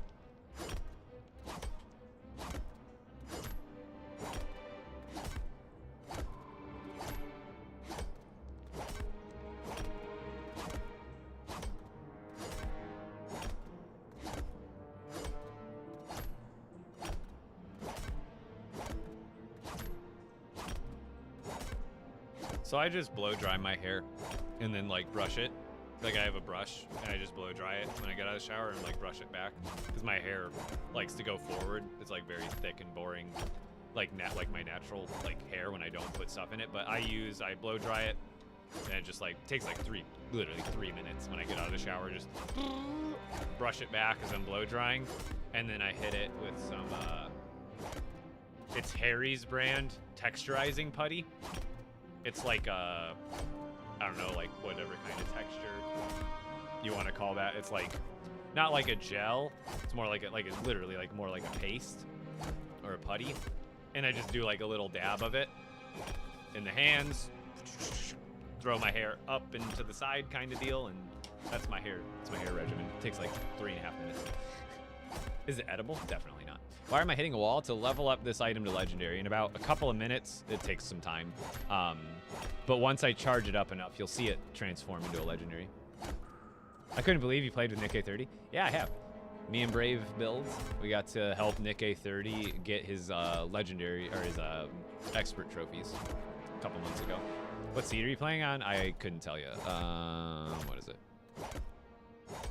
So I just blow dry my hair and then like brush it. Like I have a brush and I just blow dry it when I get out of the shower and like brush it back because my hair likes to go forward. It's like very thick and boring, like my natural like hair when I don't put stuff in it. But I blow dry it and it just like takes like literally 3 minutes when I get out of the shower. Just brush it back as I'm blow drying, and then I hit it with some it's Harry's brand texturizing putty. It's like I don't know, like whatever kind of texture you want to call that. It's like not like a gel. It's more like literally like more like a paste or a putty. And I just do like a little dab of it in the hands, throw my hair up and to the side kind of deal, and that's my hair. It's my hair regimen. It takes like 3.5 minutes. Is it edible? Definitely not. Why am I hitting a wall? To level up this item to legendary. In about a couple of minutes, it takes some time. But once I charge it up enough, you'll see it transform into a legendary. I couldn't believe you played with Nick A30. Yeah, I have. Me and Brave builds. We got to help Nick A30 get his legendary or his expert trophies a couple months ago. What seed are you playing on? I couldn't tell you. What is it?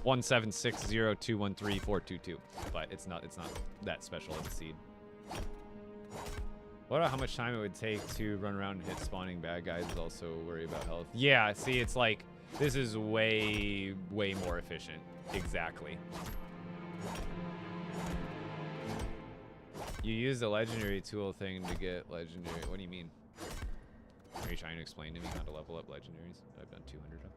17602134222. But it's not that special of a seed. What about how much time it would take to run around and hit spawning bad guys? Also worry about health. Yeah, see, it's like this is way more efficient. Exactly. You use the legendary tool thing to get legendary. What do you mean? Are you trying to explain to me how to level up legendaries? I've done 200 of.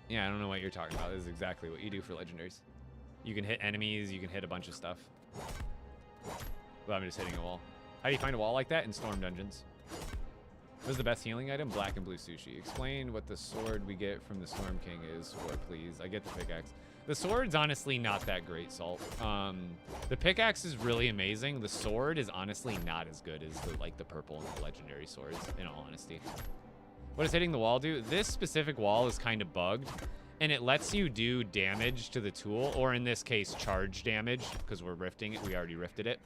Yeah, I don't know what you're talking about. This is exactly what you do for legendaries. You can hit enemies, you can hit a bunch of stuff. Well, I'm just hitting a wall. How do you find a wall like that in Storm Dungeons? What is the best healing item? Black and blue sushi. Explain what the sword we get from the Storm King is for, please. I get the pickaxe. The sword's honestly not that great, Salt. The pickaxe is really amazing. The sword is honestly not as good as the purple and the legendary swords, in all honesty. What does hitting the wall do? This specific wall is kind of bugged, and it lets you do damage to the tool, or in this case, charge damage, because we're rifting it. We already rifted it.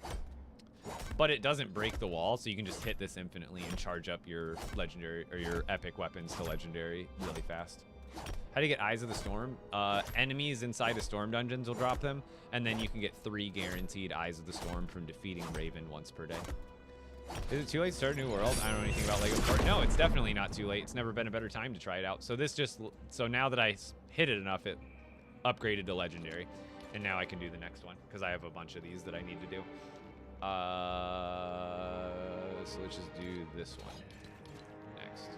But it doesn't break the wall, so you can just hit this infinitely and charge up your legendary or your epic weapons to legendary really fast. How do you get Eyes of the Storm? Enemies inside of Storm Dungeons will drop them, and then you can get 3 guaranteed Eyes of the Storm from defeating Raven once per day. Is it too late to start a new world? I don't know anything about LEGO Fortnite. No, it's definitely not too late. It's never been a better time to try it out. So now that I hit it enough, it upgraded to legendary, and now I can do the next one because I have a bunch of these that I need to do. So let's just do this one next.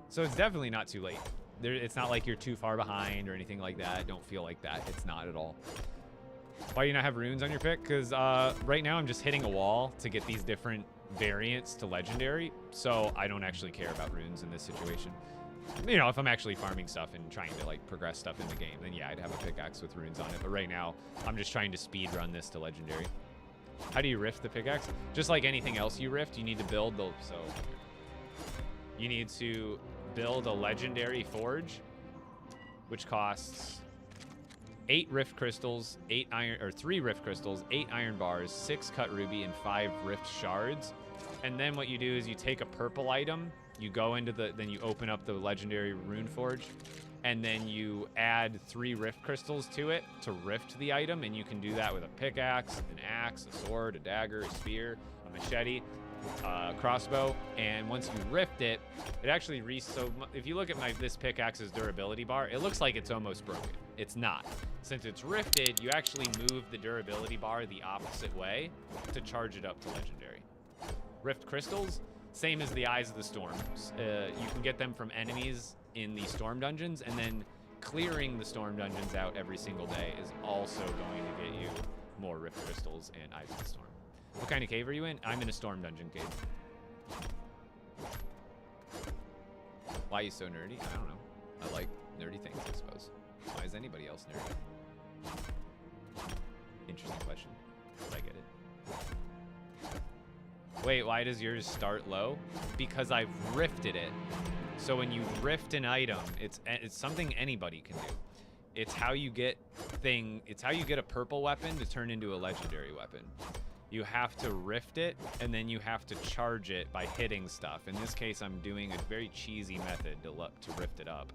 So it's definitely not too late. It's not like you're too far behind or anything like that. Don't feel like that. It's not at all. Why do you not have runes on your pick? Because right now I'm just hitting a wall to get these different variants to legendary. So I don't actually care about runes in this situation. You know, if I'm actually farming stuff and trying to like progress stuff in the game, then yeah, I'd have a pickaxe with runes on it. But right now, I'm just trying to speed run this to legendary. How do you rift the pickaxe? Just like anything else you rift, you need to build the... So you need to build a legendary forge, which costs 8 rift crystals, 3 rift crystals, 8 iron bars, 6 cut ruby, and 5 rift shards. And then what you do is you take a purple item, you go into then you open up the legendary rune forge, and then you add 3 rift crystals to it to rift the item, and you can do that with a pickaxe, an axe, a sword, a dagger, a spear, a machete, crossbow. And once you rift it, it actually so if you look at this pickaxe's durability bar, it looks like it's almost broken. It's not. Since it's rifted, you actually move the durability bar the opposite way to charge it up to legendary. Rift crystals, same as the Eyes of the Storms. You can get them from enemies in the Storm Dungeons, and then clearing the Storm Dungeons out every single day is also going to get you more Rift Crystals and Eyes of the Storm. What kind of cave are you in? I'm in a Storm Dungeon cave. Why are you so nerdy? I don't know. I like nerdy things, I suppose. Why is anybody else nerdy? Interesting question. But I get it. Wait, why does yours start low? Because I've rifted it. So when you rift an item, it's something anybody can do. It's how you get a purple weapon to turn into a legendary weapon. You have to rift it, and then you have to charge it by hitting stuff. In this case, I'm doing a very cheesy method to rift it up.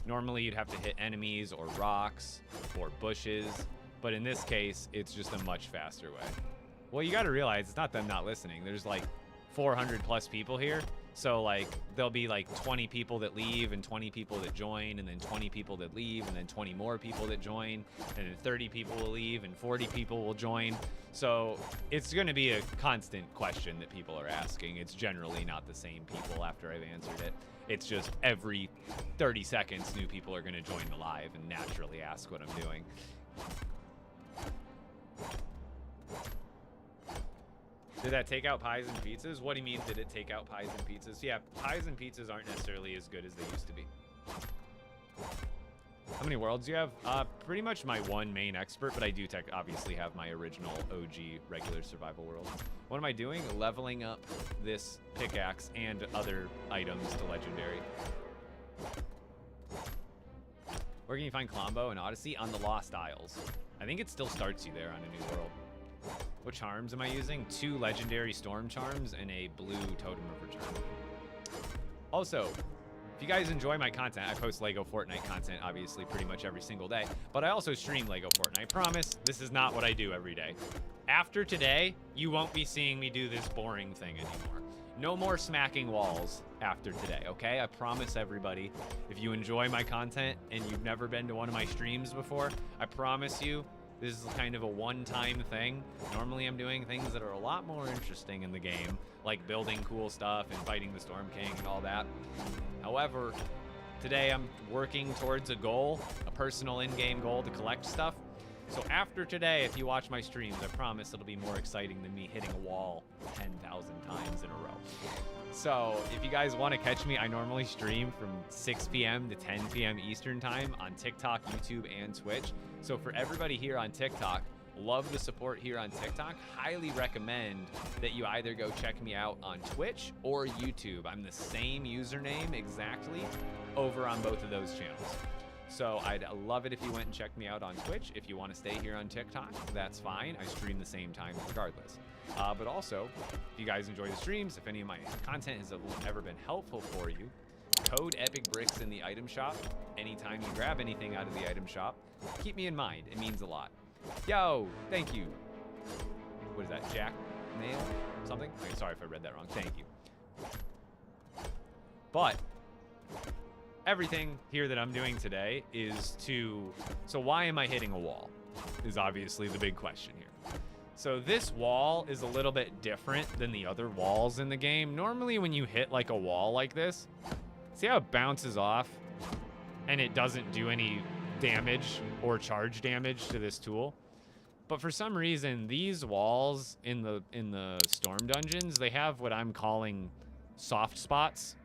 Normally, you'd have to hit enemies or rocks or bushes, but in this case, it's just a much faster way. Well, you gotta realize, it's not them not listening. There's like 400 plus people here. So like, there'll be like 20 people that leave and 20 people that join, and then 20 people that leave, and then 20 more people that join, and then 30 people will leave and 40 people will join. So it's gonna be a constant question that people are asking. It's generally not the same people after I've answered it. It's just every 30 seconds, new people are gonna join the live and naturally ask what I'm doing. Did that take out pies and pizzas? What do you mean, did it take out pies and pizzas? Yeah, pies and pizzas aren't necessarily as good as they used to be. How many worlds do you have? Pretty much my one main expert, but I do obviously have my original OG regular survival world. What am I doing? Leveling up this pickaxe and other items to legendary. Where can you find Colombo and Odyssey? On the Lost Isles. I think it still starts you there on a new world. What charms am I using? 2 legendary storm charms and a blue totem of return. Also, if you guys enjoy my content, I post LEGO Fortnite content obviously pretty much every single day, but I also stream LEGO Fortnite. I promise this is not what I do every day. After today, you won't be seeing me do this boring thing anymore. No more smacking walls after today, okay? I promise everybody, if you enjoy my content and you've never been to one of my streams before, I promise you, This is kind of a one-time thing. Normally I'm doing things that are a lot more interesting in the game, like building cool stuff and fighting the Storm King and all that. However, today I'm working towards a goal, a personal in-game goal to collect stuff. So after today, if you watch my streams, I promise it'll be more exciting than me hitting a wall 10,000 times in a row. So if you guys want to catch me, I normally stream from 6 p.m. to 10 p.m. Eastern time on TikTok, YouTube, and Twitch. So for everybody here on TikTok, love the support here on TikTok. Highly recommend that you either go check me out on Twitch or YouTube. I'm the same username exactly over on both of those channels. So I'd love it if you went and checked me out on Twitch. If you want to stay here on TikTok, that's fine. I stream the same time regardless. But also, if you guys enjoy the streams, if any of my content has ever been helpful for you, code Epic Bricks in the item shop. Anytime you grab anything out of the item shop, keep me in mind. It means a lot. Yo, thank you. What is that, Jack Mail? Something? Okay, sorry if I read that wrong. Thank you. But everything here that I'm doing today is to... So why am I hitting a wall? Is obviously the big question here. So this wall is a little bit different than the other walls in the game. Normally when you hit like a wall like this, see how it bounces off and it doesn't do any damage or charge damage to this tool? But for some reason, these walls in the storm dungeons, they have what I'm calling soft spots.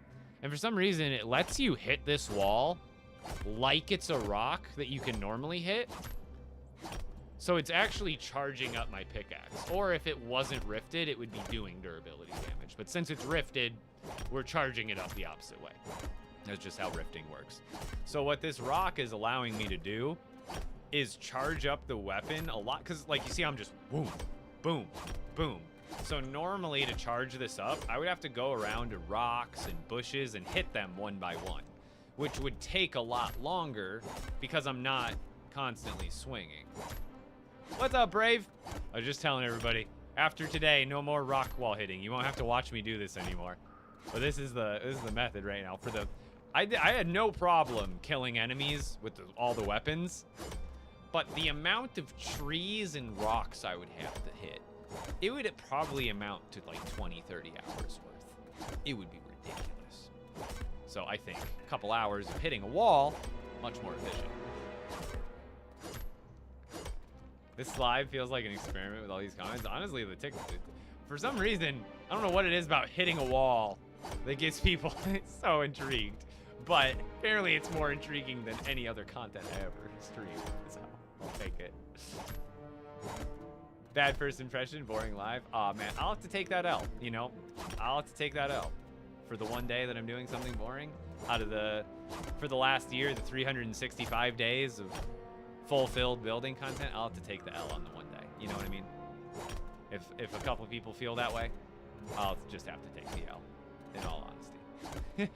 And for some reason, it lets you hit this wall like it's a rock that you can normally hit. So it's actually charging up my pickaxe. Or if it wasn't rifted, it would be doing durability damage. But since it's rifted, we're charging it up the opposite way. That's just how rifting works. So what this rock is allowing me to do is charge up the weapon a lot. Because like you see, I'm just boom, boom, boom. So normally to charge this up, I would have to go around to rocks and bushes and hit them one by one, which would take a lot longer because I'm not constantly swinging. What's up, Brave? I was just telling everybody, after today, no more rock wall hitting. You won't have to watch me do this anymore. But this is the method right now. For the, I had no problem killing enemies with all the weapons, but the amount of trees and rocks I would have to hit, it would probably amount to like 20, 30 hours worth. It would be ridiculous. So I think a couple hours of hitting a wall, much more efficient. This live feels like an experiment with all these comments. Honestly, for some reason, I don't know what it is about hitting a wall that gets people so intrigued. But apparently it's more intriguing than any other content I ever streamed. So I'll take it. Bad first impression, boring live. Aw, man, I'll have to take that L, you know? I'll have to take that L. For the one day that I'm doing something boring, for the last year, the 365 days of fulfilled building content, I'll have to take the L on the one day. You know what I mean? If a couple people feel that way, I'll just have to take the L, in all honesty.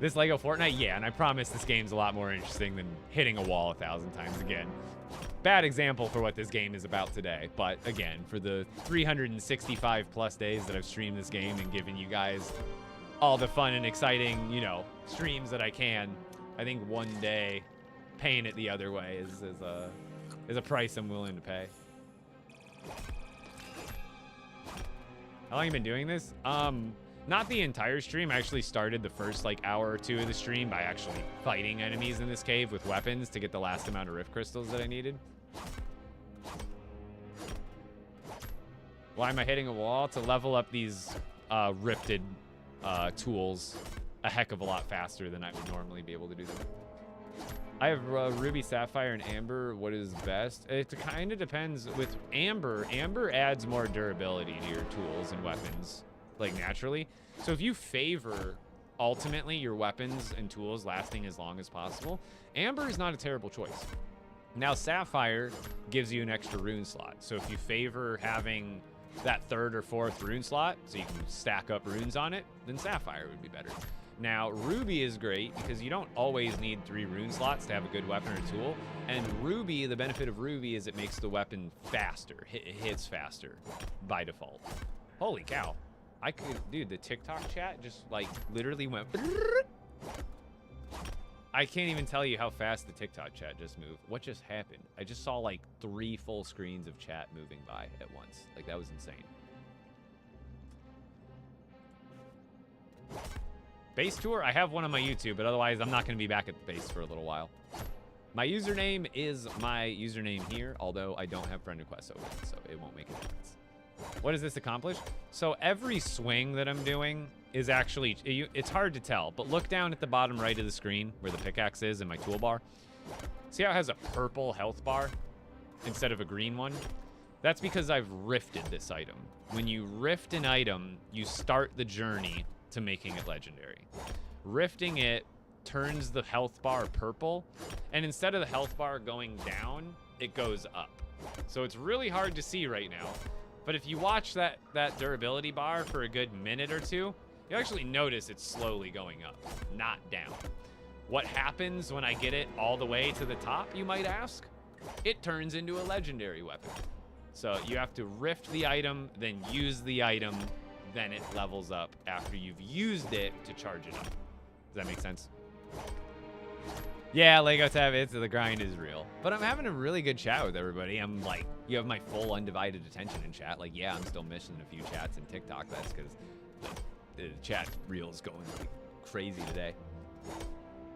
This LEGO Fortnite, yeah, and I promise this game's a lot more interesting than hitting a wall 1,000 times again. Bad example for what this game is about today, but again, for the 365 plus days that I've streamed this game and given you guys all the fun and exciting, you know, streams that I can, I think one day paying it the other way is a price I'm willing to pay. How long have you been doing this? Not the entire stream. I actually started the first like hour or two of the stream by actually fighting enemies in this cave with weapons to get the last amount of rift crystals that I needed. Why am I hitting a wall? To level up these rifted tools a heck of a lot faster than I would normally be able to do them. I have Ruby, Sapphire, and Amber. What is best? It kind of depends. With Amber, Amber adds more durability to your tools and weapons, like naturally. So if you favor ultimately your weapons and tools lasting as long as possible, Amber is not a terrible choice. Now Sapphire gives you an extra rune slot. So if you favor having that third or fourth rune slot so you can stack up runes on it, then Sapphire would be better. Now Ruby is great because you don't always need 3 rune slots to have a good weapon or tool. And Ruby, the benefit of Ruby is it makes the weapon faster. It hits faster by default. Holy cow. Dude, the TikTok chat just like literally went. I can't even tell you how fast the TikTok chat just moved. What just happened? I just saw like 3 full screens of chat moving by at once. Like, that was insane. Base tour? I have one on my YouTube, but otherwise I'm not going to be back at the base for a little while. My username is my username here, although I don't have friend requests open, so it won't make a difference. What does this accomplish? So every swing that I'm doing is actually, it's hard to tell, but look down at the bottom right of the screen where the pickaxe is in my toolbar. See how it has a purple health bar instead of a green one? That's because I've rifted this item. When you rift an item, you start the journey to making it legendary. Rifting it turns the health bar purple, and instead of the health bar going down, it goes up. So it's really hard to see right now, but if you watch that durability bar for a good minute or two, you actually notice it's slowly going up, not down. What happens when I get it all the way to the top, you might ask? It turns into a legendary weapon. So you have to rift the item, then use the item, then it levels up after you've used it to charge it up. Does that make sense? Yeah, Lego Tab, the grind is real. But I'm having a really good chat with everybody. I'm like, you have my full undivided attention in chat. Like, yeah, I'm still missing a few chats in TikTok. That's because the chat reel is going like crazy today.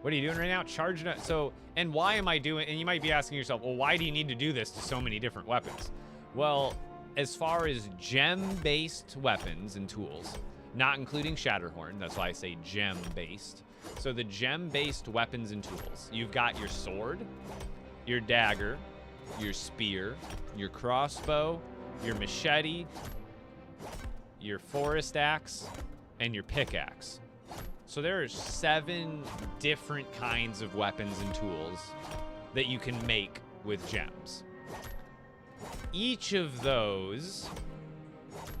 What are you doing right now? Charging it. So, and why am I doing, and you might be asking yourself, well, why do you need to do this to so many different weapons? Well, as far as gem-based weapons and tools, not including Shatterhorn, that's why I say gem-based. So the gem-based weapons and tools, you've got your sword, your dagger, your spear, your crossbow, your machete, your forest axe, and your pickaxe. So there are 7 different kinds of weapons and tools that you can make with gems. Each of those,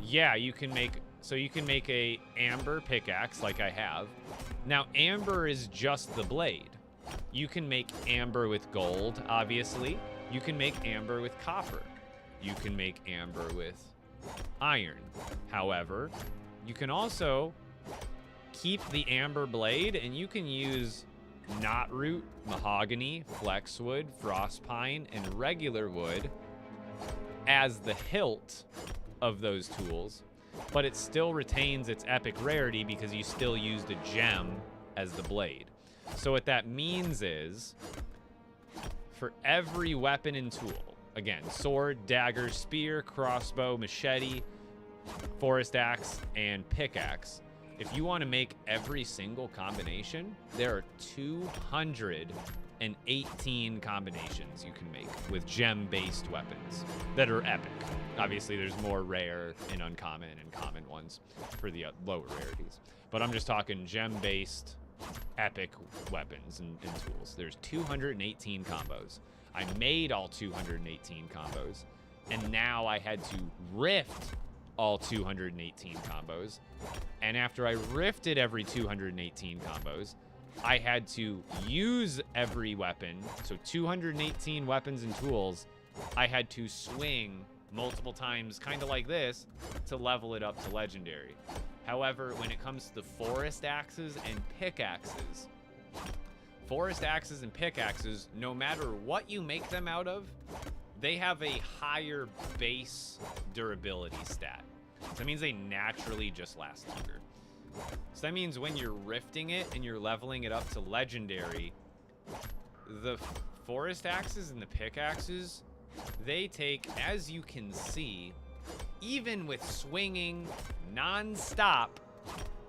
yeah, you can make, so you can make a amber pickaxe like I have. Now, amber is just the blade. You can make amber with gold, obviously. You can make amber with copper. You can make amber with iron. However, you can also keep the amber blade and you can use knotroot, mahogany, flexwood, frost pine, and regular wood as the hilt of those tools, but it still retains its epic rarity because you still used a gem as the blade. So what that means is, for every weapon and tool, again, sword, dagger, spear, crossbow, machete, forest axe, and pickaxe, if you want to make every single combination, there are 218 combinations you can make with gem-based weapons that are epic. Obviously, there's more rare and uncommon and common ones for the lower rarities. But I'm just talking gem-based epic weapons and tools. There's 218 combos. I made all 218 combos, and now I had to rift all 218 combos. And after I rifted every 218 combos, I had to use every weapon. So 218 weapons and tools, I had to swing multiple times, kind of like this, to level it up to legendary. However, when it comes to forest axes and pickaxes, no matter what you make them out of, they have a higher base durability stat. So that means they naturally just last longer. So that means when you're rifting it and you're leveling it up to legendary, the forest axes and the pickaxes, they take, as you can see, even with swinging non-stop,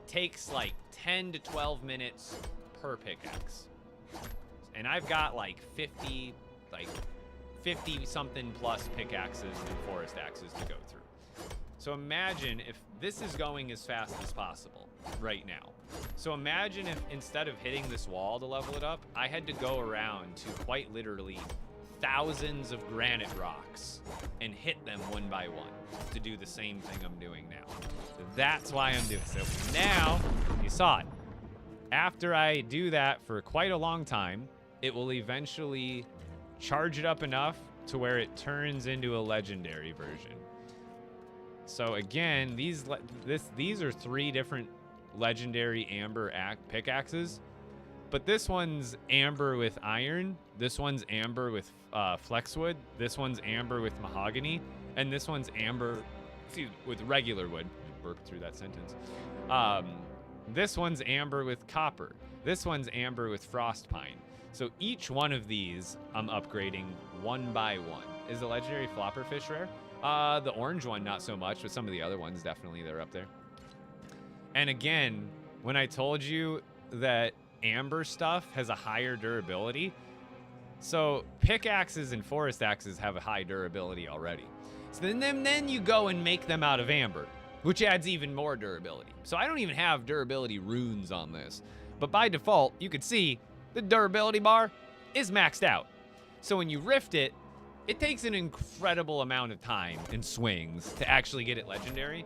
takes like 10 to 12 minutes per pickaxe. And I've got like 50 something plus pickaxes and forest axes to go through. So imagine if this is going as fast as possible right now. So imagine if instead of hitting this wall to level it up, I had to go around to quite literally thousands of granite rocks and hit them one by one to do the same thing I'm doing now. So that's why I'm doing it. So now, you saw it. After I do that for quite a long time, it will eventually charge it up enough to where it turns into a legendary version. So again, these are 3 different legendary amber pickaxes. But this one's amber with iron. This one's amber with flexwood. This one's amber with mahogany. And this one's amber with regular wood. I burped through that sentence. This one's amber with copper. This one's amber with frost pine. So each one of these I'm upgrading one by one. Is the legendary flopperfish rare? The orange one, not so much, but some of the other ones, definitely they're up there. And again, when I told you that amber stuff has a higher durability, so pickaxes and forest axes have a high durability already. So then you go and make them out of amber, which adds even more durability. So I don't even have durability runes on this. But by default, you can see the durability bar is maxed out. So when you rift it, it takes an incredible amount of time and swings to actually get it legendary.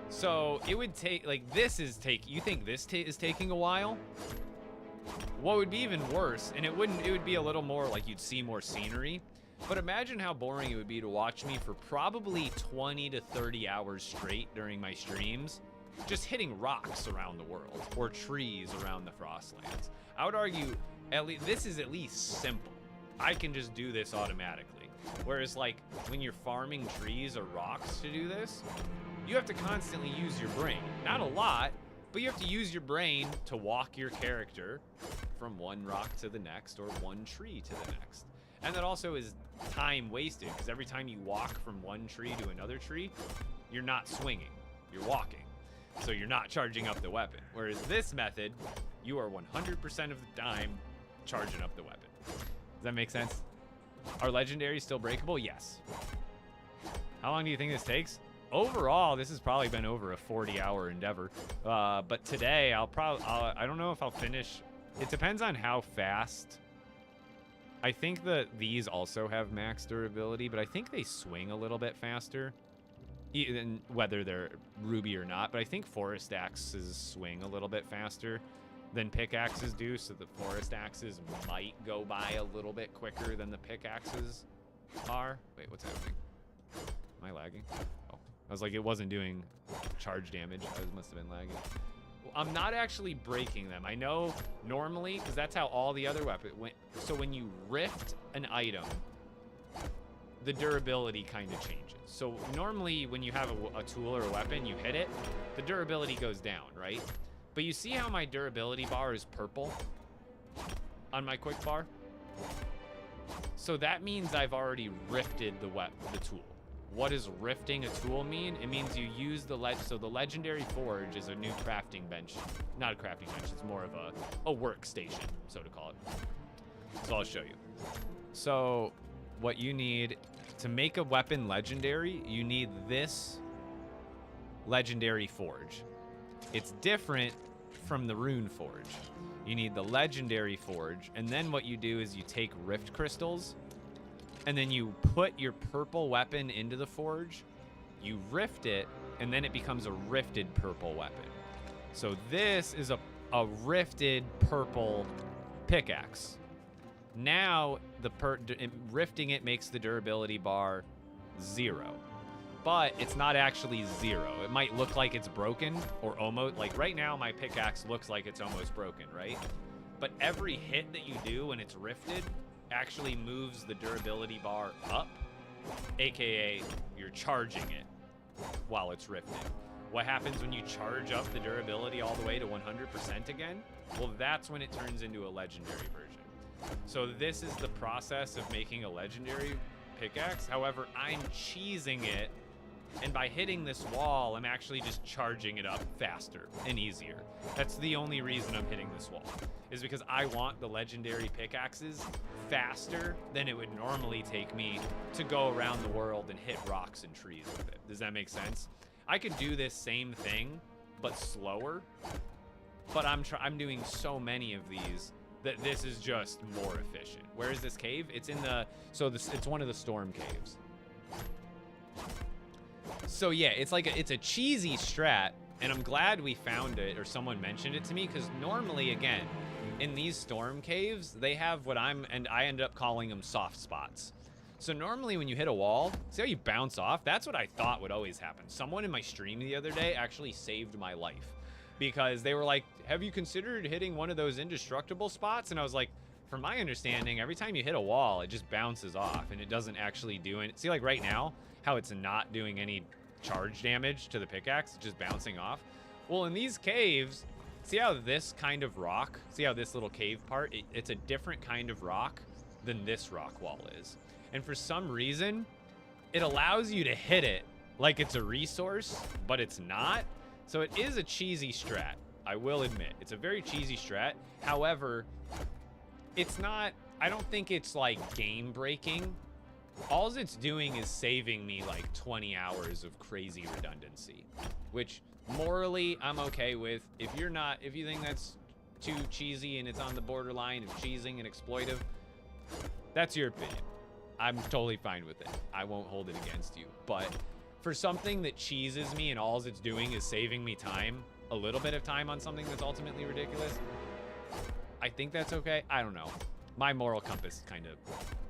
So it would take, like, you think this is taking a while? What would be even worse, and it would be a little more like you'd see more scenery, but imagine how boring it would be to watch me for probably 20 to 30 hours straight during my streams, just hitting rocks around the world or trees around the Frostlands. I would argue this is at least simple. I can just do this automatically. Whereas like when you're farming trees or rocks to do this, you have to constantly use your brain. Not a lot, but you have to use your brain to walk your character from one rock to the next or one tree to the next. And that also is time wasted, because every time you walk from one tree to another tree, you're not swinging, you're walking. So you're not charging up the weapon. Whereas this method, you are 100% of the time charging up the weapon. Does that make sense? Are legendaries still breakable? Yes. How long do you think this takes? Overall, this has probably been over a 40-hour endeavor. But today, I don't know if I'll finish. It depends on how fast. I think that these also have max durability, but I think they swing a little bit faster, even whether they're ruby or not. But I think forest axes swing a little bit faster than pickaxes do, so the forest axes might go by a little bit quicker than the pickaxes are. Wait, what's happening? Am I lagging? Oh, I was like, it wasn't doing charge damage. I must have been lagging. Well, I'm not actually breaking them. I know normally, because that's how all the other weapons went. So when you rift an item, the durability kind of changes. So normally when you have a tool or a weapon, you hit it, the durability goes down, right? But you see how my durability bar is purple on my quick bar? So that means I've already rifted the tool. What does rifting a tool mean? It means you use so the legendary forge is a new crafting bench. Not a crafting bench, it's more of a workstation, so to call it. So I'll show you. So what you need to make a weapon legendary, you need this legendary forge. It's different from the rune forge. You need the legendary forge, and then what you do is you take rift crystals, and then you put your purple weapon into the forge, you rift it, and then it becomes a rifted purple weapon. So this is a rifted purple pickaxe. Now rifting it makes the durability bar 0. But it's not actually 0. It might look like it's broken, or almost, like right now my pickaxe looks like it's almost broken, right? But every hit that you do when it's rifted actually moves the durability bar up, aka you're charging it while it's rifted. What happens when you charge up the durability all the way to 100% again? Well, that's when it turns into a legendary version. So this is the process of making a legendary pickaxe. However, I'm cheesing it, and by hitting this wall, I'm actually just charging it up faster and easier. That's the only reason I'm hitting this wall, is because I want the legendary pickaxes faster than it would normally take me to go around the world and hit rocks and trees with it. Does that make sense? I could do this same thing, but slower, but I'm doing so many of these that this is just more efficient. Where is this cave? It's in it's one of the storm caves. So yeah, it's a cheesy strat, and I'm glad we found it, or someone mentioned it to me, because normally, again, in these storm caves, they have I end up calling them soft spots. So normally when you hit a wall, see how you bounce off? That's what I thought would always happen. Someone in my stream the other day actually saved my life. because they were like, have you considered hitting one of those indestructible spots? And I was like, from my understanding, every time you hit a wall, it just bounces off and it doesn't actually do it. See, like right now, how it's not doing any charge damage to the pickaxe, it's just bouncing off. Well, in these caves, see how this kind of rock, see how this little cave part, it's a different kind of rock than this rock wall is. And for some reason, it allows you to hit it like it's a resource, but it's not. So it is a cheesy strat, I will admit. It's a very cheesy strat. However, it's not, I don't think it's like game breaking. All it's doing is saving me like 20 hours of crazy redundancy, which morally I'm okay with. If you think that's too cheesy and it's on the borderline of cheesing and exploitive, that's your opinion. I'm totally fine with it. I won't hold it against you. But for something that cheeses me and all it's doing is saving me time, a little bit of time on something that's ultimately ridiculous, I think that's okay. I don't know. My moral compass kind of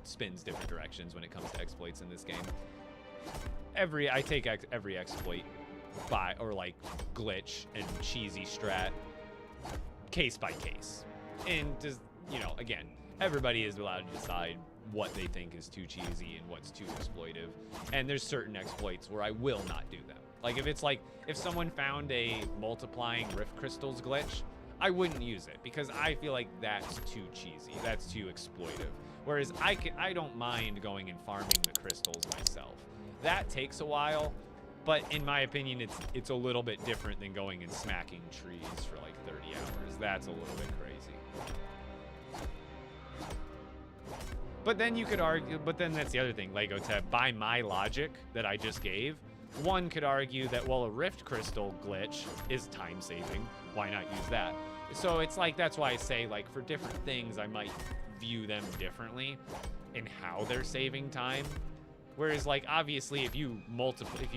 spins different directions when it comes to exploits in this game. I take every exploit or like glitch and cheesy strat case by case. And just, you know, again, everybody is allowed to decide what they think is too cheesy and what's too exploitive. And there's certain exploits where I will not do them. Like if someone found a multiplying rift crystals glitch, I wouldn't use it because I feel like that's too cheesy. That's too exploitive. Whereas I don't mind going and farming the crystals myself. That takes a while, but in my opinion, it's a little bit different than going and smacking trees for like 30 hours. That's a little bit crazy. But then you could argue, but then that's the other thing, Lego Teb, by my logic that I just gave, one could argue that, well, a rift crystal glitch is time saving. Why not use that? So it's like, that's why I say, like, for different things, I might view them differently in how they're saving time. Whereas, like, obviously, if you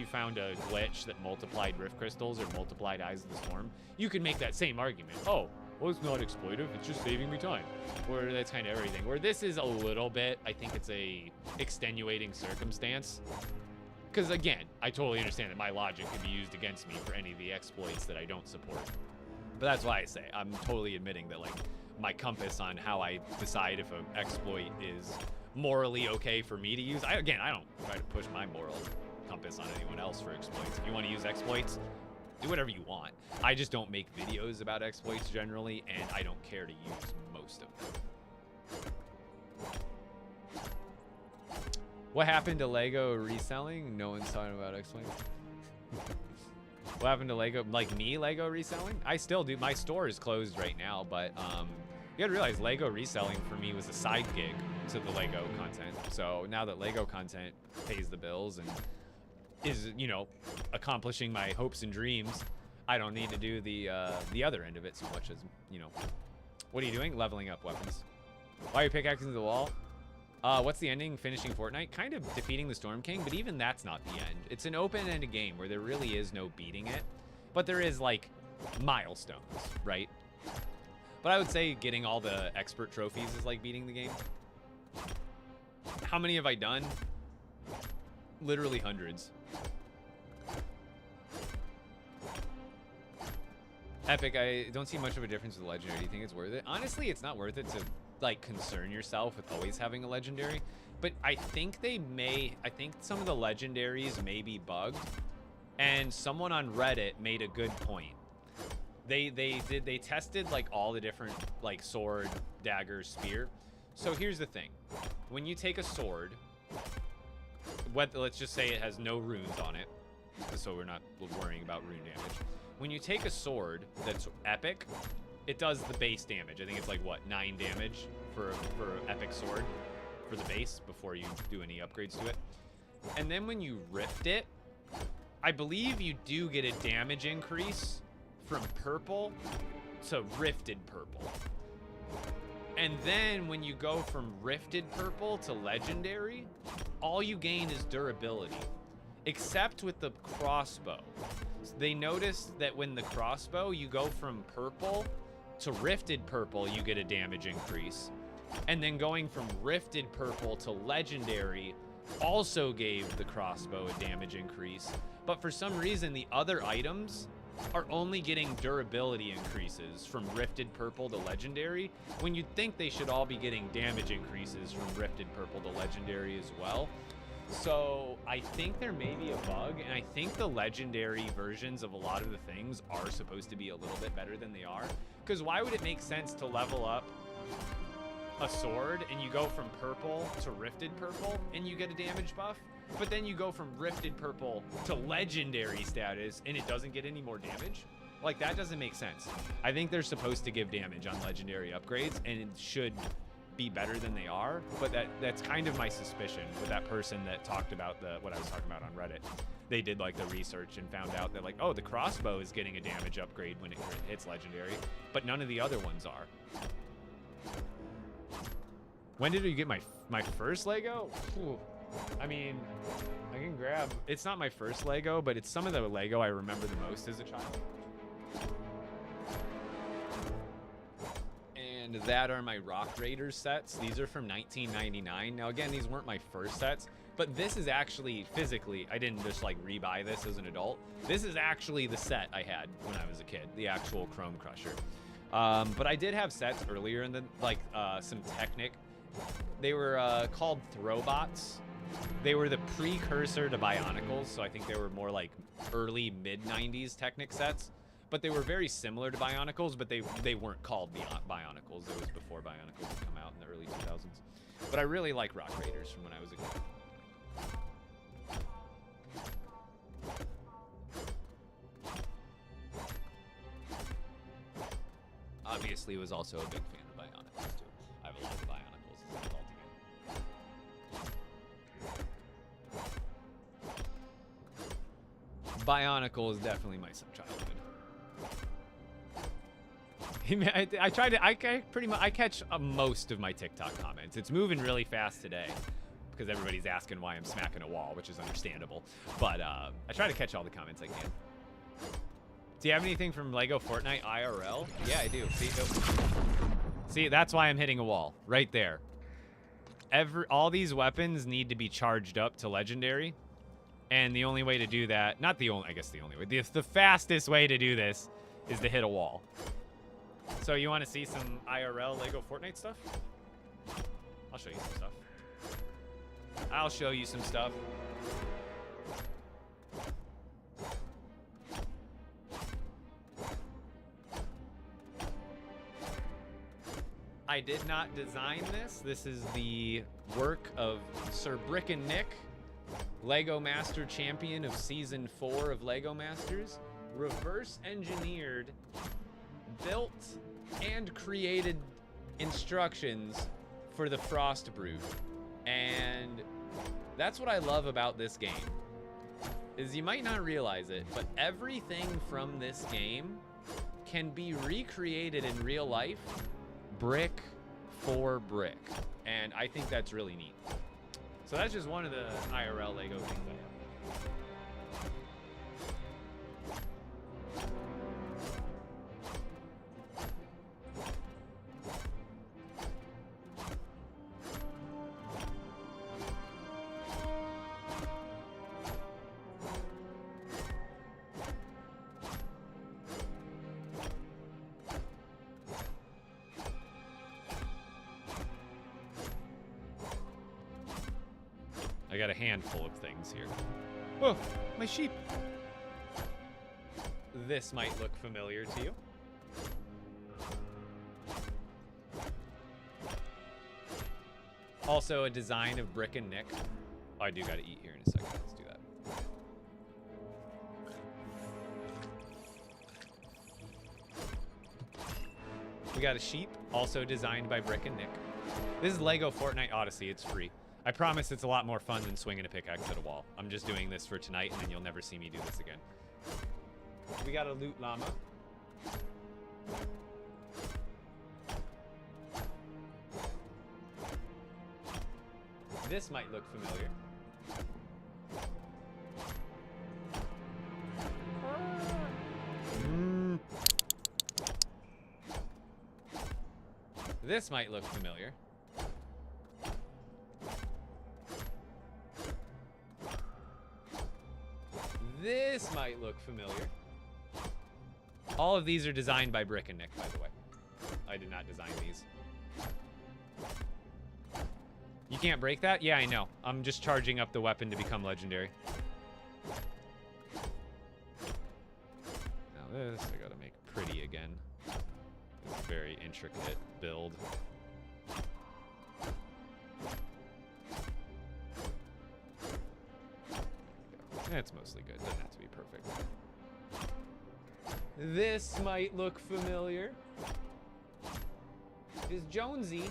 found a glitch that multiplied rift crystals or multiplied Eyes of the Storm, you could make that same argument. Oh, well, it's not exploitive, it's just saving me time. Where that's kind of everything. Where this is a little bit, I think it's a extenuating circumstance. Because again, I totally understand that my logic could be used against me for any of the exploits that I don't support. But that's why I say, I'm totally admitting that, like, my compass on how I decide if an exploit is morally okay for me to use. I don't try to push my moral compass on anyone else for exploits. If you want to use exploits, do whatever you want. I just don't make videos about exploits generally, and I don't care to use most of them. What happened to Lego reselling? No one's talking about exploits. What happened to Lego, like me, Lego reselling? I still do. My store is closed right now, but you gotta realize Lego reselling for me was a side gig to the Lego content. So now that Lego content pays the bills and is, you know, accomplishing my hopes and dreams, I don't need to do the other end of it so much as, you know. What are you doing? Leveling up weapons. Why are you pickaxing the wall? What's the ending? Finishing Fortnite? Kind of defeating the Storm King, but even that's not the end. It's an open-ended game where there really is no beating it, but there is, like, milestones, right? But I would say getting all the expert trophies is like beating the game. How many have I done? Literally hundreds. Epic, I don't see much of a difference with Legendary. Do you think it's worth it? Honestly, it's not worth it to, like, concern yourself with always having a Legendary. But I think I think some of the Legendaries may be bugged. And someone on Reddit made a good point. They tested, like, all the different, like, sword, dagger, spear. So here's the thing. When you take a sword, let's just say it has no runes on it, so we're not worrying about rune damage. When you take a sword that's epic, it does the base damage. I think it's like, what, 9 damage for epic sword for the base before you do any upgrades to it. And then when you rift it, I believe you do get a damage increase from purple to rifted purple. And then when you go from rifted purple to legendary, all you gain is durability, except with the crossbow. They noticed that when the crossbow, you go from purple to rifted purple, you get a damage increase. And then going from rifted purple to legendary also gave the crossbow a damage increase. But for some reason, the other items are only getting durability increases from Rifted Purple to Legendary, when you'd think they should all be getting damage increases from Rifted Purple to Legendary as well. So I think there may be a bug, and I think the Legendary versions of a lot of the things are supposed to be a little bit better than they are. Because why would it make sense to level up a sword and you go from purple to Rifted Purple and you get a damage buff, but then you go from Rifted Purple to Legendary status and it doesn't get any more damage? Like, that doesn't make sense. I think they're supposed to give damage on Legendary upgrades, and it should be better than they are, but that's kind of my suspicion with that person that talked about what I was talking about on Reddit. They did like the research and found out that, like, oh, the crossbow is getting a damage upgrade when it hits Legendary, but none of the other ones are. When did you get my first Lego? Ooh. I mean, I can grab, it's not my first Lego, but it's some of the Lego I remember the most as a child. And that are my Rock Raiders sets. These are from 1999. Now, again, these weren't my first sets, but this is actually physically, I didn't just like rebuy this as an adult. This is actually the set I had when I was a kid, the actual Chrome Crusher. But I did have sets earlier in the, like some Technic. They were called Throwbots. They were the precursor to Bionicles, so I think they were more like early mid-90s Technic sets. But they were very similar to Bionicles, but they weren't called Bionicles. It was before Bionicles had come out in the early 2000s. But I really like Rock Raiders from when I was a kid. Obviously, was also a big fan of Bionicles, too. I have a lot of Bionicles as an adult again. Bionicle is definitely my childhood. I catch most of my TikTok comments. It's moving really fast today because everybody's asking why I'm smacking a wall, which is understandable. But I try to catch all the comments I can. Do you have anything from LEGO Fortnite IRL? Yeah, I do. See, that's why I'm hitting a wall right there. All these weapons need to be charged up to Legendary. And the only way to do that, I guess the only way, the fastest way to do this is to hit a wall. So you want to see some IRL LEGO Fortnite stuff? I'll show you some stuff. I'll show you some stuff. I did not design this. This is the work of Sir Brick and Nick, LEGO Master Champion of Season 4 of LEGO Masters. Reverse engineered, built, and created instructions for the Frost Brood. And that's what I love about this game. Is you might not realize it, but everything from this game can be recreated in real life, brick for brick. And I think that's really neat. So that's just one of the IRL LEGO things I have. I got a handful of things here. Oh, my sheep. This might look familiar to you. Also a design of Brick and Nick. Oh, I do gotta eat here in a second. Let's do that. We got a sheep, also designed by Brick and Nick. This is LEGO Fortnite Odyssey. It's free. I promise it's a lot more fun than swinging a pickaxe at a wall. I'm just doing this for tonight, and then you'll never see me do this again. We got a loot llama. This might look familiar. This might look familiar. This might look familiar. All of these are designed by Brick and Nick, by the way. I did not design these. You can't break that? Yeah, I know. I'm just charging up the weapon to become legendary. Now this, I gotta make pretty again. It's a very intricate build. Yeah, it's mostly good. Doesn't have to be perfect. This might look familiar. Is Jonesy.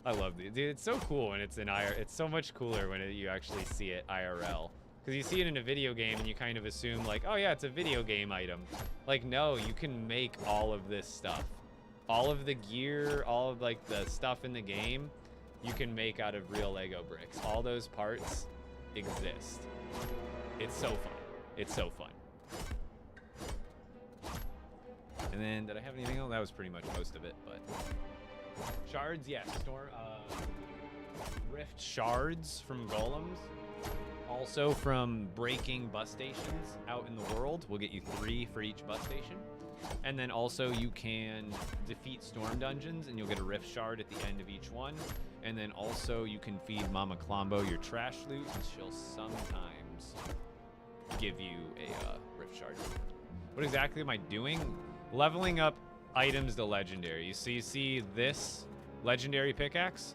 I love these. Dude, it's so cool when it's in IRL. It's so much cooler when you actually see it IRL. Because you see it in a video game and you kind of assume like, oh yeah, it's a video game item. Like, no, you can make all of this stuff. All of the gear, all of like the stuff in the game, you can make out of real Lego bricks. All those parts exist. It's so fun. It's so fun. And then, did I have anything else? That was pretty much most of it, but... Shards, yes. Rift shards from golems. Also from breaking bus stations out in the world. We'll get you 3 for each bus station. And then also you can defeat storm dungeons and you'll get a rift shard at the end of each one. And then also you can feed Mama Klombo your trash loot and she'll sometimes give you a rift shard. What exactly am I doing? Leveling up items to legendary. You see this legendary pickaxe?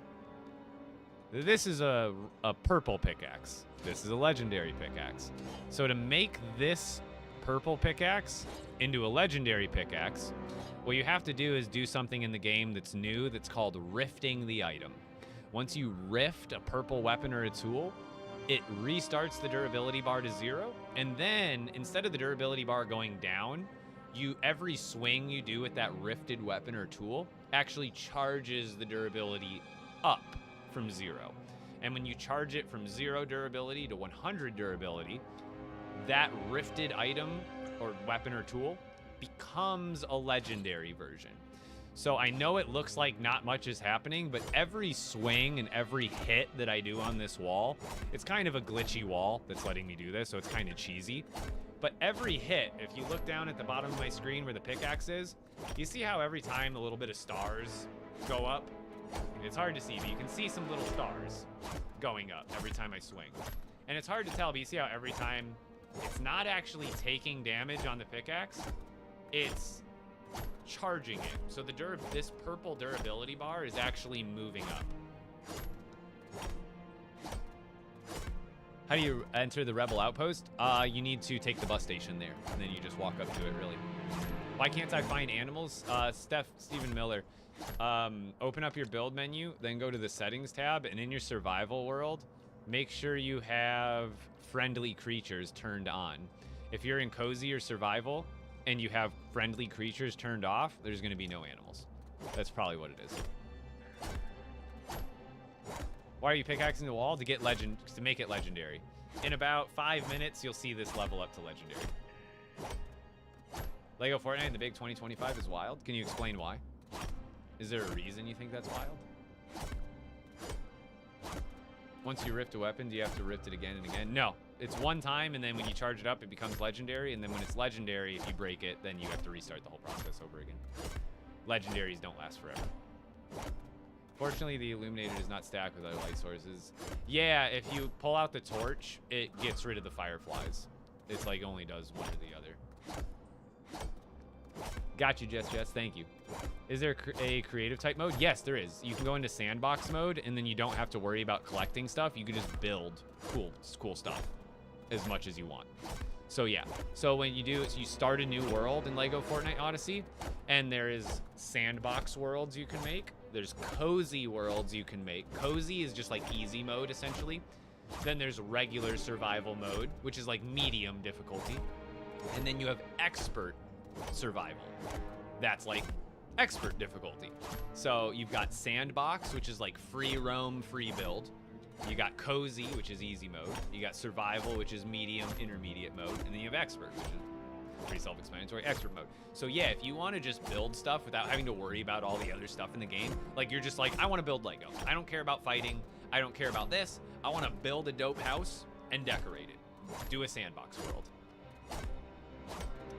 This is a purple pickaxe. This is a legendary pickaxe. So to make this purple pickaxe into a legendary pickaxe, what you have to do is do something in the game that's new that's called rifting the item. Once you rift a purple weapon or a tool, it restarts the durability bar to 0, and then instead of the durability bar going down, every swing you do with that rifted weapon or tool actually charges the durability up from 0. And when you charge it from 0 durability to 100 durability, that rifted item or weapon or tool becomes a legendary version. So I know it looks like not much is happening, but every swing and every hit that I do on this wall, it's kind of a glitchy wall that's letting me do this, so it's kind of cheesy. But every hit, if you look down at the bottom of my screen where the pickaxe is, you see how every time a little bit of stars go up? It's hard to see, but you can see some little stars going up every time I swing. And it's hard to tell, but you see how every time it's not actually taking damage on the pickaxe, it's charging it. So this purple durability bar is actually moving up. How do you enter the Rebel Outpost? You need to take the bus station there, and then you just walk up to it, really. Why can't I find animals? Stephen Miller. Open up your build menu, then go to the settings tab, and in your survival world, make sure you have friendly creatures turned on. If you're in cozy or survival, and you have friendly creatures turned off, there's gonna be no animals. That's probably what it is. Why are you pickaxing the wall? To make it legendary. In about 5 minutes, you'll see this level up to legendary. LEGO Fortnite in the big 2025 is wild. Can you explain why? Is there a reason you think that's wild? Once you rift a weapon, do you have to rift it again and again? No. It's one time, and then when you charge it up, it becomes legendary, and then when it's legendary, if you break it, then you have to restart the whole process over again. Legendaries don't last forever. Fortunately, the illuminator is not stacked with other light sources. Yeah, if you pull out the torch, it gets rid of the fireflies. It's like only does one or the other. Got you, Jess. Thank you. Is there a creative type mode? Yes, there is. You can go into sandbox mode, and then you don't have to worry about collecting stuff. You can just build cool stuff as much as you want. So yeah, so when you do is you start a new world in LEGO Fortnite Odyssey, and there is sandbox worlds you can make. There's cozy worlds you can make. Cozy is just like easy mode, essentially. Then there's regular survival mode, which is like medium difficulty. And then you have expert survival. That's like expert difficulty. So you've got sandbox, which is like free roam, free build. You got cozy, which is easy mode. You got survival, which is medium, intermediate mode. And then you have expert, which is pretty self-explanatory, expert mode. So yeah, if you want to just build stuff without having to worry about all the other stuff in the game, like you're just like, I want to build Lego. I don't care about fighting. I don't care about this. I want to build a dope house and decorate it. Do a sandbox world.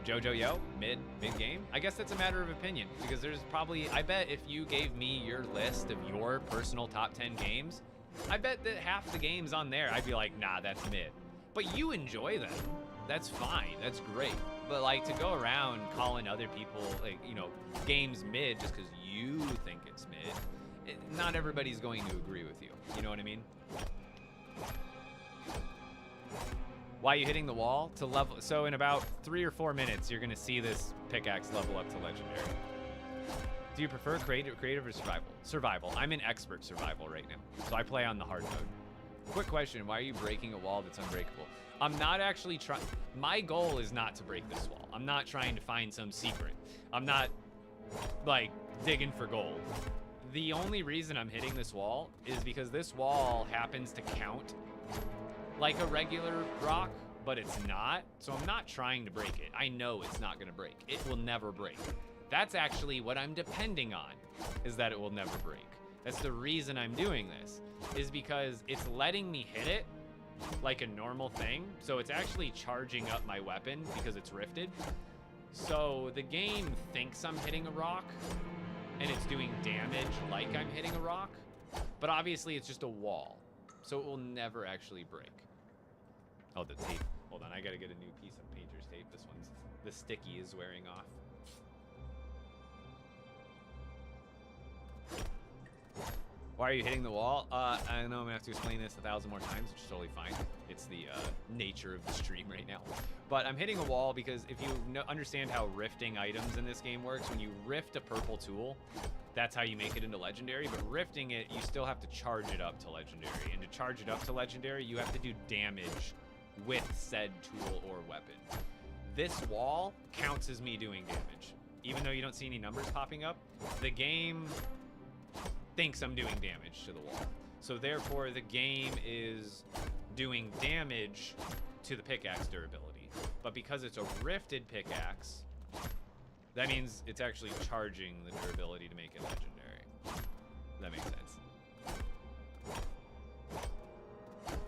Jojo Yo, mid game. I guess that's a matter of opinion because there's probably, I bet if you gave me your list of your personal top 10 games, I bet that half the games on there, I'd be like, nah, that's mid. But you enjoy them. That's fine. That's great. But like to go around calling other people, like, you know, games mid just because you think it's mid, not everybody's going to agree with you. You know what I mean? Why are you hitting the wall? To level. So in about 3 or 4 minutes, you're going to see this pickaxe level up to legendary. Do you prefer creative or survival? Survival. I'm in expert survival right now. So I play on the hard mode. Quick question. Why are you breaking a wall that's unbreakable? I'm not actually trying. My goal is not to break this wall. I'm not trying to find some secret. I'm not, like, digging for gold. The only reason I'm hitting this wall is because this wall happens to count like a regular rock, but it's not. So I'm not trying to break it. I know it's not gonna break. It will never break. That's actually what I'm depending on, is that it will never break. That's the reason I'm doing this, is because it's letting me hit it like a normal thing. So it's actually charging up my weapon because it's rifted. So the game thinks I'm hitting a rock and it's doing damage like I'm hitting a rock, but obviously it's just a wall. So it will never actually break. Oh, the tape. Hold on, I gotta get a new piece of painter's tape. This one's, the sticky is wearing off. Why are you hitting the wall? I know I'm gonna have to explain this 1,000 more times, which is totally fine. It's the nature of the stream right now. But I'm hitting a wall because if you understand how rifting items in this game works, when you rift a purple tool, that's how you make it into legendary. But rifting it, you still have to charge it up to legendary. And to charge it up to legendary, you have to do damage with said tool or weapon. This wall counts as me doing damage. Even though you don't see any numbers popping up, the game thinks I'm doing damage to the wall. So therefore, the game is doing damage to the pickaxe durability. But because it's a rifted pickaxe, that means it's actually charging the durability to make it legendary. That makes sense.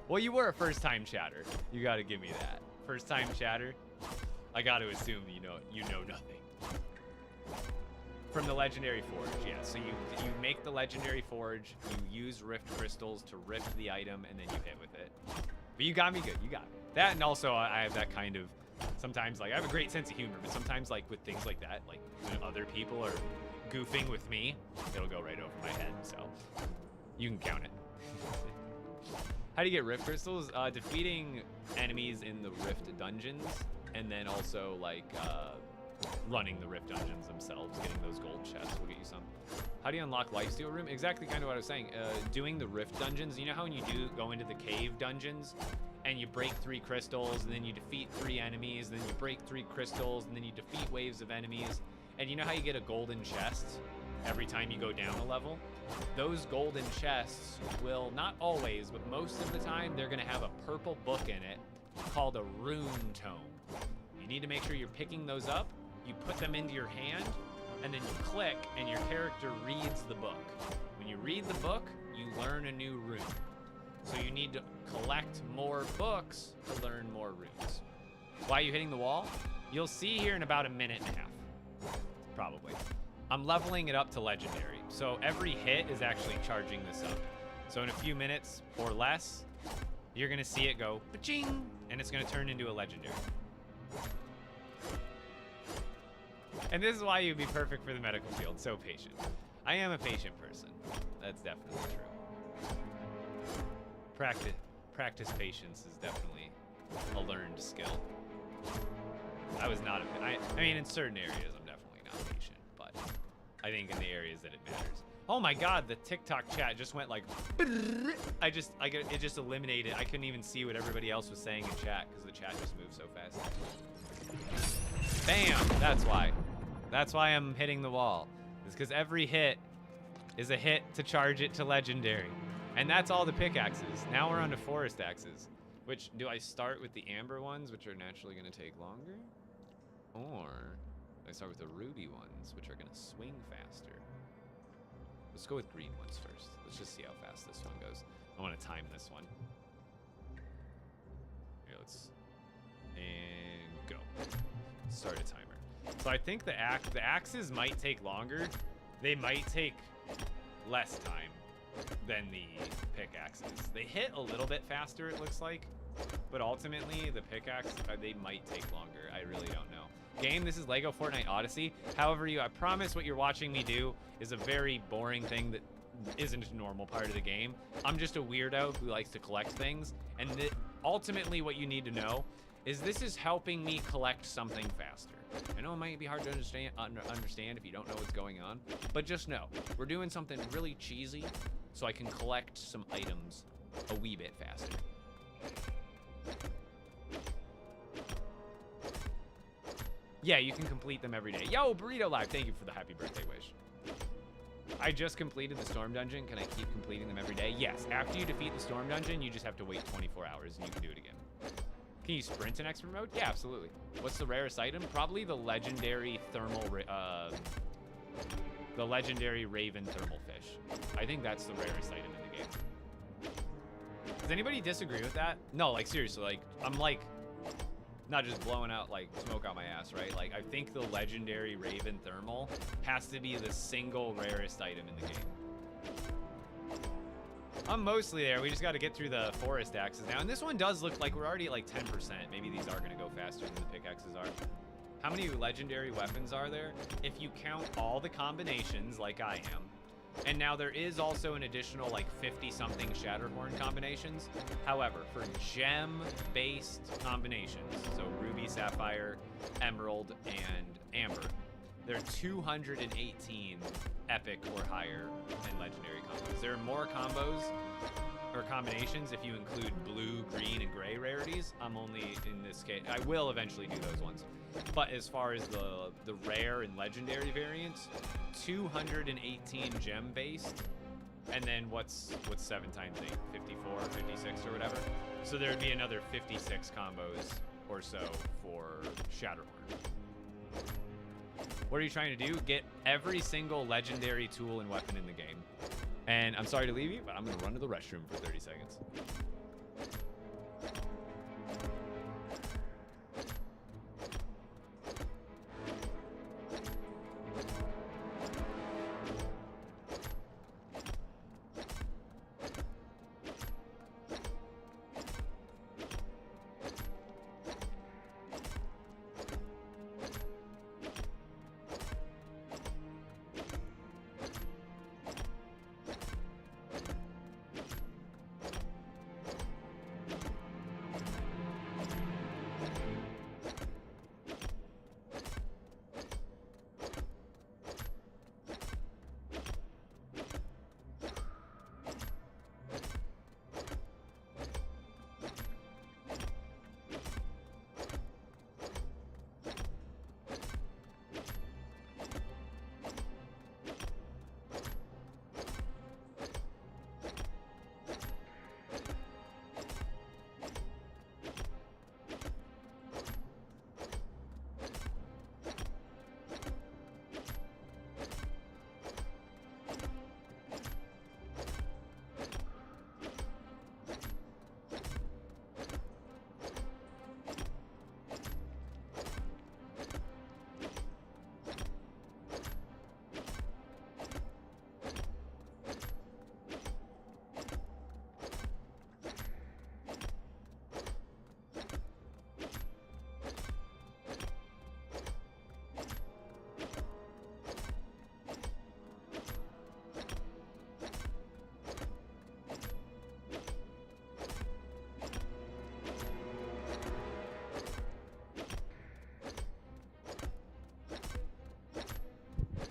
Well, you were a first-time chatter. You gotta give me that. First-time chatter, I gotta assume you know nothing. From the legendary forge, yeah. So you make the legendary forge, you use rift crystals to rift the item, and then you hit with it. But you got me good, you got me. That, and also I have that kind of, sometimes, like, I have a great sense of humor, but sometimes, like, with things like that, like, when other people are goofing with me, it'll go right over my head, so you can count it. How do you get rift crystals? Defeating enemies in the rift dungeons, and then also, like, running the rift dungeons themselves, getting those gold chests will get you some. How do you unlock lifesteal room? Exactly kind of what I was saying. Doing the rift dungeons, you know how when you do go into the cave dungeons and you break 3 crystals and then you defeat 3 enemies, and then you break 3 crystals and then you defeat waves of enemies, and you know how you get a golden chest every time you go down a level? Those golden chests will, not always, but most of the time, they're gonna have a purple book in it called a rune tome. You need to make sure you're picking those up. You put them into your hand, and then you click, and your character reads the book. When you read the book, you learn a new rune. So you need to collect more books to learn more runes. Why are you hitting the wall? You'll see here in about a minute and a half, probably. I'm leveling it up to legendary. So every hit is actually charging this up. So in a few minutes or less, you're gonna see it go pa-ching, and it's gonna turn into a legendary. And this is why you'd be perfect for the medical field, so patient. I am a patient person. That's definitely true. Practice patience is definitely a learned skill. I was not I mean, in certain areas, I'm definitely not patient, but I think in the areas that it matters. Oh my God, the TikTok chat just went like, it just eliminated. I couldn't even see what everybody else was saying in chat because the chat just moved so fast. Bam, that's why. That's why I'm hitting the wall. It's because every hit is a hit to charge it to legendary. And that's all the pickaxes. Now we're on to forest axes. Which, do I start with the amber ones, which are naturally going to take longer? Or do I start with the ruby ones, which are going to swing faster? Let's go with green ones first. Let's just see how fast this one goes. I want to time this one. Here, and go. start a timer. So I think the axes might take longer. They might take less time than the pickaxes. They hit a little bit faster, it looks like, but ultimately the pickaxe, they might take longer. I really don't know. Game, this is LEGO Fortnite Odyssey. However, I promise what you're watching me do is a very boring thing that isn't a normal part of the game. I'm just a weirdo who likes to collect things, and ultimately what you need to know is this is helping me collect something faster. I know it might be hard to understand if you don't know what's going on, but just know, we're doing something really cheesy so I can collect some items a wee bit faster. Yeah, you can complete them every day. Yo, Burrito Live, thank you for the happy birthday wish. I just completed the Storm Dungeon. Can I keep completing them every day? Yes, after you defeat the Storm Dungeon, you just have to wait 24 hours and you can do it again. Can you sprint in expert mode? Yeah, absolutely. What's the rarest item? Probably the legendary thermal, the legendary Raven thermal fish. I think that's the rarest item in the game. Does anybody disagree with that? No, like seriously, like I'm like not just blowing out like smoke out my ass, right? Like I think the legendary Raven thermal has to be the single rarest item in the game. I'm mostly there. We just got to get through the forest axes now. And this one does look like we're already at like 10%. Maybe these are going to go faster than the pickaxes are. How many legendary weapons are there? If you count all the combinations like I am. And now there is also an additional like 50-something Shatterhorn combinations. However, for gem-based combinations, so Ruby, Sapphire, Emerald, and Amber, there are 218 epic or higher and legendary combos. There are more combos or combinations if you include blue, green, and gray rarities. I'm only in this case. I will eventually do those ones. But as far as the rare and legendary variants, 218 gem based, and then what's 7 times 8? 54, 56 or whatever. So there would be another 56 combos or so for Shatterhorn. What are you trying to do? Get every single legendary tool and weapon in the game. And I'm sorry to leave you, but I'm gonna run to the restroom for 30 seconds.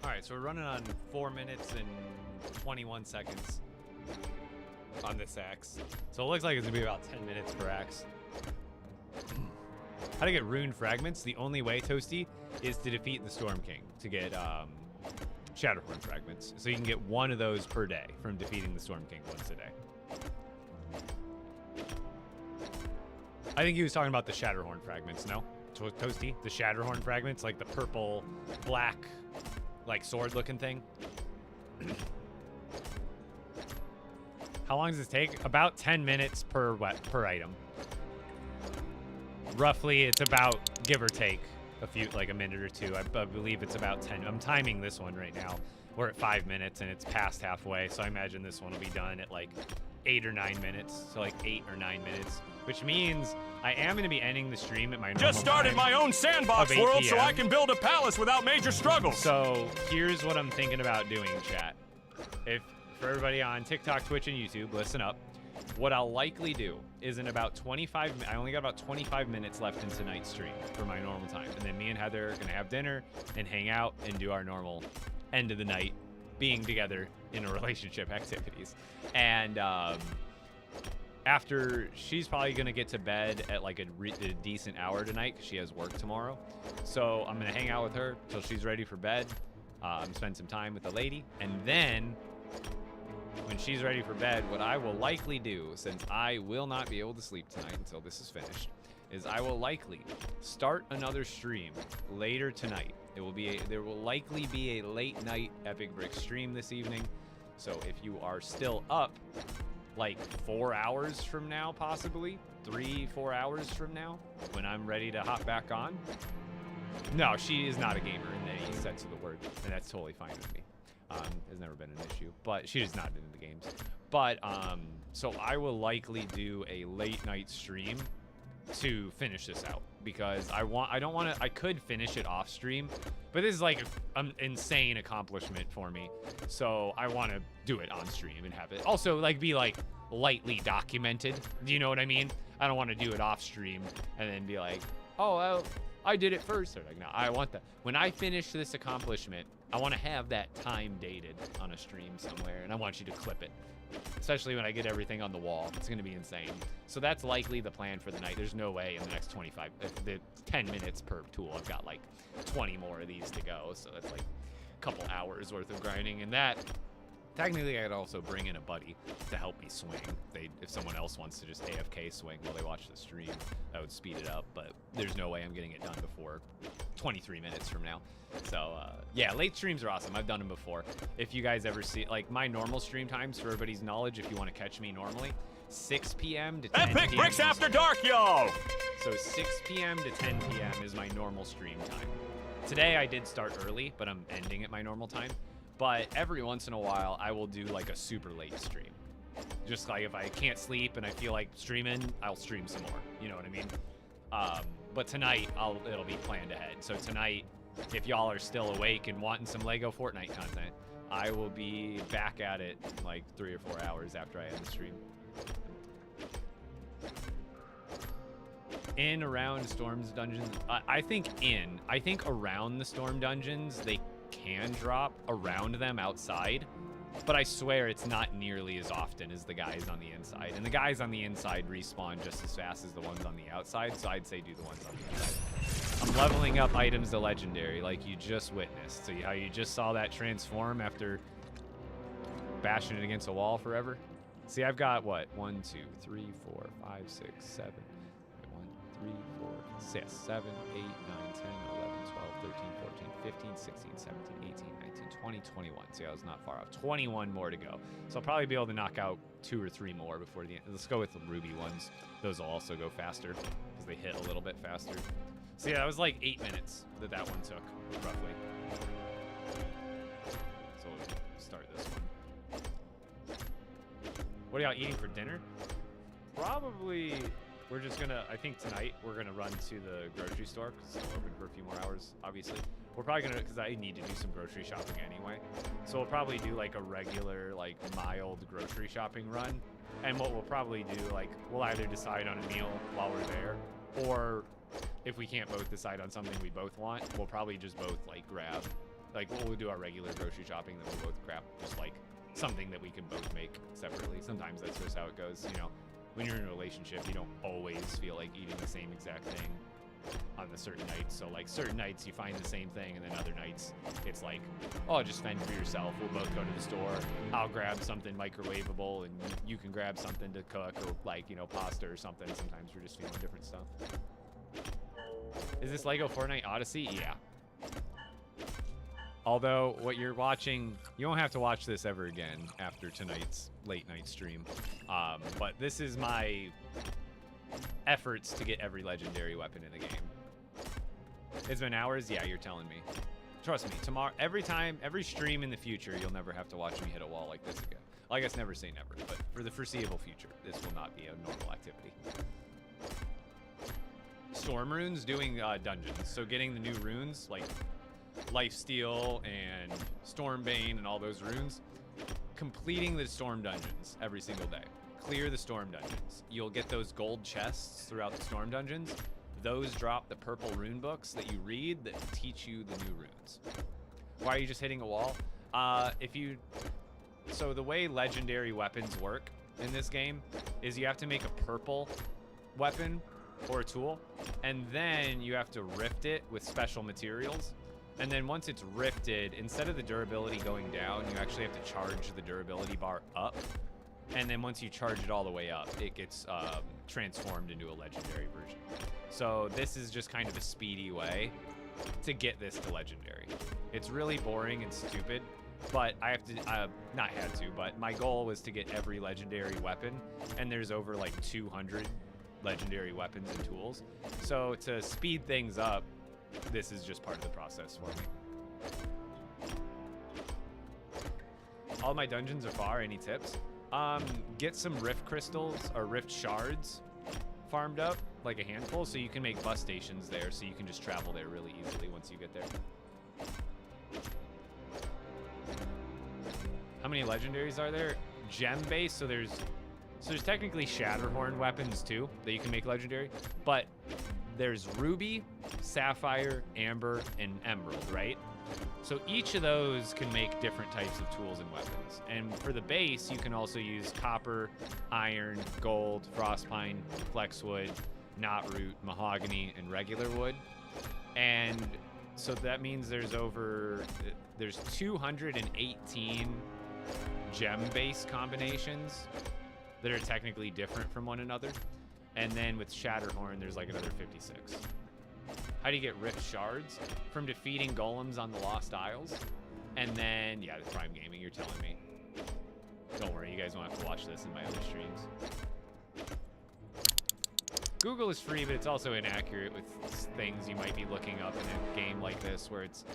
All right, so we're running on 4 minutes and 21 seconds on this axe. So it looks like it's gonna be about 10 minutes per axe. How to get rune fragments? The only way, Toasty, is to defeat the Storm King to get Shatterhorn fragments. So you can get one of those per day from defeating the Storm King once a day. I think he was talking about the Shatterhorn fragments, no? Toasty, the Shatterhorn fragments, like the purple, black, like sword looking thing. How long does this take? About 10 minutes per item. Roughly, it's about, give or take, a minute or two. I believe it's about 10. I'm timing this one right now. We're at 5 minutes and it's past halfway, so I imagine this one will be done at like 8 or 9 minutes. So like 8 or 9 minutes, which means I am going to be ending the stream at my normal Just started time my own sandbox of 8 world so PM. I can build a palace without major struggles. So here's what I'm thinking about doing, chat. If for everybody on TikTok, Twitch, and YouTube, listen up. What I'll likely do is in about 25, I only got about 25 minutes left in tonight's stream for my normal time. And then me and Heather are going to have dinner and hang out and do our normal end of the night being together in a relationship activities. And after, she's probably going to get to bed at like a decent hour tonight because she has work tomorrow. So I'm going to hang out with her till she's ready for bed, spend some time with the lady. And then when she's ready for bed, what I will likely do, since I will not be able to sleep tonight until this is finished, is I will likely start another stream later tonight. There will likely be a late night Epic Brick stream this evening. So if you are still up, like 4 hours from now, possibly 3-4 hours from now, when I'm ready to hop back on. No, she is not a gamer in any sense of the word, and that's totally fine with me. Has never been an issue, but she is not into the games. But so I will likely do a late night stream to finish this out because I could finish it off stream, but this is like an insane accomplishment for me. So I want to do it on stream and have it also like be like lightly documented. Do you know what I mean? I don't want to do it off stream and then be like, oh, well, I did it first. Or like, no, I want that. When I finish this accomplishment, I want to have that time dated on a stream somewhere, and I want you to clip it. Especially when I get everything on the wall. It's going to be insane. So that's likely the plan for the night. There's no way in the next 10 minutes per tool, I've got like 20 more of these to go. So that's like a couple hours worth of grinding. And that, technically, I could also bring in a buddy to help me swing. If someone else wants to just AFK swing while they watch the stream, that would speed it up. But there's no way I'm getting it done before 23 minutes from now. So, yeah, late streams are awesome. I've done them before. If you guys ever see, like, my normal stream times, for everybody's knowledge, if you want to catch me normally, 6 p.m. to 10 Epic p.m. Bricks After Dark, y'all! So 6 p.m. to 10 p.m. is my normal stream time. Today I did start early, but I'm ending at my normal time. But every once in a while, I will do, like, a super late stream. Just like if I can't sleep and I feel like streaming, I'll stream some more. You know what I mean? But tonight, it'll be planned ahead. So tonight, if y'all are still awake and wanting some LEGO Fortnite content, I will be back at it like 3 or 4 hours after I end the stream. In, around Storm's dungeons, I think around the Storm dungeons, they can drop around them outside. But I swear it's not nearly as often as the guys on the inside. And the guys on the inside respawn just as fast as the ones on the outside, so I'd say do the ones on the inside. I'm leveling up items to legendary like you just witnessed. So how you just saw that transform after bashing it against a wall forever? See, I've got what? 1, 2, 3, 4, 5, 6, 7. 1, 3, 4, 6, 7, 8, 9, 10, 11, 12, 13, 14, 15, 16, 17, 18, 19, 20, 21. See, I was not far off. 21 more to go. So I'll probably be able to knock out 2 or 3 more before the end. Let's go with the ruby ones. Those will also go faster because they hit a little bit faster. So yeah, that was like 8 minutes that one took, roughly. So we'll start this one. What are y'all eating for dinner? Probably, we're just gonna, I think tonight we're gonna run to the grocery store because it's still open for a few more hours, obviously. We're probably gonna, because I need to do some grocery shopping anyway. So we'll probably do like a regular, like mild grocery shopping run. And what we'll probably do, like, we'll either decide on a meal while we're there, or if we can't both decide on something we both want, we'll probably just both like grab, like we'll do our regular grocery shopping, then we'll both grab just like something that we can both make separately. Sometimes that's just how it goes. You know, when you're in a relationship, you don't always feel like eating the same exact thing on the certain nights. So like certain nights you find the same thing, and then other nights it's like, oh, just fend for yourself. We'll both go to the store. I'll grab something microwavable, and you can grab something to cook, or like, you know, pasta or something. Sometimes we're just feeling different stuff. Is this LEGO Fortnite Odyssey? Yeah. Although, what you're watching, you won't have to watch this ever again after tonight's late night stream. But this is my efforts to get every legendary weapon in the game. It's been hours? Yeah, you're telling me. Trust me, tomorrow, every stream in the future, you'll never have to watch me hit a wall like this again. Well, I guess never say never, but for the foreseeable future, this will not be a normal activity. Storm runes doing dungeons. So getting the new runes, like Lifesteal and Stormbane and all those runes, completing the storm dungeons every single day. Clear the storm dungeons. You'll get those gold chests throughout the storm dungeons. Those drop the purple rune books that you read that teach you the new runes. Why are you just hitting a wall? So the way legendary weapons work in this game is you have to make a purple weapon or a tool, and then you have to rift it with special materials. And then once it's rifted, instead of the durability going down, you actually have to charge the durability bar up. And then once you charge it all the way up, it gets transformed into a legendary version. So this is just kind of a speedy way to get this to legendary. It's really boring and stupid, but I have to, not had to, but my goal was to get every legendary weapon, and there's over like 200 legendary weapons and tools. So to speed things up, this is just part of the process for me. All my dungeons are far. Any tips? Get some rift crystals or rift shards farmed up, like a handful, so you can make bus stations there, so you can just travel there really easily once you get there. How many legendaries are there? Gem base, so there's technically Shatterhorn weapons too that you can make legendary, but there's Ruby, Sapphire, Amber, and Emerald, right? So each of those can make different types of tools and weapons. And for the base, you can also use copper, iron, gold, frostpine, flexwood, knotroot, mahogany, and regular wood. And so that means there's 218 gem-based combinations that are technically different from one another. And then with Shatterhorn, there's like another 56. How do you get rift shards? From defeating golems on the Lost Isles. And then, yeah, the Prime Gaming, you're telling me. Don't worry, you guys won't have to watch this in my other streams. Google is free, but it's also inaccurate with things you might be looking up in a game like this, where it's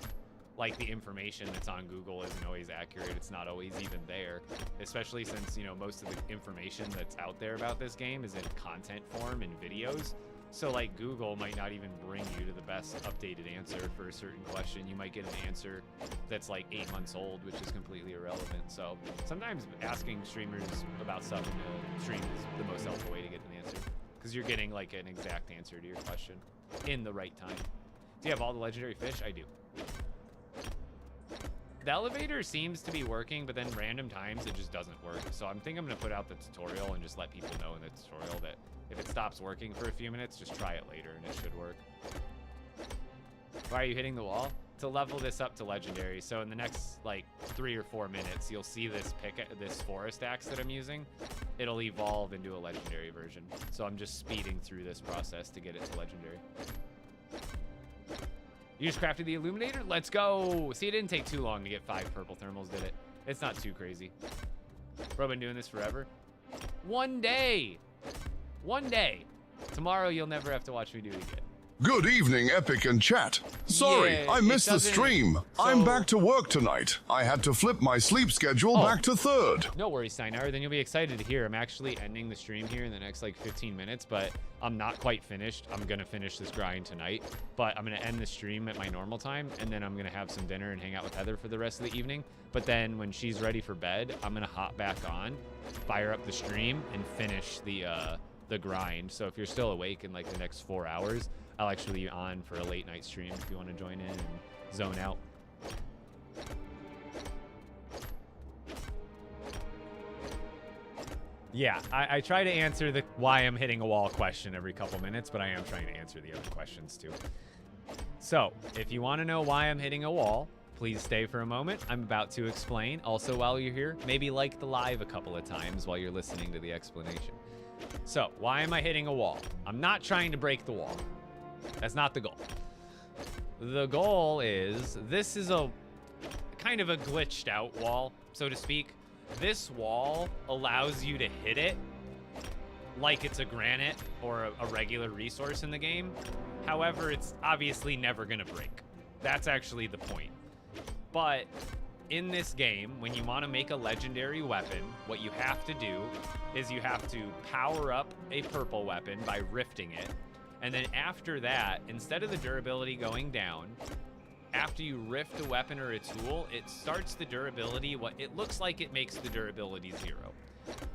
like the information that's on Google isn't always accurate. It's not always even there, especially since, you know, most of the information that's out there about this game is in content form and videos. So like Google might not even bring you to the best updated answer for a certain question. You might get an answer that's like 8 months old, which is completely irrelevant. So sometimes asking streamers about stuff in a stream is the most helpful way to get an answer, because you're getting like an exact answer to your question in the right time. Do you have all the legendary fish? I do. The elevator seems to be working, but then random times it just doesn't work. So I'm thinking I'm gonna put out the tutorial and just let people know in the tutorial that if it stops working for a few minutes, just try it later and it should work. Why are you hitting the wall? To level this up to legendary. So in the next like 3 or 4 minutes, you'll see this this forest axe that I'm using. It'll evolve into a legendary version. So I'm just speeding through this process to get it to legendary. You just crafted the illuminator? Let's go. See, it didn't take too long to get 5 purple thermals, did it? It's not too crazy. Bro, been doing this forever. 1 day. 1 day. Tomorrow you'll never have to watch me do it again. Good evening, Epic and chat. Sorry, Yeah, I missed it the doesn't- stream. I'm back to work tonight. I had to flip my sleep schedule back to 3rd. No worries, Steinar. Then you'll be excited to hear I'm actually ending the stream here in the next like 15 minutes, but I'm not quite finished. I'm going to finish this grind tonight, but I'm going to end the stream at my normal time, and then I'm going to have some dinner and hang out with Heather for the rest of the evening. But then when she's ready for bed, I'm going to hop back on, fire up the stream, and finish the grind. So if you're still awake in like the next 4 hours, I'll actually be on for a late night stream if you want to join in and zone out. Yeah, I try to answer the why I'm hitting a wall question every couple minutes, but I am trying to answer the other questions too. So, if you want to know why I'm hitting a wall, please stay for a moment. I'm about to explain. Also, while you're here, maybe like the live a couple of times while you're listening to the explanation. So, why am I hitting a wall? I'm not trying to break the wall. That's not the goal. The goal is, this is a kind of a glitched out wall, so to speak. This wall allows you to hit it like it's a granite or a regular resource in the game. However, it's obviously never gonna break. That's actually the point. But in this game, when you want to make a legendary weapon, what you have to do is you have to power up a purple weapon by rifting it. And then after that, instead of the durability going down, after you rift a weapon or a tool, it starts the durability. What it looks like it makes the durability 0.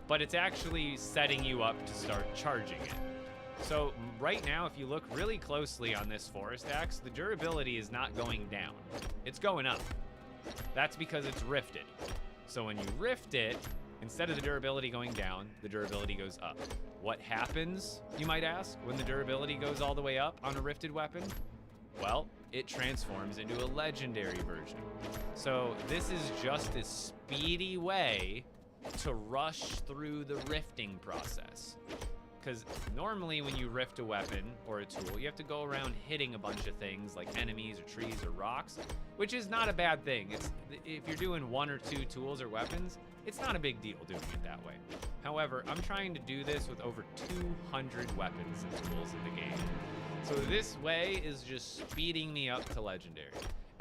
But it's actually setting you up to start charging it. So right now, if you look really closely on this forest axe, the durability is not going down. It's going up. That's because it's rifted. So when you rift it, instead of the durability going down, the durability goes up. What happens, you might ask, when the durability goes all the way up on a rifted weapon? Well, it transforms into a legendary version. So this is just a speedy way to rush through the rifting process. Because normally when you rift a weapon or a tool, you have to go around hitting a bunch of things like enemies or trees or rocks, which is not a bad thing. If you're doing 1 or 2 tools or weapons, it's not a big deal doing it that way. However, I'm trying to do this with over 200 weapons and tools in the game. So this way is just speeding me up to legendary.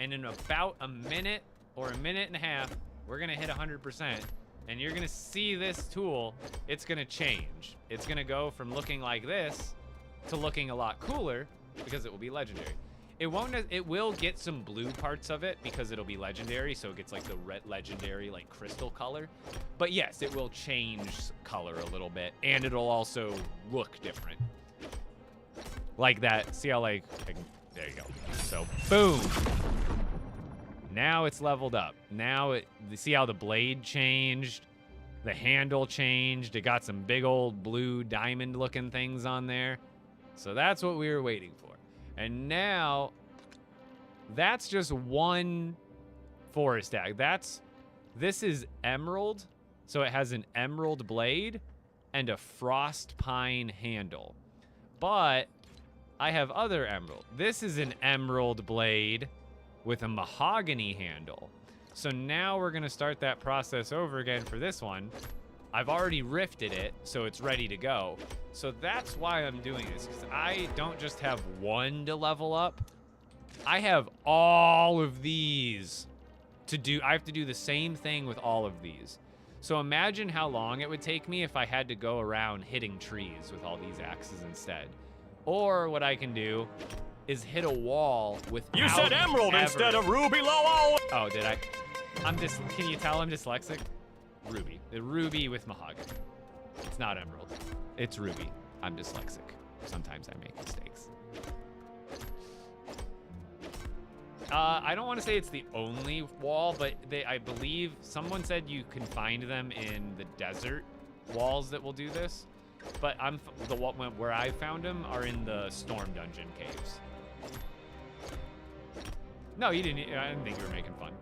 And in about a minute or a minute and a half, we're gonna hit 100%. And you're gonna see this tool, it's gonna change. It's gonna go from looking like this to looking a lot cooler because it will be legendary. It will get some blue parts of it because it'll be legendary, so it gets like the red legendary like crystal color. But yes, it will change color a little bit, and it'll also look different. Like that, see how like, there you go. So boom. Now it's leveled up. Now see how the blade changed, the handle changed. It got some big old blue diamond looking things on there. So that's what we were waiting for. And now that's just one forest axe. This is emerald. So it has an emerald blade and a frost pine handle. But I have other emerald. This is an emerald blade with a mahogany handle. So now we're gonna start that process over again for this one. I've already rifted it, so it's ready to go. So that's why I'm doing this, because I don't just have one to level up. I have all of these to do. I have to do the same thing with all of these. So imagine how long it would take me if I had to go around hitting trees with all these axes instead. Or what I can do is hit a wall without You said emerald instead of ruby, lol. Oh, did I? Can you tell I'm dyslexic? Ruby. The ruby with mahogany. It's not emerald. It's ruby. I'm dyslexic. Sometimes I make mistakes. I don't want to say it's the only wall, but I believe someone said you can find them in the desert walls that will do this. But where I found them are in the storm dungeon caves. No, you didn't. I didn't think you were making fun.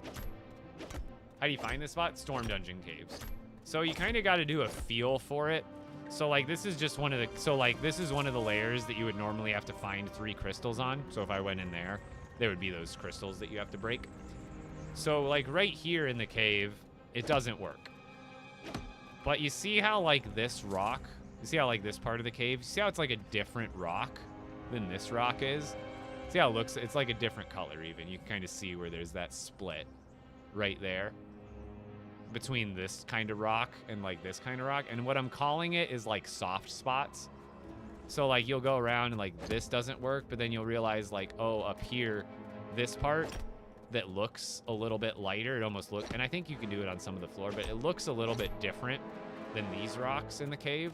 How do you find this spot? Storm dungeon caves. So you kind of got to do a feel for it. So like this is just one of the layers that you would normally have to find 3 crystals on. So if I went in there, there would be those crystals that you have to break. So like right here in the cave, it doesn't work. But you see how like this rock, you see how like this part of the cave, you see how it's like a different rock than this rock is? See how it looks? It's like a different color even. You can kind of see where there's that split right there between this kind of rock and like this kind of rock. And what I'm calling it is like soft spots. So like you'll go around and like this doesn't work, but then you'll realize like, oh, up here, this part that looks a little bit lighter, it almost looks, and I think you can do it on some of the floor, but it looks a little bit different than these rocks in the cave.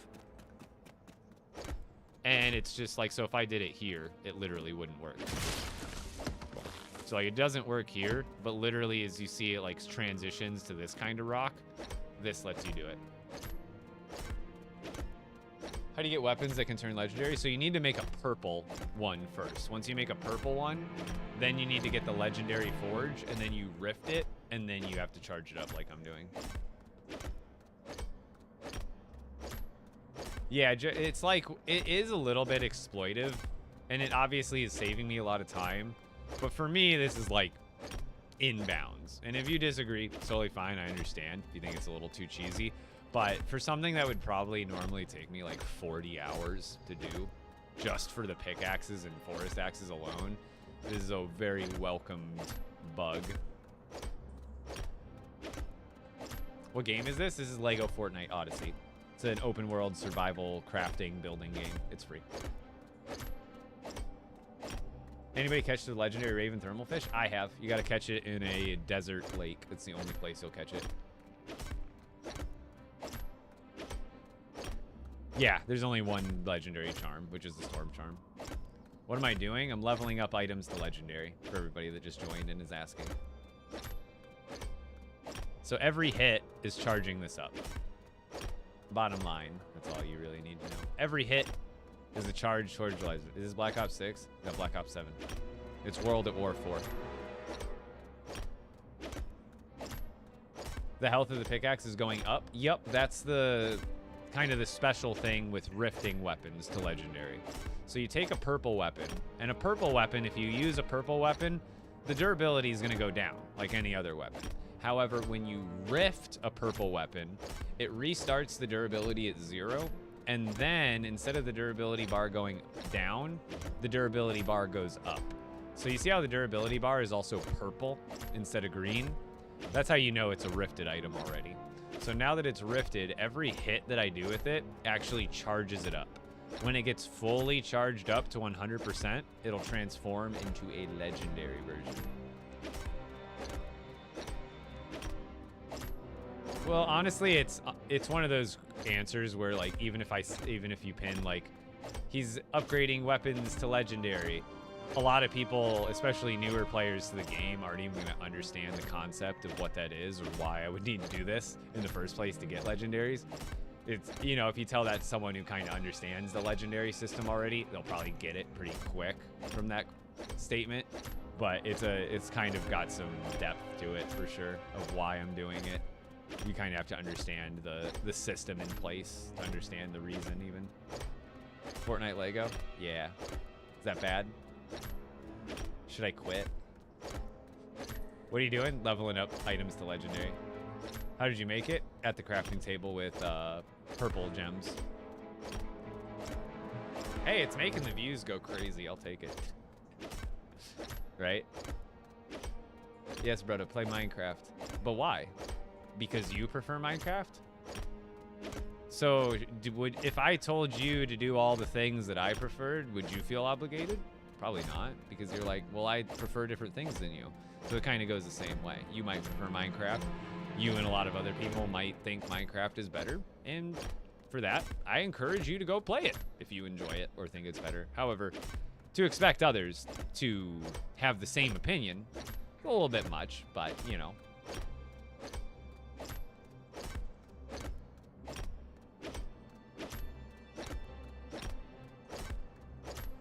And it's just like, so if I did it here, it literally wouldn't work. So like it doesn't work here, but literally as you see it like transitions to this kind of rock, this lets you do it. How do you get weapons that can turn legendary? So you need to make a purple one first. Once you make a purple one, then you need to get the legendary forge, and then you rift it, and then you have to charge it up like I'm doing. Yeah, it's like, it is a little bit exploitive, and it obviously is saving me a lot of time. But for me, this is like inbounds. And if you disagree, it's totally fine. I understand if you think it's a little too cheesy. But for something that would probably normally take me like 40 hours to do, just for the pickaxes and forest axes alone, this is a very welcomed bug. What game is this? This is LEGO Fortnite Odyssey. It's an open world survival crafting building game. It's free. Anybody catch the legendary raven thermal fish? I have. You got to catch it in a desert lake. It's the only place you'll catch it. Yeah, there's only one legendary charm, which is the storm charm. What am I doing? I'm leveling up items to legendary for everybody that just joined and is asking. So every hit is charging this up. Bottom line, that's all you really need to know. Every hit is a charge towards Is this Black Ops 6? No, Black Ops 7. It's World at War 4. The health of the pickaxe is going up. Yep, that's the kind of the special thing with rifting weapons to legendary. So you take a purple weapon, and a purple weapon, if you use a purple weapon, the durability is going to go down like any other weapon. However, when you rift a purple weapon, it restarts the durability at 0, and then instead of the durability bar going down, the durability bar goes up. So you see how the durability bar is also purple instead of green? That's how you know it's a rifted item already. So now that it's rifted, every hit that I do with it actually charges it up. When it gets fully charged up to 100%, it'll transform into a legendary version. Well, honestly, it's one of those answers where, like, even if you pin, like, he's upgrading weapons to legendary, a lot of people, especially newer players to the game, aren't even going to understand the concept of what that is or why I would need to do this in the first place to get legendaries. It's, you know, if you tell that to someone who kind of understands the legendary system already, they'll probably get it pretty quick from that statement. But it's kind of got some depth to it for sure of why I'm doing it. You kind of have to understand the system in place to understand the reason even. Fortnite Lego? Yeah. Is that bad? Should I quit? What are you doing? Leveling up items to legendary. How did you make it? At the crafting table with purple gems. Hey, it's making the views go crazy. I'll take it. Right? Yes, brother, play Minecraft. But why? Because you prefer Minecraft? So, if I told you to do all the things that I preferred, would you feel obligated? Probably not, because you're like, well, I prefer different things than you. So it kind of goes the same way. You might prefer Minecraft. You and a lot of other people might think Minecraft is better. And for that, I encourage you to go play it if you enjoy it or think it's better. However, to expect others to have the same opinion, a little bit much, but, you know.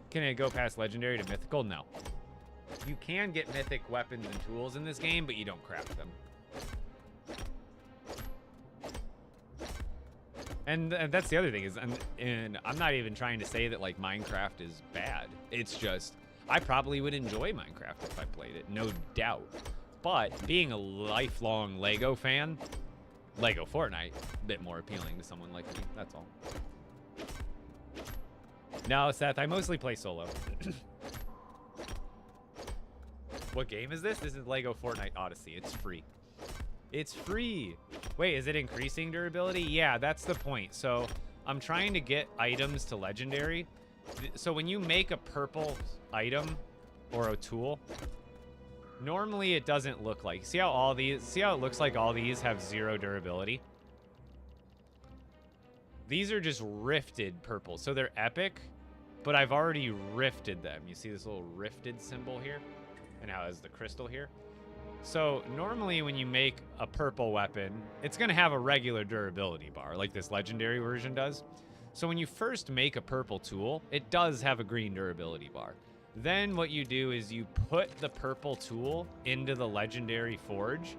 Can it go past legendary to mythical? No. You can get mythic weapons and tools in this game, but you don't craft them. And that's the other thing is, and I'm not even trying to say that like Minecraft is bad. It's just, I probably would enjoy Minecraft if I played it, no doubt. But being a lifelong LEGO fan, LEGO Fortnite, a bit more appealing to someone like me, that's all. No, Seth, I mostly play solo. What game is this? This is LEGO Fortnite Odyssey. It's free. It's free. Wait, is it increasing durability? Yeah, that's the point. So I'm trying to get items to legendary. So when you make a purple item or a tool, normally it doesn't look like. See how it looks like all these have 0 durability? These are just rifted purple. So they're epic, but I've already rifted them. You see this little rifted symbol here? And how it has the crystal here? So normally when you make a purple weapon, it's going to have a regular durability bar, like this legendary version does. So when you first make a purple tool, it does have a green durability bar. Then what you do is you put the purple tool into the legendary forge,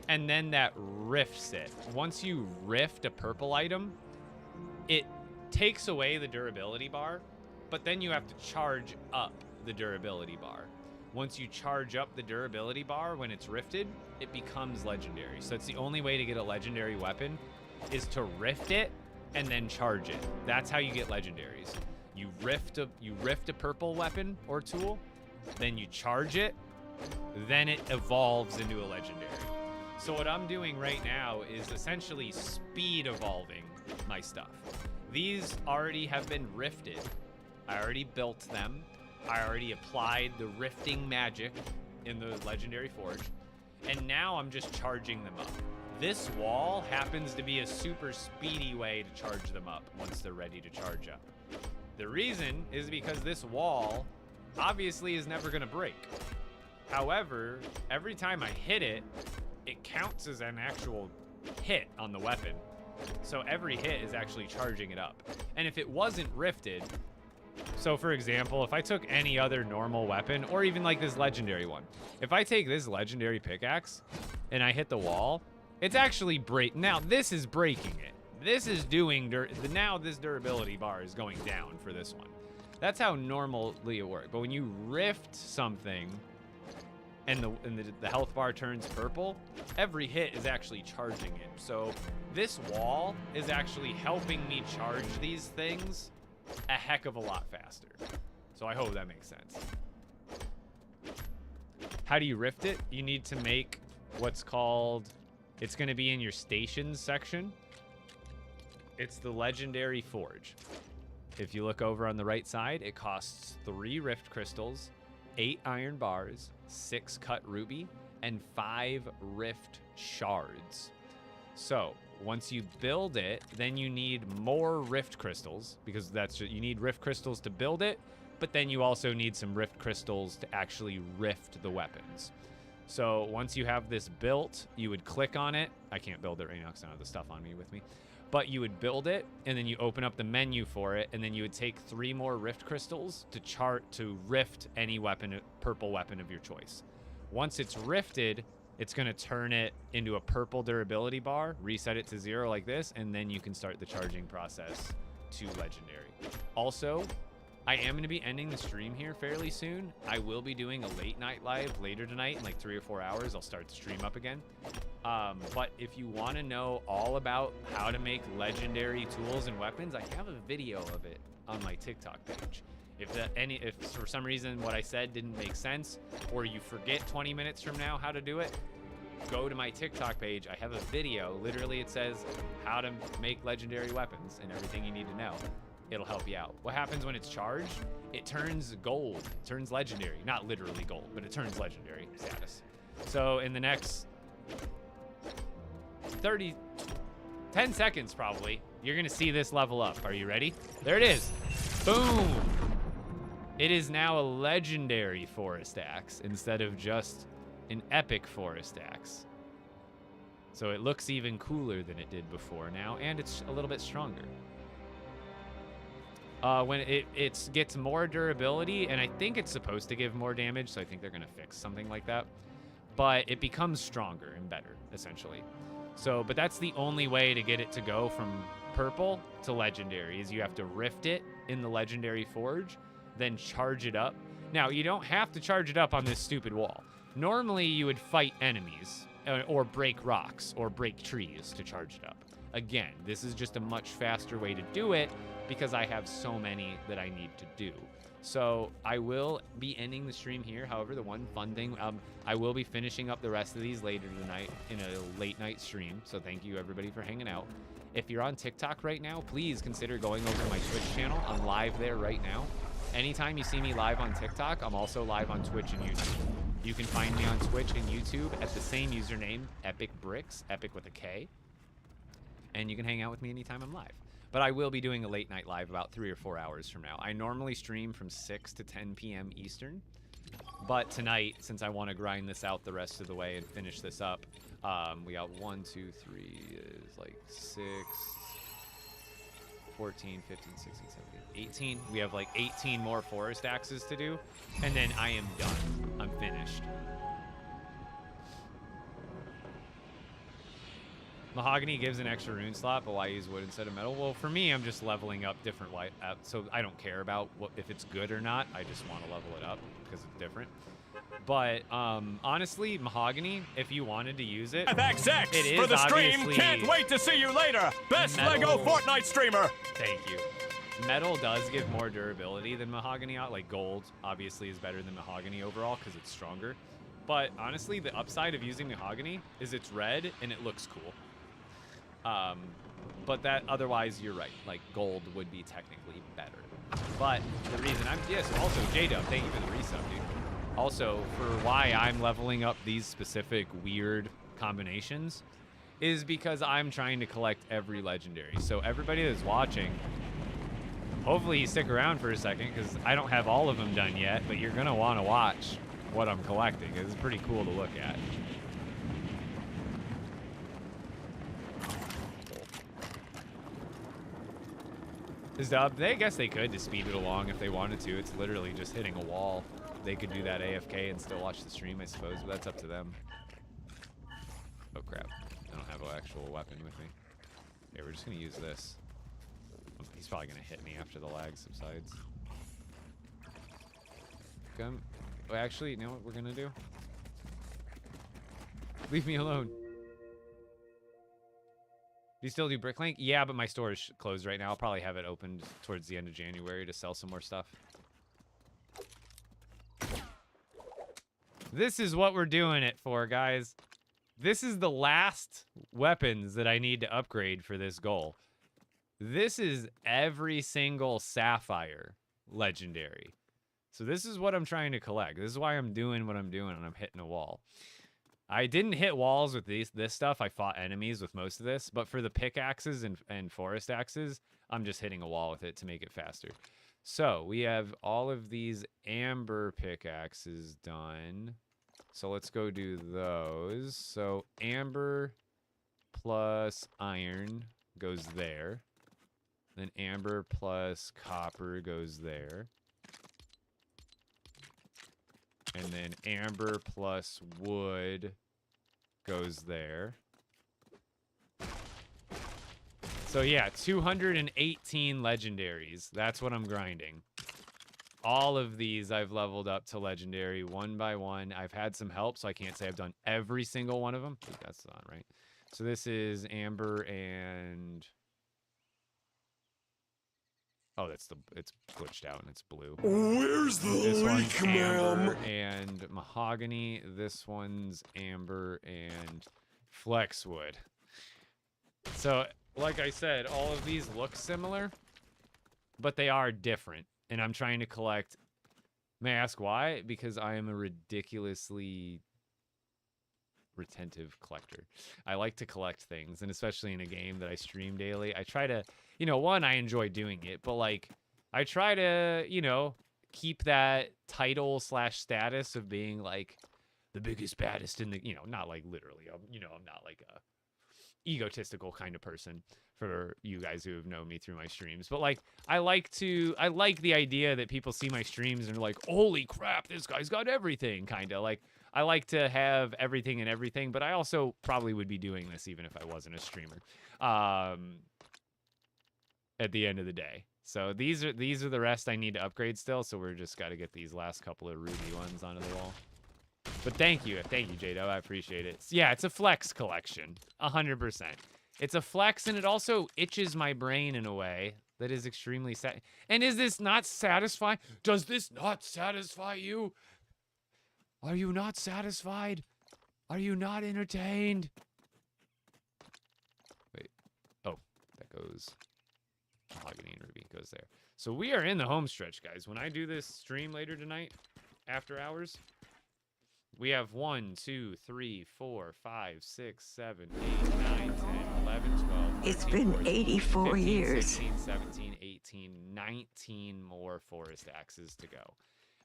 and then that rifts it. Once you rift a purple item, it takes away the durability bar, but then you have to charge up the durability bar. Once you charge up the durability bar when it's rifted, it becomes legendary. So it's the only way to get a legendary weapon is to rift it and then charge it. That's how you get legendaries. You rift a purple weapon or tool, then you charge it, then it evolves into a legendary. So what I'm doing right now is essentially speed evolving my stuff. These already have been rifted. I already built them. I already applied the rifting magic in the legendary forge. And now I'm just charging them up. This wall happens to be a super speedy way to charge them up once they're ready to charge up. The reason is because this wall obviously is never gonna break. However, every time I hit it, it counts as an actual hit on the weapon. So every hit is actually charging it up. And if it wasn't rifted, so for example, if I took any other normal weapon, or even like this legendary one, if I take this legendary pickaxe and I hit the wall, it's actually now this is breaking it. This is doing, now this durability bar is going down for this one. That's how normally it works. But when you rift something and the health bar turns purple, every hit is actually charging it. So this wall is actually helping me charge these things a heck of a lot faster. So I hope that makes sense. How do you rift it? You need to make what's called, it's going to be in your stations section. It's the legendary forge. If you look over on the right side, it costs 3 rift crystals, 8 iron bars, 6 cut ruby, and 5 rift shards. So once you build it, then you need more rift crystals, because you need rift crystals to build it, but then you also need some rift crystals to actually rift the weapons. So once you have this built, you would click on it. I can't build it right now because I don't have the stuff on me with me. But you would build it, and then you open up the menu for it, and then you would take 3 more rift crystals to rift any weapon, purple weapon of your choice. Once it's rifted, it's going to turn it into a purple durability bar, reset it to 0 like this, and then you can start the charging process to legendary. Also, I am going to be ending the stream here fairly soon. I will be doing a late night live later tonight in like 3 or 4 hours. I'll start the stream up again. But if you want to know all about how to make legendary tools and weapons, I have a video of it on my TikTok page. If for some reason what I said didn't make sense, or you forget 20 minutes from now how to do it, go to my TikTok page. I have a video. Literally, it says how to make legendary weapons and everything you need to know. It'll help you out. What happens when it's charged? It turns gold. It turns legendary. Not literally gold, but it turns legendary status. So in the next 10 seconds probably, you're gonna see this level up. Are you ready? There it is. Boom. It is now a legendary forest axe instead of just an epic forest axe. So it looks even cooler than it did before now, and it's a little bit stronger. When it gets more durability, and I think it's supposed to give more damage, so I think they're gonna fix something like that. But it becomes stronger and better, essentially. So, but that's the only way to get it to go from purple to legendary, is you have to rift it in the legendary forge, then charge it up. Now, you don't have to charge it up on this stupid wall. Normally, you would fight enemies, or break rocks, or break trees to charge it up. Again, this is just a much faster way to do it, because I have so many that I need to do. So I will be ending the stream here. However, the one fun thing, I will be finishing up the rest of these later tonight in a late night stream. So thank you everybody for hanging out. If you're on TikTok right now, please consider going over to my Twitch channel. I'm live there right now. Anytime you see me live on TikTok, I'm also live on Twitch and YouTube. You can find me on Twitch and YouTube at the same username, Epic Bricks, Epic with a K. And you can hang out with me anytime I'm live. But I will be doing a late night live about 3 or 4 hours from now. I normally stream from 6 to 10 p.m. Eastern. But tonight, since I want to grind this out the rest of the way and finish this up, we got 1, 2, 3, is like 6, 14, 15, 16, 17, 18. We have like 18 more forest axes to do. And then I am done. I'm finished. Mahogany gives an extra rune slot, but why use wood instead of metal? Well, for me, I'm just leveling up different light, so I don't care about if it's good or not. I just want to level it up because it's different. But honestly, Mahogany, if you wanted to use it, XX it is for the stream. obviously Can't wait to see you later. Best metal. LEGO Fortnite streamer. Thank you. Metal does give more durability than Mahogany. Like gold, obviously, is better than Mahogany overall because it's stronger. But honestly, the upside of using Mahogany is it's red and it looks cool. But that otherwise, you're right. Like gold would be technically better. But the reason also J-Dub, thank you for the resub, dude. Also, for why I'm leveling up these specific weird combinations is because I'm trying to collect every legendary. So everybody that's watching, hopefully you stick around for a second because I don't have all of them done yet, but you're going to want to watch what I'm collecting. It's pretty cool to look at. I guess they could to speed it along if they wanted to. It's literally just hitting a wall. They could do that AFK and still watch the stream, I suppose, but that's up to them. Oh crap, I don't have an actual weapon with me. Okay, we're just gonna use this. He's probably gonna hit me after the lag subsides. Come. Well, actually, you know what we're gonna do? Leave me alone. Do you still do Bricklink? Yeah, but my store is closed right now. I'll probably have it opened towards the end of January to sell some more stuff. This is what we're doing it for, guys. This is the last weapons that I need to upgrade for this goal. This is every single Sapphire legendary. So this is what I'm trying to collect. This is why I'm doing what I'm doing and I'm hitting a wall. I didn't hit walls with this stuff. I fought enemies with most of this. But for the pickaxes and forest axes, I'm just hitting a wall with it to make it faster. So we have all of these amber pickaxes done. So let's go do those. So amber plus iron goes there. Then amber plus copper goes there. And then amber plus wood goes there. So yeah, 218 legendaries. That's what I'm grinding. All of these I've leveled up to legendary one by one. I've had some help, so I can't say I've done every single one of them. I think that's not right. So this is amber and... Oh, it's glitched out and it's blue. Where's the This one's amber and mahogany. This one's amber and flexwood. So, like I said, all of these look similar, but they are different. And I'm trying to collect... May I ask why? Because I am a ridiculously retentive collector. I like to collect things, and especially in a game that I stream daily, I try to... You know, one, I enjoy doing it, but, like, I try to, you know, keep that title / status of being, like, the biggest, baddest in the, you know, not, like, literally, you know, I'm not, like, a egotistical kind of person for you guys who have known me through my streams. But, like, I like the idea that people see my streams and are like, holy crap, this guy's got everything, kind of. Like, I like to have everything and everything, but I also probably would be doing this even if I wasn't a streamer. At the end of the day. So these are the rest I need to upgrade still, so we're just got to get these last couple of ruby ones onto the wall. But thank you, J-Dub, I appreciate it. Yeah, it's a flex collection, 100%. It's a flex, and it also itches my brain in a way that is extremely sad. And is this not satisfying? Does this not satisfy you? Are you not satisfied? Are you not entertained? Wait, oh, that goes... Mahogany and ruby goes there. So we are in the home stretch, guys. When I do this stream later tonight, after hours, we have 1, 2, 3, 4, 5, 6, 7, 8, 9, 10, 11, 12. It's been 84 15, years. 16, 17, 18, 19 more forest axes to go.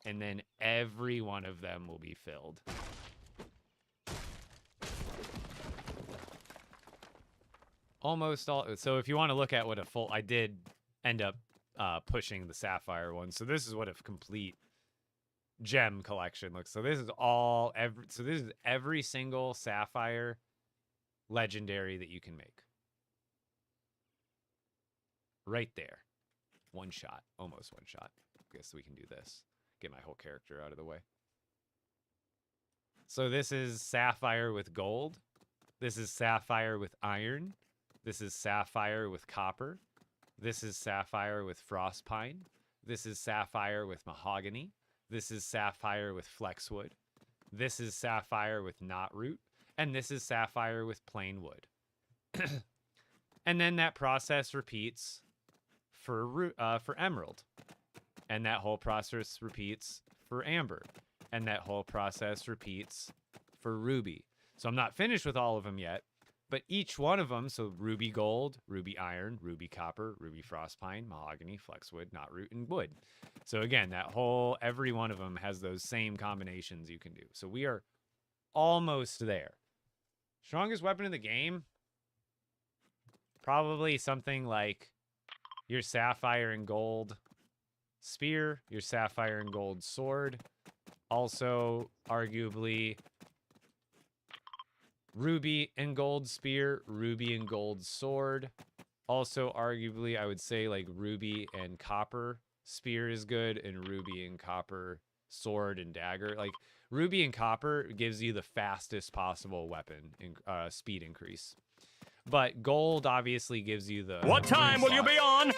And then every one of them will be filled. Almost all. So if you want to look at what a full, I did end up pushing the sapphire one. So this is what a complete gem collection looks. So this is all so this is every single sapphire legendary that you can make. Right there. One shot. Almost one shot. Guess we can do this. Get my whole character out of the way. So this is sapphire with gold. This is sapphire with iron. This is sapphire with copper. This is sapphire with frost pine. This is sapphire with mahogany. This is sapphire with flexwood. This is sapphire with knotroot. And this is sapphire with plain wood. And then that process repeats for emerald. And that whole process repeats for amber. And that whole process repeats for ruby. So I'm not finished with all of them yet, but each one of them, so ruby gold, ruby iron, ruby copper, ruby frost pine, mahogany, flexwood, knotroot, and wood. So again, every one of them has those same combinations you can do. So we are almost there. Strongest weapon in the game? Probably something like your sapphire and gold spear, your sapphire and gold sword. Also, arguably, ruby and gold spear, ruby and gold sword. Also, arguably, I would say like ruby and copper spear is good, and ruby and copper sword and dagger. Like ruby and copper gives you the fastest possible weapon speed increase. But gold obviously gives you the... What time will you be on?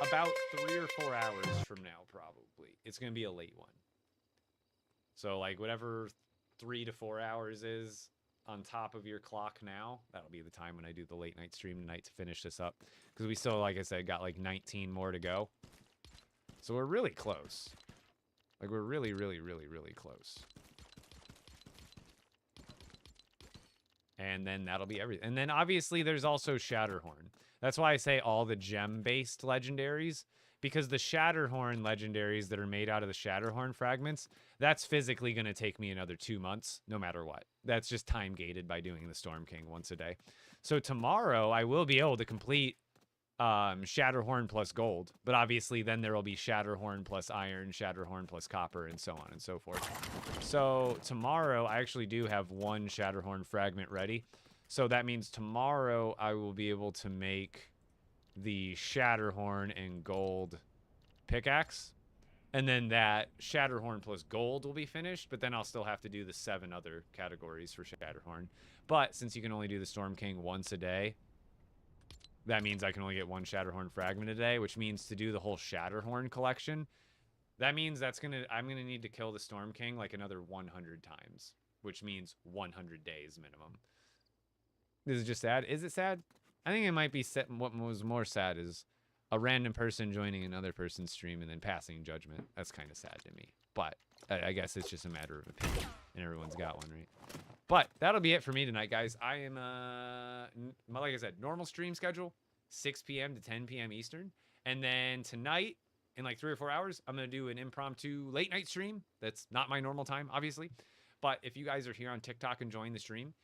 About 3 or 4 hours from now, probably. It's going to be a late one. So, like, whatever 3 to 4 hours is on top of your clock now, that'll be the time when I do the late night stream tonight to finish this up. Because we still, like I said, got like 19 more to go. So we're really close. Like, we're really, really, really, really close. And then that'll be everything. And then, obviously, there's also Shatterhorn. That's why I say all the gem-based legendaries. Because the Shatterhorn legendaries that are made out of the Shatterhorn fragments, that's physically going to take me another 2 months, no matter what. That's just time-gated by doing the Storm King once a day. So tomorrow, I will be able to complete Shatterhorn plus gold. But obviously, then there will be Shatterhorn plus iron, Shatterhorn plus copper, and so on and so forth. So tomorrow, I actually do have one Shatterhorn fragment ready. So that means tomorrow, I will be able to make the Shatterhorn and gold pickaxe, and then that Shatterhorn plus gold will be finished, but then I'll still have to do the 7 other categories for Shatterhorn. But since you can only do the Storm King once a day, that means I can only get one Shatterhorn fragment a day, which means to do the whole Shatterhorn collection, that means I'm gonna need to kill the Storm King like another 100 times, which means 100 days minimum. This is just sad. Is it sad? I think it might be set. What was more sad is a random person joining another person's stream and then passing judgment. That's kind of sad to me. But I guess it's just a matter of opinion, and everyone's got one, right? But that'll be it for me tonight, guys. I am, like I said, normal stream schedule, 6 p.m. to 10 p.m. Eastern. And then tonight, in like 3 or 4 hours, I'm going to do an impromptu late night stream. That's not my normal time, obviously. But if you guys are here on TikTok enjoying the stream,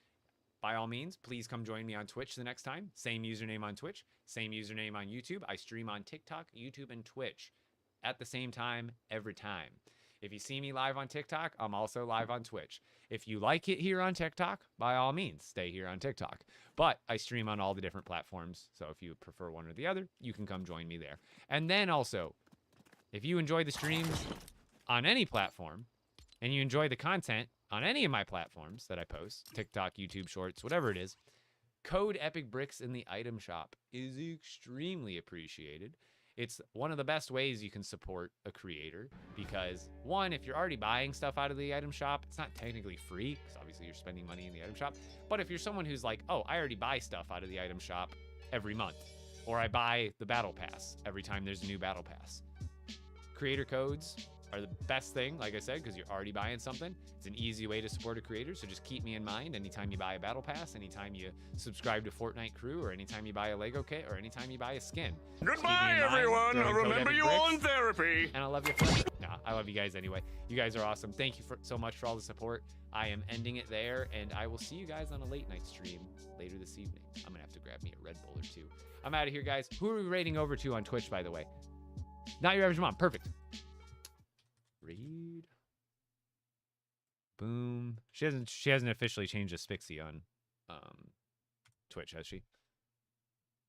by all means, please come join me on Twitch the next time. Same username on Twitch, same username on YouTube. I stream on TikTok, YouTube, and Twitch at the same time every time. If you see me live on TikTok, I'm also live on Twitch. If you like it here on TikTok, by all means, stay here on TikTok. But I stream on all the different platforms, so if you prefer one or the other, you can come join me there. And then also, if you enjoy the streams on any platform, and you enjoy the content on any of my platforms that I post, TikTok, YouTube Shorts, whatever it is, code Epic Bricks in the item shop is extremely appreciated. It's one of the best ways you can support a creator because, one, if you're already buying stuff out of the item shop, it's not technically free because obviously you're spending money in the item shop. But if you're someone who's like, oh, I already buy stuff out of the item shop every month, or I buy the battle pass every time there's a new battle pass, creator codes are the best thing, like I said, because you're already buying something. It's an easy way to support a creator, so just keep me in mind anytime you buy a battle pass, anytime you subscribe to Fortnite Crew, or anytime you buy a Lego kit, or anytime you buy a skin. Goodbye, everyone. Remember you all in therapy. And I love you forever. No, I love you guys anyway. You guys are awesome. Thank you so much for all the support. I am ending it there, and I will see you guys on a late night stream later this evening. I'm going to have to grab me a Red Bull or two. I'm out of here, guys. Who are we rating over to on Twitch, by the way? Not Your Average Mom. Perfect. Read. Boom. She hasn't officially changed the Spixie on Twitch, has she?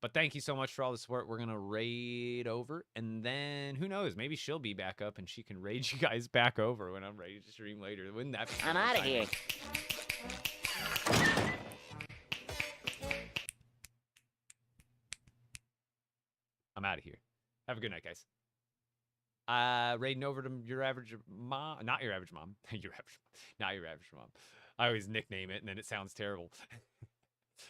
But thank you so much for all the support. We're going to raid over. And then, who knows? Maybe she'll be back up and she can raid you guys back over when I'm ready to stream later. Wouldn't that be I'm out of here. I'm out of here. Have a good night, guys. Raiding over to your average mom. Not your average mom. Not your average mom. I always nickname it, and then it sounds terrible.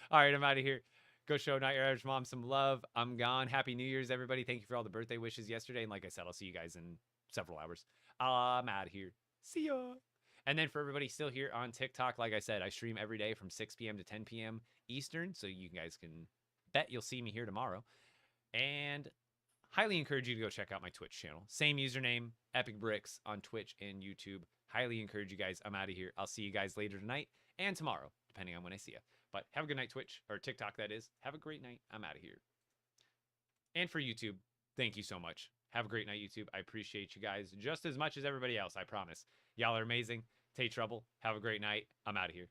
All right, I'm out of here. Go show Not Your Average Mom some love. I'm gone. Happy New Year's, everybody. Thank you for all the birthday wishes yesterday. And like I said, I'll see you guys in several hours. I'm out of here. See ya. And then for everybody still here on TikTok, like I said, I stream every day from 6 p.m. to 10 p.m. Eastern. So you guys can bet you'll see me here tomorrow. And highly encourage you to go check out my Twitch channel. Same username, Epic Bricks on Twitch and YouTube. Highly encourage you guys. I'm out of here. I'll see you guys later tonight and tomorrow, depending on when I see you. But have a good night, Twitch, or TikTok, that is. Have a great night. I'm out of here. And for YouTube, thank you so much. Have a great night, YouTube. I appreciate you guys just as much as everybody else, I promise. Y'all are amazing. Take trouble. Have a great night. I'm out of here.